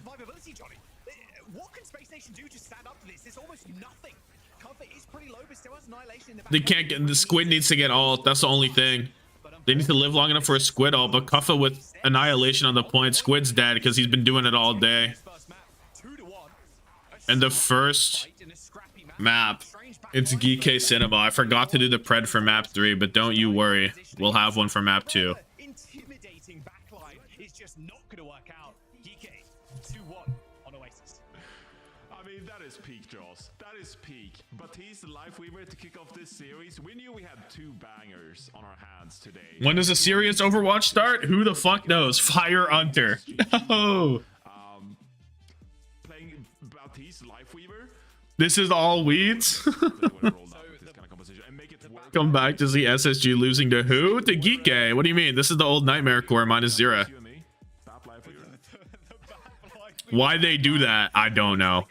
B: They can't get the Squid needs to get ult. That's the only thing. They need to live long enough for a Squid ult, but Kuffa with Annihilation on the point. Squid's dead because he's been doing it all day. And the first map, it's GK Cinema. I forgot to do the pred for map 3, but don't you worry. We'll have one for map 2.
I: Intimidating backline is just not going to work out. GK 2-1 on Oasis.
M: I mean, that is peak, Jaws. That is peak. But he's the Lifeweaver to kick off this series. We knew we had 2 bangers on our hands today.
B: When does a serious Overwatch start? Who the fuck knows? Fire Hunter. Oh.
M: Playing Baptiste Lifeweaver.
B: This is all weeds. Come back to see SSG losing to who? To Geeke. What do you mean? This is the old Nightmare Core -0. Why they do that, I don't know.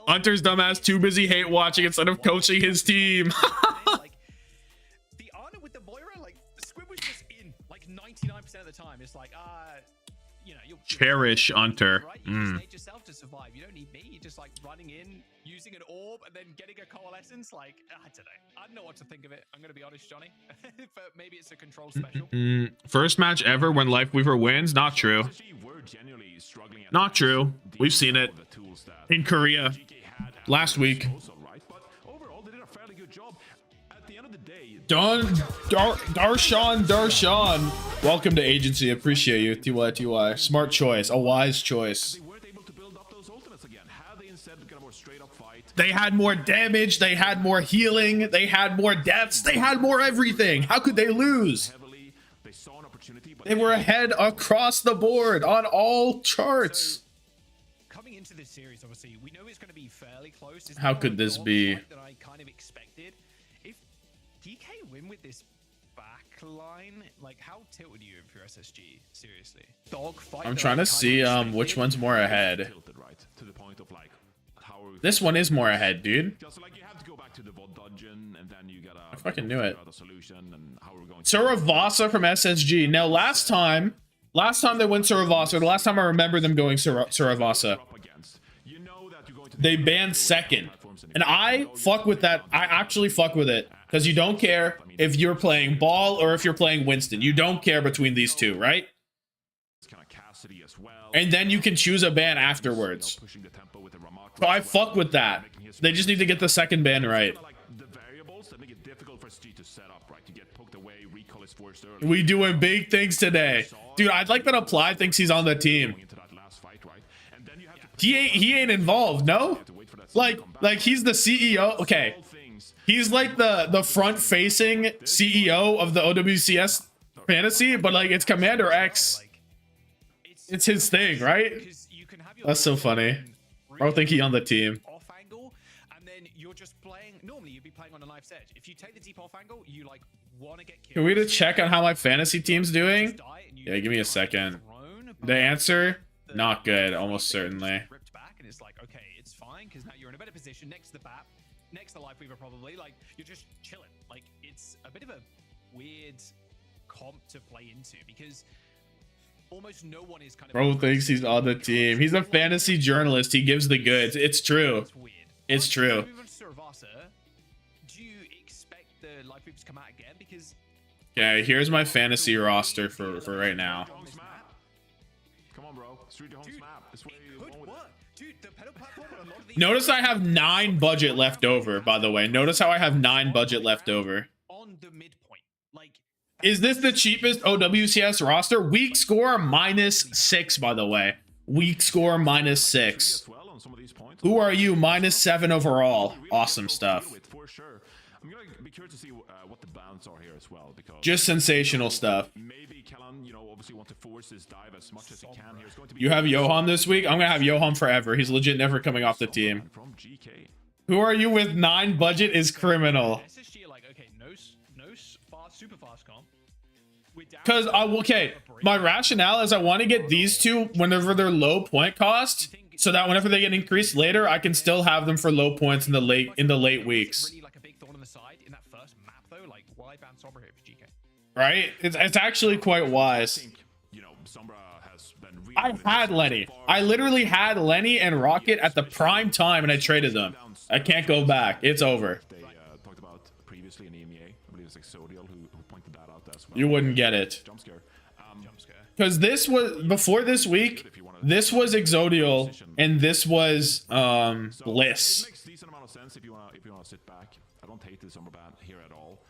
B: Hunter's dumbass too busy hate watching instead of coaching his team.
I: The honor with the Moira, like Squid was just in like 99% of the time. It's like, you know, you'll
B: cherish Hunter.
I: Right? You just need yourself to survive. You don't need me. You're just like running in, using an orb, and then getting a coalescence. Like, I don't know. I don't know what to think of it. I'm gonna be honest, Johnny. But maybe it's a control special.
B: First match ever when Lifeweaver wins? Not true. Not true. We've seen it in Korea last week. Darshan. Welcome to agency. Appreciate you. TY. Smart choice. A wise choice. They had more damage. They had more healing. They had more deaths. They had more everything. How could they lose? They were ahead across the board on all charts.
I: Coming into this series, obviously, we know it's going to be fairly close. It's
B: How
I: not
B: could
I: like
B: this
I: dog
B: be?
I: fight that I kind of expected. If DK win with this back line, like how tilted are you if you're SSG? Seriously, dog fight.
B: I'm trying to see which one's more ahead.
M: Tilted, right? To the point of like, how are we
B: This one is more ahead, dude.
M: just like you have to go back to the VOD dungeon, and then you gotta
B: I fucking knew it.
M: figure out a solution and how we're going.
B: Suravasa from SSG. Now, last time they went Suravasa. The last time I remember them going Suravasa, they banned second. And I fuck with that. I actually fuck with it. Because you don't care if you're playing Ball or if you're playing Winston. You don't care between these two, right? And then you can choose a ban afterwards. So I fuck with that. They just need to get the second ban right. We doing big things today. Dude, I'd like that Apply thinks he's on the team. He ain't involved, no? Like he's the CEO. Okay. He's like the front-facing CEO of the OWCS fantasy, but like it's Commander X. It's his thing, right? That's so funny. I don't think he on the team.
I: Off angle, and then you're just playing. Normally, you'd be playing on a knife's edge. If you take the deep off angle, you like want to get killed.
B: Can we just check on how my fantasy team's doing? Yeah, give me a second. The answer, not good, almost certainly.
I: Ripped back, and it's like, okay, it's fine because now you're in a better position next to the BAP, next to Lifeweaver probably. Like you're just chilling. Like it's a bit of a weird comp to play into because almost no one is kind of.
B: Bro thinks he's on the team. He's a fantasy journalist. He gives the goods. It's true. It's true.
I: Do you expect the Lifeweavers to come out again? Because
B: Okay, here's my fantasy roster for right now.
M: Come on, bro. Street to home's map. This way you going with it.
I: Dude, the pedal platform on a lot of these
B: Notice I have 9 budget left over, by the way. Notice how I have 9 budget left over.
I: on the midpoint. Like
B: Is this the cheapest OWCS roster? Weak score -6, by the way. Weak score -6. Who are you? -7 overall. Awesome stuff.
M: For sure. I'm gonna be curious to see what the balance are here as well, because
B: Just sensational stuff.
M: maybe Callan, obviously want to force his dive as much as he can here. It's going to be
B: You have Johan this week? I'm gonna have Johan forever. He's legit never coming off the team.
M: from GK.
B: Who are you with 9 budget is criminal.
I: SSG are like, okay, no fast, super fast comp.
B: Because okay, my rationale is I want to get these two whenever they're low point cost, so that whenever they get increased later, I can still have them for low points in the late weeks.
I: Really like a big thorn in the side in that first map though. Like why ban Sombra here for GK?
B: Right? It's actually quite wise.
M: Sombra has been really
B: I had Lenny. I literally had Lenny and Rocket at the prime time, and I traded them. I can't go back. It's over.
M: They talked about previously in EMEA. I believe it's like Sodial who pointed that out as well.
B: You wouldn't get it.
M: Jump scare.
B: Because this was before this week. This was Exodial, and this was Bliss.
M: It makes decent amount of sense if you wanna sit back. I don't hate the Sombra ban here at all.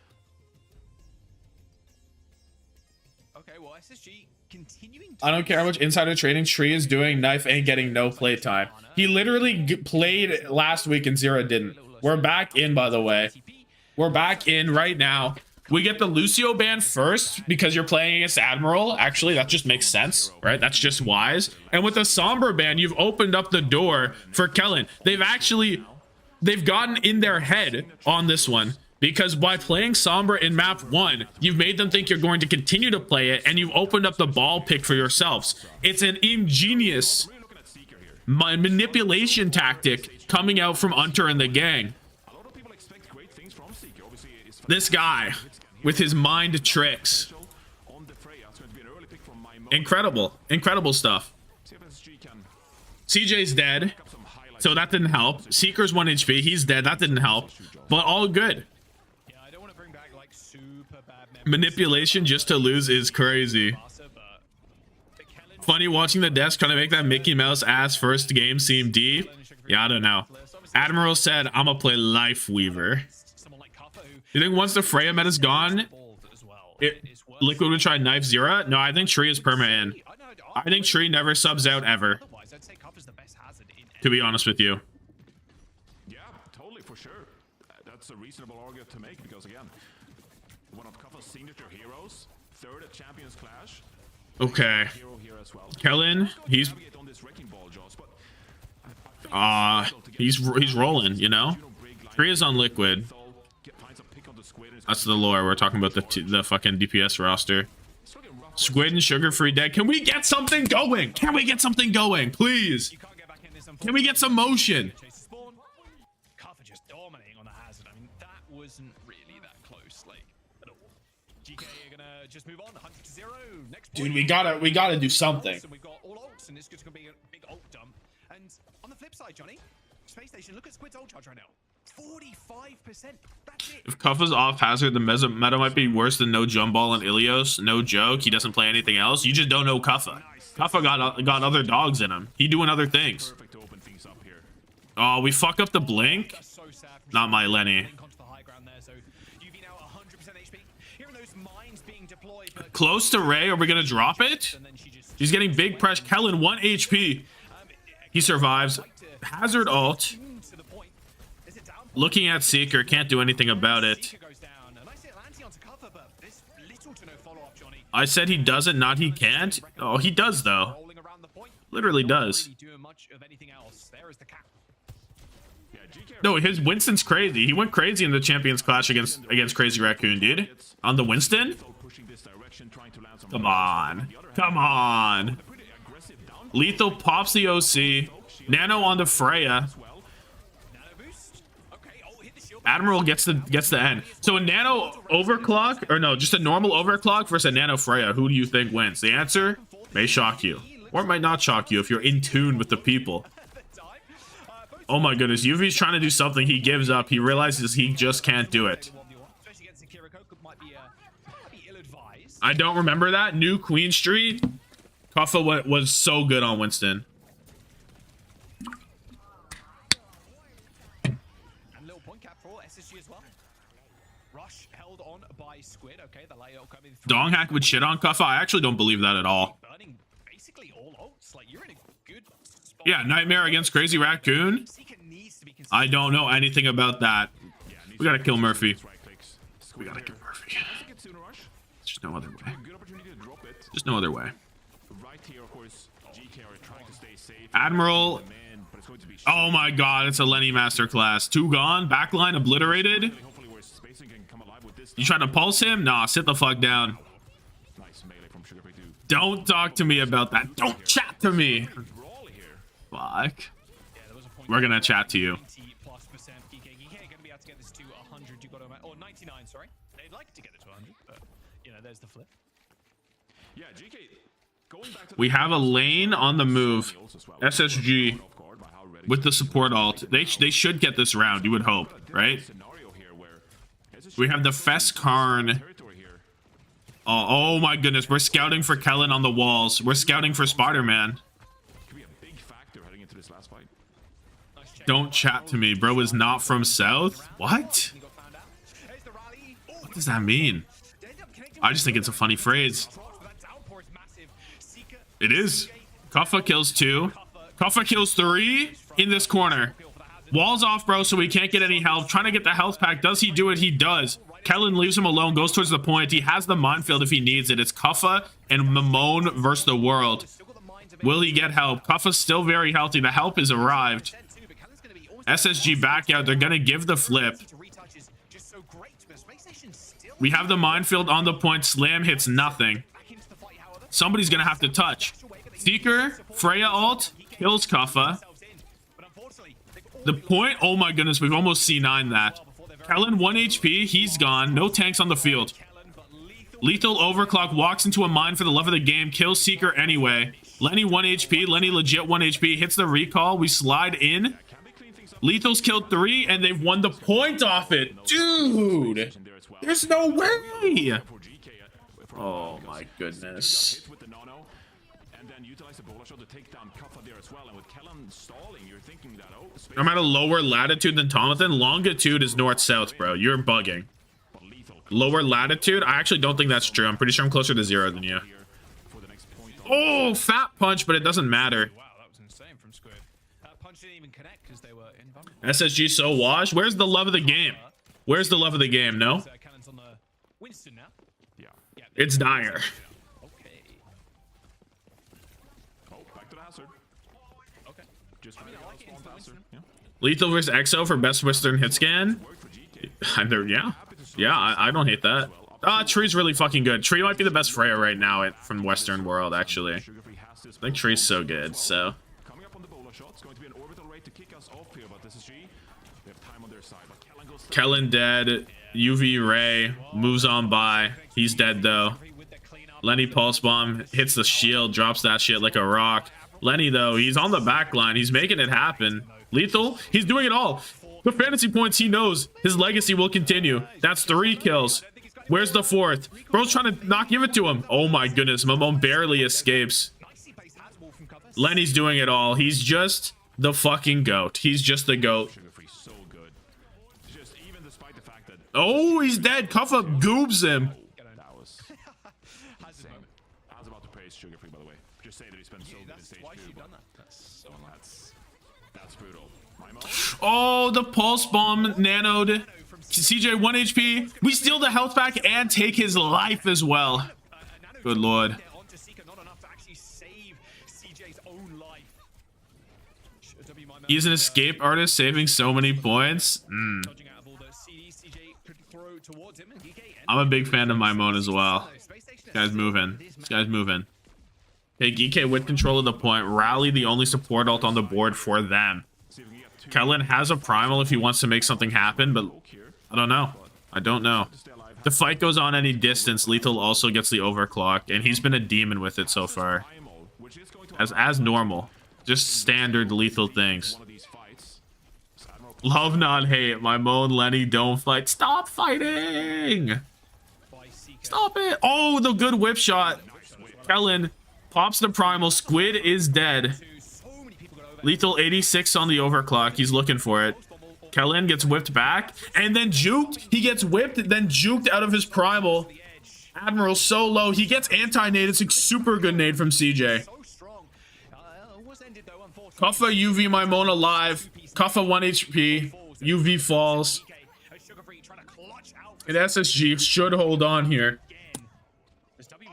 I: Okay, well SSG continuing.
B: I don't care how much insider trading Tree is doing. Knife ain't getting no play time. He literally played last week and Zero didn't. We're back in, by the way. We're back in right now. We get the Lucio ban first because you're playing against Admiral. Actually, that just makes sense, right? That's just wise. And with the Sombra ban, you've opened up the door for Kellen. They've gotten in their head on this one. Because by playing Sombra in map 1, you've made them think you're going to continue to play it, and you've opened up the ball pick for yourselves. It's an ingenious manipulation tactic coming out from Unter and the gang. This guy with his mind tricks. Incredible stuff. CJ's dead, so that didn't help. Seeker's 1 HP, he's dead, that didn't help. But all good. Manipulation just to lose is crazy. Funny watching the desk trying to make that Mickey Mouse ass first game seem deep. Yeah, I don't know. Admiral said, I'm gonna play Lifeweaver. You think once the Freya meta's gone, Liquid would try Knife Zero? No, I think Tree is perma in. I think Tree never subs out ever. To be honest with you.
M: Yeah, totally, for sure. That's a reasonable argument to make because, again, one of Kuffa's signature heroes, 3rd at Champions Clash.
B: Okay. Kellen, he's... He's rolling, you know. Tree is on liquid. That's the lore. We're talking about the fucking DPS roster. Squid and sugar-free dead. Can we get something going? Can we get something going, please? Can we get some motion?
N: Kaffa just dominating on the hazard. I mean, that wasn't really that close, like at all. GK are gonna just move on 100-0. Next point.
B: Dude, we gotta do something.
N: We've got all ults, and it's just gonna be a big ult dump. And on the flip side, Johnny, Space Station, look at Squid's ult charge right now. 45%. That's it.
B: If Kuffa's off hazard, the meta might be worse than no Jumball and Ilios. No joke. He doesn't play anything else. You just don't know Kuffa. Kuffa got other dogs in him. He doing other things. Oh, we fuck up the blink. Not my Lenny. Close to Ray. Are we gonna drop it? He's getting big pressure. Kellen 1 HP. He survives. Hazard ult. Looking at Seeker, can't do anything about it. I said he doesn't, not he can't. Oh, he does though. Literally does. No, his Winston's crazy. He went crazy in the Champions Clash against Crazy Raccoon, dude. On the Winston? Come on. Come on. Lethal pops the OC. Nano on the Freya. Admiral gets the end. So a nano overclock, or no, just a normal overclock versus a nano Freya. Who do you think wins? The answer may shock you, or it might not shock you if you're in tune with the people. Oh my goodness, Yuvi's trying to do something. He gives up. He realizes he just can't do it. I don't remember that. New Queen Street. Kuffa was so good on Winston. Donghack would shit on Kuffa. I actually don't believe that at all. Yeah, Nightmare against Crazy Raccoon. I don't know anything about that. We gotta kill Murphy. We gotta kill Murphy. There's no other way. There's no other way. Admiral. Oh my god, it's a Lenny masterclass. 2 gone. Backline obliterated. You trying to pulse him? Nah, sit the fuck down. Don't talk to me about that. Don't chat to me. Fuck. We're gonna chat to you. We have a lane on the move. SSG with the support ult. They should get this round, you would hope, right? We have the Festkarn. Oh my goodness, we're scouting for Kellen on the walls. We're scouting for Spider-Man. Don't chat to me. Bro is not from South? What? What does that mean? I just think it's a funny phrase. It is. Kuffa kills 2. Kuffa kills 3 in this corner. Walls off, bro, so we can't get any health. Trying to get the health pack. Does he do it? He does. Kellen leaves him alone, goes towards the point. He has the minefield if he needs it. It's Kuffa and Mamone versus the world. Will he get help? Kuffa's still very healthy. The help has arrived. SSG back out. They're going to give the flip. We have the minefield on the point. Slam hits nothing. Somebody's going to have to touch. Seeker, Freya ult, kills Kuffa. The point, oh my goodness, we've almost C9 that. Kellen 1 HP, he's gone. No tanks on the field. Lethal overclock walks into a mine for the love of the game, kills Seeker anyway. Lenny 1 HP, Lenny legit 1 HP, hits the recall. We slide in. Lethal's killed 3, and they've won the point off it. Dude, there's no way. Oh my goodness. I'm at a lower latitude than Tommathan. Longitude is north-south, bro. You're bugging. Lower latitude? I actually don't think that's true. I'm pretty sure I'm closer to 0 than you. Oh, fat punch, but it doesn't matter. SSG so washed. Where's the love of the game? Where's the love of the game? No? It's dire.
M: Just trying to get spawn faster. Yeah.
B: Lethal versus EXO for best Western hit scan. Yeah, I don't hate that. Tree's really fucking good. Tree might be the best Freya right now from Western World, actually. I think Tree's so good, so.
M: Coming up on the bowler shot, it's going to be an orbital raid to kick us off here, but this is G. They have time on their side. But Kellen goes
B: Kellen dead. UV Ray moves on by. He's dead, though. Lenny Pulse Bomb hits the shield, drops that shit like a rock. Lenny, though, he's on the back line. He's making it happen. Lethal, he's doing it all. The fantasy points he knows. His legacy will continue. That's 3 kills. Where's the 4th? Bro's trying to not give it to him. Oh my goodness, Mamone barely escapes. Lenny's doing it all. He's just the fucking GOAT. He's just the GOAT. Oh, he's dead. Kuffa goobs him.
M: That was insane. I was about to praise Sugar Free, by the way. Just say that he spent so good in stage 2. That's brutal.
B: Oh, the pulse bomb nanoed. CJ 1 HP. We steal the health back and take his life as well. Good lord. He's an escape artist saving so many points. I'm a big fan of Maimon as well. This guy's moving. This guy's moving. Hey, Geek with control of the point. Rally the only support ult on the board for them. Kellen has a primal if he wants to make something happen, but I don't know. I don't know. The fight goes on any distance. Lethal also gets the overclock, and he's been a demon with it so far. As normal. Just standard Lethal things. Love, not hate. My Moan, Lenny, don't fight. Stop fighting! Stop it! Oh, the good whip shot. Kellen pops the primal. Squid is dead. Lethal 86 on the overclock. He's looking for it. Kellen gets whipped back and then juked. He gets whipped, then juked out of his primal. Admiral so low. He gets anti-nade. It's a super good nade from CJ. Kuffa UV Maimon alive. Kuffa 1 HP. UV falls. And SSG should hold on here.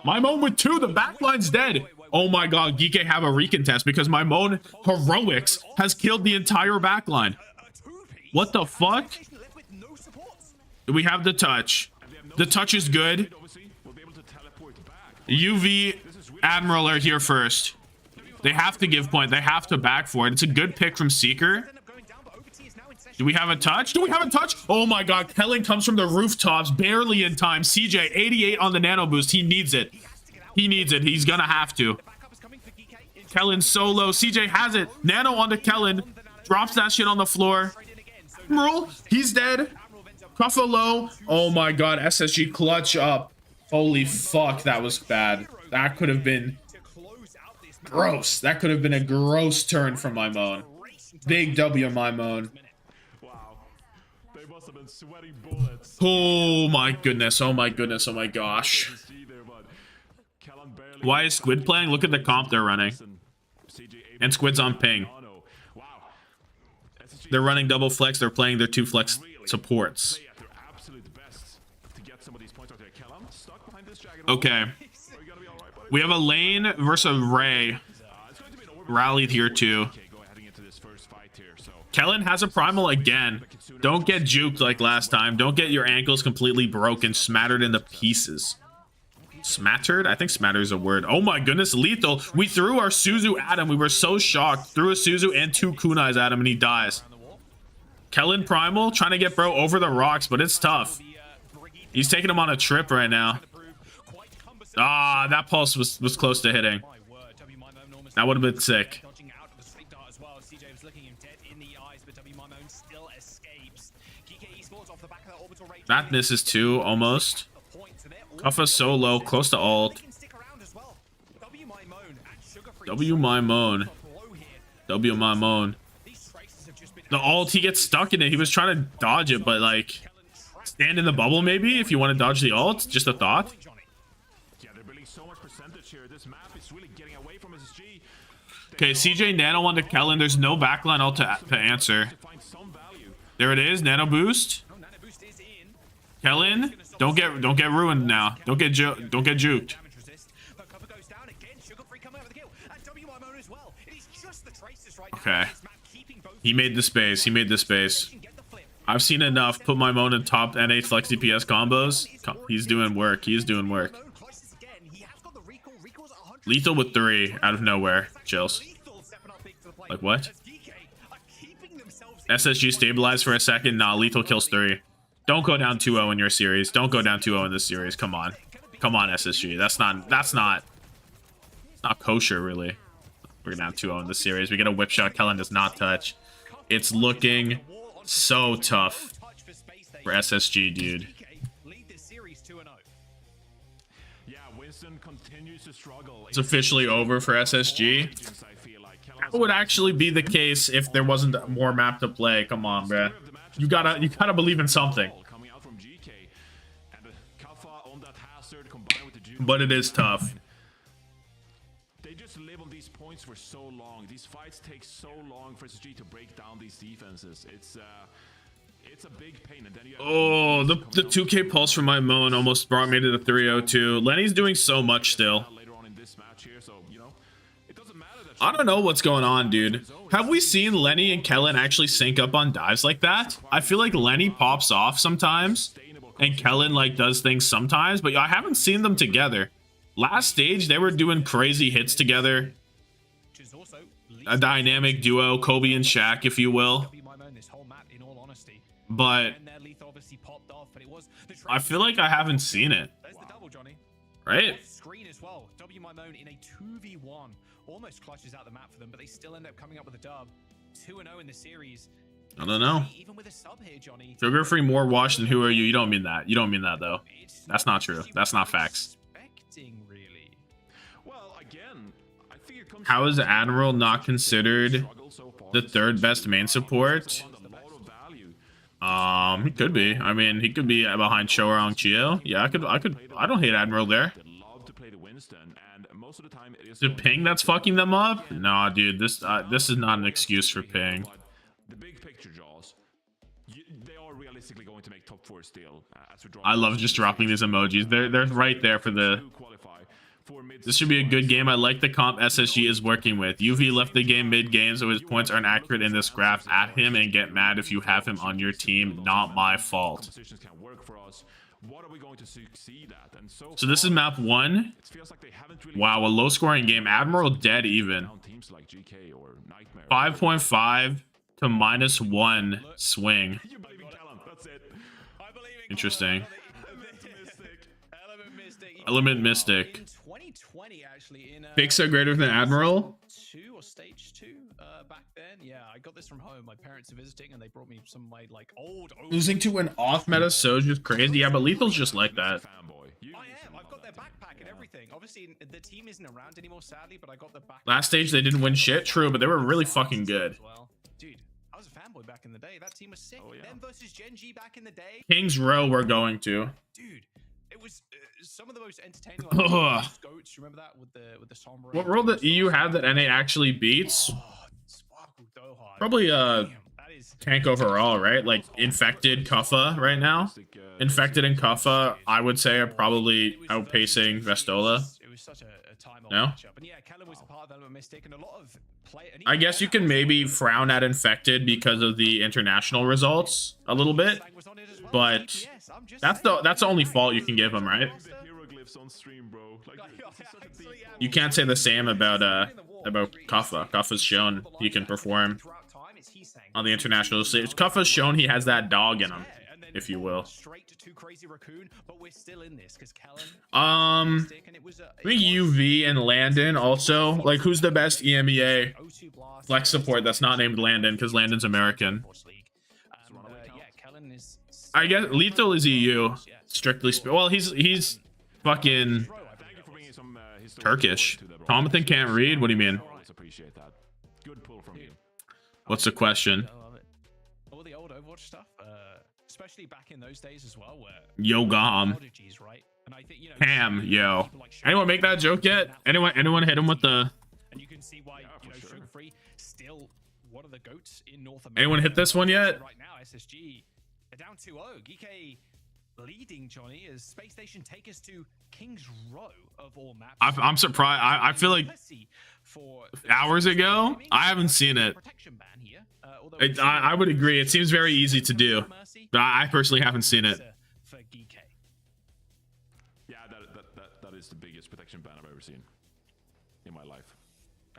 B: Maimon with 2. The backline's dead. Oh my god, Geek have a recontest because Maimon Heroics has killed the entire backline. What the fuck? We have the touch. The touch is good. UV Admiral are here first. They have to give point. They have to back for it. It's a good pick from Seeker. Do we have a touch? Do we have a touch? Oh my god, Kellen comes from the rooftops, barely in time. CJ, 88 on the nano boost. He needs it. He needs it. He's gonna have to. Kellen solo. CJ has it. Nano onto Kellen. Drops that shit on the floor. Admiral, he's dead. Kuffa low. Oh my god, SSG clutch up. Holy fuck, that was bad. That could have been gross. That could have been a gross turn from Maimon. Big W, Maimon.
M: Wow. They must have been sweating bullets.
B: Oh my goodness. Oh my goodness. Oh my gosh. Why is Squid playing? Look at the comp they're running. And Squid's on ping. They're running double flex. They're playing their 2 flex supports. Okay. We have a lane versus a Ray. Rallied here too. Kellen has a primal again. Don't get juked like last time. Don't get your ankles completely broken, smattered into pieces. Smattered? I think smatter is a word. Oh my goodness, Lethal. We threw our Suzu at him. We were so shocked. Threw a Suzu and 2 kunais at him and he dies. Kellen primal trying to get bro over the rocks, but it's tough. He's taking him on a trip right now. Ah, that pulse was close to hitting. That would have been sick. That misses too, almost. Kuffa so low, close to ult. W Maimon. W Maimon. The ult, he gets stuck in it. He was trying to dodge it, but like, stand in the bubble maybe if you want to dodge the ult. Just a thought. Okay, CJ nano onto Kellen. There's no backline ult to answer. There it is, nano boost. Kellen, don't get ruined now. Don't get juked. Okay. He made the space. He made the space. I've seen enough. Put my Moan in top NA flex DPS combos. He's doing work. He's doing work. Lethal with 3 out of nowhere. Chills. Like what? SSG stabilized for a second. Nah, Lethal kills 3. Don't go down 2-0 in your series. Don't go down 2-0 in this series. Come on. Come on, SSG. That's not kosher, really. We're down 2-0 in this series. We get a whip shot. Kellen does not touch. It's looking so tough for SSG, dude. It's officially over for SSG. That would actually be the case if there wasn't more map to play. Come on, bruh. You gotta believe in something. But it is tough.
M: They just live on these points for so long. These fights take so long for SSG to break down these defenses. It's a big pain. And then you
B: oh, the 2K pulse from my Moan almost brought me to the 302. Lenny's doing so much still. I don't know what's going on, dude. Have we seen Lenny and Kellen actually sync up on dives like that? I feel like Lenny pops off sometimes and Kellen like does things sometimes, but I haven't seen them together. Last stage, they were doing crazy hits together. A dynamic duo, Kobe and Shaq, if you will. But I feel like I haven't seen it. Right?
I: In a 2v1 almost clutches out the map for them, but they still end up coming up with a dub. 2-0 in the series.
B: I don't know.
I: Even with a sub here, Johnny.
B: Sugar free more washed than who are you? You don't mean that. You don't mean that though. That's not true. That's not facts. How is Admiral not considered the 3rd best main support? He could be. I mean, he could be behind Shoarong Chio. Yeah, I don't hate Admiral there. Is it Ping that's fucking them up? Nah, dude, this is not an excuse for Ping.
M: The big picture, Jaws. They are realistically going to make top 4 still.
B: I love just dropping these emojis. They're right there for the. This should be a good game. I like the comp SSG is working with. UV left the game mid-game, so his points aren't accurate in this graph. At him and get mad if you have him on your team. Not my fault. So this is map 1. Wow, a low-scoring game. Admiral dead even. 5.5 to -1 swing. Interesting. Element Mystic.
I: 2020 actually in
B: Picks are greater than Admiral.
I: 2 or stage 2 back then. Yeah, I got this from home. My parents are visiting and they brought me some of my like old
B: Losing to an off-meta Soju's crazy. Yeah, but Lethal's just like that.
I: I am. I've got their backpack and everything. Obviously, the team isn't around anymore, sadly, but I got the backpack.
B: Last stage they didn't win shit, true, but they were really fucking good.
I: Dude, I was a fanboy back in the day. That team was sick. Them versus GenG back in the day.
B: King's Row we're going to.
I: Dude, it was some of the most entertaining.
B: Ugh.
I: Goats, remember that with the somber.
B: What role did EU have that NA actually beats? Probably tank overall, right? Like Infected, Kuffa right now. Infected and Kuffa, I would say, are probably outpacing Vestola. No? I guess you can maybe frown at Infected because of the international results a little bit, but that's the only fault you can give him, right? You can't say the same about Kuffa. Kuffa's shown he can perform on the international stage. Kuffa's shown he has that dog in him, if you will. I think UV and Landon also. Like, who's the best EMEA flex support that's not named Landon, because Landon's American? I guess Lethal is EU, strictly speaking. Well, he's fucking Turkish. Tommathan can't read? What do you mean? What's the question?
I: All the old Overwatch stuff, especially back in those days as well, where
B: Yo Gom. Ham, yo. Anyone make that joke yet? Anyone hit him with the...
I: And you can see why, Sugar Free still one of the goats in North America.
B: Anyone hit this one yet?
I: Right now, SSG, they're down 2-0. GK
N: leading, Johnny, as Space Station take us to King's Row of all maps.
B: I'm surprised. I feel like hours ago, I haven't seen it. I would agree. It seems very easy to do. But I personally haven't seen it.
M: Yeah, that is the biggest protection ban I've ever seen in my life.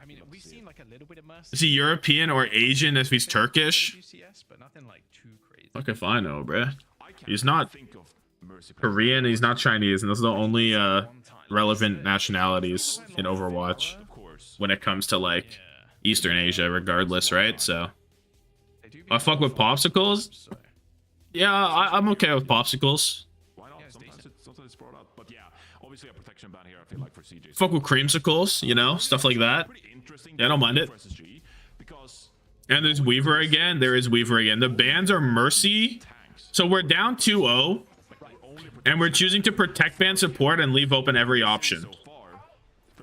N: I mean, we've seen like a little bit of mercy.
B: Is he European or Asian if he's Turkish?
N: OWCS, but nothing like too crazy.
B: Fuck if I know, bruh. He's not Korean, he's not Chinese, and those are the only relevant nationalities in Overwatch when it comes to like Eastern Asia, regardless, right? So I fuck with popsicles. Yeah, I'm okay with popsicles.
M: Why not? Sometimes it's brought up, but yeah, obviously a protection ban here. I feel like for CJ.
B: Fuck with creamsicles, you know, stuff like that. Yeah, I don't mind it. And there's Weaver again. There is Weaver again. The bans are Mercy. So we're down 2-0. And we're choosing to protect ban support and leave open every option.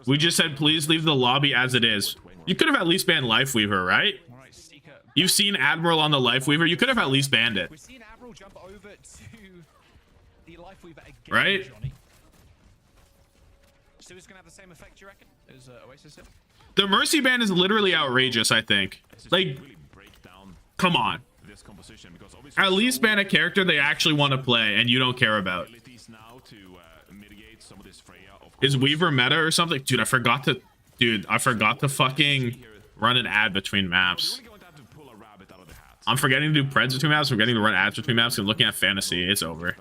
B: We just said, please leave the lobby as it is. You could have at least banned Life Weaver, right? You've seen Admiral on the Life Weaver. You could have at least banned it.
N: We've seen Admiral jump over to the Life Weaver again,
B: right?
N: Johnny. So it's going to have the same effect, you reckon, as Oasis did?
B: The Mercy ban is literally outrageous, I think. Like, come on. At least ban a character they actually want to play and you don't care about. Is Weaver meta or something? Dude, I forgot to fucking run an ad between maps. I'm forgetting to do preds between maps, forgetting to run ads between maps, and looking at fantasy. It's over.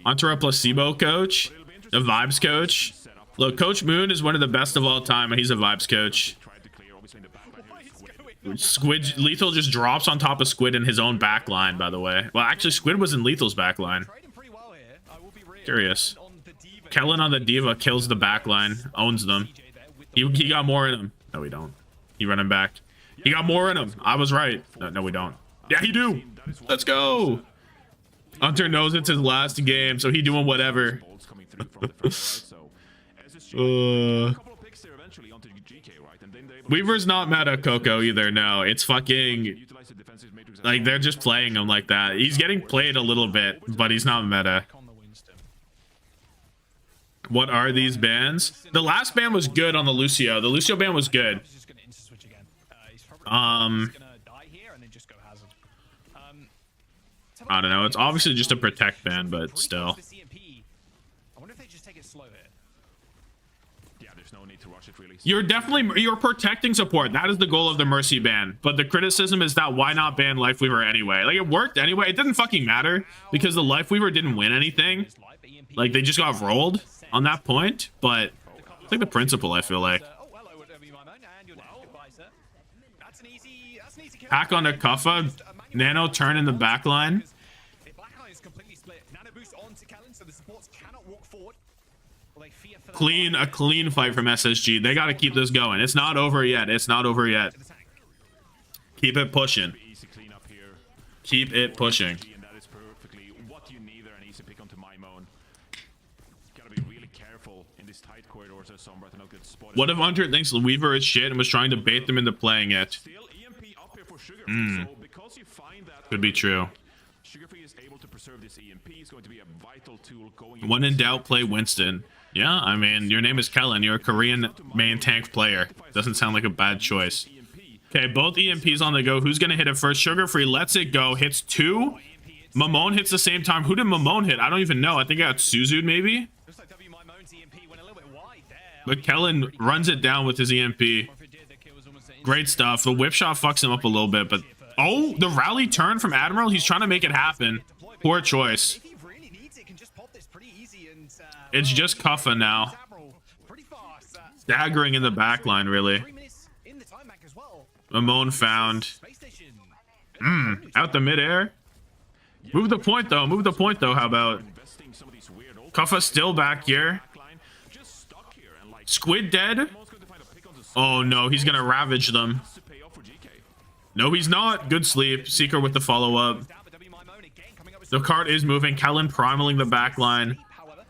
B: Onto our placebo coach, the vibes coach. Look, Coach Moon is one of the best of all time, and he's a vibes coach. Squid Lethal just drops on top of Squid in his own backline, by the way. Well, actually, Squid was in Lethal's backline. Curious. Kellen on the Diva kills the backline, owns them. He got more in him. No, we don't. He running back. He got more in him. I was right. No, we don't. Yeah, he do. Let's go. Hunter knows it's his last game, so he doing whatever. Weaver's not meta Coco either. No, it's fucking like they're just playing him like that. He's getting played a little bit, but he's not meta. What are these bans? The last ban was good on the Lucio. The Lucio ban was good. I don't know. It's obviously just a protect ban, but still. You're protecting support. That is the goal of the Mercy ban. But the criticism is that why not ban Life Weaver anyway? Like, it worked anyway. It didn't fucking matter because the Life Weaver didn't win anything. Like, they just got rolled on that point. But it's like the principle, I feel like. Hack on the Kuffa. Nano turn in the backline. A clean fight from SSG. They got to keep this going. It's not over yet. It's not over yet. Keep it pushing. Keep it pushing. What if Hunter thinks Weaver is shit and was trying to bait them into playing it? Could be true. When in doubt, play Winston. Yeah, I mean, your name is Kellen. You're a Korean main tank player. Doesn't sound like a bad choice. Okay, both EMPs on the go. Who's going to hit it first? Sugar Free lets it go. Hits 2. Mamone hits the same time. Who did Mamone hit? I don't even know. I think I got Suzu, maybe? But Kellen runs it down with his EMP. Great stuff. The whip shot fucks him up a little bit, but... Oh, the rally turn from Admiral. He's trying to make it happen. Poor choice. It's just Kuffa now. Staggering in the backline, really. Mamone found. Out the midair. Move the point, though. Move the point, though. How about? Kuffa still back here. Squid dead? Oh, no. He's going to ravage them. No, he's not. Good sleep. Seeker with the follow-up. The cart is moving. Kellen primaling the backline.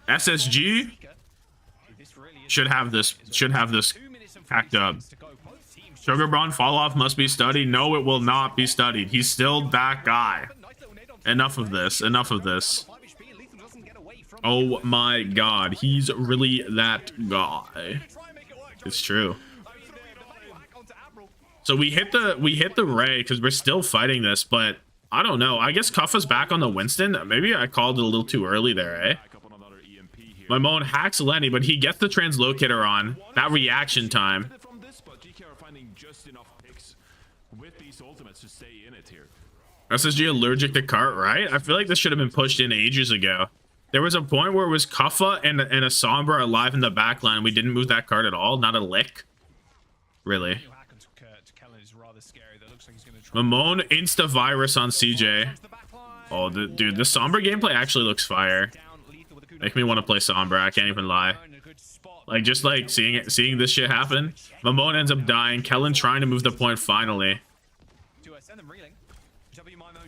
B: SSG should have this packed up. Sugarbron fall off must be studied. No, it will not be studied. He's still that guy. Enough of this. Enough of this. Oh my god, he's really that guy. It's true. So we hit the Ray because we're still fighting this, but I don't know. I guess Kuffa's back on the Winston. Maybe I called it a little too early there, eh? My Moan hacks Lenny, but he gets the translocator on. That reaction time. SSG allergic to cart, right? I feel like this should have been pushed in ages ago. There was a point where it was Kuffa and a Sombra alive in the backline, and we didn't move that card at all. Not a lick. Really. Mamone insta-virus on CJ. Oh, dude, the Sombra gameplay actually looks fire. Make me want to play Sombra, I can't even lie. Like, just like seeing this shit happen. Mamone ends up dying. Kellen trying to move the point finally.
I: Send them reeling.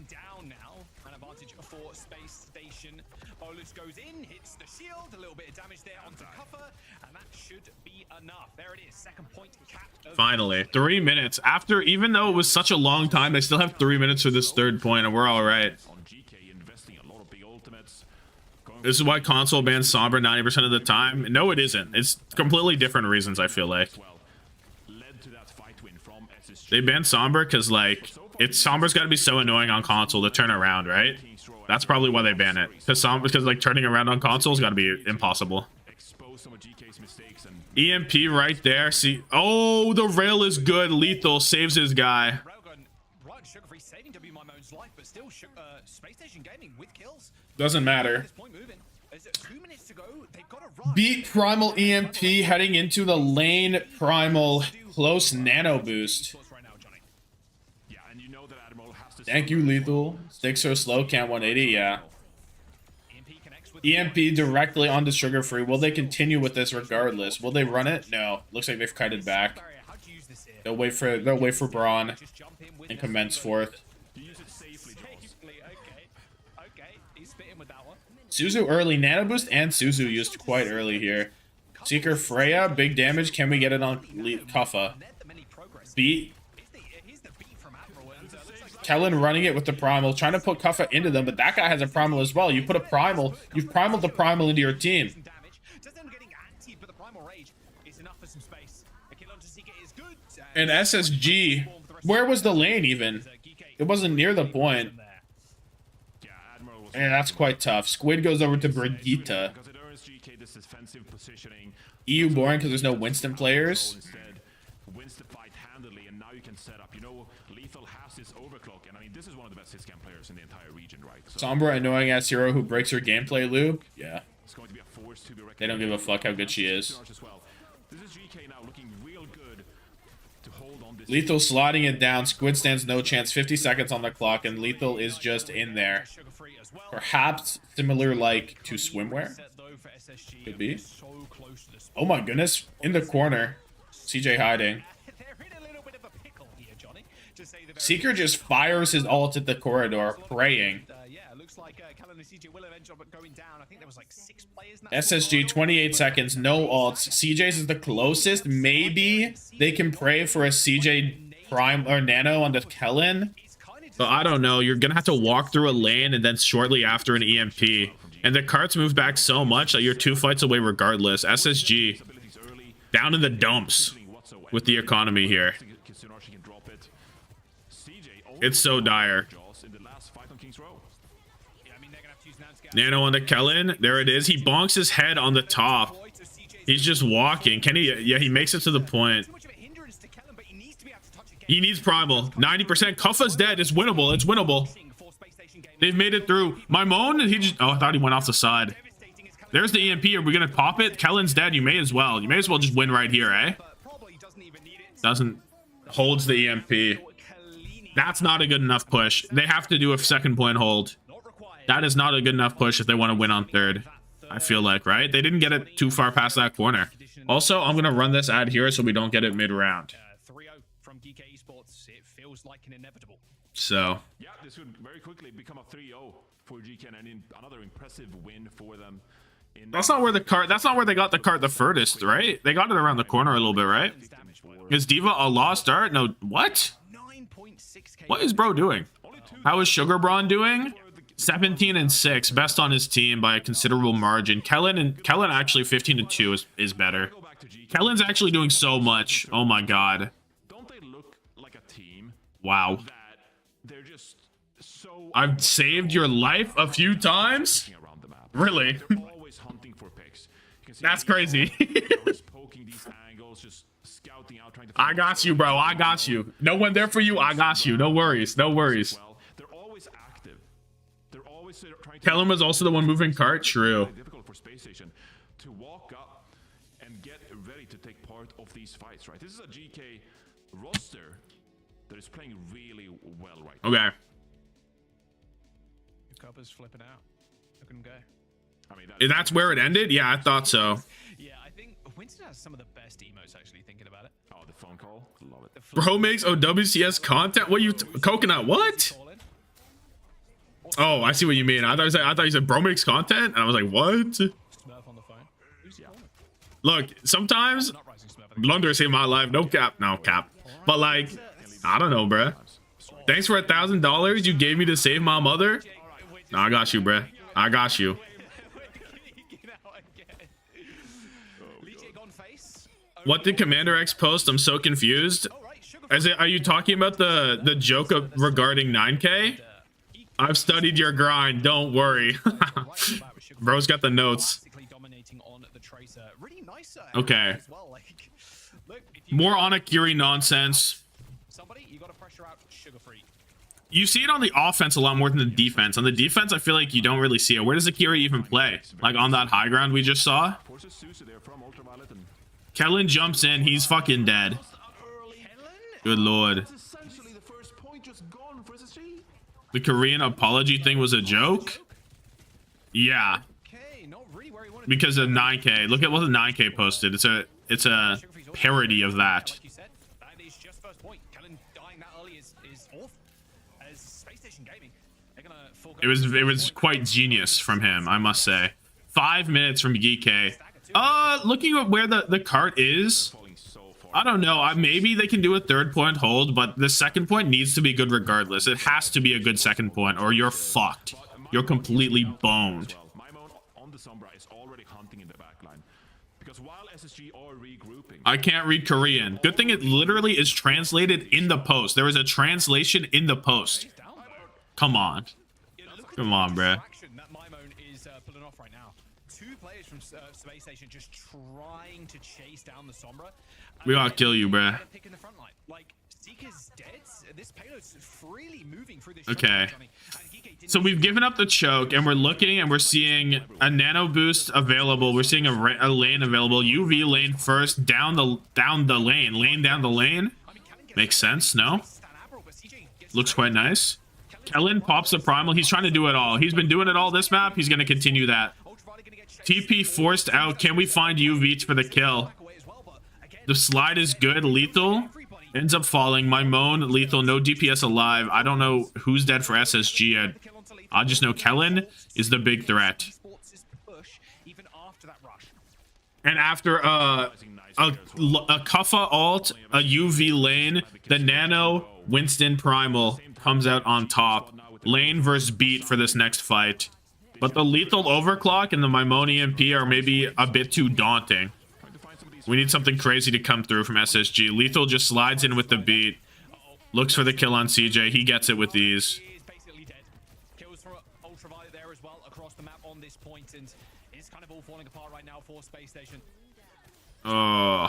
I: Down now. An advantage for Space Station. Bolus goes in, hits the shield. A little bit of damage there onto Kuffa, and that should be enough. There it is. Second point capped.
B: Finally, 3 minutes. After, even though it was such a long time, they still have 3 minutes for this third point, and we're all right. This is why console bans Sombra 90% of the time. No, it isn't. It's completely different reasons, I feel like. They banned Sombra because, like, Sombra's got to be so annoying on console to turn around, right? That's probably why they ban it. Because like, turning around on console's got to be impossible. EMP right there. See, oh, the rail is good. Lethal saves his guy. Doesn't matter. Beat Primal EMP heading into the lane. Primal close nano boost. Thank you, Lethal. Sticks are slow, can't 180, yeah. EMP directly onto Sugar Free. Will they continue with this regardless? Will they run it? No. Looks like they've kited back. They'll wait for Braun and commence fourth. Suzu early. Nano Boost and Suzu used quite early here. Seeker Freya, big damage. Can we get it on Kuffa? Beat. Kellen running it with the Primal, trying to put Kuffa into them, but that guy has a Primal as well. You put a Primal, you've Primaled the Primal into your team. And SSG, where was the lane even? It wasn't near the point. And that's quite tough. Squid goes over to Brigitte. EU boring because there's no Winston players. Sombra annoying ass hero who breaks her gameplay loop. Yeah. They don't give a fuck how good she is. Lethal sliding it down. Squid stands no chance. 50 seconds on the clock, and Lethal is just in there. Perhaps similar like to swimwear. Could be. Oh my goodness. In the corner. CJ hiding. Seeker just fires his ult at the corridor, praying. SSG, 28 seconds, no ults. CJ's is the closest. Maybe they can pray for a CJ Prime or Nano onto Kellen. But I don't know. You're going to have to walk through a lane and then shortly after an EMP. And the carts move back so much that you're 2 fights away regardless. SSG down in the dumps with the economy here. It's so dire. Nano on the Kellen. There it is. He bonks his head on the top. He's just walking. Can he? Yeah, he makes it to the point. He needs Primal. 90%. Kuffa's dead. It's winnable. It's winnable. They've made it through. My Moan, he just... Oh, I thought he went off the side. There's the EMP. Are we going to pop it? Kellen's dead. You may as well. You may as well just win right here, eh? Doesn't... Holds the EMP. That's not a good enough push. They have to do a second point hold. That is not a good enough push if they want to win on third. I feel like, right? They didn't get it too far past that corner. Also, I'm going to run this ad here so we don't get it mid-round. So.
M: Yeah, this would very quickly become a 3-0 for GK and another impressive win for them.
B: That's not where the cart, that's not where they got the cart the furthest, right? They got it around the corner a little bit, right? Is Diva a lost start? No, what? What is bro doing? How is Sugar Braun doing? 17 and 6, best on his team by a considerable margin. Kellen actually 15 and 2 is better. Kellen's actually doing so much. Oh my god.
M: Don't they look like a team?
B: Wow.
M: That they're just so
B: I've saved your life a few times?
M: around the map.
B: Really?
M: They're always hunting for picks. You can see
B: That's crazy.
M: poking these angles, just scouting out, trying to
B: I got you, bro. I got you. No one there for you. I got you. No worries. No worries.
M: They're always active. They're always trying to.
B: Kellen was also the one moving cart. True.
M: Difficult for Space Station to walk up and get ready to take part of these fights, right? This is a GK roster that is playing really well right now.
B: Okay.
N: Copper's flipping out. Look at him go.
M: I mean,
B: That's where it ended? Yeah, I thought so.
N: Yeah, I think Winston has some of the best emotes actually thinking about it.
M: Oh, the phone call. Love it.
B: Bro makes OWCS content? What you Coconut, what? Oh, I see what you mean. I thought you said bro makes content, and I was like, what?
N: Smurf on the phone. Who's calling?
B: Look, sometimes Blunder saved my life. No cap. But like, I don't know, bruh. Thanks for $1,000 you gave me to save my mother. No, I got you, bruh. I got you. What did Commander X post? I'm so confused. Are you talking about the joke regarding 9K? I've studied your grind. Don't worry. Bro's got the notes. Okay. More Onakiri nonsense. You see it on the offense a lot more than the defense. On the defense, I feel like you don't really see it. Where does Akiri even play? Like on that high ground we just saw? Kellen jumps in. He's fucking dead. Good lord. The Korean apology thing was a joke? Yeah. Because of 9K. Look at what the 9K posted. It's a parody of that. It was quite genius from him, I must say. 5 minutes from GK. Looking at where the cart is, I don't know. Maybe they can do a 3rd point hold, but the 2nd point needs to be good regardless. It has to be a good 2nd point, or you're fucked. You're completely boned. I can't read Korean. Good thing it literally is translated in the post. There is a translation in the post. Come on. Come on, bruh. Space Station just trying to chase down the Sombra. We gotta kill you, bruh. Okay. So we've given up the choke, and we're looking, and we're seeing a nano boost available. We're seeing a lane available. UV lane first, down the lane. Lane down the lane. Makes sense, no? Looks quite nice. Kellen pops the primal. He's trying to do it all. He's been doing it all this map. He's gonna continue that. TP forced out. Can we find UV for the kill? The slide is good. Lethal ends up falling. My moan. Lethal. No DPS alive. I don't know who's dead for SSG. I just know Kellen is the big threat. And after a Kuffa ult, a UV lane, the Nano Winston Primal comes out on top. Lane versus beat for this next fight. But the lethal overclock and the Maimoni MP are maybe a bit too daunting. We need something crazy to come through from SSG. Lethal just slides in with the beat. Looks for the kill on CJ. He gets it with ease.
I: Kills for Ultraviolet there as well across the map on this point, and it's kind of all falling apart right now for Space Station.
B: Oh.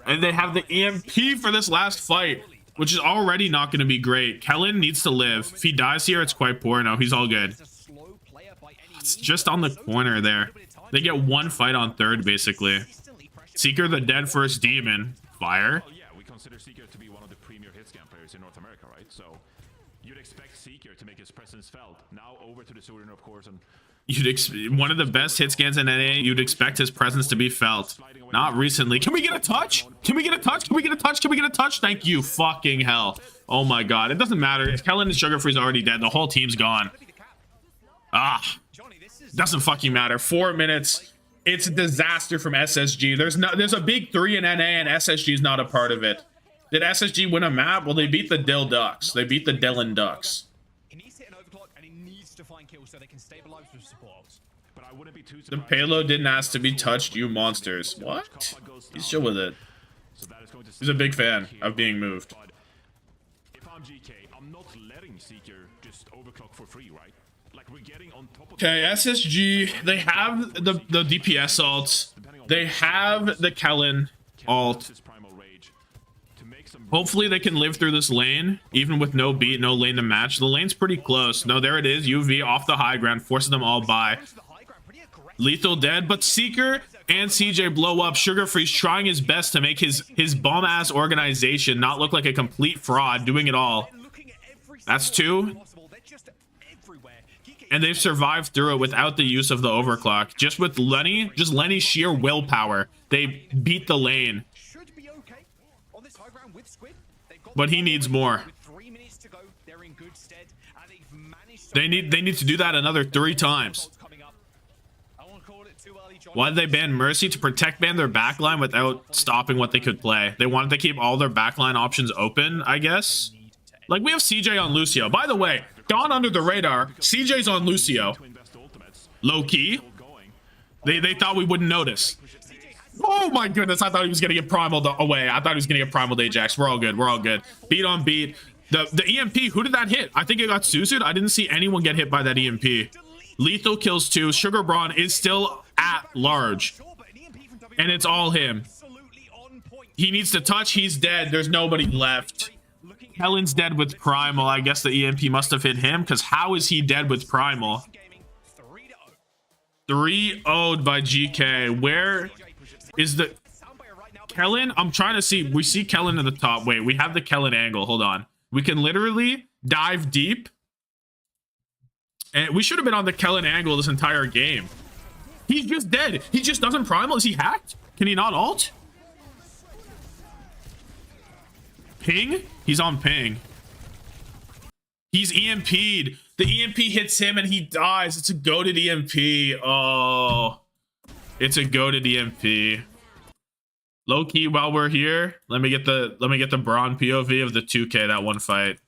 B: And they have the EMP for this last fight, which is already not going to be great. Kellen needs to live. If he dies here, it's quite poor. No, he's all good. It's just on the corner there. They get one fight on 3rd, basically. Seeker, the dead first demon. Fire.
M: Yeah, we consider Seeker to be one of the premier hit scan players in North America, right? So you'd expect Seeker to make his presence felt. Now over to the Surin, of course, and
B: one of the best hit scans in NA. You'd expect his presence to be felt. Not recently. Can we get a touch? Can we get a touch? Can we get a touch? Can we get a touch? Thank you. Fucking hell. Oh my god. It doesn't matter. If Kellen and Sugarfree's already dead, the whole team's gone. Doesn't fucking matter. 4 minutes. It's a disaster from SSG. There's a big 3 in NA, and SSG is not a part of it. Did SSG win a map? Well, they beat the Dill Ducks. They beat the Dillon Ducks.
N: find kills so they can stabilize with support.
M: But I wouldn't be too
B: The payload didn't ask to be touched, you monsters. What? He's chill with it. He's a big fan of being moved.
M: If I'm GK, I'm not letting Seeker just overclock for free, right? Like we're getting on top of.
B: Okay, SSG, they have the DPS ult. They have the Kellen ult. Hopefully they can live through this lane, even with no beat, no lane to match. The lane's pretty close. No, there it is. UV off the high ground, forces them all by. Lethal dead, but Seeker and CJ blow up. Sugar Freeze trying his best to make his bum-ass organization not look like a complete fraud, doing it all. That's 2. And they've survived through it without the use of the overclock. Just with Lenny, just Lenny's sheer willpower, they beat the lane. But he needs more. They need to do that another 3 times. Why did they ban Mercy? To protect ban their backline without stopping what they could play. They wanted to keep all their backline options open, I guess. Like, we have CJ on Lucio. By the way, gone under the radar, CJ's on Lucio. Low key. They thought we wouldn't notice. Oh my goodness, I thought he was gonna get primaled away. I thought he was gonna get primaled Ajax. We're all good. We're all good. Beat on beat. The EMP, who did that hit? I think it got Suzu'd. I didn't see anyone get hit by that EMP. Lethal kills 2. Sugar Braun is still at large. And it's all him. He needs to touch. He's dead. There's nobody left. Helen's dead with Primal. I guess the EMP must have hit him, because how is he dead with Primal? 3-0'd by GK. Where is the Kellen? I'm trying to see. We see Kellen in the top. Wait, we have the Kellen angle. Hold on. We can literally dive deep. And we should have been on the Kellen angle this entire game. He's just dead. He just doesn't primal. Is he hacked? Can he not ult? Ping? He's on ping. He's EMP'd. The EMP hits him and he dies. It's a goated EMP. Oh. It's a goated EMP. Low key, while we're here, let me get the Braun POV of the 2K, that one fight.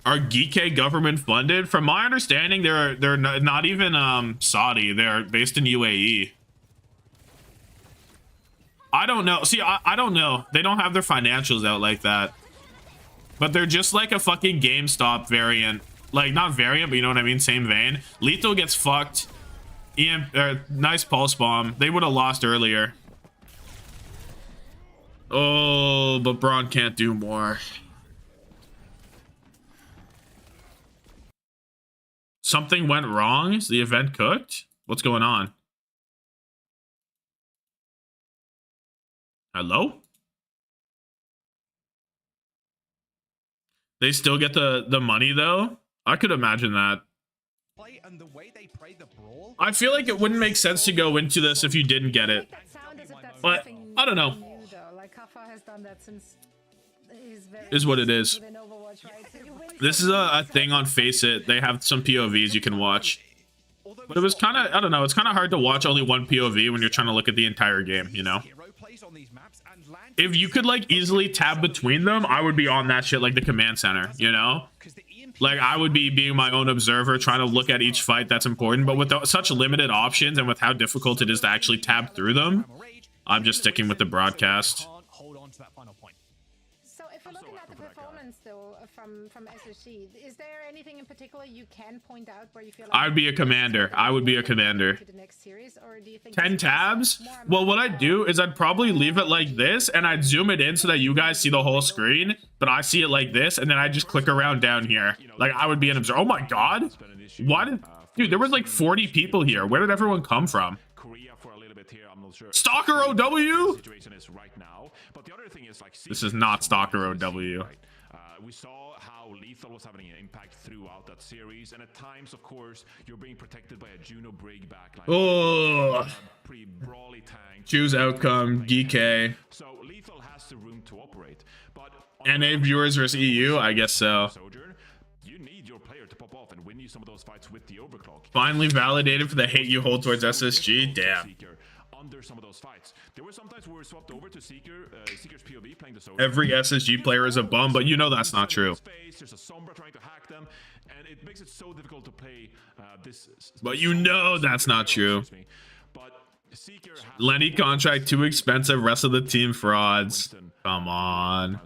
B: Are GK government funded? From my understanding, they're not even Saudi. They're based in UAE. I don't know. See, I don't know. They don't have their financials out like that. But they're just like a fucking GameStop variant. Like, not variant, but you know what I mean? Same vein. Lethal gets fucked. Nice pulse bomb. They would have lost earlier. Oh, but Braun can't do more. Something went wrong? Is the event cooked? What's going on? Hello? They still get the money though? I could imagine that. I feel like it wouldn't make sense to go into this if you didn't get it. But I don't know. Is what it is. This is a thing on Face It. They have some POVs you can watch. But it was kind of, I don't know, it's kind of hard to watch only one POV when you're trying to look at the entire game, you know? If you could like easily tab between them, I would be on that shit like the command center, you know? Like I would be being my own observer, trying to look at each fight that's important. But with such limited options and with how difficult it is to actually tab through them, I'm just sticking with the broadcast.
C: So if we're looking at the performance though from SSG, is there anything in particular you can point out where you feel like
B: I'd be a commander. I would be a commander. 10 tabs? Well, what I'd do is I'd probably leave it like this and I'd zoom it in so that you guys see the whole screen, but I see it like this, and then I just click around down here. Like I would be an observer. Oh my god. Why did dude, there was like 40 people here. Where did everyone come from? Stalker OW? This is not Stalker OW.
M: We saw how Lethal was having an impact throughout that series, and at times, of course, you're being protected by a Juno Brig backline.
B: Oh,
M: pretty brawly tank.
B: Choose outcome, DK.
M: So Lethal has the room to operate, but
B: NA viewers versus EU, I guess so.
M: You need your player to pop off and win you some of those fights with the overclock.
B: Finally validated for the hate you hold towards SSG. Damn.
M: under some of those fights. There were sometimes we were swapped over to Seeker's POV playing the Solar.
B: Every SSG player is a bum, but you know that's not true.
M: There's a Sombra trying to hack them, and it makes it so difficult to play this.
B: But you know that's not true.
M: But Seeker
B: Lenny contract too expensive. Rest of the team frauds. Come on.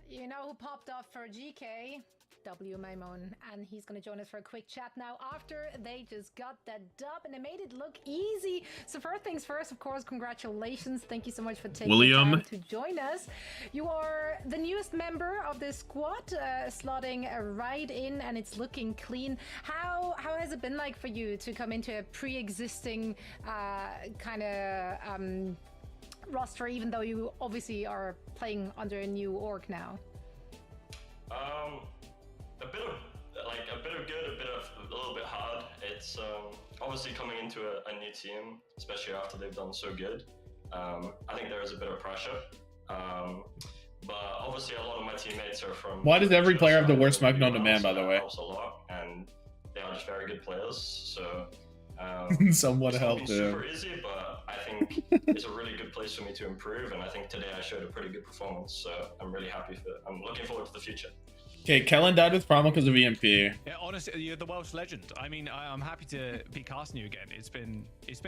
C: You know who popped off for GK? W Maimon, and he's going to join us for a quick chat now after they just got that dub and they made it look easy. So first things first, of course, congratulations. Thank you so much for taking the time to join us. You are the newest member of this squad, slotting right in, and it's looking clean. How has it been like for you to come into a pre-existing kind of roster, even though you obviously are playing under a new org now?
O: A bit of good, a little bit hard. It's obviously coming into a new team, especially after they've done so good. I think there is a bit of pressure, but obviously a lot of my teammates are from.
B: Why does every player have the worst mic known to man, by the way?
O: Helps a lot, and they are just very good players. So
B: somewhat helped.
O: Super easy, but I think it's a really good place for me to improve, and I think today I showed a pretty good performance. So I'm really happy I'm looking forward to the future.
B: Okay, Kellen died with trauma because of EMP.
N: Yeah, honestly, you're the Welsh legend. I mean, I'm happy to be casting you again. It's been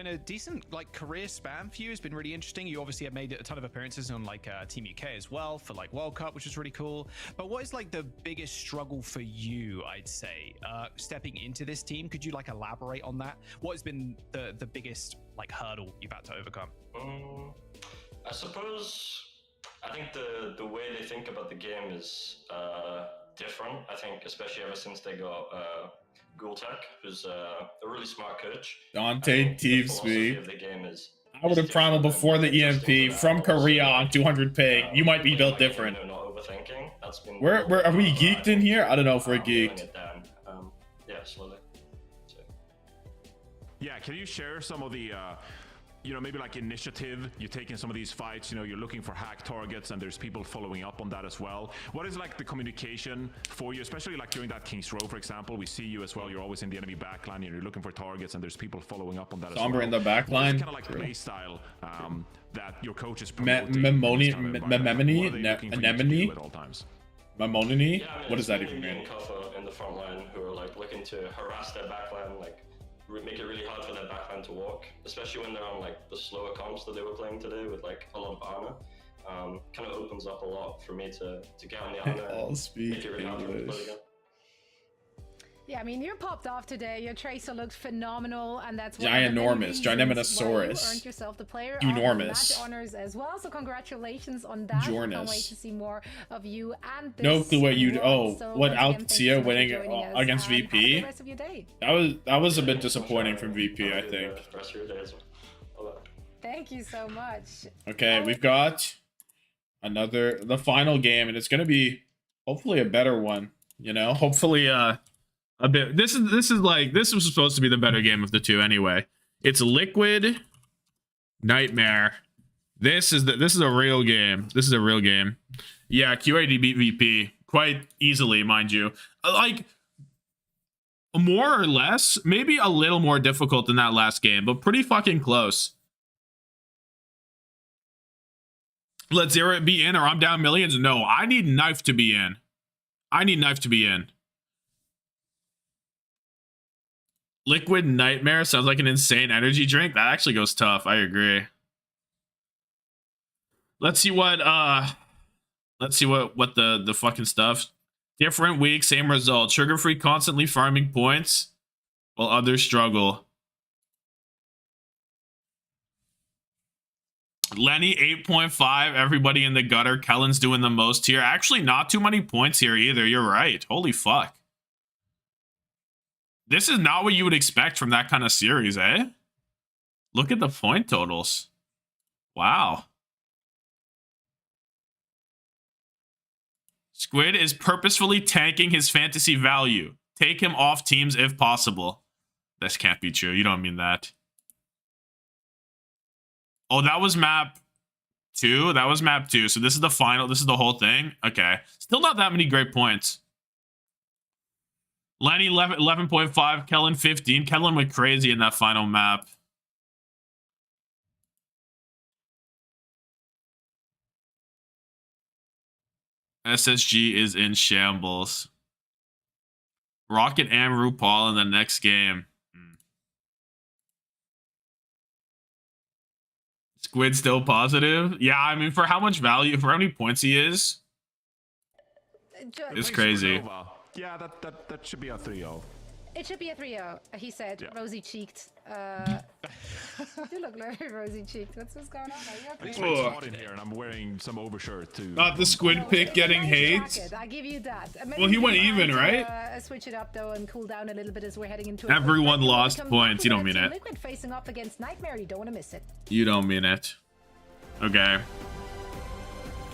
N: a decent like career span for you. It's been really interesting. You obviously have made a ton of appearances on like Team UK as well for like World Cup, which is really cool. But what is like the biggest struggle for you? I'd say stepping into this team. Could you like elaborate on that? What has been the biggest like hurdle you've had to overcome?
O: I suppose I think the way they think about the game is different. I think especially ever since they got Gultek, who's a really smart coach.
B: Dante Teeves me.
O: The game is
B: I would have primal before the EMP from Korea on 200 ping. You might be built different.
O: Not overthinking. That's been
B: Where are we geeked in here? I don't know if we're geeked.
O: Yeah, slowly.
M: Yeah, can you share some of the maybe like initiative, you're taking some of these fights, you're looking for hack targets and there's people following up on that as well. What is like the communication for you, especially like during that King's Row, for example? We see you as well, you're always in the enemy backline and you're looking for targets and there's people following up on that as well.
B: Sombra in the backline.
M: Kind of like play style that your coach is
B: Anemone?
M: at all times.
B: Mamonini?
O: Yeah, I mean,
B: what does that even
O: mean?
B: mean?
O: In the front line who are like looking to harass their backline, like make it really hard for their backline to walk, especially when they're on like the slower comps that they were playing today with like a lot of armor. Kind of opens up a lot for me to get on the armor and make it really hard for them to play again.
C: Yeah, I mean, you popped off today. Your Tracer looked phenomenal, and that's
B: ginormous, ginormous.
C: Earned yourself the player
B: enormous
C: of the match honors as well. So congratulations on that. Can't wait to see more of you and this.
B: No clue what you. What
C: Alcia
B: winning against VP?
C: The rest of your day.
B: That was a bit disappointing from VP, I think.
O: Rest of your day as well.
C: Thank you so much.
B: Okay, we've got the final game, and it's gonna be hopefully a better one. Hopefully a bit. This was supposed to be the better game of the two anyway. It's Liquid Nightmare. This is a real game. This is a real game. Yeah, QAD beat VP quite easily, mind you. Like more or less, maybe a little more difficult than that last game, but pretty fucking close. Let Zero be in or I'm down millions. No, I need Knife to be in. Liquid Nightmare sounds like an insane energy drink. That actually goes tough. I agree. Let's see what the fucking stuff. Different week, same result. Sugar-free constantly farming points while others struggle. Lenny 8.5. Everybody in the gutter. Kellen's doing the most here. Actually, not too many points here either. You're right. Holy fuck. This is not what you would expect from that kind of series, eh? Look at the point totals. Wow. Squid is purposefully tanking his fantasy value. Take him off teams if possible. This can't be true. You don't mean that. Oh, that was map 2? That was map 2. So this is the final. This is the whole thing? Okay. Still not that many great points. Lenny 11.5, Kellen 15. Kellen went crazy in that final map. SSG is in shambles. Rocket and RuPaul in the next game. Squid still positive? Yeah, I mean, for how much value, for how many points he is, it's crazy.
M: Yeah, that should be a 3-0.
C: It should be a 3-0, he said,
M: yeah.
C: rosy-cheeked. You look very rosy-cheeked. What's going on? Are you
M: It's
C: okay?
M: hot in here, and I'm wearing some overshirt too.
B: Not the squid pick getting hate.
C: I give you that.
B: Well, he went even, right?
C: Switch it up though and cool down a little bit as we're heading into.
B: Everyone lost points. You don't mean it.
C: Liquid facing off against Nightmare. You don't want to miss it.
B: You don't mean it. Okay.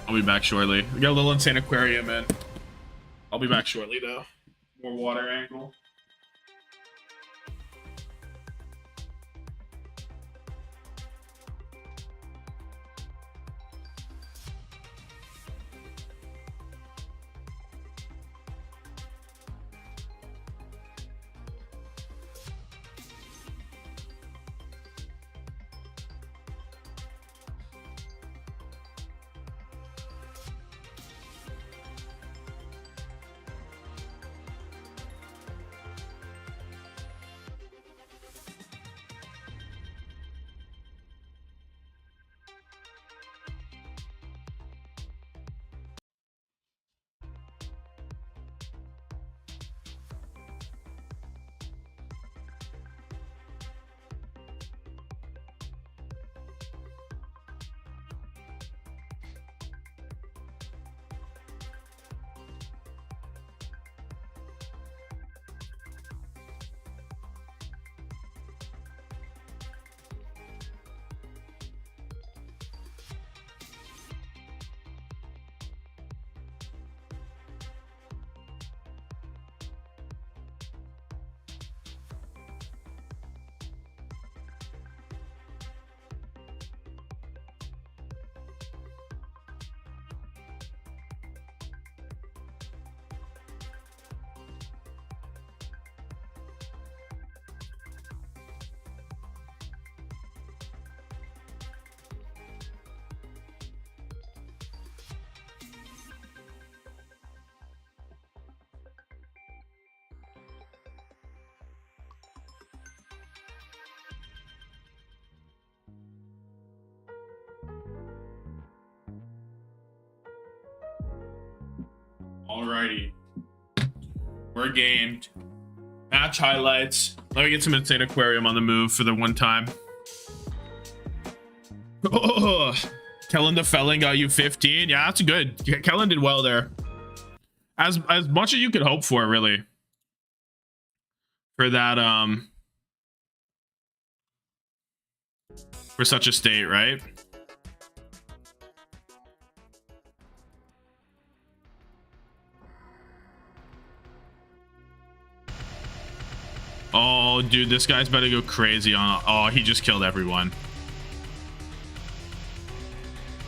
B: I'll be back shortly. We got a little insane aquarium in. I'll be back shortly though. More water angle. Alrighty. We're gamed. Match highlights. Let me get some insane aquarium on the move for the one time. Oh, Kellen the Felling got you 15. Yeah, that's good. Kellen did well there. As much as you could hope for, really. For that, for such a state, right? Oh, dude, this guy's about to go crazy on... Oh, he just killed everyone.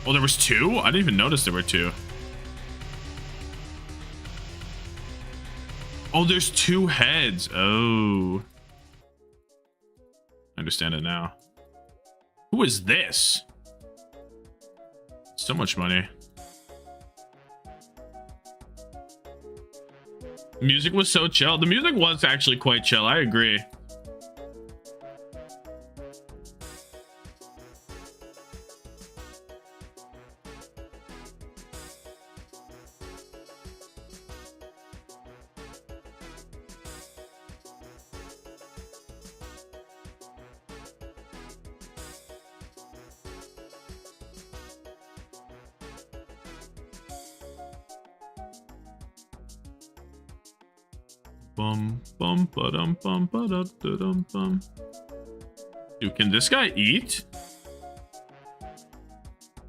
B: Oh, there was two? I didn't even notice there were two. Oh, there's two heads. Oh. I understand it now. Who is this? So much money. Music was so chill. The music was actually quite chill. I agree. Dude, can this guy eat?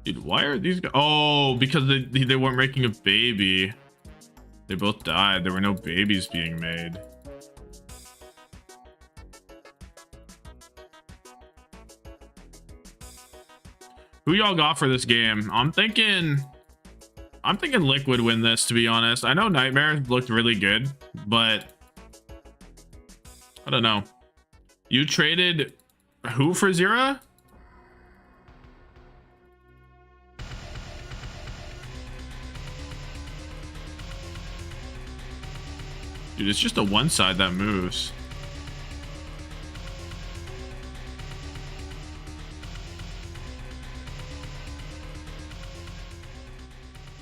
B: Dude, why are these guys? Oh, because they weren't making a baby. They both died. There were no babies being made. Who y'all got for this game? I'm thinking Liquid win this, to be honest. I know Nightmare looked really good, but I don't know. You traded who for Zira? Dude, it's just the one side that moves.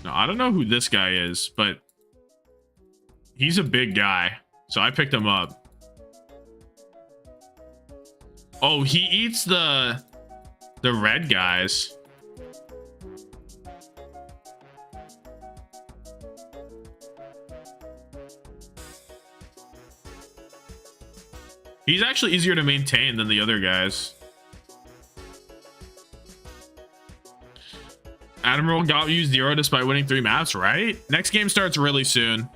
B: Now, I don't know who this guy is, but he's a big guy, so I picked him up. Oh, he eats the red guys. He's actually easier to maintain than the other guys. Admiral got you 0 despite winning 3 maps, right? Next game starts really soon.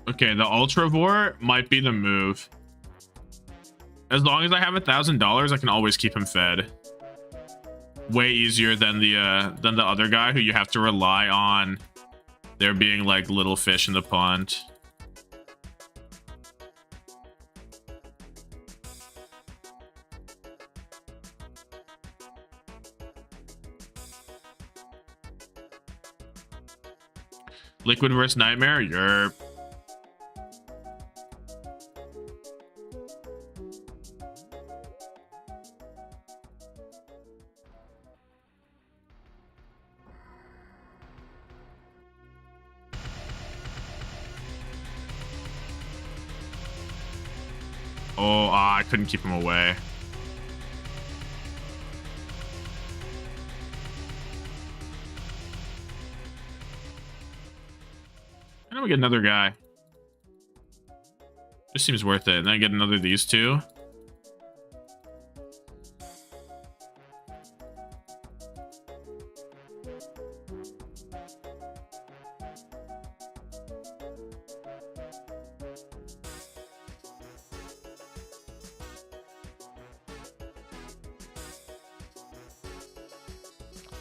B: Okay, the Ultravore might be the move. As long as I have $1,000, I can always keep him fed. Way easier than the other guy who you have to rely on there being like little fish in the pond. Liquid versus Nightmare? Yerp. Oh, I couldn't keep him away. And then we get another guy. This seems worth it. And then I get another of these two.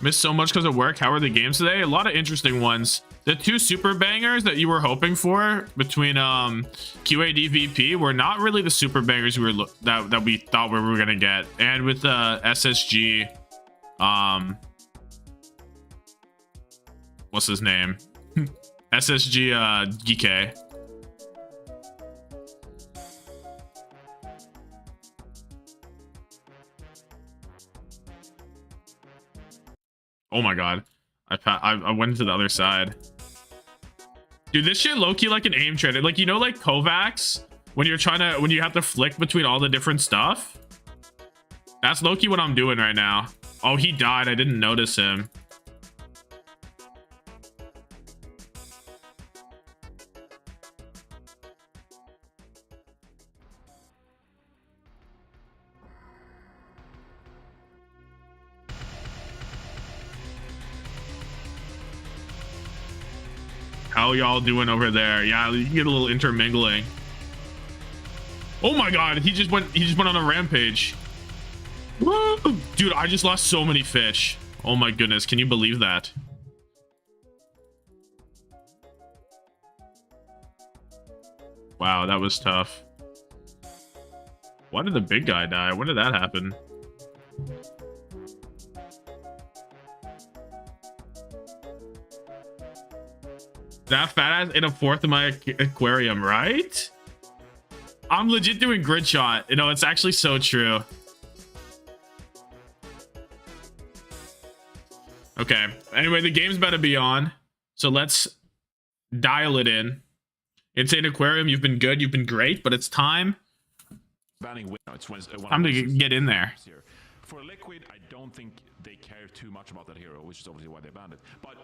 B: Missed so much because of work. How are the games today? A lot of interesting ones. The 2 super bangers that you were hoping for between QAD VP were not really the super bangers we were that we thought we were gonna get. And with SSG, what's his name? SSG GK. Oh my god, I went to the other side. Dude, this shit low-key like an aim trade. Like, you know, like Kovacs, when you have to flick between all the different stuff. That's low-key what I'm doing right now. Oh, he died. I didn't notice him. How y'all doing over there? Yeah, you can get a little intermingling. Oh my god, he just went on a rampage. Woo! Dude, I just lost so many fish. Oh my goodness, can you believe that? Wow, that was tough. Why did the big guy die? When did that happen? That fat ass in a 4th of my aquarium, right? I'm legit doing grid shot. You know, it's actually so true. Okay. Anyway, the game's about to be on. So let's dial it in. Insane Aquarium, you've been good. You've been great, but it's time. Time to get in there.
M: For Liquid, I don't think they care too much about that hero, which is obviously why they banned it. But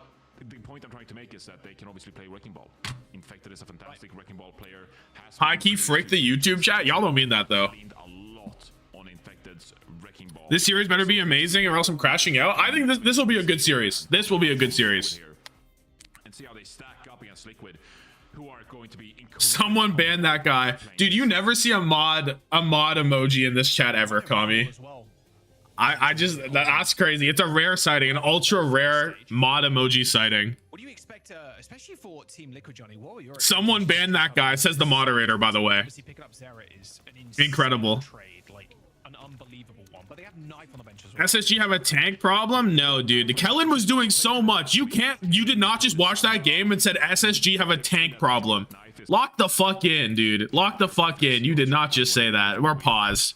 M: the point I'm trying to make is that they can obviously play Wrecking Ball. Infected is a fantastic Wrecking Ball player.
B: High key frick the YouTube chat. Y'all don't mean that though. This series better be amazing or else I'm crashing out. I think this will be a good series. This will be a good series.
M: And see how they stack up against Liquid, who are going to be
B: someone ban that guy. Dude, you never see a mod emoji in this chat ever, Kami. That's crazy. It's a rare sighting, an ultra rare mod emoji sighting.
I: What do you expect
N: expect, especially for Team Liquid, Johnny, what were your
B: Someone banned that guy, says the moderator, by the way.
N: Obviously, picking up Zera is an insane
B: Incredible.
N: trade, like an unbelievable one. But they have Knife on the bench as well.
B: SSG have a tank problem? No, dude. Kellen was doing so much. You did not just watch that game and said SSG have a tank problem. Lock the fuck in, dude. Lock the fuck in. You did not just say that. We're paused.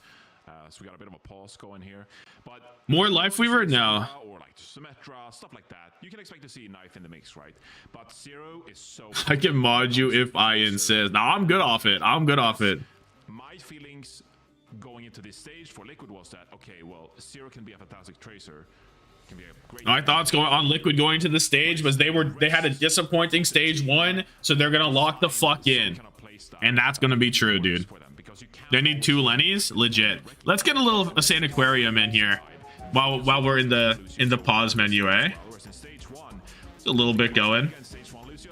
M: So we got a bit of a pause going here. But
B: more Lifeweaver? No.
M: Or like Symmetra, stuff like that. You can expect to see Knife in the mix, right? But Zero is so...
B: I can mod you if I insist. No, I'm good off it. I'm good off it.
M: My feelings going into this stage for Liquid was that, okay, well, Zero can be a fantastic tracer. Can be a great...
B: My thoughts going on Liquid going to the stage was they had a disappointing stage 1, so they're gonna lock the fuck in. And that's gonna be true, dude. They need 2 Lennys? Legit. Let's get a little Sand Aquarium in here while we're in the pause menu, eh? It's a little bit going.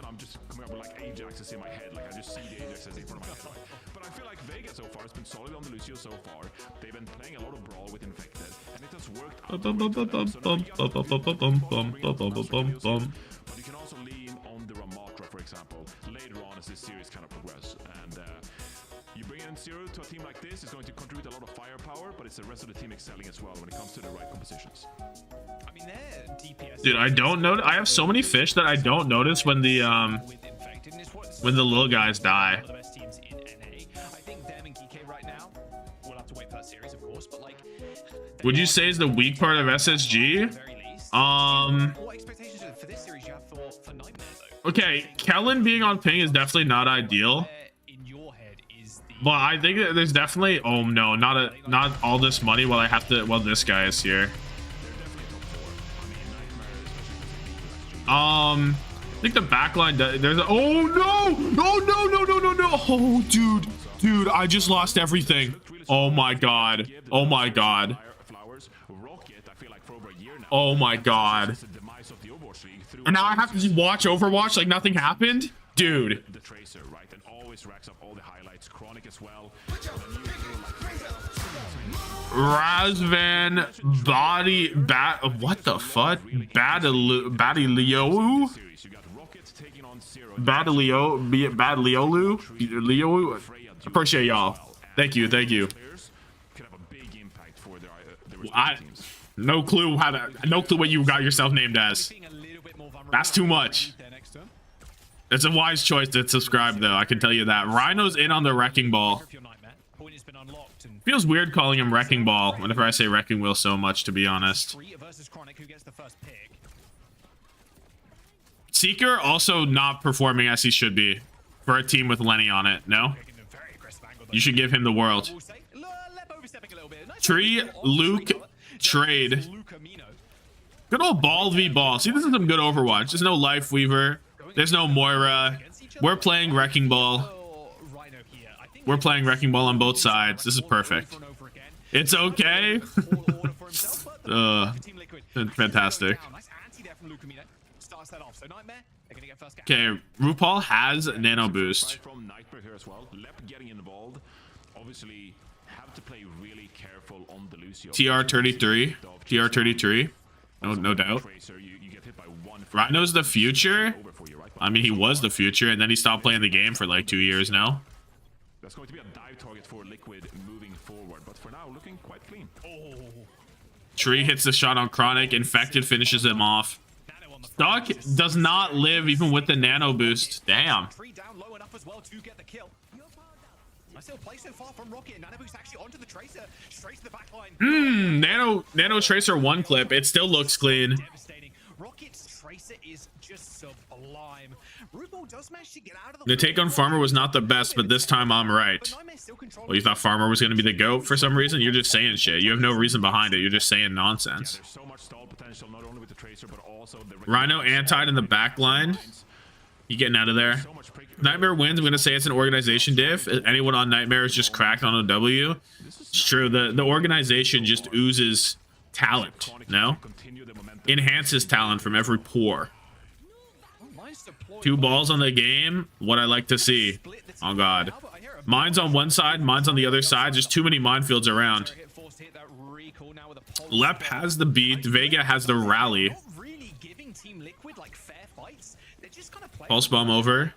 M: I'm just coming up with like Ajaxes in my head, like I just see the Ajaxes in front of my head. But I feel like Vega so far has been solid on the Lucio so far. They've been playing a lot of Brawl with Infected, and it has worked out. But you can also lean on the Ramatra, for example, later on as this series kind of progresses. And you bring in Zero to a team like this, it's going to contribute a lot of firepower, but it's the rest of the team excelling as well when it comes to the right compositions.
N: I mean, they're DPS.
B: Dude, I don't know. I have so many fish that I don't notice when the little guys die.
N: One of the best teams in NA. I think them and GK right now. We'll have to wait for that series, of course, but like.
B: Would you say is the weak part of SSG?
N: What expectations for this series you have for Nightmare though?
B: Okay, Kellen being on ping is definitely not ideal. But I think that there's definitely not all this money while this guy is here. I think the backline there's oh no, oh dude, I just lost everything. Oh my god, oh my god, oh my god. And now I have to just watch Overwatch like nothing happened, dude.
M: The tracer, right, and always racks up all the highlights. Chronic as well.
B: Razvan what the fuck? Badaliolu? Leo? Appreciate y'all. Thank you. No clue what you got yourself named as. That's too much. It's a wise choice to subscribe, though. I can tell you that. Rhino's in on the Wrecking Ball. Feels weird calling him Wrecking Ball whenever I say Wrecking Wheel so much, to be honest. Seeker also not performing as he should be for a team with Lenny on it. No? You should give him the world. Tree, Luke, trade. Good old ball v ball. See, this is some good Overwatch. There's no Lifeweaver. There's no Moira. We're playing Wrecking Ball. We're playing Wrecking Ball on both sides. This is perfect. It's okay. Fantastic. Okay, RuPaul has Nano Boost.
M: From Nightmare here as well. Lep getting involved. Obviously, have to play really careful on the Lucio.
B: TR33. TR33. No doubt. Rhino's the future. I mean, he was the future, and then he stopped playing the game for like 2 years now.
M: That's going to be a dive target for Liquid moving forward, but for now, looking quite clean.
B: Tree hits the shot on Chronic. Infected finishes him off. Stuck does not live even with the Nano Boost. Damn. Nano Tracer 1 clip. It still looks clean.
N: Rocket's Tracer is just sublime. RuPaul does manage to get out of
B: The take on Farmer was not the best, but this time I'm right. Well, you thought Farmer was going to be the GOAT for some reason? You're just saying shit. You have no reason behind it. You're just saying nonsense. Rhino anti in the back line. You getting out of there? Nightmare wins. I'm going to say it's an organization diff. Anyone on Nightmare is just cracked on OW. It's true. The organization just oozes talent. No? Enhances talent from every pore. 2 balls on the game. What I like to see. Oh god. Mine's on one side, mine's on the other side. Just too many minefields around. Lep has the beat. Vega has the rally. Pulse bomb over.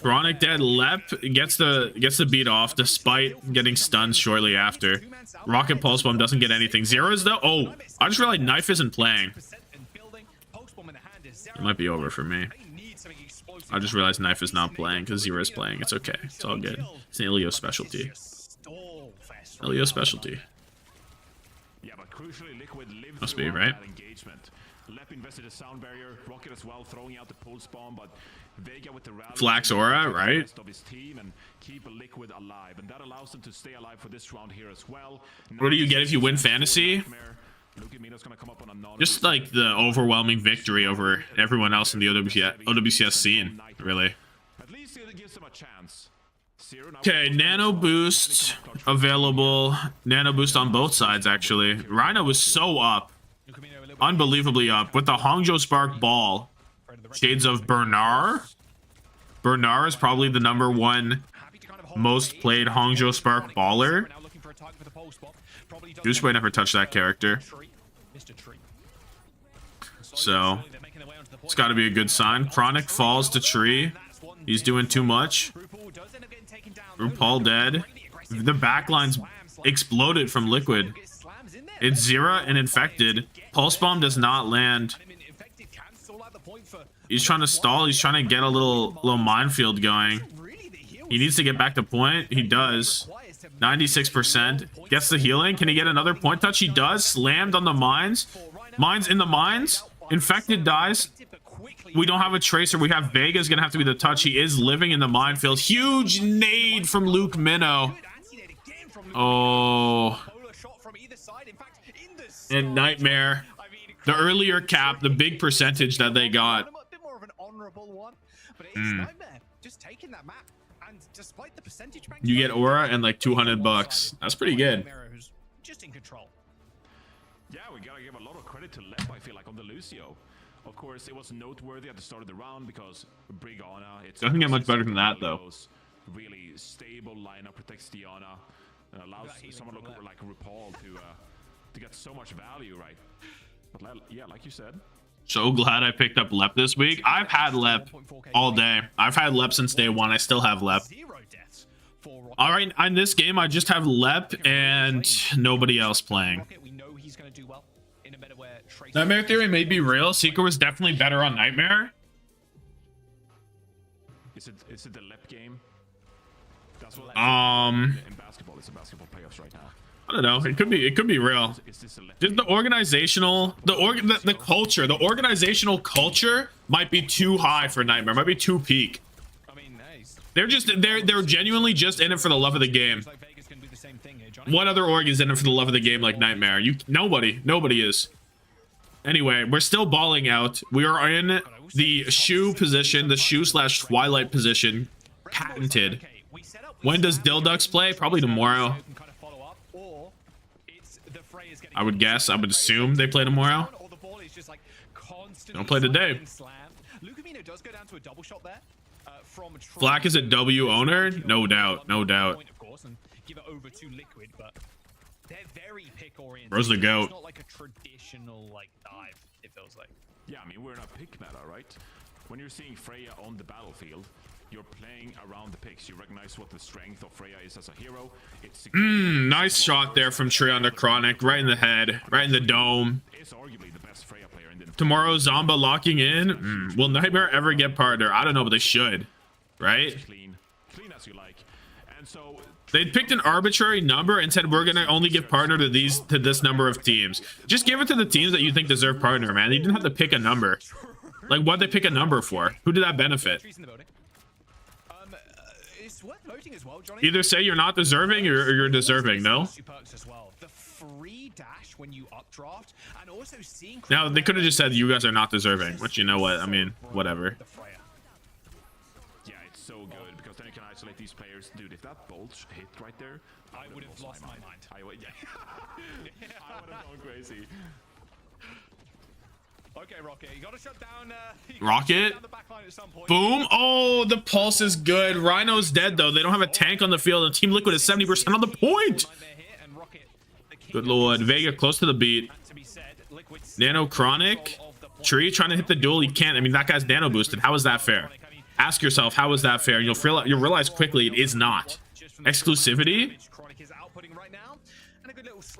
B: Chronic dead. Lep gets the beat off despite getting stunned shortly after. Rocket pulse bomb doesn't get anything. Zero's though. Oh, I just realized Knife isn't playing. It might be over for me. I just realized Knife is not playing because Zero is playing. It's okay. It's all good. It's an Ilio specialty. Ilio specialty.
M: Yeah, but crucially, Liquid lived
B: Must be, right?
M: that engagement. Lep invested a sound barrier, Rocket as well, throwing out the pulse bomb, but Vega with the rally
B: Flax Aura, right?
M: of his team and keep Liquid alive, and that allows them to stay alive for this round here as well.
B: What do you get if you win Fantasy? Just like the overwhelming victory over everyone else in the OWCS scene, really.
M: At least it gives them a chance.
B: Okay, Nano Boost available. Nano Boost on both sides, actually. Rhino was so up. Unbelievably up. With the Hangzhou Spark Ball. Shades of Bernard. Bernard is probably the #1 most played Hangzhou Spark baller. Gooseway never touched that character. So, it's got to be a good sign. Chronic falls to Tree. He's doing too much. RuPaul dead. The backline's exploded from Liquid. It's Zera and Infected. Pulse Bomb does not land. He's trying to stall. He's trying to get a little minefield going. He needs to get back to point. He does. 96%. Gets the healing. Can he get another point touch? He does. Slammed on the mines. Mines in the mines. Infected dies. We don't have a Tracer. We have Vega's gonna have to be the touch. He is living in the minefield. Huge nade from Luke Minnow. Oh. And Nightmare. The earlier cap, the big percentage that they got. You get Aura and like $200. That's pretty good.
M: Yeah, we gotta give a lot of credit to Lep, I feel like, on the Lucio. Of course, it was noteworthy at the start of the round because Brigana, it's
B: doesn't get much better than that though.
M: Really stable lineup, protects Diana, and allows someone like RuPaul to get so much value, right? But yeah, like you said.
B: So glad I picked up Lep this week. I've had Lep all day. I've had Lep since day one. I still have Lep. All right, in this game, I just have Lep and nobody else playing. Nightmare Theory may be real. Seeker was definitely better on Nightmare.
M: Is it the Lep game? That's what
B: in
M: basketball, it's a basketball playoffs right now.
B: I don't know. It could be real. Just the organizational, the culture, the organizational culture might be too high for Nightmare. Might be too peak. They're genuinely just in it for the love of the game. What other org is in it for the love of the game like Nightmare? Nobody is. Anyway, we're still balling out. We are in the shoe position, the shoe/Twilight position, patented. When does Dildux play? Probably tomorrow. I would guess. I would assume they play tomorrow. Don't play today. Flack is a W owner? No doubt. No doubt. Bro's the GOAT.
M: Yeah, I mean, we're in a pick meta, right? When you're seeing Freya on the battlefield, you're playing around the picks. You recognize what the strength of Freya is as a hero. It's
B: nice shot there from Trey on the Chronic. Right in the head. Right in the dome.
M: It's arguably the best Freya player in the
B: Tomorrow, Zomba locking in. Will Nightmare ever get partner? I don't know, but they should. Right?
M: Clean as you like. And so
B: they picked an arbitrary number and said, we're going to only give partner to this number of teams. Just give it to the teams that you think deserve partner, man. You didn't have to pick a number. Like, what'd they pick a number for? Who did that benefit? Either say you're not deserving or you're deserving, no? Now, they could have just said you guys are not deserving, which, you know what, I mean, whatever.
M: Yeah, it's so good because then you can isolate these players. Dude, if that bolt hit right there, I would have lost my mind. I would have gone crazy.
I: Okay, Rocket, you gotta shut down.
B: Rocket? Boom. Oh, the pulse is good. Rhino's dead, though. They don't have a tank on the field, and Team Liquid is 70% on the point. Good lord. Vega close to the beat. Nano Chronic. Tree trying to hit the duel, he can't. I mean, that guy's nano boosted. How is that fair? Ask yourself, how is that fair? You'll realize quickly it is not. Exclusivity?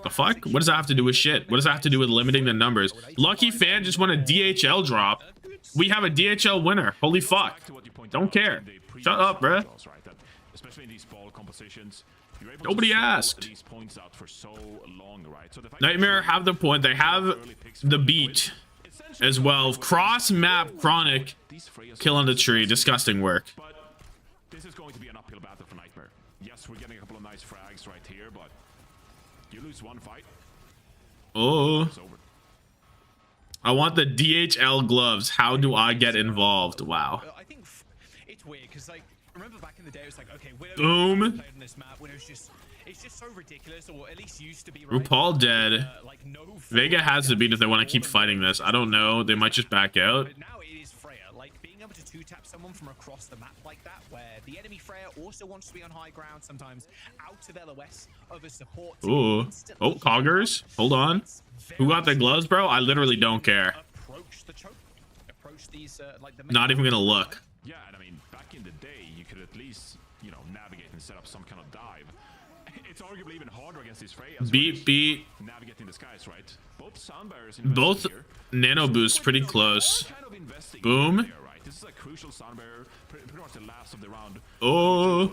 B: The fuck? What does that have to do with shit? What does that have to do with limiting the numbers? Lucky Fan just won a DHL drop. We have a DHL winner. Holy fuck. Don't care. Shut up, bruh. Nobody asked. Nightmare have the point. They have the beat as well. Cross map Chronic. Kill on the tree. Disgusting work.
M: This is going to be an uphill battle for Nightmare. Yes, we're getting a couple of nice frags right here, but you lose one fight.
B: Oh. I want the DHL gloves. How do I get involved? Wow.
N: I think it's weird because, like, remember back in the day, it was like, okay,
B: boom.
N: On this map when it's just so ridiculous, or at least used to be. Right?
B: RuPaul dead.
N: Like, no
B: Vega has to beat if they want to keep fighting this. I don't know. They might just back out.
N: But now it is Freya. Like, being able to two-tap someone from across the map like that, where the enemy Freya also wants to be on high ground, sometimes out of LOS of a support team.
B: Ooh. Oh, Coggers. Hold on. Who got the gloves, bro? I literally don't care. Not even gonna look.
M: Yeah, and I mean, back in the day, you could at least, you know, navigate and set up some kind of dive. It's arguably even harder against these Freyas.
B: Beat.
M: Navigating the skies, right?
B: Both nano boosts pretty close. Boom.
M: This is a crucial Sunbear, pretty much the last of the round.
B: Oh.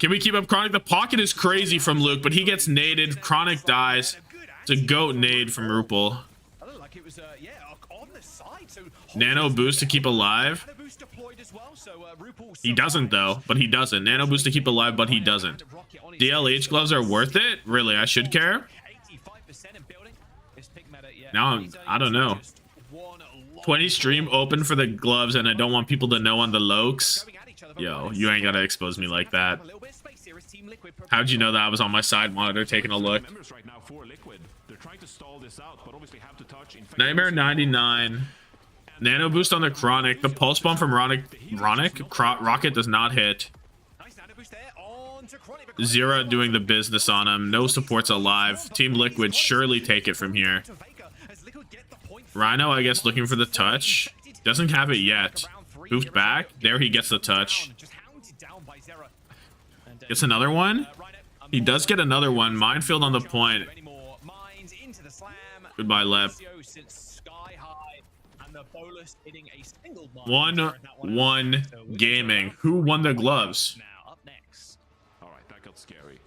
B: Can we keep up Chronic? The pocket is crazy from Luke, but he gets naded. Chronic dies. It's a goat nade from Rupal. Nano boost to keep alive. He doesn't though, but he doesn't. Nano boost to keep alive, but he doesn't. DLH gloves are worth it? Really, I should care? Now I don't know. 20 stream open for the gloves, and I don't want people to know on the Lokes. Yo, you ain't gotta expose me like that. How'd you know that I was on my side monitor taking a look? Nightmare 99. Nano boost on the Chronic. The pulse bomb from Rocket does not hit. Zera doing the business on him. No supports alive. Team Liquid surely take it from here. Rhino, I guess, looking for the touch. Doesn't have it yet. Boofed back. There he gets the touch. Gets another one. He does get another one. Minefield on the point. Goodbye, Lep. 1-1 gaming. Who won the gloves?
M: All right, that got scary.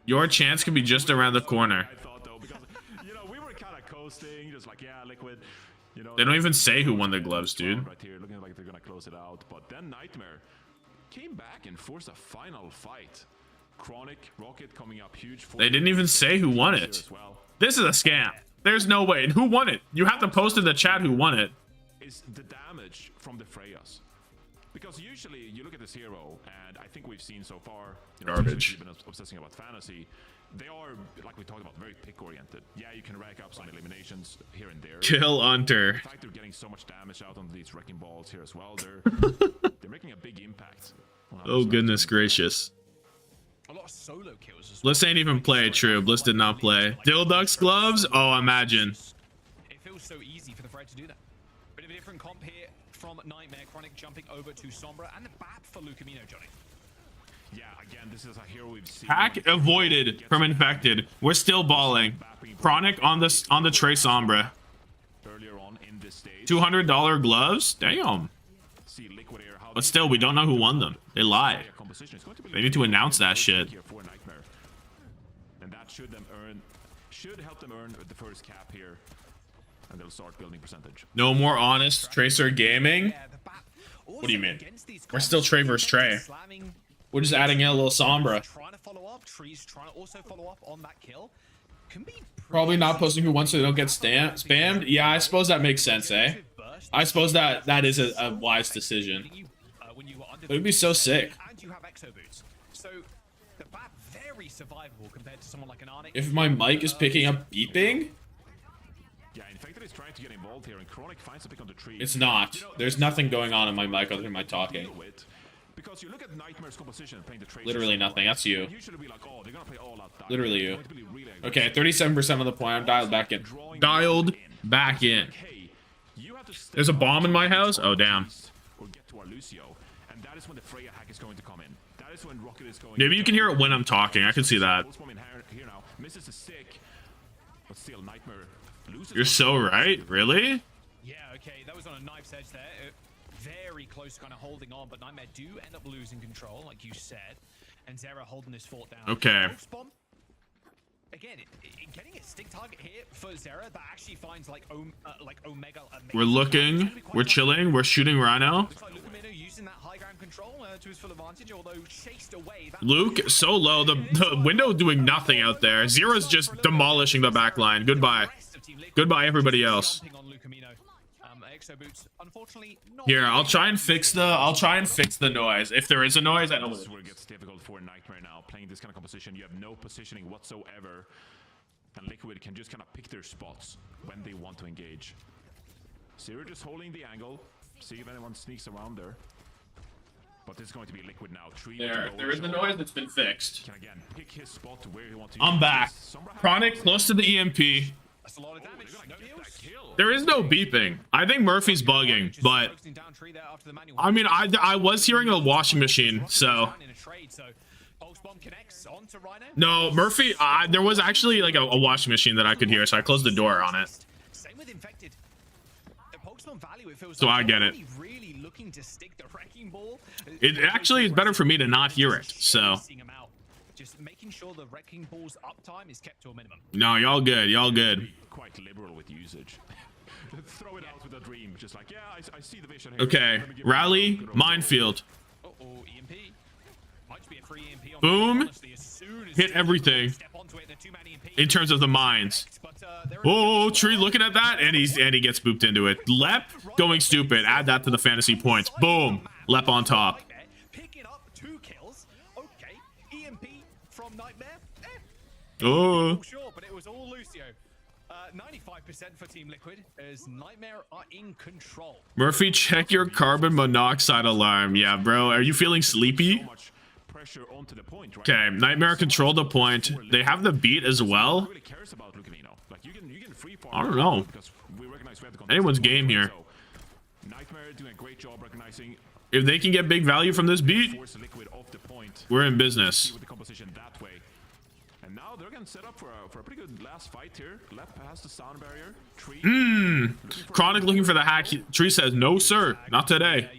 B: Your chance could be just around the corner.
M: I thought though, because you know we were kind of coasting, just like yeah, Liquid. You know,
B: they don't even say who won the gloves, dude.
M: Right here, looking like they're gonna close it out, but then Nightmare came back and forced a final fight. Chronic, Rocket coming up huge.
B: They didn't even say who won it. This is a scam. There's no way. And who won it? You have to post in the chat who won it.
M: Is the damage from the Freyas. Because usually you look at this hero, and I think we've seen so far, you know,
B: garbage.
M: Even obsessing about fantasy, they are, like we talked about, very pick-oriented. Yeah, you can rack up some eliminations here and there.
B: Kill Hunter.
M: The fact they're getting so much damage out on these wrecking balls here as well, they're making a big impact.
B: Oh goodness gracious.
N: A lot of solo kills as well.
B: Bliss ain't even played, true. Bliss did not play. Dildux gloves? Oh, imagine.
N: It feels so easy for the Fred to do that. Bit of a different comp here from Nightmare. Chronic jumping over to Sombra, and the BAP for Lucamino, Johnny.
M: Yeah, again, this is a hero we've seen.
B: Hack avoided from Infected. We're still balling. Chronic on the Trey Sombra.
M: Earlier on in this stage.
B: $200 gloves? Damn. But still, we don't know who won them. They lie. They need to announce that shit.
M: And that should help them earn the first cap here. And they'll start building percentage.
B: No more honest Tracer Gaming? What do you mean? We're still Trey versus Trey. We're just adding in a little Sombra.
N: Trying to follow up. Trees trying to also follow up on that kill. Can be
B: probably not posting who won so they don't get spammed. Yeah, I suppose that makes sense, eh? I suppose that is a wise decision. It would be so sick.
N: And you have exo boots. So the BAP very survivable compared to someone like an Arnic.
B: If my mic is picking up beeping?
M: Yeah, Infected is trying to get involved here, and Chronic finds a pick on the tree.
B: It's not. There's nothing going on in my mic other than my talking.
M: Because you look at Nightmare's composition playing the Tracer.
B: Literally nothing. That's you.
M: Oh, they're gonna play all out.
B: Literally you. Okay, 37% of the point. I'm dialed back in. Dialed back in. There's a bomb in my house? Oh, damn.
M: Or get to our Lucio. And that is when the Freya hack is going to come in. That is when Rocket is going
B: Maybe you can hear it when I'm talking. I can see that.
M: Here now. Misses a stick. But still, Nightmare loses.
B: You're so right. Really?
N: Yeah, okay. That was on a knife's edge there. Very close kind of holding on, but Nightmare do end up losing control, like you said. And Zera holding this fort down.
B: Okay.
N: Again, getting a stick target here for Zera that actually finds like Omega.
B: We're looking. We're chilling. We're shooting Rhino.
N: Looks like using that high ground control to his full advantage, although chased away.
B: Luke, so low. The window doing nothing out there. Zera's just demolishing the back line. Goodbye. Goodbye, everybody else. Here, I'll try and fix the noise. If there is a noise, I don't know.
M: This is where it gets difficult for Nightmare now. Playing this kind of composition, you have no positioning whatsoever. And Liquid can just kind of pick their spots when they want to engage. Zero just holding the angle. See if anyone sneaks around there. But this is going to be Liquid now.
B: There is the noise that's been fixed.
M: Can again pick his spot to where he wants to.
B: I'm back. Chronic close to the EMP.
N: That's a lot of damage. No heals.
B: There is no beeping. I think Murphy's bugging, but I mean, I was hearing a washing machine, so. No, Murphy, there was actually like a washing machine that I could hear, so I closed the door on it. So I get it. It actually is better for me to not hear it, so.
N: Just making sure the wrecking ball's uptime is kept to a minimum.
B: No, y'all good. Y'all good.
M: Quite liberal with usage. Throw it out with a dream. Just like, yeah, I see the vision here.
B: Okay, rally, minefield.
N: EMP. Might be a free EMP on
B: boom. Hit everything. In terms of the mines. Oh, Tree looking at that, and he gets booped into it. Lep going stupid. Add that to the fantasy points. Boom. Lep on top. Oh.
N: Sure, but it was all Lucio. 95% for Team Liquid as Nightmare are in control.
B: Murphy, check your carbon monoxide alarm. Yeah, bro. Are you feeling sleepy? Okay, Nightmare controlled the point. They have the beat as well. I don't know. Anyone's game here. If they can get big value from this beat, we're in business.
M: And now they're going to set up for a pretty good last fight here. Lep has the sound barrier.
B: Chronic looking for the hack. Tree says, no, sir. Not today.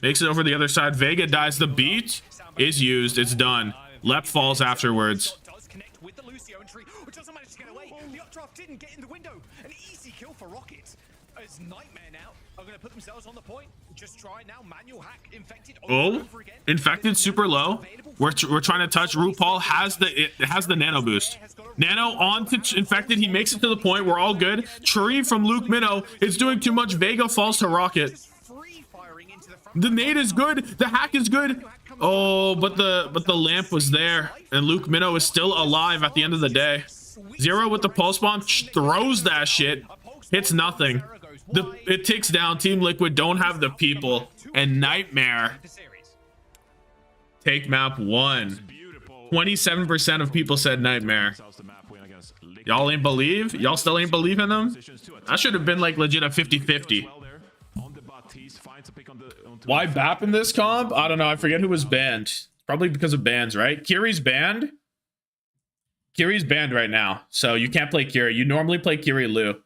B: Makes it over the other side. Vega dies. The beat is used. It's done. Lep falls afterwards.
N: Does connect with the Lucio and Tree, which doesn't manage to get away. The updraft didn't get in the window. An easy kill for Rocket. As Nightmare now are going to put themselves on the point. Just try now. Manual hack. Infected.
B: Oh, infected super low. We're trying to touch. RuPaul has the nano boost. Nano on to infected. He makes it to the point. We're all good. Tree from Luke Minnow is doing too much. Vega falls to Rocket. The nade is good. The hack is good. Oh, but the lamp was there, and Luke Minnow is still alive at the end of the day. Zero with the pulse bomb throws that shit. Hits nothing. It ticks down. Team Liquid don't have the people, and Nightmare take map 1. 27% of people said Nightmare. Y'all ain't believe? Y'all still ain't believe in them? That should have been like legit a 50-50. Why BAP in this comp? I don't know. I forget who was banned. Probably because of bans, right? Kiri's banned. Kiri's banned right now, so you can't play Kiri. You normally play Kiri Lu.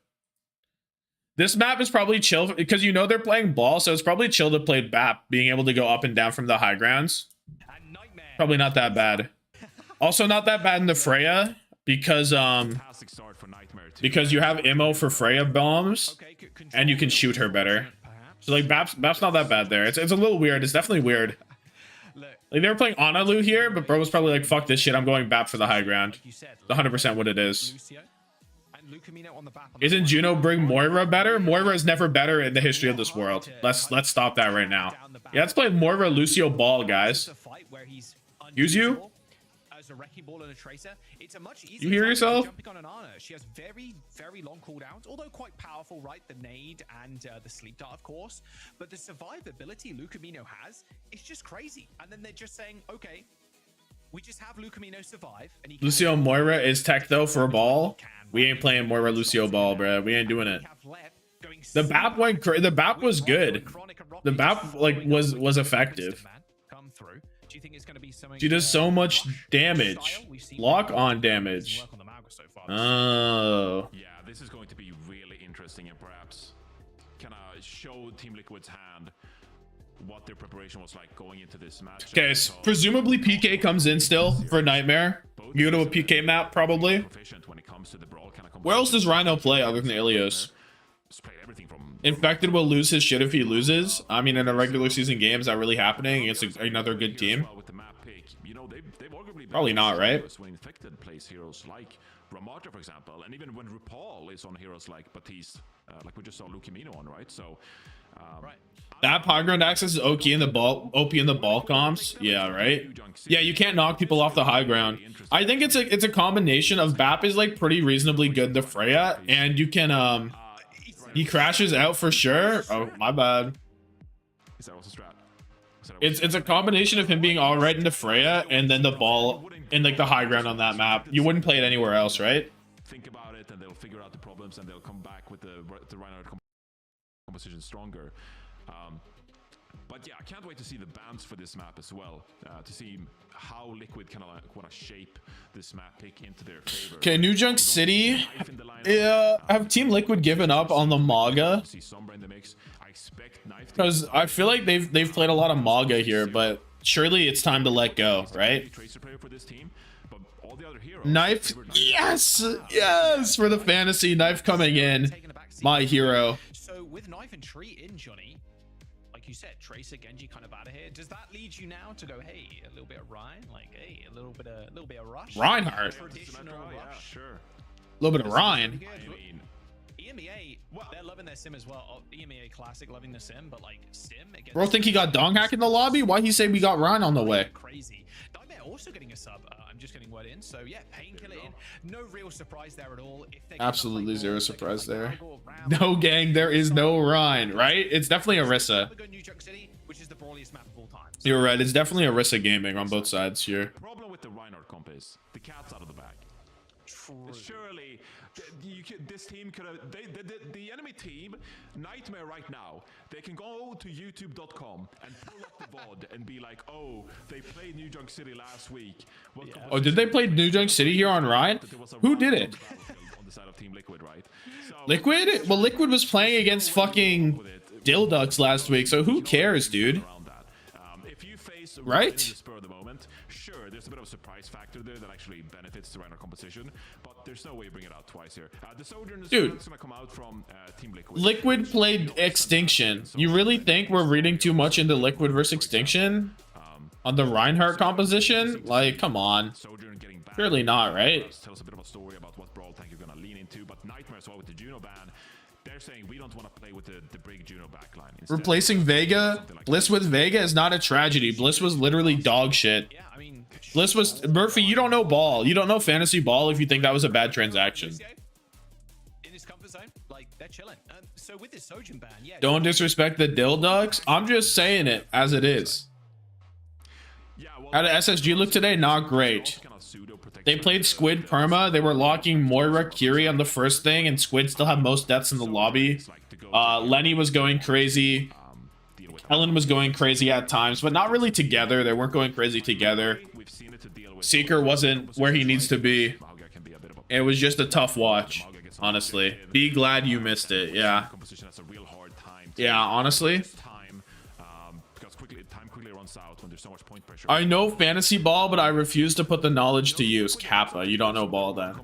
B: This map is probably chill because you know they're playing ball, so it's probably chill to play BAP, being able to go up and down from the high grounds. Probably not that bad. Also not that bad in the Freya because you have ammo for Freya bombs and you can shoot her better. So like BAP's not that bad there. It's a little weird. It's definitely weird. Like they were playing Analu here, but bro was probably like, fuck this shit, I'm going BAP for the high ground. It's 100% what it is. Isn't Juno bring Moira better? Moira is never better in the history of this world. Let's stop that right now. Yeah, let's play Moira Lucio Ball, guys. Use you?
N: As a wrecking ball and a tracer, it's a much easier.
B: You hear yourself?
N: Jumping on an Ana. She has very, very long cooldowns, although quite powerful, right? The nade and the sleep dart, of course. But the survivability Lucamino has is just crazy. And then they're just saying, okay, we just have Lucamino survive. And
B: Lucio Moira is tech though for a ball. We ain't playing Moira Lucio Ball, bro. We ain't doing it. The BAP went the BAP was good. The BAP like was effective. She does so much damage. Lock on damage. Oh.
M: Yeah, this is going to be really interesting and perhaps kind of show Team Liquid's hand what their preparation was like going into this match.
B: Okay, so presumably PK comes in still for Nightmare. You go to a PK map probably. Where else does Rhino play other than Ilios? Infected will lose his shit if he loses. I mean, in a regular season game, is that really happening against another good team? Probably not, right?
M: When Infected plays heroes like Ramatra, for example, and even when RuPaul is on heroes like Batiste, like we just saw Lukimino on, right? So,
B: that high ground access is OP in the ball comps. Yeah, right. Yeah, you can't knock people off the high ground. I think it's a combination of BAP is like pretty reasonably good to Freya, and you can he crashes out for sure. Oh, my bad. It's a combination of him being all right into Freya and then the ball in like the high ground on that map. You wouldn't play it anywhere else, right?
M: Think about it, and they'll figure out the problems, and they'll come back with the Reinhardt composition stronger. But yeah, I can't wait to see the bans for this map as well, to see how Liquid kind of like want to shape this map pick into their favor.
B: Okay, New Junk City. Yeah, have Team Liquid given up on the Maga? Because I feel like they've played a lot of Maga here, but surely it's time to let go, right? Knife, yes, yes, for the fantasy. Knife coming in, my hero.
N: So with Knife and Tree in, Johnny, like you said, Tracer, GenG kind of out of here. Does that lead you now to go, hey, a little bit of Ryan, like, hey, a little bit of Rush?
B: Reinhardt.
N: Traditional Rush.
M: Sure.
B: A little bit of Ryan.
N: EMEA, they're loving their sim as well. EMEA Classic loving the sim, but like sim against...
B: Bro, think he got dong hack in the lobby? Why he say we got Ryan on the way?
N: Crazy. Nightmare also getting a sub. I'm just getting word in. So yeah, Painkiller in. No real surprise there at all.
B: Absolutely zero surprise there. No, gang, there is no Ryan, right? It's definitely Orisa. You're right. It's definitely Orisa gaming on both sides here.
M: The problem with the Reinhardt comp is the cat's out of the bag. Surely, this team could have. The enemy team, Nightmare right now, they can go to YouTube.com and pull up the VOD and be like, oh, they played New Junk City last week.
B: Oh, did they play New Junk City here on Ryan? Who did it?
M: On the side of Team Liquid, right?
B: Liquid? Well, Liquid was playing against fucking Dildux last week, so who cares, dude? Right?
M: Sure, there's a bit of a surprise factor there that actually benefits the Reinhardt composition, but there's no way you bring it out twice here. The Sojourn is going to come out from Team Liquid.
B: Liquid played Extinction. You really think we're reading too much into Liquid versus Extinction on the Reinhardt composition? Like, come on. Surely not, right?
M: Tell us a bit of a story about what Brawl Tank you're going to lean into, but Nightmare as well with the Juno ban. They're saying we don't want to play with the Brig Juno backline. Instead,
B: replacing Vega, Bliss with Vega is not a tragedy. Bliss was literally dog shit. Bliss was Murphy. You don't know ball. You don't know fantasy ball if you think that was a bad transaction.
N: In his comfort zone, like they're chilling. So with this Sojourn ban, yeah.
B: Don't disrespect the Dilducks. I'm just saying it as it is. How did SSG look today? Not great. They played Squid Perma. They were locking Moira Kiri on the first thing, and Squid still had most deaths in the lobby. Lenny was going crazy. Ellen was going crazy at times, but not really together. They weren't going crazy together. Seeker wasn't where he needs to be. It was just a tough watch, honestly. Be glad you missed it. Yeah. Yeah, honestly. I know fantasy ball, but I refuse to put the knowledge to use. Kappa, you don't know ball then.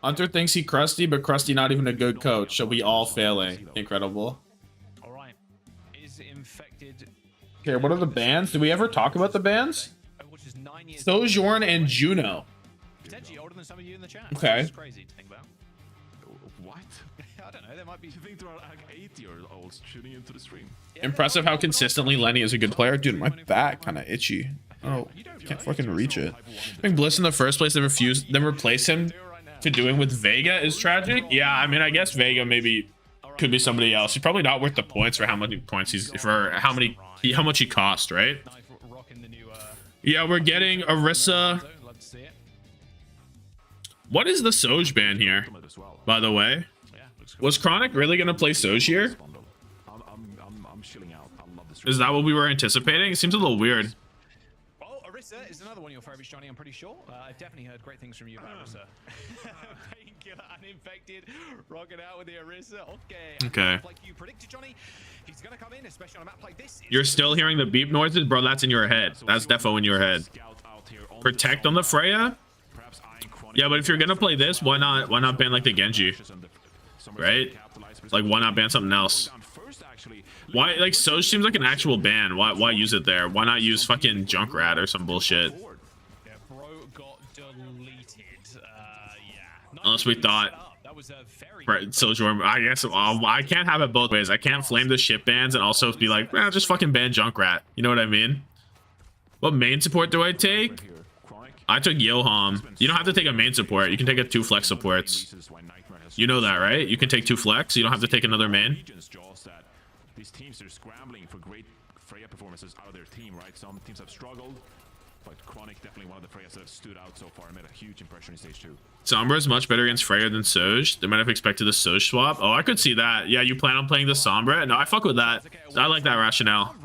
B: Hunter thinks he crusty, but crusty not even a good coach, so we all failing. Incredible.
N: Alright. Is infected.
B: Okay, what are the bans? Did we ever talk about the bans? Sojourn and Juno.
N: Potentially older than some of you in the chat.
B: Okay.
N: Crazy to think about.
M: What?
N: I don't know. There might be.
M: You think there are like 8-year-olds tuning into the stream?
B: Impressive how consistently Lenny is a good player. Dude, my back kind of itchy. Oh, can't fucking reach it. I think Bliss in the first place, then replace him to doing with Vega is tragic. Yeah, I mean, I guess Vega maybe could be somebody else. He's probably not worth the points for how many points how much he cost, right? Yeah, we're getting Orisa. What is the Soj ban here, by the way? Was Chronic really gonna play Soj here?
M: I'm chilling out. I love this.
B: Is that what we were anticipating? It seems a little weird.
N: Well, Orisa is another one of your favorites, Johnny. I'm pretty sure. I've definitely heard great things from you about Orisa. Painkiller uninfected, rocking out with the Orisa.
B: Okay.
N: Like you predicted, Johnny, he's gonna come in, especially on a map like this.
B: You're still hearing the beep noises, bro. That's in your head. That's defo in your head. Protect on the Freya. Yeah, but if you're gonna play this, why not ban like the Genji? Right? Like, why not ban something else? Why, like, Soj seems like an actual ban. Why use it there? Why not use fucking Junkrat or some bullshit? Unless we thought, right, Soj, I guess I can't have it both ways. I can't flame the ship bans and also be like, well, just fucking ban Junkrat. You know what I mean? What main support do I take? I took Yoham. You don't have to take a main support. You can take 2 flex supports. You know that, right? You can take 2 flex. You don't have to take another main.
M: These teams are scrambling for great Freya performances out of their team, right? Some teams have struggled, but Chronic definitely one of the Freyas that have stood out so far and made a huge impression in stage 2.
B: Sombra is much better against Freya than Soj. They might have expected the Soj swap. Oh, I could see that. Yeah, you plan on playing the Sombra? No, I fuck with that. I like that rationale.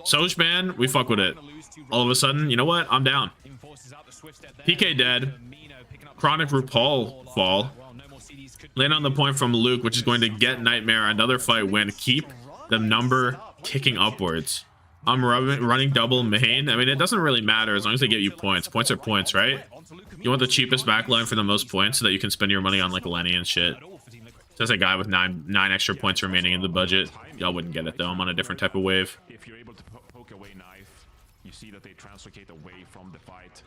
B: Soj ban, we fuck with it. All of a sudden, you know what? I'm down. PK dead. Chronic RuPaul fall. Land on the point from Luke, which is going to get Nightmare another fight win. Keep the number kicking upwards. I'm running double main. I mean, it doesn't really matter as long as they get you points. Points are points, right? You want the cheapest backline for the most points so that you can spend your money on like Lenny and shit. There's a guy with nine extra points remaining in the budget. Y'all wouldn't get it though. I'm on a different type of wave.
M: If you're able to poke away knife, you see that they translocate away from the fight.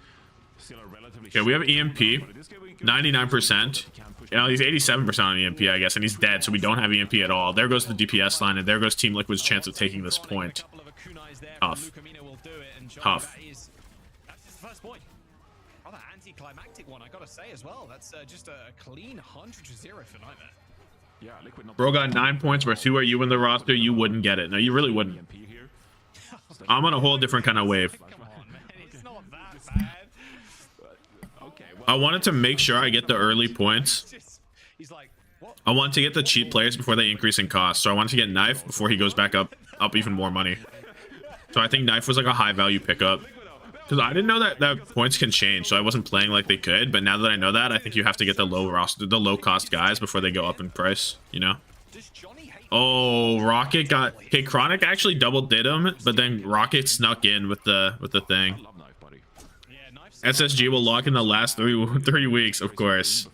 B: Okay, we have EMP, 99%. You know, he's 87% on EMP, I guess, and he's dead, so we don't have EMP at all. There goes the DPS line, and there goes Team Liquid's chance of taking this point. Tough. Tough.
N: That's just the first point. Rather anticlimactic one, I gotta say as well. That's just a clean 100-0 for Nightmare.
M: Yeah, Liquid.
B: Bro got 9 points, where 2 are you in the roster. You wouldn't get it. No, you really wouldn't. I'm on a whole different kind of wave. I wanted to make sure I get the early points. I want to get the cheap players before they increase in cost. So I wanted to get Knife before he goes back up even more money. So I think Knife was like a high value pickup. Because I didn't know that points can change. So I wasn't playing like they could. But now that I know that, I think you have to get the low cost guys before they go up in price, you know? Oh, Rocket got... Okay, Chronic actually double did him, but then Rocket snuck in with the thing. SSG will lock in the last three weeks, of course.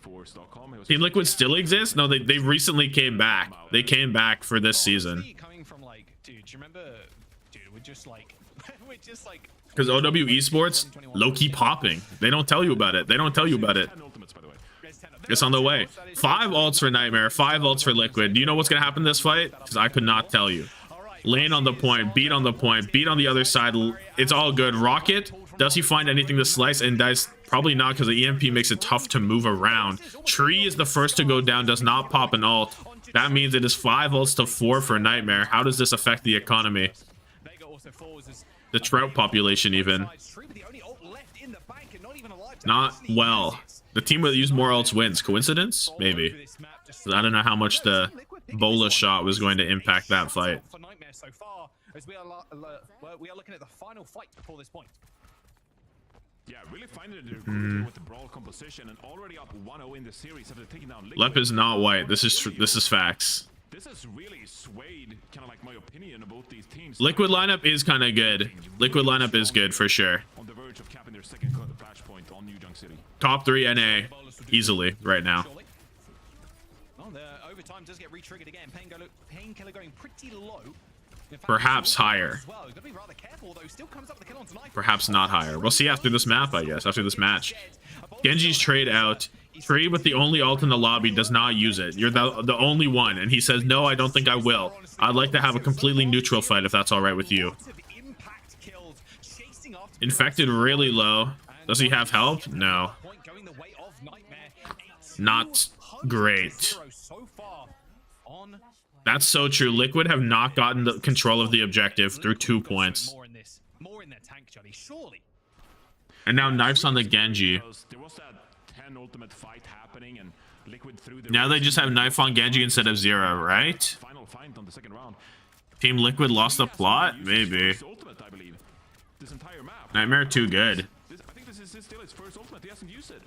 B: Team Liquid still exists? No, they recently came back. They came back for this season. Because OWCS, low-key popping. They don't tell you about it. They don't tell you about it. It's on the way. 5 ults for Nightmare, 5 ults for Liquid. Do you know what's going to happen this fight? Because I could not tell you. Lane on the point, beat on the point, beat on the other side. It's all good. Rocket, does he find anything to slice? And dice? Probably not, because the EMP makes it tough to move around. Tree is the first to go down, does not pop an ult. That means it is 5 ults to 4 for Nightmare. How does this affect the economy? The Trout population even. Not well. The team that used more ults wins. Coincidence? Maybe. I don't know how much the Bola shot was going to impact that fight.
N: We are looking at the final fight before this point.
M: Yeah, really finding it with the brawl composition and already up 1-0 in the series after taking down Liquid.
B: Lep is not white. This is facts.
M: This has really swayed kind of like my opinion about these teams.
B: Liquid lineup is kind of good. Liquid lineup is good for sure.
M: On the verge of capping their second flashpoint on New Junk City.
B: Top 3 NA easily right now.
N: Well, the overtime does get re-triggered again. Painkiller going pretty low.
B: Perhaps higher. Perhaps not higher. We'll see after this map, I guess, after this match. Genji's trade out. Tree with the only ult in the lobby does not use it. You're the only one. And he says, no, I don't think I will. I'd like to have a completely neutral fight if that's all right with you. Infected really low. Does he have help? No. Not great. That's so true. Liquid have not gotten the control of the objective through 2 points. And now Knife's on the Genji.
M: There was that 10 ultimate fight happening, and
B: Now they just have Knife on Genji instead of Zero, right? Team Liquid lost the plot? Maybe. Nightmare too good.
M: I think this is still his first ultimate. He hasn't used it.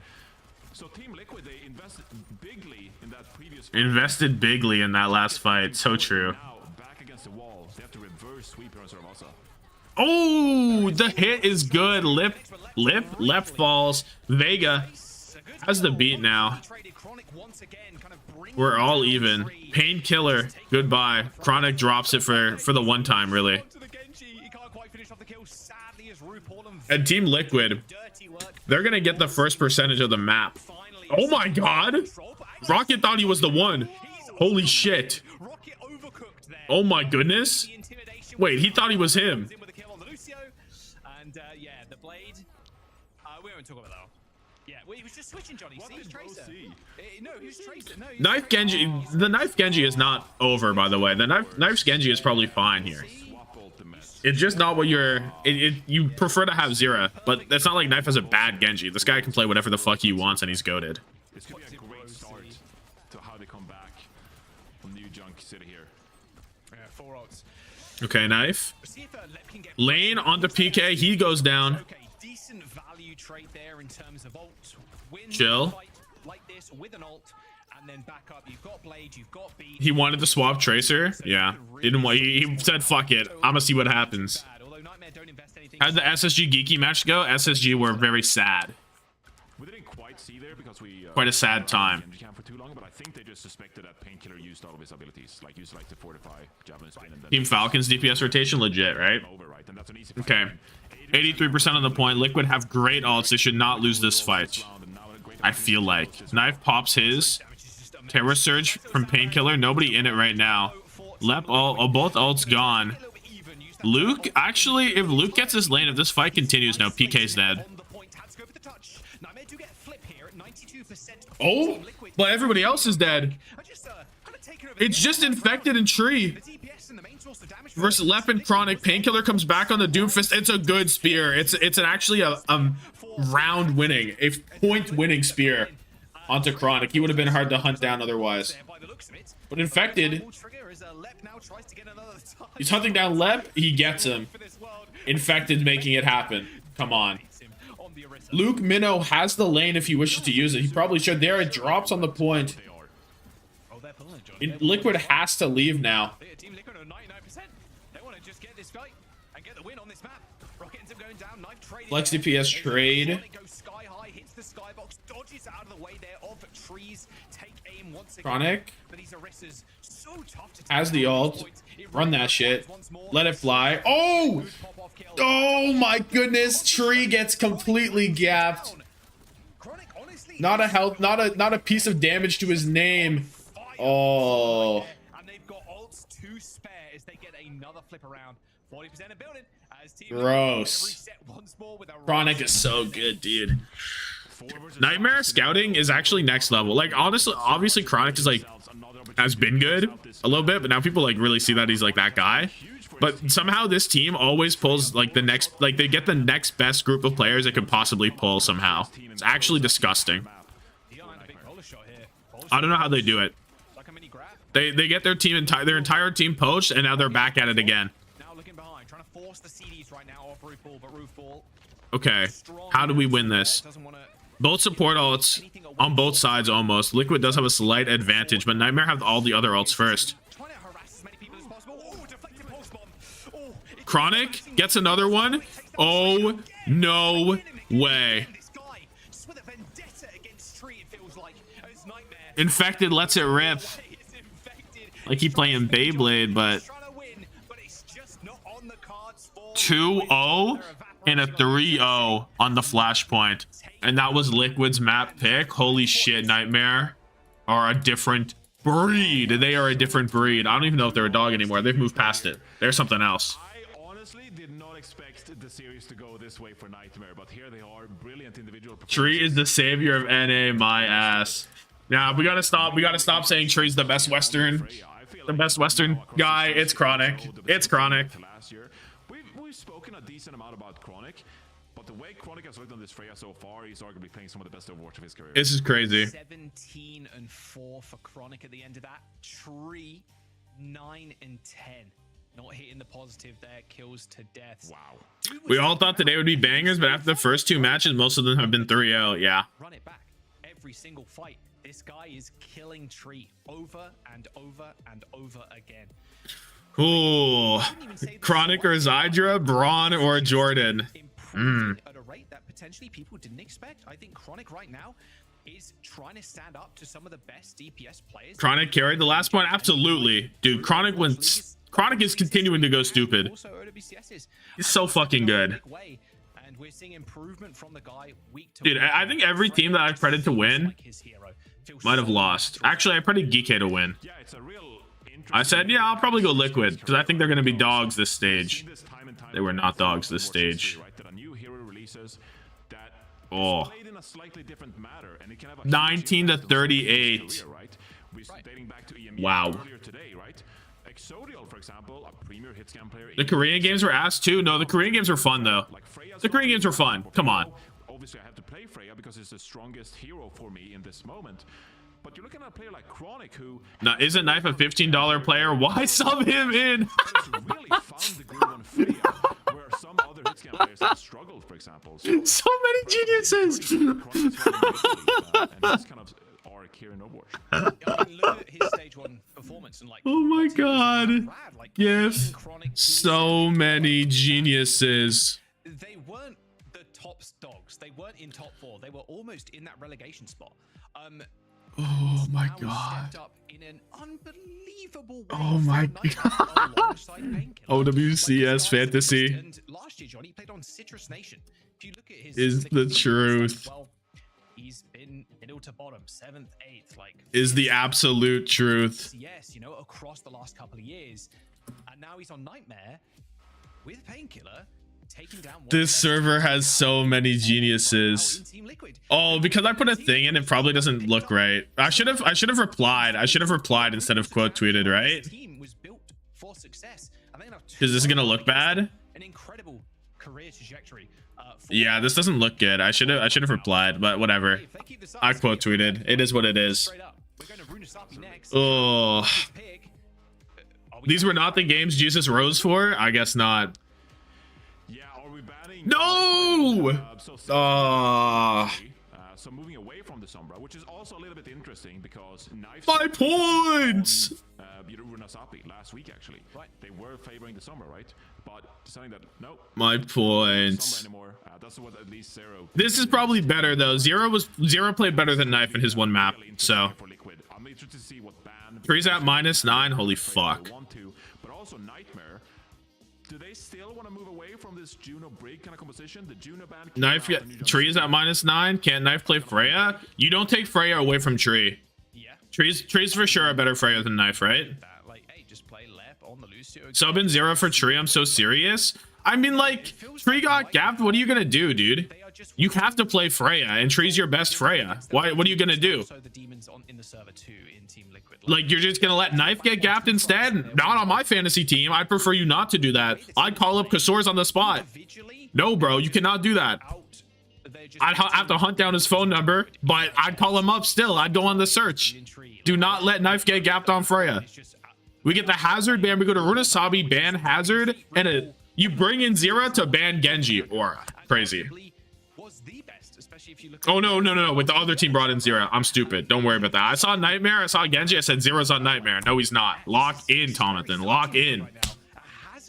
M: So Team Liquid, they invested bigly in that previous fight.
B: Invested bigly in that last fight. So true.
M: Now back against the wall. They have to reverse sweep here on Cervasa.
B: Oh, the hit is good. Lep falls. Vega has the beat now. We're all even. Painkiller, goodbye. Chronic drops it for the one time, really. And Team Liquid, they're gonna get the first percentage of the map. Oh my god! Rocket thought he was the one. Holy shit. Oh my goodness. Wait, he thought he was him.
N: And yeah, the blade. We won't talk about that. Yeah, well, he was just switching, Johnny. See, he's Tracer. No, he was Tracer. No,
B: Knife Genji. The Knife Genji is not over, by the way. The Knife's Genji is probably fine here. It's just not what you're... you prefer to have Zera, but it's not like Knife has a bad Genji. This guy can play whatever the fuck he wants, and he's goated.
M: This could be a great start to how they come back from New Junk City here.
N: Yeah, 4 ults.
B: Okay, Knife. Lane onto PK. He goes down.
N: Okay, decent value trade there in terms of ult. Win
B: Chill.
N: Like this with an ult, and then back up. You've got Blade, you've got Beat.
B: He wanted to swap Tracer. Yeah. Didn't want. He said, fuck it. I'm gonna see what happens. How did the SSG Geeky match go? SSG were very sad.
M: We didn't quite see there because we...
B: Quite a sad time.
M: For too long, but I think they just suspected that Painkiller used all of his abilities, like used like to fortify Javelin Spin and then
B: Team Falcon's DPS rotation legit, right? Okay. 83% on the point. Liquid have great ults. They should not lose this fight. I feel like. Knife pops his. Terror Surge from Painkiller. Nobody in it right now. Lep both ults gone. Luke, actually, if Luke gets this lane, if this fight continues now, PK's dead. Oh, but everybody else is dead. It's just Infected and Tree versus Lep and Chronic. Painkiller comes back on the Doomfist. It's a good spear. It's actually a round winning, a point winning spear onto Chronic. He would have been hard to hunt down otherwise. But Infected, he's hunting down Lep. He gets him. Infected making it happen. Come on. Luke Minnow has the lane if he wishes to use it. He probably should. There it drops on the point. Liquid has to leave now.
N: Team Liquid are 99%. They want to just get this fight and get the win on this map. Rocket ends up going down. Knife trading.
B: Flex DPS trade.
N: Goes sky high, hits the skybox, dodges out of the way there of Trees. Take aim once again.
B: Chronic
N: but these Orisas so tough to
B: has the ult. Run that shit. Let it fly. Oh! Oh my goodness! Tree gets completely gapped. Not a health, not a piece of damage to his name. Oh.
N: And they've got ults to spare as they get another flip around. 40% of building as team
B: Gross. Chronic is so good, dude. Nightmare scouting is actually next level. Like honestly, obviously Chronic is like has been good a little bit, but now people like really see that he's like that guy. But somehow this team always pulls like the next, like they get the next best group of players it could possibly pull somehow. It's actually disgusting. I don't know how they do it. They get their team their entire team poached, and now they're back at it again.
N: Now looking behind, trying to force the CDs right now off Roof Ball, but Roof Ball.
B: Okay, how do we win this? Both support ults on both sides almost. Liquid does have a slight advantage, but Nightmare have all the other ults first. Chronic gets another one. Oh, no way. Infected lets it rip. Like he playing Beyblade, but 2-0 and a 3-0 on the flashpoint. And that was Liquid's map pick. Holy shit, Nightmare are a different breed. They are a different breed. I don't even know if they're a dog anymore. They've moved past it. They're something else.
M: I honestly did not expect the series to go this way for Nightmare, but here they are, brilliant individual performances.
B: Tree is the savior of NA, my ass. Now we gotta stop saying Tree's the best Western guy. It's Chronic. It's Chronic.
M: We've spoken a decent amount about Chronic, But the way Chronic has looked on this Freya so far, he's arguably playing some of the best Overwatch of his career.
B: This is crazy.
N: 17 and 4 for Chronic at the end of that. Tree 9 and 10. Not hitting the positive there. Kills to death.
M: Wow.
B: We all thought today would be bangers, but after the first 2 matches, most of them have been 3-0. Yeah.
N: Run it back. Every single fight. This guy is killing Tree over and over and over again.
B: Ooh. Chronic or Zydra, Braun or Jordan.
N: At a rate that potentially people didn't expect. I think Chronic right now is trying to stand up to some of the best DPS players.
B: Chronic carried the last point? Absolutely. Dude, Chronic wins. Chronic is continuing to go stupid.
N: Also, OWCS is
B: He's so fucking good.
N: and we're seeing improvement from the guy week to
B: Dude,
N: week.
B: I think every team that I've predicted to win might have lost. Actually, I predicted GK to win.
M: Yeah, it's a real
B: I said, yeah, I'll probably go Liquid because I think they're going to be dogs this stage. They were not dogs this stage. Oh. 19 to 38. Wow. The Korean games were ass too. No, the Korean games were fun though. The Korean games were fun. Come on.
M: Obviously, I have to play Freya because it's the strongest hero for me in this moment. But you're looking at a player like Chronic, who
B: now isn't Knife a $15 player? Why sub him in? So many geniuses. Oh my god. GIF. So many geniuses.
N: They weren't the top dogs. They weren't in top 4. They were almost in that relegation spot.
B: Oh my god.
N: Up in an unbelievable way.
B: Oh my god. OWCS fantasy
N: And last year, Johnny played on Citrus Nation. If you look at his
B: is the truth.
N: Well, he's been middle to bottom, 7th, 8th, like
B: is the absolute truth.
N: Yes, you know, across the last couple of years, and now he's on Nightmare with Painkiller.
B: This server has so many geniuses. Oh, because I put a thing in, it probably doesn't look right. I should have replied. I should have replied instead of quote tweeted, right? Because this is gonna look bad.
N: An incredible career trajectory.
B: Yeah, this doesn't look good. I should have replied, but whatever. I quote tweeted. It is what it is. Oh, these were not the games Jesus rose for. I guess not. No!
M: So moving away from the Sombra, which is also a little bit interesting because
B: my points.
M: Runasapi last week actually, they were favoring the Sombra, right? But deciding that no,
B: my points.
M: That's what at least Zero.
B: This is probably better though. Zero played better than Knife in his one map. So Tree's at -9. Holy fuck.
M: But also Nightmare. Do they still want to move away from this Juno Brig kind of composition? The Juno band
B: Knife Tree's at -9. Can't Knife play Freya? You don't take Freya away from Tree. Yeah. Tree's for sure a better Freya than Knife, right? Sub in Zero for Tree. I'm so serious. I mean, like, Tree got gapped. What are you gonna do, dude? You have to play Freya, and Tree's your best Freya. Why? What are you gonna do? Like, you're just gonna let Knife get gapped instead? Not on my fantasy team. I'd prefer you not to do that. I'd call up Kasors on the spot. No, bro, you cannot do that. I'd have to hunt down his phone number, but I'd call him up still. I'd go on the search. Do not let Knife get gapped on Freya. We get the Hazard ban. We go to Runasabi, ban Hazard, and you bring in Zira to ban Genji. Aura. Crazy. Oh, no. With the other team brought in Zira. I'm stupid. Don't worry about that. I saw Nightmare. I saw Genji. I said Zira's on Nightmare. No, he's not. Lock in, Tommathan. Lock in.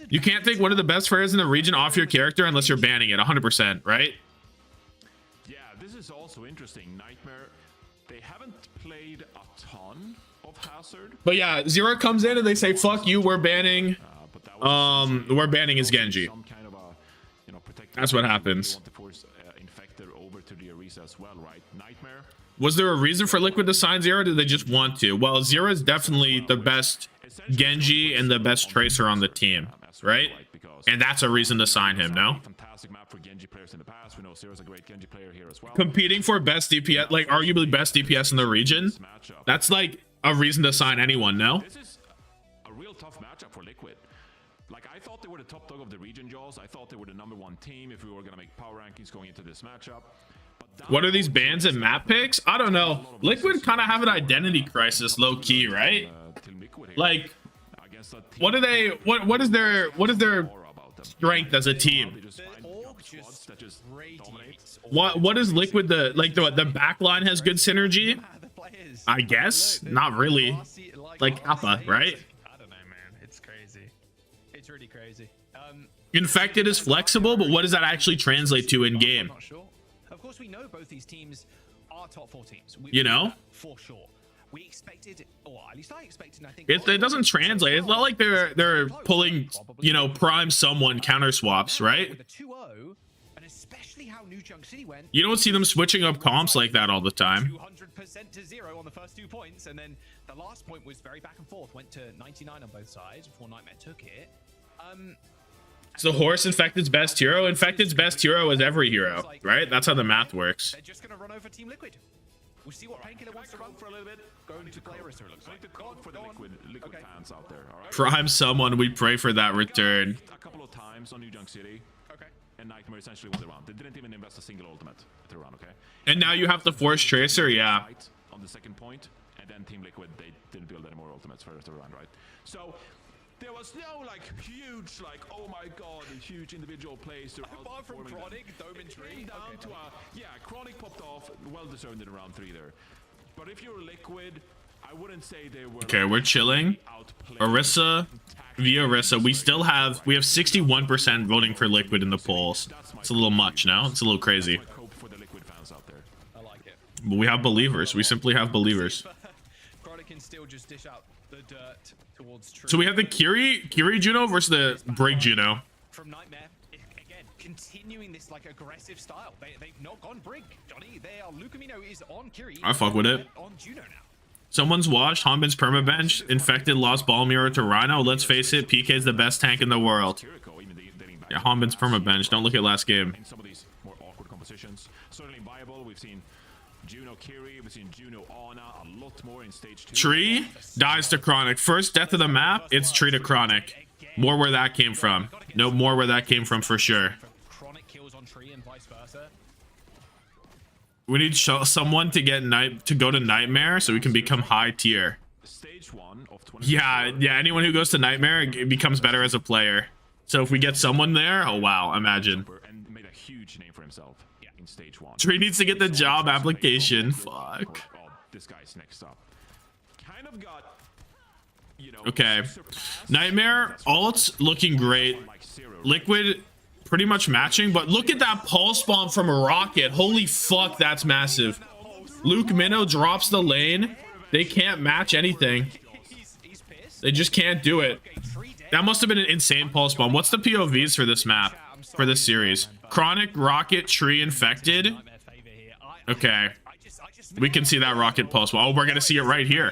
B: You can't take one of the best players in the region off your character unless you're banning it. 100%, right?
M: Yeah, this is also interesting. Nightmare, they haven't played a ton of Hazard.
B: But yeah, Zira comes in and they say, fuck you, we're banning. We're banning his Genji. That's what happens. Was there a reason for Liquid to sign Zira, or did they just want to? Well, Zira is definitely the best Genji and the best Tracer on the team, right? And that's a reason to sign him, no? Competing for best DPS, like arguably best DPS in the region, that's like a reason to sign anyone, no?
M: This is a real tough matchup for Liquid. Like, I thought they were the top dog of the region, Jaws. I thought they were the #1 team if we were gonna make power rankings going into this matchup.
B: What are these bans and map picks? I don't know. Liquid kind of have an identity crisis, low key, right? Like, what are they? What is their strength as a team? What is Liquid? The back line has good synergy. I guess not really. Like Kappa, right?
N: I don't know, man. It's crazy. It's really crazy.
B: Infected is flexible, but what does that actually translate to in game?
N: I'm not sure. Of course, we know both these teams are top 4 teams.
B: You know,
N: for sure. We expected, or at least I expected. I think
B: it doesn't translate. It's not like they're pulling, you know, prime someone counter swaps, right?
N: With a 2-0, and especially how New Junk City went.
B: You don't see them switching up comps like that all the time.
N: 200% to 0 on the first 2 points, and then the last point was very back and forth. Went to 99 on both sides before Nightmare took it.
B: So Horse Infected's best hero. Infected's best hero is every hero, right? That's how the math works.
N: They're just gonna run over Team Liquid. We'll see what Painkiller wants to run
M: for a little bit.
N: Going to play Arista, it looks like.
M: For the Liquid fans out there, all right?
B: Prime someone. We pray for that return.
M: A couple of times on New Junk City. Okay. And Nightmare essentially won the round. They didn't even invest a single ultimate at the round, okay?
B: And now you have to force Tracer, yeah.
M: On the second point, and then Team Liquid, they didn't build any more ultimates for the rest of the round, right? So there was no like huge, like, oh my god, huge individual plays.
N: Apart from Chronic, Dome and Tree.
M: Down to Chronic popped off, well deserved in round 3 there. But if you're Liquid, I wouldn't say they were.
B: Okay, we're chilling. Orisa, via Orisa, we have 61% voting for Liquid in the polls. It's a little much, no? It's a little crazy.
N: I like it.
B: But we have believers. We simply have believers.
N: Chronic can still just dish out the dirt towards Tree.
B: So we have the Kiri Juno versus the Brig Juno.
N: From Nightmare, again, continuing this like aggressive style. They've not gone Brig, Johnny. Lucamino is on Kiri.
B: I fuck with it.
N: On Juno now.
B: Someone's watched Hanbin's permabench. Infected lost ball mirror to Rhino. Let's face it, PK's the best tank in the world. Yeah, Hanbin's permabench. Don't look at last game.
M: In some of these more awkward compositions, certainly viable. We've seen Juno Kiri, we've seen Juno Ana, a lot more in stage 2.
B: Tree dies to Chronic. First death of the map, it's Tree to Chronic. More where that came from. No more where that came from for sure.
N: Chronic kills on Tree and vice versa.
B: We need someone to go to Nightmare so we can become high tier.
M: Stage 1 of 20.
B: Yeah, anyone who goes to Nightmare becomes better as a player. So if we get someone there, oh wow, imagine.
M: And made a huge name for himself in stage 1.
B: Tree needs to get the job application. Fuck.
M: Oh, this guy's next up. Kind of got, you know,
B: okay. Nightmare ult looking great. Liquid pretty much matching, but look at that pulse bomb from a rocket. Holy fuck, that's massive. Luke Minnow drops the lane. They can't match anything. They just can't do it. That must have been an insane pulse bomb. What's the POVs for this map, for this series? Chronic, Rocket, Tree, Infected. Okay. We can see that rocket pulse bomb. Oh, we're gonna see it right here.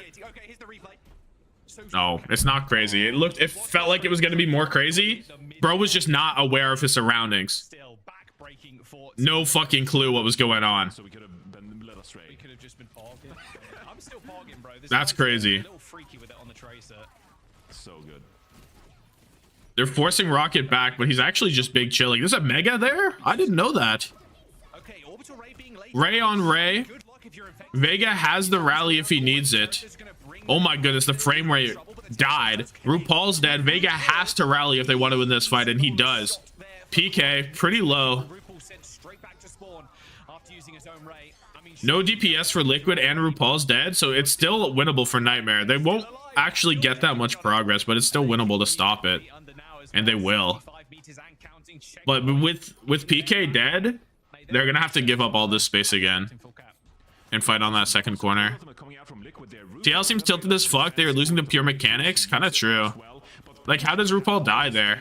B: No, it's not crazy. It felt like it was gonna be more crazy. Bro was just not aware of his surroundings. No fucking clue what was going on.
M: So we could have been led astray.
N: We could have just been pogging. I'm still pogging, bro.
B: That's crazy.
N: A little freaky with it on the Tracer.
M: So good.
B: They're forcing Rocket back, but he's actually just big chilling. There's a Mega there? I didn't know that.
N: Okay, Orbital Ray being late.
B: Ray on Ray. Vega has the rally if he needs it. Oh my goodness, the frame rate died. RuPaul's dead. Vega has to rally if they want to win this fight, and he does. PK, pretty low. No DPS for Liquid, and RuPaul's dead, so it's still winnable for Nightmare. They won't actually get that much progress, but it's still winnable to stop it. And they will. But with PK dead, they're going to have to give up all this space again. And fight on that second corner. TL seems tilted as fuck. They are losing to pure mechanics. Kind of true. Like, how does RuPaul die there?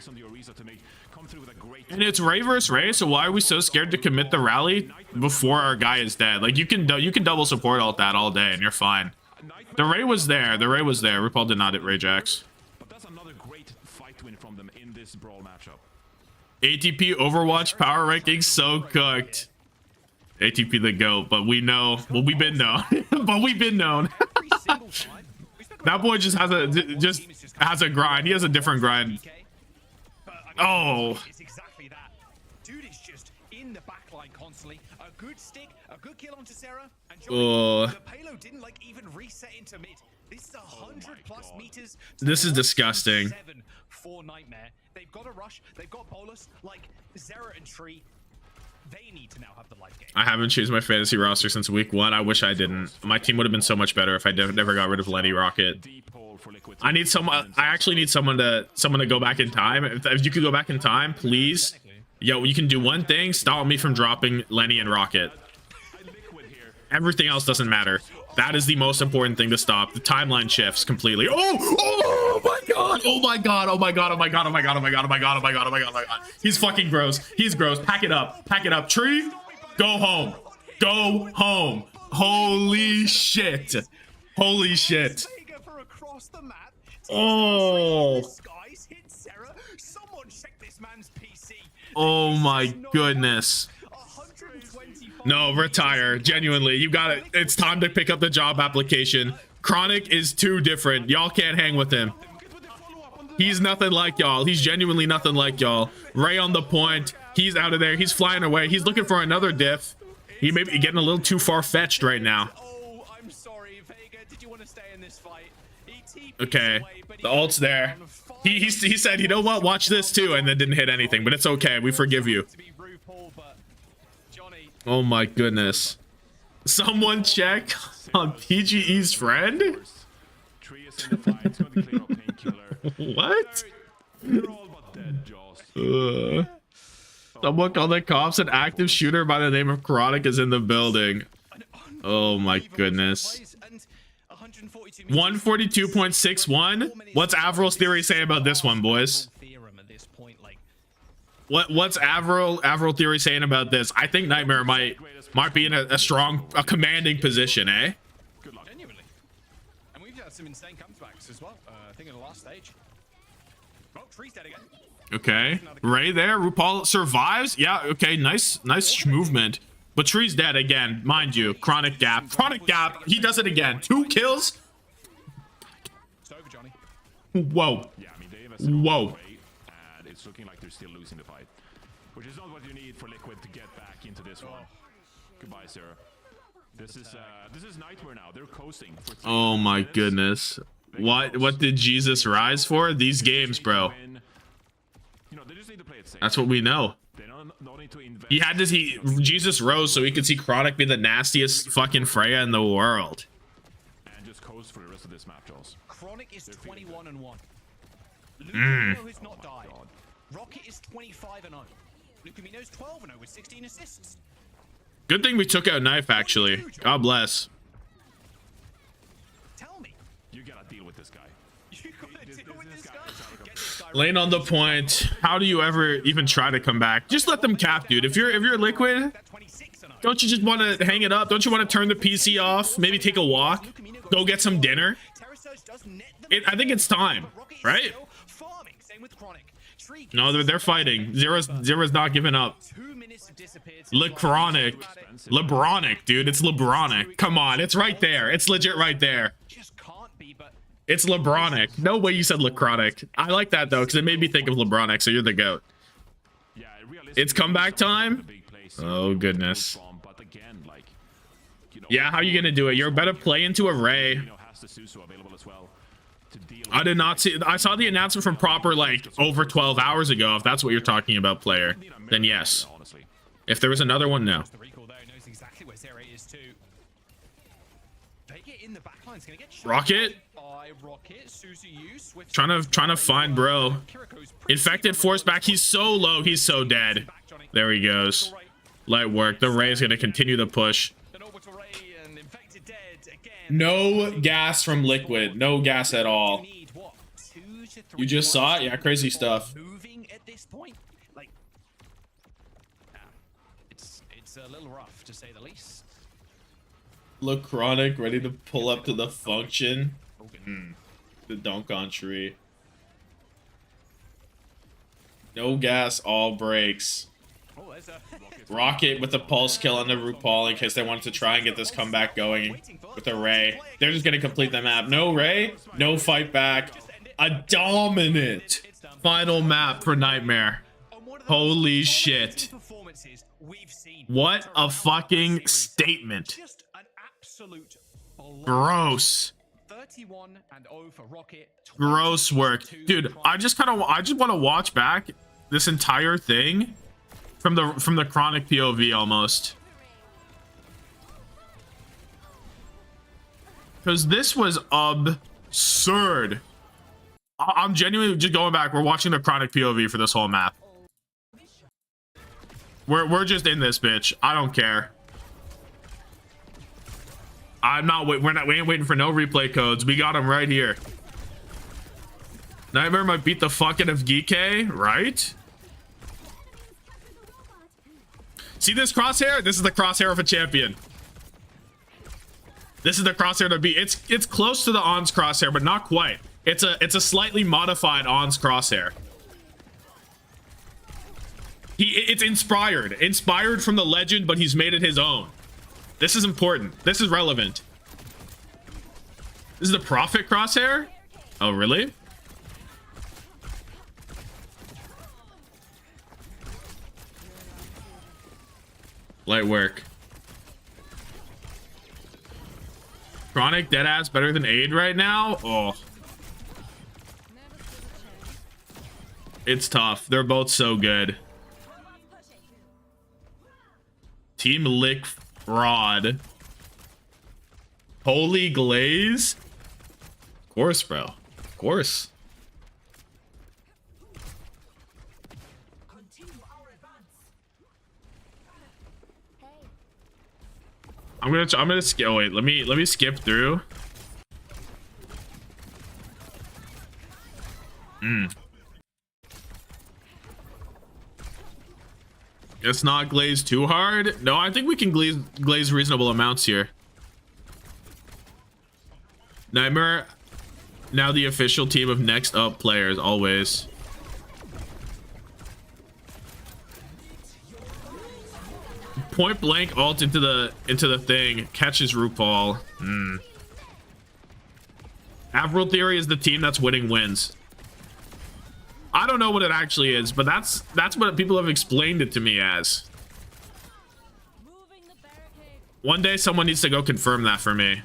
B: And it's Ray versus Ray, so why are we so scared to commit the rally before our guy is dead? Like, you can double support alt that all day, and you're fine. The Ray was there. The Ray was there. RuPaul did not hit Ray Jax.
M: But that's another great fight win from them in this brawl matchup.
B: ATP Overwatch power ranking so cooked. ATP the GOAT, but we know. Well, we've been known. But we've been known. That boy just has a grind. He has a different grind. Oh.
I: It's exactly that. Dude is just in the backline constantly. A good stick, a good kill onto Sarah, and Johnny, the payload didn't like even reset into mid. This is 100+ meters.
B: This is disgusting.
I: 7 for Nightmare. They've got a rush. They've got Bolus. Like Zera and Tree, they need to now have the life game.
B: I haven't changed my fantasy roster since week 1. I wish I didn't. My team would have been so much better if I never got rid of Lenny Rocket. I need someone. I actually need someone to go back in time. If you could go back in time, please. Yo, you can do one thing: stop me from dropping Lenny and Rocket. Everything else doesn't matter. That is the most important thing to stop. The timeline shifts completely. Oh my god! Oh my god! Oh my god! Oh my god! Oh my god! Oh my god! Oh my god! Oh my god! Oh my god! Oh my god! He's fucking gross. He's gross. Pack it up. Pack it up. Tree, go home. Go home. Holy shit. Holy shit. Oh. Oh my goodness. No, retire. Genuinely, you got it. It's time to pick up the job application. Chronic is too different. Y'all can't hang with him. He's nothing like y'all. He's genuinely nothing like y'all. Ray on the point. He's out of there. He's flying away. He's looking for another diff. He may be getting a little too far-fetched right now. Okay, the ult's there. He said, you know what? Watch this too, and then didn't hit anything. But it's okay. We forgive you. Oh my goodness. Someone check on PGE's friend? What? Someone called the cops. An active shooter by the name of Chronic is in the building. Oh my goodness. 142.61. What's Avril's theory say about this one, boys? What's Avril theory saying about this? I think Nightmare might be in a commanding position, eh?
I: Genuinely. And we've had some insane comebacks as well. I think in the last stage. Oh, Tree's dead again.
B: Okay, Ray there. RuPaul survives. Yeah. Okay. Nice movement. But Tree's dead again, mind you. Chronic gap. He does it again. 2 kills. Whoa. Whoa.
M: It's looking like they're still losing the fight, which is not what you need for Liquid to get back into this one. Goodbye, Sarah. This is Nightmare now. They're coasting.
B: Oh my goodness. What did Jesus rise for? These games, bro. That's what we know. Jesus rose so he could see Chronic be the nastiest fucking Freya in the world.
M: And just coast for the rest of this map, Jaws.
I: Chronic is 21-1. Lucamino has not died. Rocket is 25-0. Lucamino's 12-0 with 16 assists.
B: Good thing we took out Knife, actually. God bless.
I: Tell me.
M: You gotta deal with this guy.
I: You gotta deal with this guy.
B: Lane on the point. How do you ever even try to come back? Just let them cap, dude. If you're Liquid, don't you just want to hang it up? Don't you want to turn the PC off? Maybe take a walk? Go get some dinner? I think it's time, right? No, they're fighting. Zero's not giving up. LeChronic. LeBronic, dude. It's LeBronic. Come on, it's right there. It's legit right there. It's LeBronic. No way you said LeChronic. I like that though, because it made me think of LeBronic, so you're the GOAT. It's comeback time? Oh goodness. Yeah, how are you gonna do it? You're better play into a Ray. I did not see. I saw the announcement from Proper like over 12 hours ago. If that's what you're talking about, player, then yes. If there was another one, no. Rocket. Trying to find bro. Infected force back. He's so low. He's so dead. There he goes. Light work. The Ray is gonna continue the push. No gas from Liquid. No gas at all. You just saw it? Yeah, crazy stuff.
I: It's a little rough to say the least.
B: Look, Chronic ready to pull up to the function. The dunk on Tree. No gas, all breaks. Rocket with the pulse kill on the RuPaul in case they wanted to try and get this comeback going with a Ray. They're just going to complete the map. No Ray, no fight back. A dominant final map for Nightmare. Holy shit. What a fucking statement. Gross.
I: 31-0 for Rocket.
B: Gross work. Dude, I just want to watch back this entire thing from the Chronic POV almost. Because this was absurd. I'm genuinely just going back. We're watching the Chronic POV for this whole map. We're just in this bitch. I don't care. I'm not wait. We ain't waiting for no replay codes. We got them right here. Nightmare might beat the fuck out of GK, right? See this crosshair? This is the crosshair of a champion. This is the crosshair to beat. It's close to the On's crosshair, but not quite. It's a slightly modified On's crosshair. It's inspired from the legend, but he's made it his own. This is important. This is relevant. This is the Prophet crosshair? Oh, really? Light work. Chronic deadass better than Aid right now? Oh. It's tough. They're both so good. Team Lick Fraud. Holy Glaze? Of course, bro. Of course. I'm gonna skip. Oh, wait, let me skip through. It's not glaze too hard. No, I think we can glaze reasonable amounts here. Nightmare, now the official team of next up players, always. Point blank ult into the thing, catches RuPaul. Avril Theory is the team that's winning wins. I don't know what it actually is, but that's what people have explained it to me as. One day someone needs to go confirm that for me.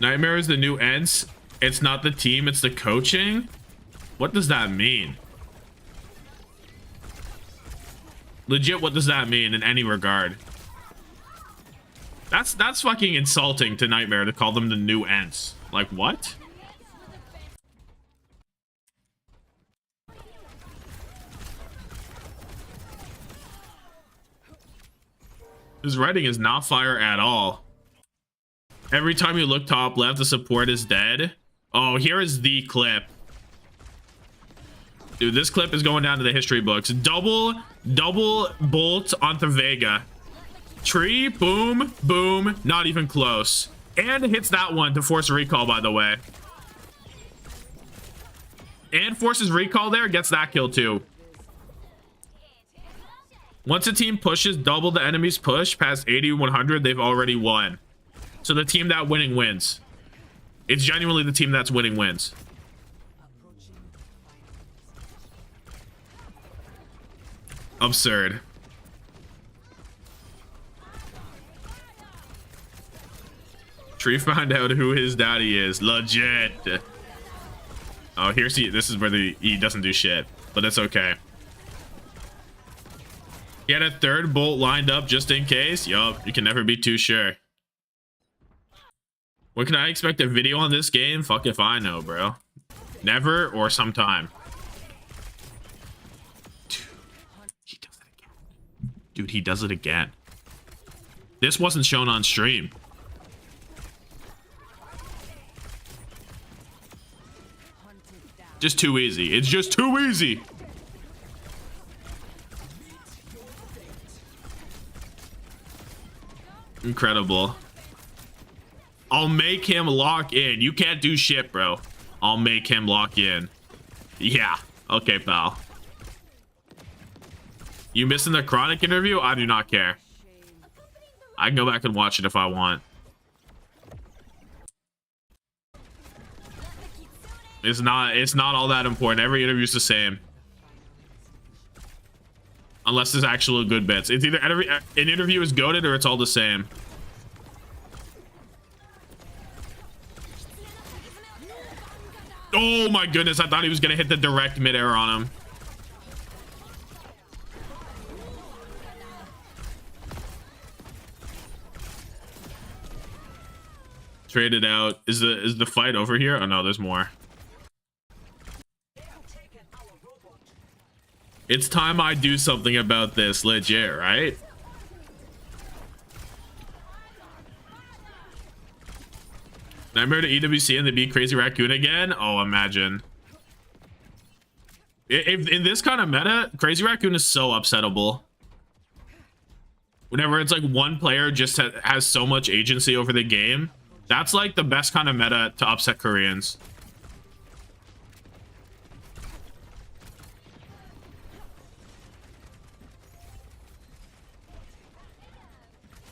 B: Nightmare is the new Ents. It's not the team, it's the coaching. What does that mean? Legit, what does that mean in any regard? That's fucking insulting to Nightmare to call them the new Ents. Like, what? His writing is not fire at all. Every time you look top left, the support is dead. Oh, here is the clip. Dude, this clip is going down to the history books. Double bolt onto Vega. Tree, boom, boom, not even close. And hits that one to force a recall, by the way. And forces recall there, gets that kill too. Once a team pushes double the enemy's push past 80-100, they've already won. So the team that winning wins. It's genuinely the team that's winning wins. Absurd. Tree found out who his daddy is. Legit. Oh, here's this is where he doesn't do shit, but it's okay. He had a third bolt lined up just in case. Yup, you can never be too sure. When can I expect a video on this game? Fuck if I know, bro. Never or sometime. Dude, he does it again. This wasn't shown on stream. Just too easy. It's just too easy. Incredible. I'll make him lock in. You can't do shit, bro. I'll make him lock in. Yeah. Okay, pal. You missing the Chronic interview? I do not care. I can go back and watch it if I want. It's not all that important. Every interview's the same. Unless there's actual good bits. It's either an interview is goated or it's all the same. Oh my goodness, I thought he was gonna hit the direct midair on him. Traded out. Is the fight over here? Oh no, there's more. It's time I do something about this, legit, right? Nightmare to EWC and they beat Crazy Raccoon again? Oh, imagine. If in this kind of meta, Crazy Raccoon is so upsettable. Whenever it's like one player just has so much agency over the game, that's like the best kind of meta to upset Koreans.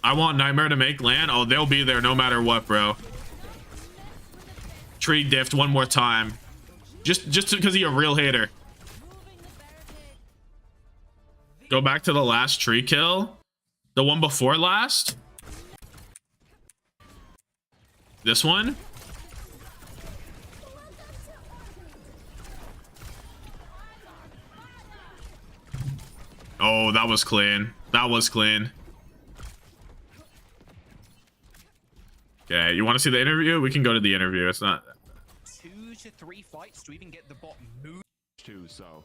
B: I want Nightmare to make land. Oh, they'll be there no matter what, bro. Tree diffed one more time. Just because he's a real hater. Go back to the last tree kill. The one before last. This one. Oh, that was clean. That was clean. Okay, you want to see the interview? We can go to the interview. It's not
I: 2 to 3 fights to even get the bot moved.
M: Too, so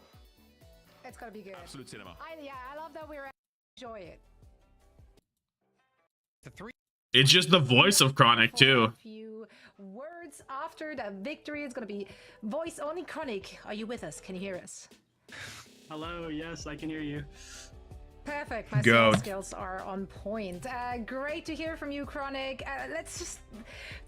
C: It's gonna be good.
M: absolute cinema.
C: I love that we're enjoy it.
I: The 3.
B: It's just the voice of Chronic too.
C: A few words after that victory is gonna be voice only. Chronic, are you with us? Can you hear us?
P: Hello, yes, I can hear you.
C: Perfect. My
B: Go.
C: skills are on point. Great to hear from you, Chronic. Let's just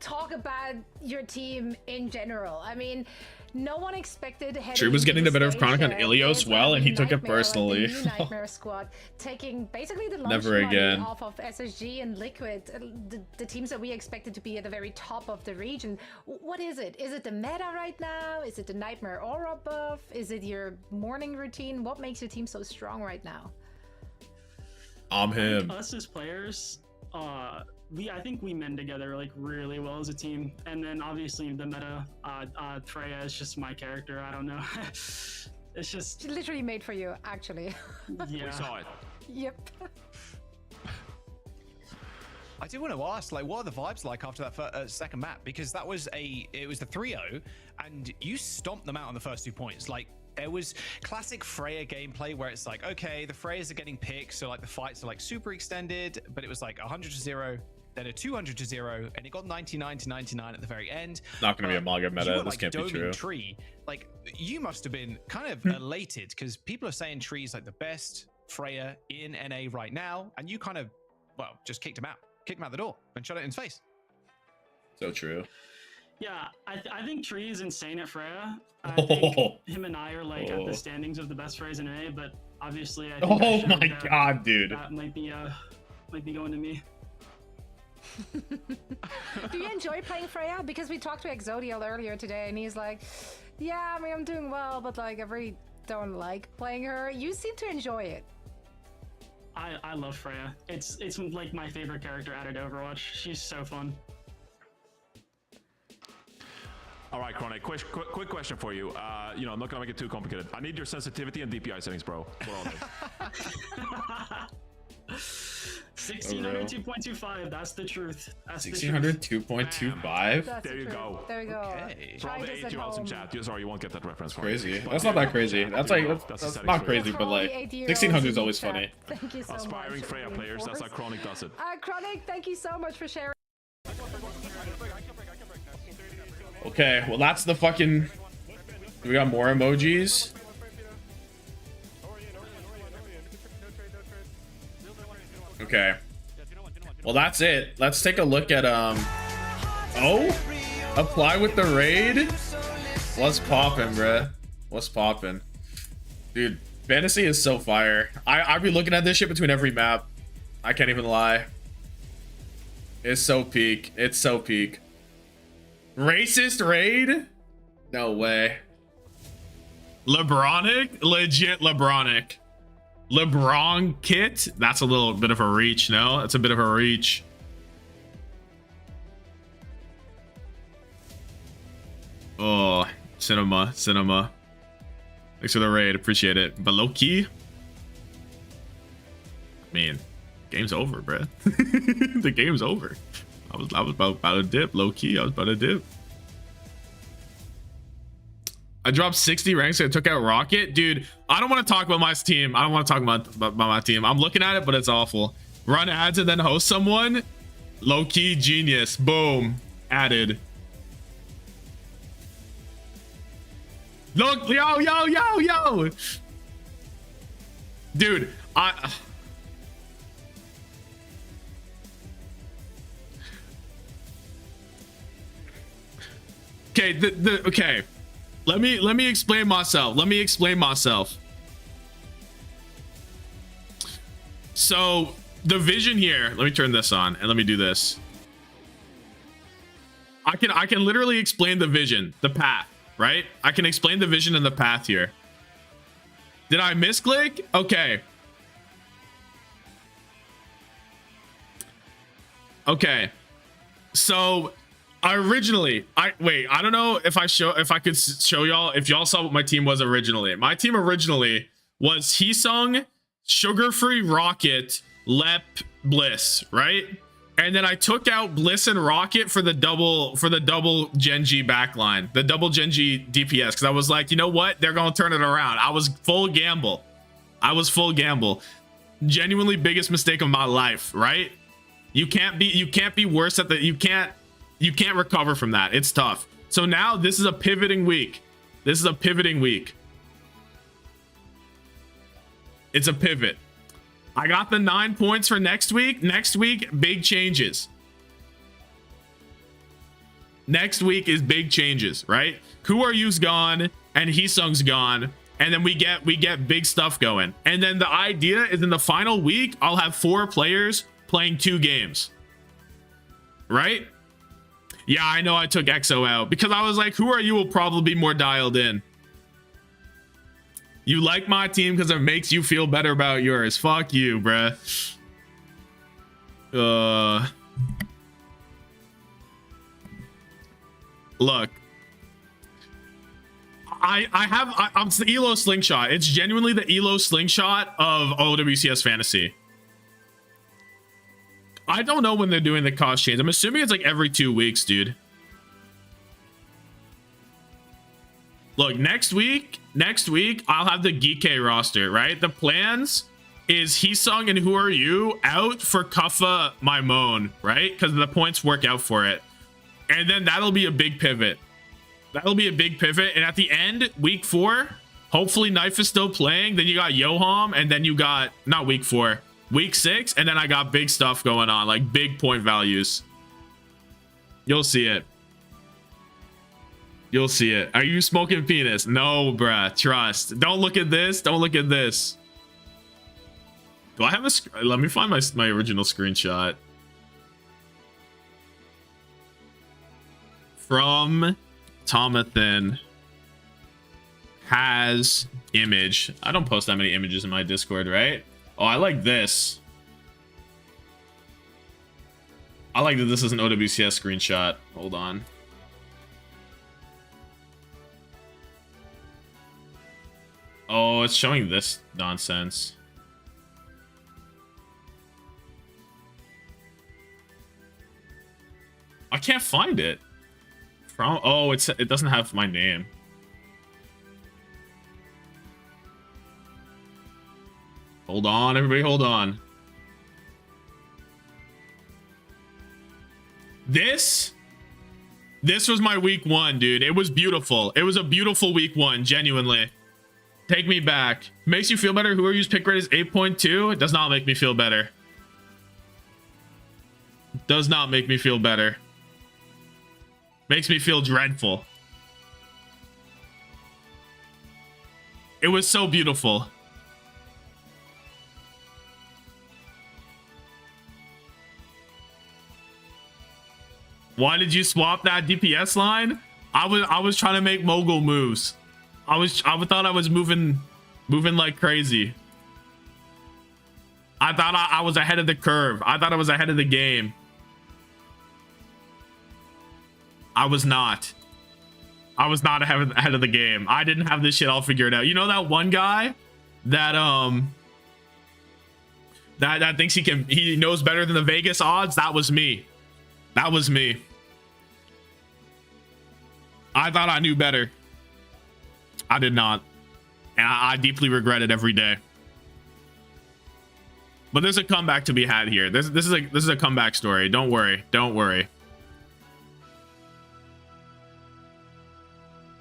C: talk about your team in general. I mean, no one expected.
B: Tree was getting the better of Chronic on Ilios well, and he took it personally.
C: Like the new Nightmare squad taking basically the lunch
B: Never
C: money
B: again.
C: off of SSG and Liquid, the teams that we expected to be at the very top of the region. What is it? Is it the meta right now? Is it the Nightmare aura buff? Is it your morning routine? What makes your team so strong right now?
B: I'm him.
P: Us as players, I think we mend together like really well as a team. And then obviously the meta, Freya is just my character. I don't know. It's just
C: literally made for you, actually.
P: Yeah.
M: We saw it.
C: Yep.
N: I do want to ask, like, what are the vibes like after that second map? Because that was it was the 3-0, and you stomped them out on the first 2 points. Like, there was classic Freya gameplay where it's like, okay, the Freyas are getting picked, so like the fights are like super extended, but it was like 100-0, then a 200-0, and it got 99-99 at the very end.
B: Not going to be a Maga meta.
N: Were,
B: This
N: like,
B: can't be
N: doming
B: true.
N: Tree. Like, you must have been kind of elated because people are saying Tree's like the best Freya in NA right now, and you kind of, well, just kicked him out the door and shot it in his face.
B: So true.
P: Yeah, I think Tree is insane at Freya. I think him and I are like at the standings of the best Freyas in NA, but obviously I think
B: Oh my god, dude.
P: that might be going to me.
C: Do you enjoy playing Freya? Because we talked to Exodial earlier today, and he's like, yeah, I mean, I'm doing well, but like, I really don't like playing her. You seem to enjoy it.
P: I love Freya. It's like my favorite character added to Overwatch. She's so fun.
M: All right, Chronic, quick question for you. I'm not gonna make it too complicated. I need your sensitivity and DPI settings, bro. For all this.
P: 1600 2.25. That's the truth. That's
B: 1600 2.25.
P: There you go.
C: There we go.
M: Okay. For all the 8-year-olds in chat, sorry, you won't get that reference.
B: Crazy. That's not that crazy. That's like that's not crazy, but like 1600 is always funny.
C: Thank you so much.
M: Aspiring Freya players. That's how Chronic does it.
C: Chronic, thank you so much for sharing.
B: Okay, well that's the fucking. We got more emojis. Okay. Well, that's it. Let's take a look at oh, apply with the raid. What's poppin', bruh? What's poppin'? Dude, fantasy is so fire. I be looking at this shit between every map. I can't even lie. It's so peak. It's so peak. Racist raid? No way. LeBronic? Legit LeBronic. LeBron kit? That's a little bit of a reach, no? That's a bit of a reach. Oh, cinema. Thanks for the raid. Appreciate it. But low key, I mean, game's over, bruh. The game's over. I was about to dip. Low key, I was about to dip. I dropped 60 ranks. I took out Rocket. Dude, I don't want to talk about my team. I don't want to talk about my team. I'm looking at it, but it's awful. Run ads and then host someone. Low key genius. Boom. Added. Look, yo. Dude, okay, okay. Let me explain myself. So the vision here, let me turn this on and let me do this. I can literally explain the vision, the path, right? I can explain the vision and the path here. Did I misclick? Okay. Okay. So I don't know if I could show y'all if y'all saw what my team was originally. My team originally was Heesung, Sugar Free Rocket, Lep, Bliss, right? And then I took out Bliss and Rocket for the double GenG backline, the double GenG DPS, because I was like, you know what? They're gonna turn it around. I was full gamble. Genuinely biggest mistake of my life, right? You can't be worse at the you can't recover from that. It's tough. So now this is a pivoting week. It's a pivot. I got the 9 points for next week. Next week, big changes. Next week is big changes, right? Who Are You's gone and Heesung's gone. And then we get big stuff going. And then the idea is in the final week, I'll have 4 players playing 2 games. Right? Yeah, I know I took EXO out because I was like, Who Are You will probably be more dialed in. You like my team because it makes you feel better about yours. Fuck you, bruh. Look. I'm the Elo slingshot. It's genuinely the Elo slingshot of OWCS fantasy. I don't know when they're doing the cost change. I'm assuming it's like every 2 weeks, dude. Look, next week, I'll have the Geeky roster, right? The plans is Heesung and Who Are You out for Kuffa Maimon, right? Because the points work out for it. And then that'll be a big pivot. And at the end, week 4, hopefully Knife is still playing. Then you got Yoham, and then you got, not week 4, week 6, and then I got big stuff going on, like big point values. You'll see it. Are you smoking penis? No, bruh. Trust. Don't look at this. Do I have a... Let me find my original screenshot. From Tommathan. Has image. I don't post that many images in my Discord, right? Oh, I like this. I like that this is an OWCS screenshot. Hold on. Oh, it's showing this nonsense. I can't find it. Oh, it doesn't have my name. Hold on, everybody, hold on. This was my week 1, dude. It was beautiful. It was a beautiful week 1, genuinely. Take me back. Makes you feel better. Who Are You's pick rate is 8.2. It does not make me feel better. Does not make me feel better. Makes me feel dreadful. It was so beautiful. Why did you swap that DPS line? I was trying to make mogul moves. I thought I was moving like crazy. I thought I was ahead of the curve. I thought I was ahead of the game. I was not. I was not ahead of the game. I didn't have this shit all figured out. You know that one guy that that thinks he knows better than the Vegas odds? That was me. That was me. I thought I knew better. I did not. And I deeply regret it every day. But there's a comeback to be had here. This is a comeback story. Don't worry. Don't worry.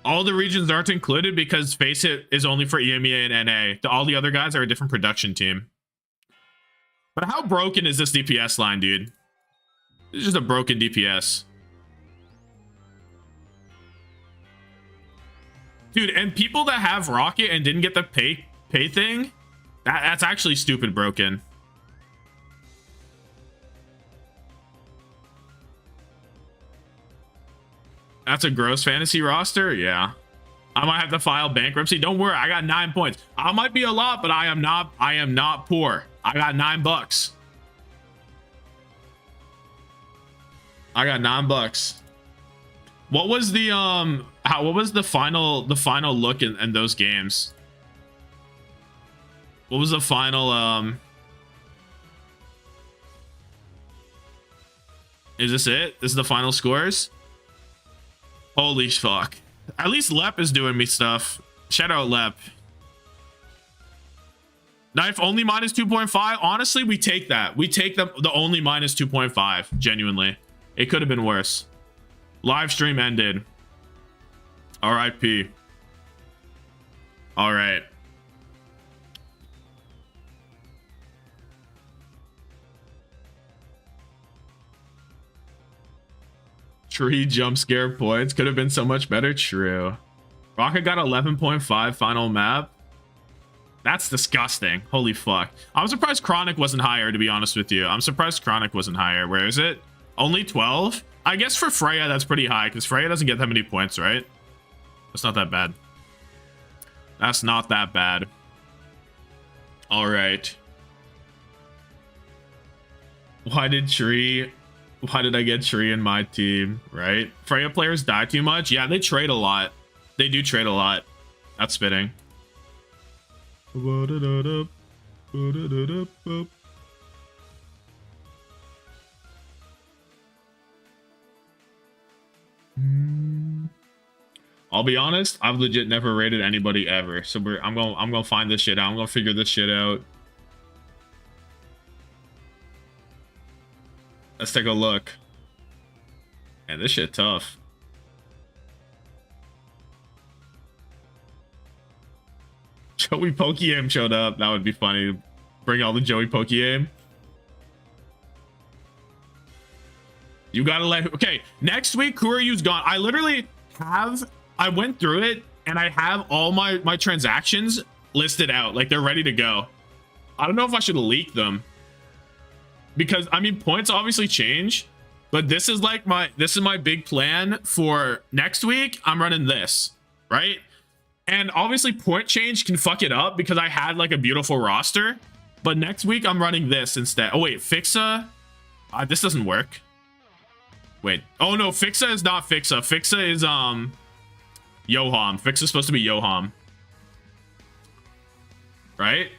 B: All the regions aren't included because Face It is only for EMEA and NA. All the other guys are a different production team. But how broken is this DPS line, dude? It's just a broken DPS. Dude, and people that have Rocket and didn't get the pay thing, that's actually stupid broken. That's a gross fantasy roster? Yeah. I might have to file bankruptcy. Don't worry, I got 9 points. I might be a lot, but I am not poor. I got $9. I got $9. What was the what was the final look in those games? What was the final is this it? This is the final scores? Holy fuck. At least Lep is doing me stuff. Shout out Lep. Knife only minus 2.5. Honestly, we take that. We take the only minus 2.5. Genuinely. It could have been worse. Live stream ended. RIP. All right. Tree jump scare points could have been so much better. True. Rocket got 11.5 final map. That's disgusting. Holy fuck. I'm surprised Chronic wasn't higher, to be honest with you. I'm surprised Chronic wasn't higher. Where is it? Only 12? I guess for Freya, that's pretty high because Freya doesn't get that many points, right? That's not that bad. That's not that bad. All right. Why did I get Tree in my team, right? Freya players die too much? Yeah, they trade a lot. They do trade a lot. That's spitting. I'll be honest, I've legit never rated anybody ever. So I'm gonna find this shit out. I'm gonna figure this shit out. Let's take a look. Man, this shit tough. Joey Pokey-Aim showed up. That would be funny. Bring all the Joey Pokey-Aim. You gotta let... Okay, next week, Kuryu's gone. I literally have... I went through it, and I have all my transactions listed out. Like, they're ready to go. I don't know if I should leak them. Because, I mean, points obviously change. But this is like my big plan for next week. I'm running this, right? And obviously point change can fuck it up because I had like a beautiful roster. But next week I'm running this instead. Oh wait, Fixa? This doesn't work. Wait. Oh no, Fixa is not Fixa. Fixa is Yoham. Fixa is supposed to be Yoham. Right?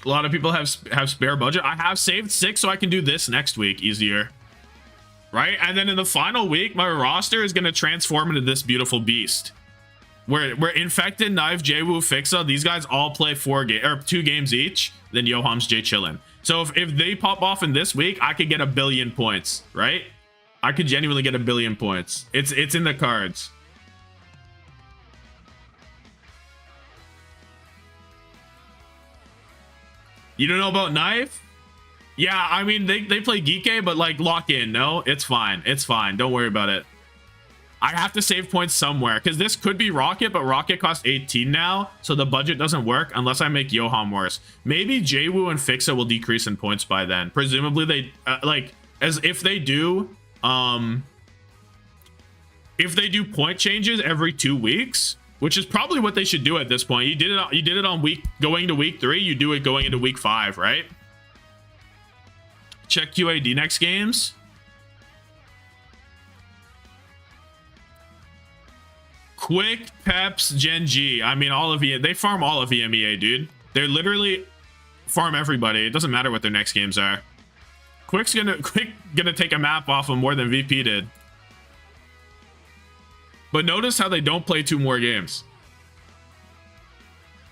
B: A lot of people have spare budget. I have saved 6 so I can do this next week easier. Right? And then in the final week, my roster is going to transform into this beautiful beast. We're Infected, Knife, Jwoo, Fixa. These guys all play 2 games each. Then Yoham's Jay chillin'. So if they pop off in this week, I could get 1 billion points, right? I could genuinely get 1 billion points. It's in the cards. You don't know about Knife? Yeah, I mean, they play Geeke, but like lock in. No, it's fine. It's fine. Don't worry about it. I have to save points somewhere because this could be Rocket, but Rocket costs 18 now. So the budget doesn't work unless I make Yoham worse. Maybe Jwoo and Fixa will decrease in points by then. Presumably they, like, as if they do point changes every 2 weeks, which is probably what they should do at this point. You did it on going into week 3, you do it going into week 5, right? Check QAD next games. Quick, Peps, GenG. I mean, all of they farm all of EMEA, dude. They're literally farm everybody. It doesn't matter what their next games are. Quick gonna take a map off them more than VP did. But notice how they don't play 2 more games.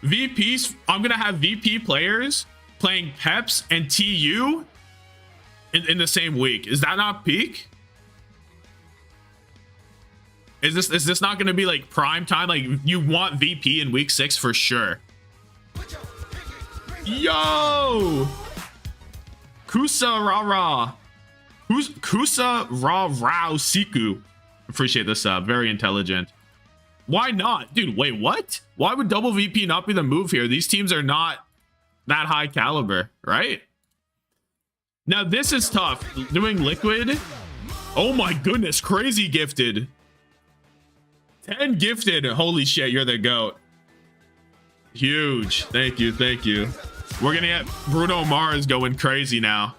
B: VPs, I'm gonna have VP players playing PEPS and TU in the same week. Is that not peak? Is this not gonna be like prime time? Like, you want VP in week 6 for sure. Yo! Kusa Rara. Who's Kusa Rara Siku? Appreciate the sub. Very intelligent. Why not? Dude, wait, what? Why would double VP not be the move here? These teams are not that high caliber, right? Now, this is tough. Doing Liquid. Oh my goodness, crazy gifted. 10 gifted. Holy shit, you're the GOAT. Huge. Thank you, thank you. We're gonna get Bruno Mars going crazy now.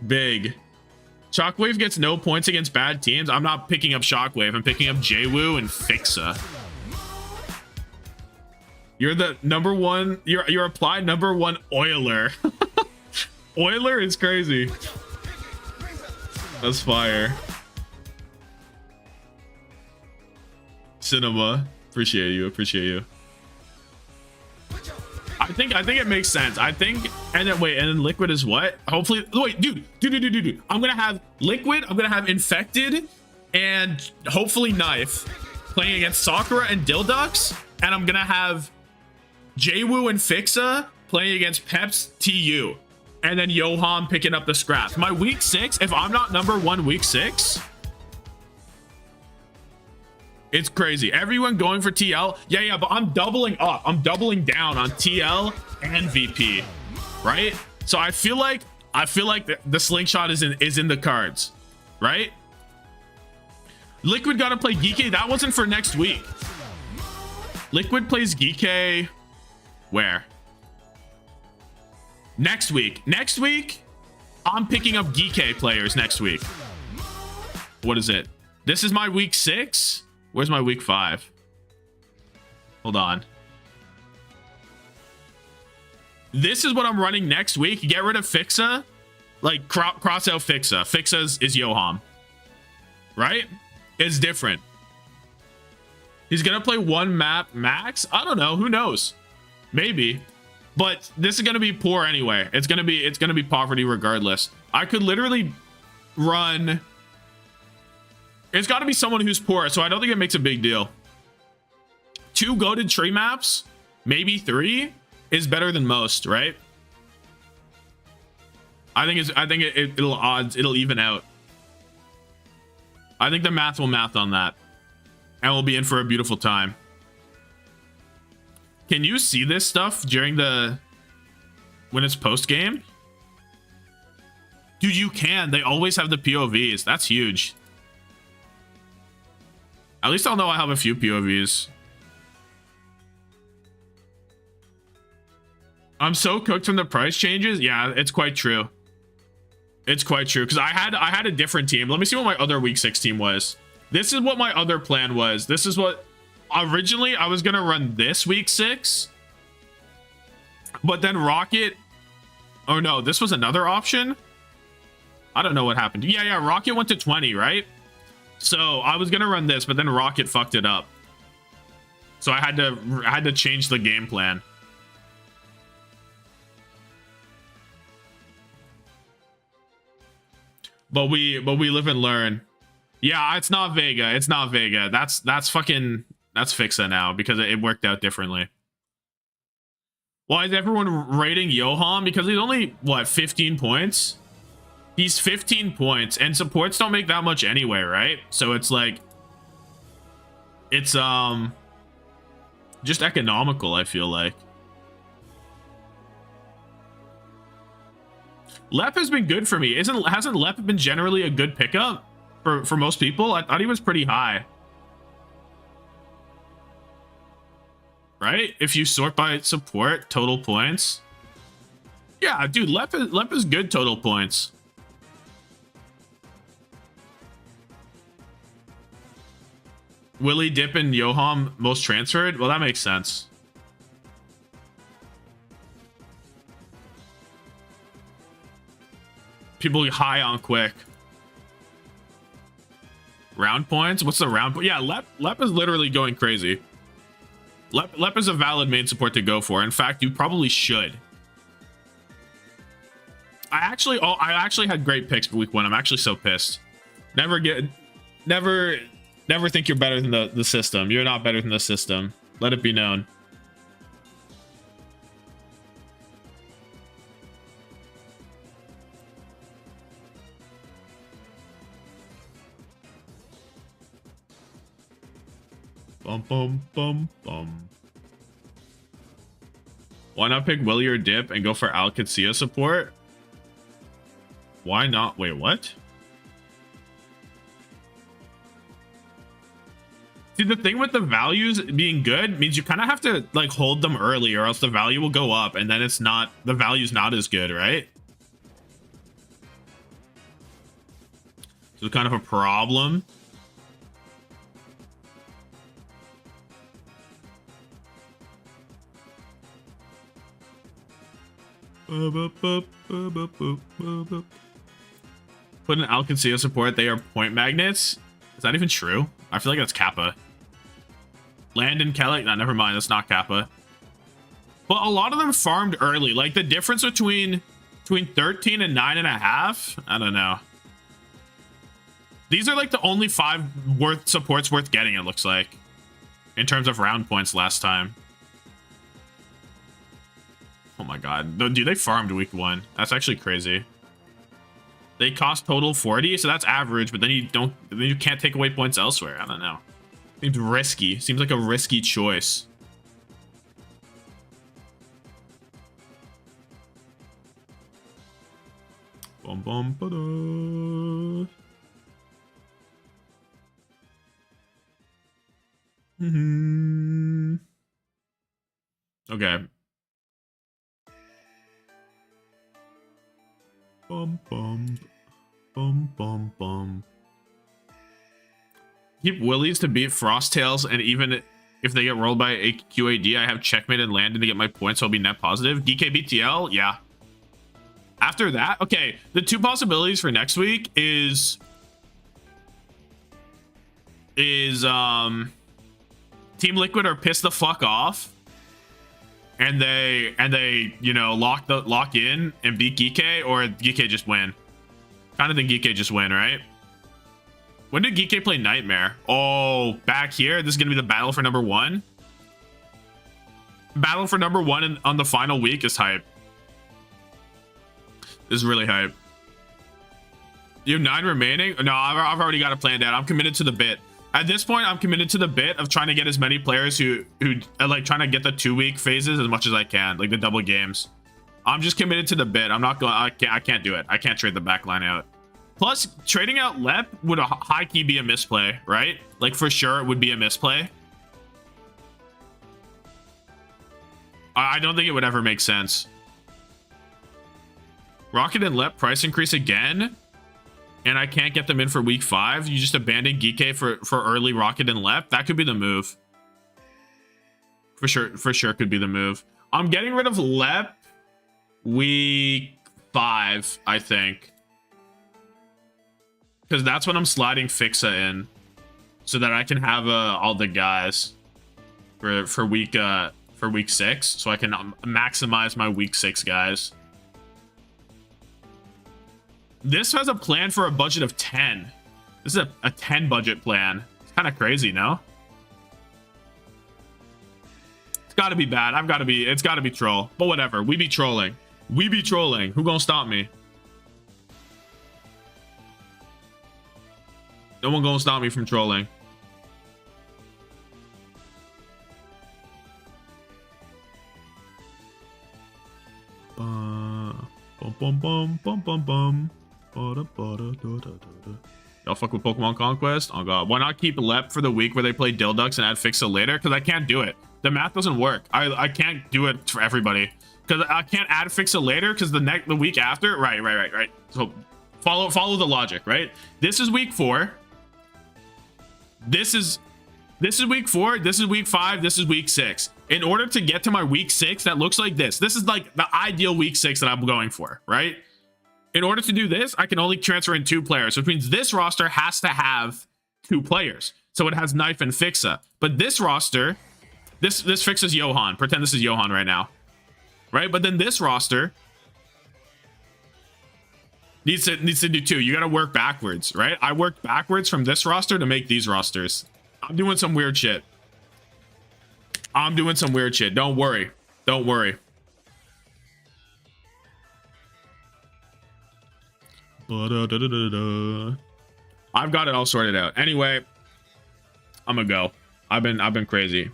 B: Big. Shockwave gets no points against bad teams. I'm not picking up Shockwave. I'm picking up JWoo and Fixa. You're the number one. You're applied number 1 Oiler. Oiler is crazy. That's fire. Cinema. Appreciate you. Appreciate you. I think it makes sense. I think, and then wait, and then Liquid is what? Hopefully, wait, dude. I'm gonna have Liquid. I'm gonna have Infected, and hopefully Knife playing against Sakura and Dildux, and I'm gonna have JWoo and Fixa playing against Peps, TU, and then Johan picking up the scraps. My week 6, if I'm not number 1 week 6, it's crazy. Everyone going for TL. Yeah, but I'm doubling up. I'm doubling down on TL and VP, right? So I feel like the slingshot is in the cards, right? Liquid gotta play Geekay. That wasn't for next week. Liquid plays Geekay where? Next week. Next week, I'm picking up Geekay players next week. What is it? This is my week 6. Where's my week 5? Hold on. This is what I'm running next week. Get rid of Fixa. Like, cross out Fixa. Fixa is Yoham. Right? It's different. He's going to play 1 map max. I don't know. Who knows? Maybe. But this is going to be poor anyway. It's going to be poverty regardless. I could literally run... It's got to be someone who's poor, so I don't think it makes a big deal. 2 goated tree maps, maybe 3, is better than most, right? I think it'll even out. I think the math will math on that, and we'll be in for a beautiful time. Can you see this stuff during when it's post game? Dude, you can. They always have the POVs. That's huge. At least I'll know I have a few POVs. I'm so cooked from the price changes. Yeah, it's quite true. It's quite true. Because I had a different team. Let me see what my other week 6 team was. This is what my other plan was. This is what... Originally, I was going to run this week 6. But then Rocket... Oh, no. This was another option? I don't know what happened. Yeah. Rocket went to 20, right? So I was gonna run this, but then Rocket fucked it up. So I had to change the game plan. But we live and learn. Yeah, it's not Vega. It's not Vega. That's Fixa now because it worked out differently. Why is everyone rating Johan? Because he's only what, 15 points? He's 15 points, and supports don't make that much anyway, right? So it's like, it's just economical, I feel like. Lep has been good for me. Hasn't Lep been generally a good pickup for most people? I thought he was pretty high. Right? If you sort by support, total points. Yeah, dude, Lep is good total points. Willie, Dip, and Yoham most transferred? Well, that makes sense. People high on quick. Round points? What's the round point? Yeah, Lep is literally going crazy. Lep is a valid main support to go for. In fact, you probably should. I actually had great picks for week 1. I'm actually so pissed. Never think you're better than the system. You're not better than the system. Let it be known. Bum, bum, bum, bum. Why not pick Willie or Dip and go for Alcacia support? Why not? Wait, what? See, the thing with the values being good means you kind of have to like hold them early, or else the value will go up and then the value's not as good, right? So it's kind of a problem. Put an Alcacia support. They are point magnets. Is that even true? I feel like that's Kappa. Landon Kelly. No, never mind. That's not Kappa. But a lot of them farmed early. Like the difference between 13 and 9.5. I don't know. These are like the only 5 supports worth getting. It looks like in terms of round points last time. Oh my god. Dude, they farmed week 1. That's actually crazy. They cost total 40, so that's average, but then you can't take away points elsewhere. I don't know. Seems risky. Seems like a risky choice. Bum bum ba-da. Okay. Bum bum bum bum bum. Keep Willies to beat Frosttails, and even if they get rolled by a QAD, I have checkmate and landed to get my points, so I'll be net positive. DKBTL, yeah. After that, okay, the 2 possibilities for next week is Team Liquid are pissed the fuck off, and they you know lock in and beat Geeky, or Geeky just win. Kind of think Geeky just win, right? When did Geeky play Nightmare? Oh, back here. This is gonna be the battle for number 1. Battle for number 1 on the final week is hype. This is really hype. You have 9 remaining? No, I've already got it planned out. I'm committed to the bit. At this point, I'm committed to the bit of trying to get as many players who like trying to get the 2-week phases as much as I can, like the double games. I'm just committed to the bit. I'm not going. I can't do it. I can't trade the backline out. Plus, trading out Lep would a high key be a misplay, right? Like for sure, it would be a misplay. I don't think it would ever make sense. Rocket and Lep price increase again, and I can't get them in for week 5. You just abandon Geeky for early Rocket and Lep. That could be the move. For sure could be the move. I'm getting rid of Lep week 5, I think, because that's when I'm sliding Fixa in, so that I can have all the guys for week 6, so I can maximize my week 6 guys. This has a plan for a budget of 10. This is a 10 budget plan. It's kind of crazy, no? It's got to be bad. It's got to be troll. But whatever. We be trolling. We be trolling. Who gonna stop me? No one gonna stop me from trolling. bum bum bum bum bum. Y'all fuck with Pokemon Conquest? Oh god. Why not keep Lep for the week where they play Dilducks and add Fixa later? Because I can't do it. The math doesn't work. I can't do it for everybody. Because I can't add Fixa later because the week after. Right. So follow the logic, right? This is week 4. This is week 4. This is week 5. This is week 6. In order to get to my week 6, that looks like this. This is like the ideal week 6 that I'm going for, right? In order to do this, I can only transfer in 2 players, which means this roster has to have 2 players. So it has Knife and Fixa. But this roster, this Fixa's Johan. Pretend this is Johan right now. Right? But then this roster needs to do 2. You got to work backwards, right? I worked backwards from this roster to make these rosters. I'm doing some weird shit. Don't worry. I've got it all sorted out. Anyway, I'm gonna go. I've been crazy.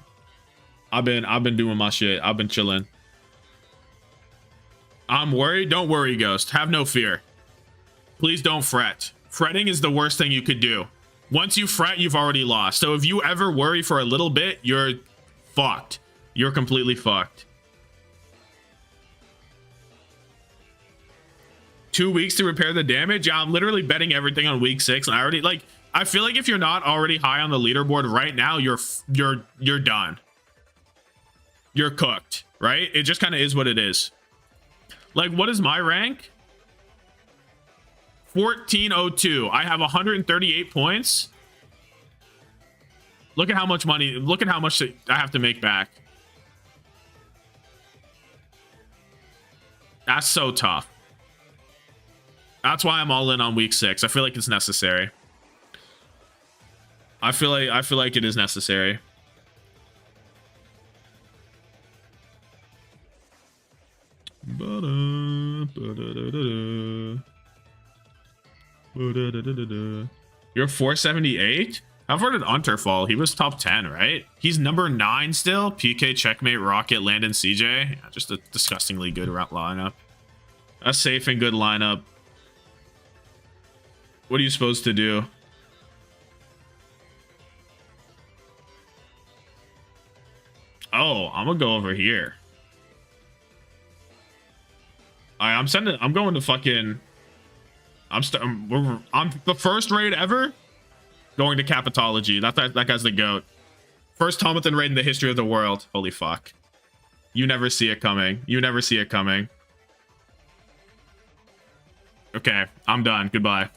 B: I've been doing my shit. I've been chilling. I'm worried. Don't worry, Ghost. Have no fear. Please don't fret. Fretting is the worst thing you could do. Once you fret, you've already lost. So if you ever worry for a little bit, you're fucked. You're completely fucked. 2 weeks to repair the damage. Yeah, I'm literally betting everything on week 6, and I feel like if you're not already high on the leaderboard right now, you're done. You're cooked, right? It just kind of is what it is. Like, what is my rank? 1402. I have 138 points. Look at how much money. Look at how much I have to make back. That's so tough. That's why I'm all in on week 6. I feel like it's necessary. I feel like it is necessary. You're 478? How far did Unter fall? He was top 10, right? He's number 9 still. PK, Checkmate, Rocket, Landon, CJ. Yeah, just a disgustingly good lineup. A safe and good lineup. What are you supposed to do? Oh, I'm gonna go over here. I'm going to fucking. I'm the first raid ever. Going to Capitology. That guy's the GOAT. First Tommathan raid in the history of the world. Holy fuck. You never see it coming. Okay, I'm done. Goodbye.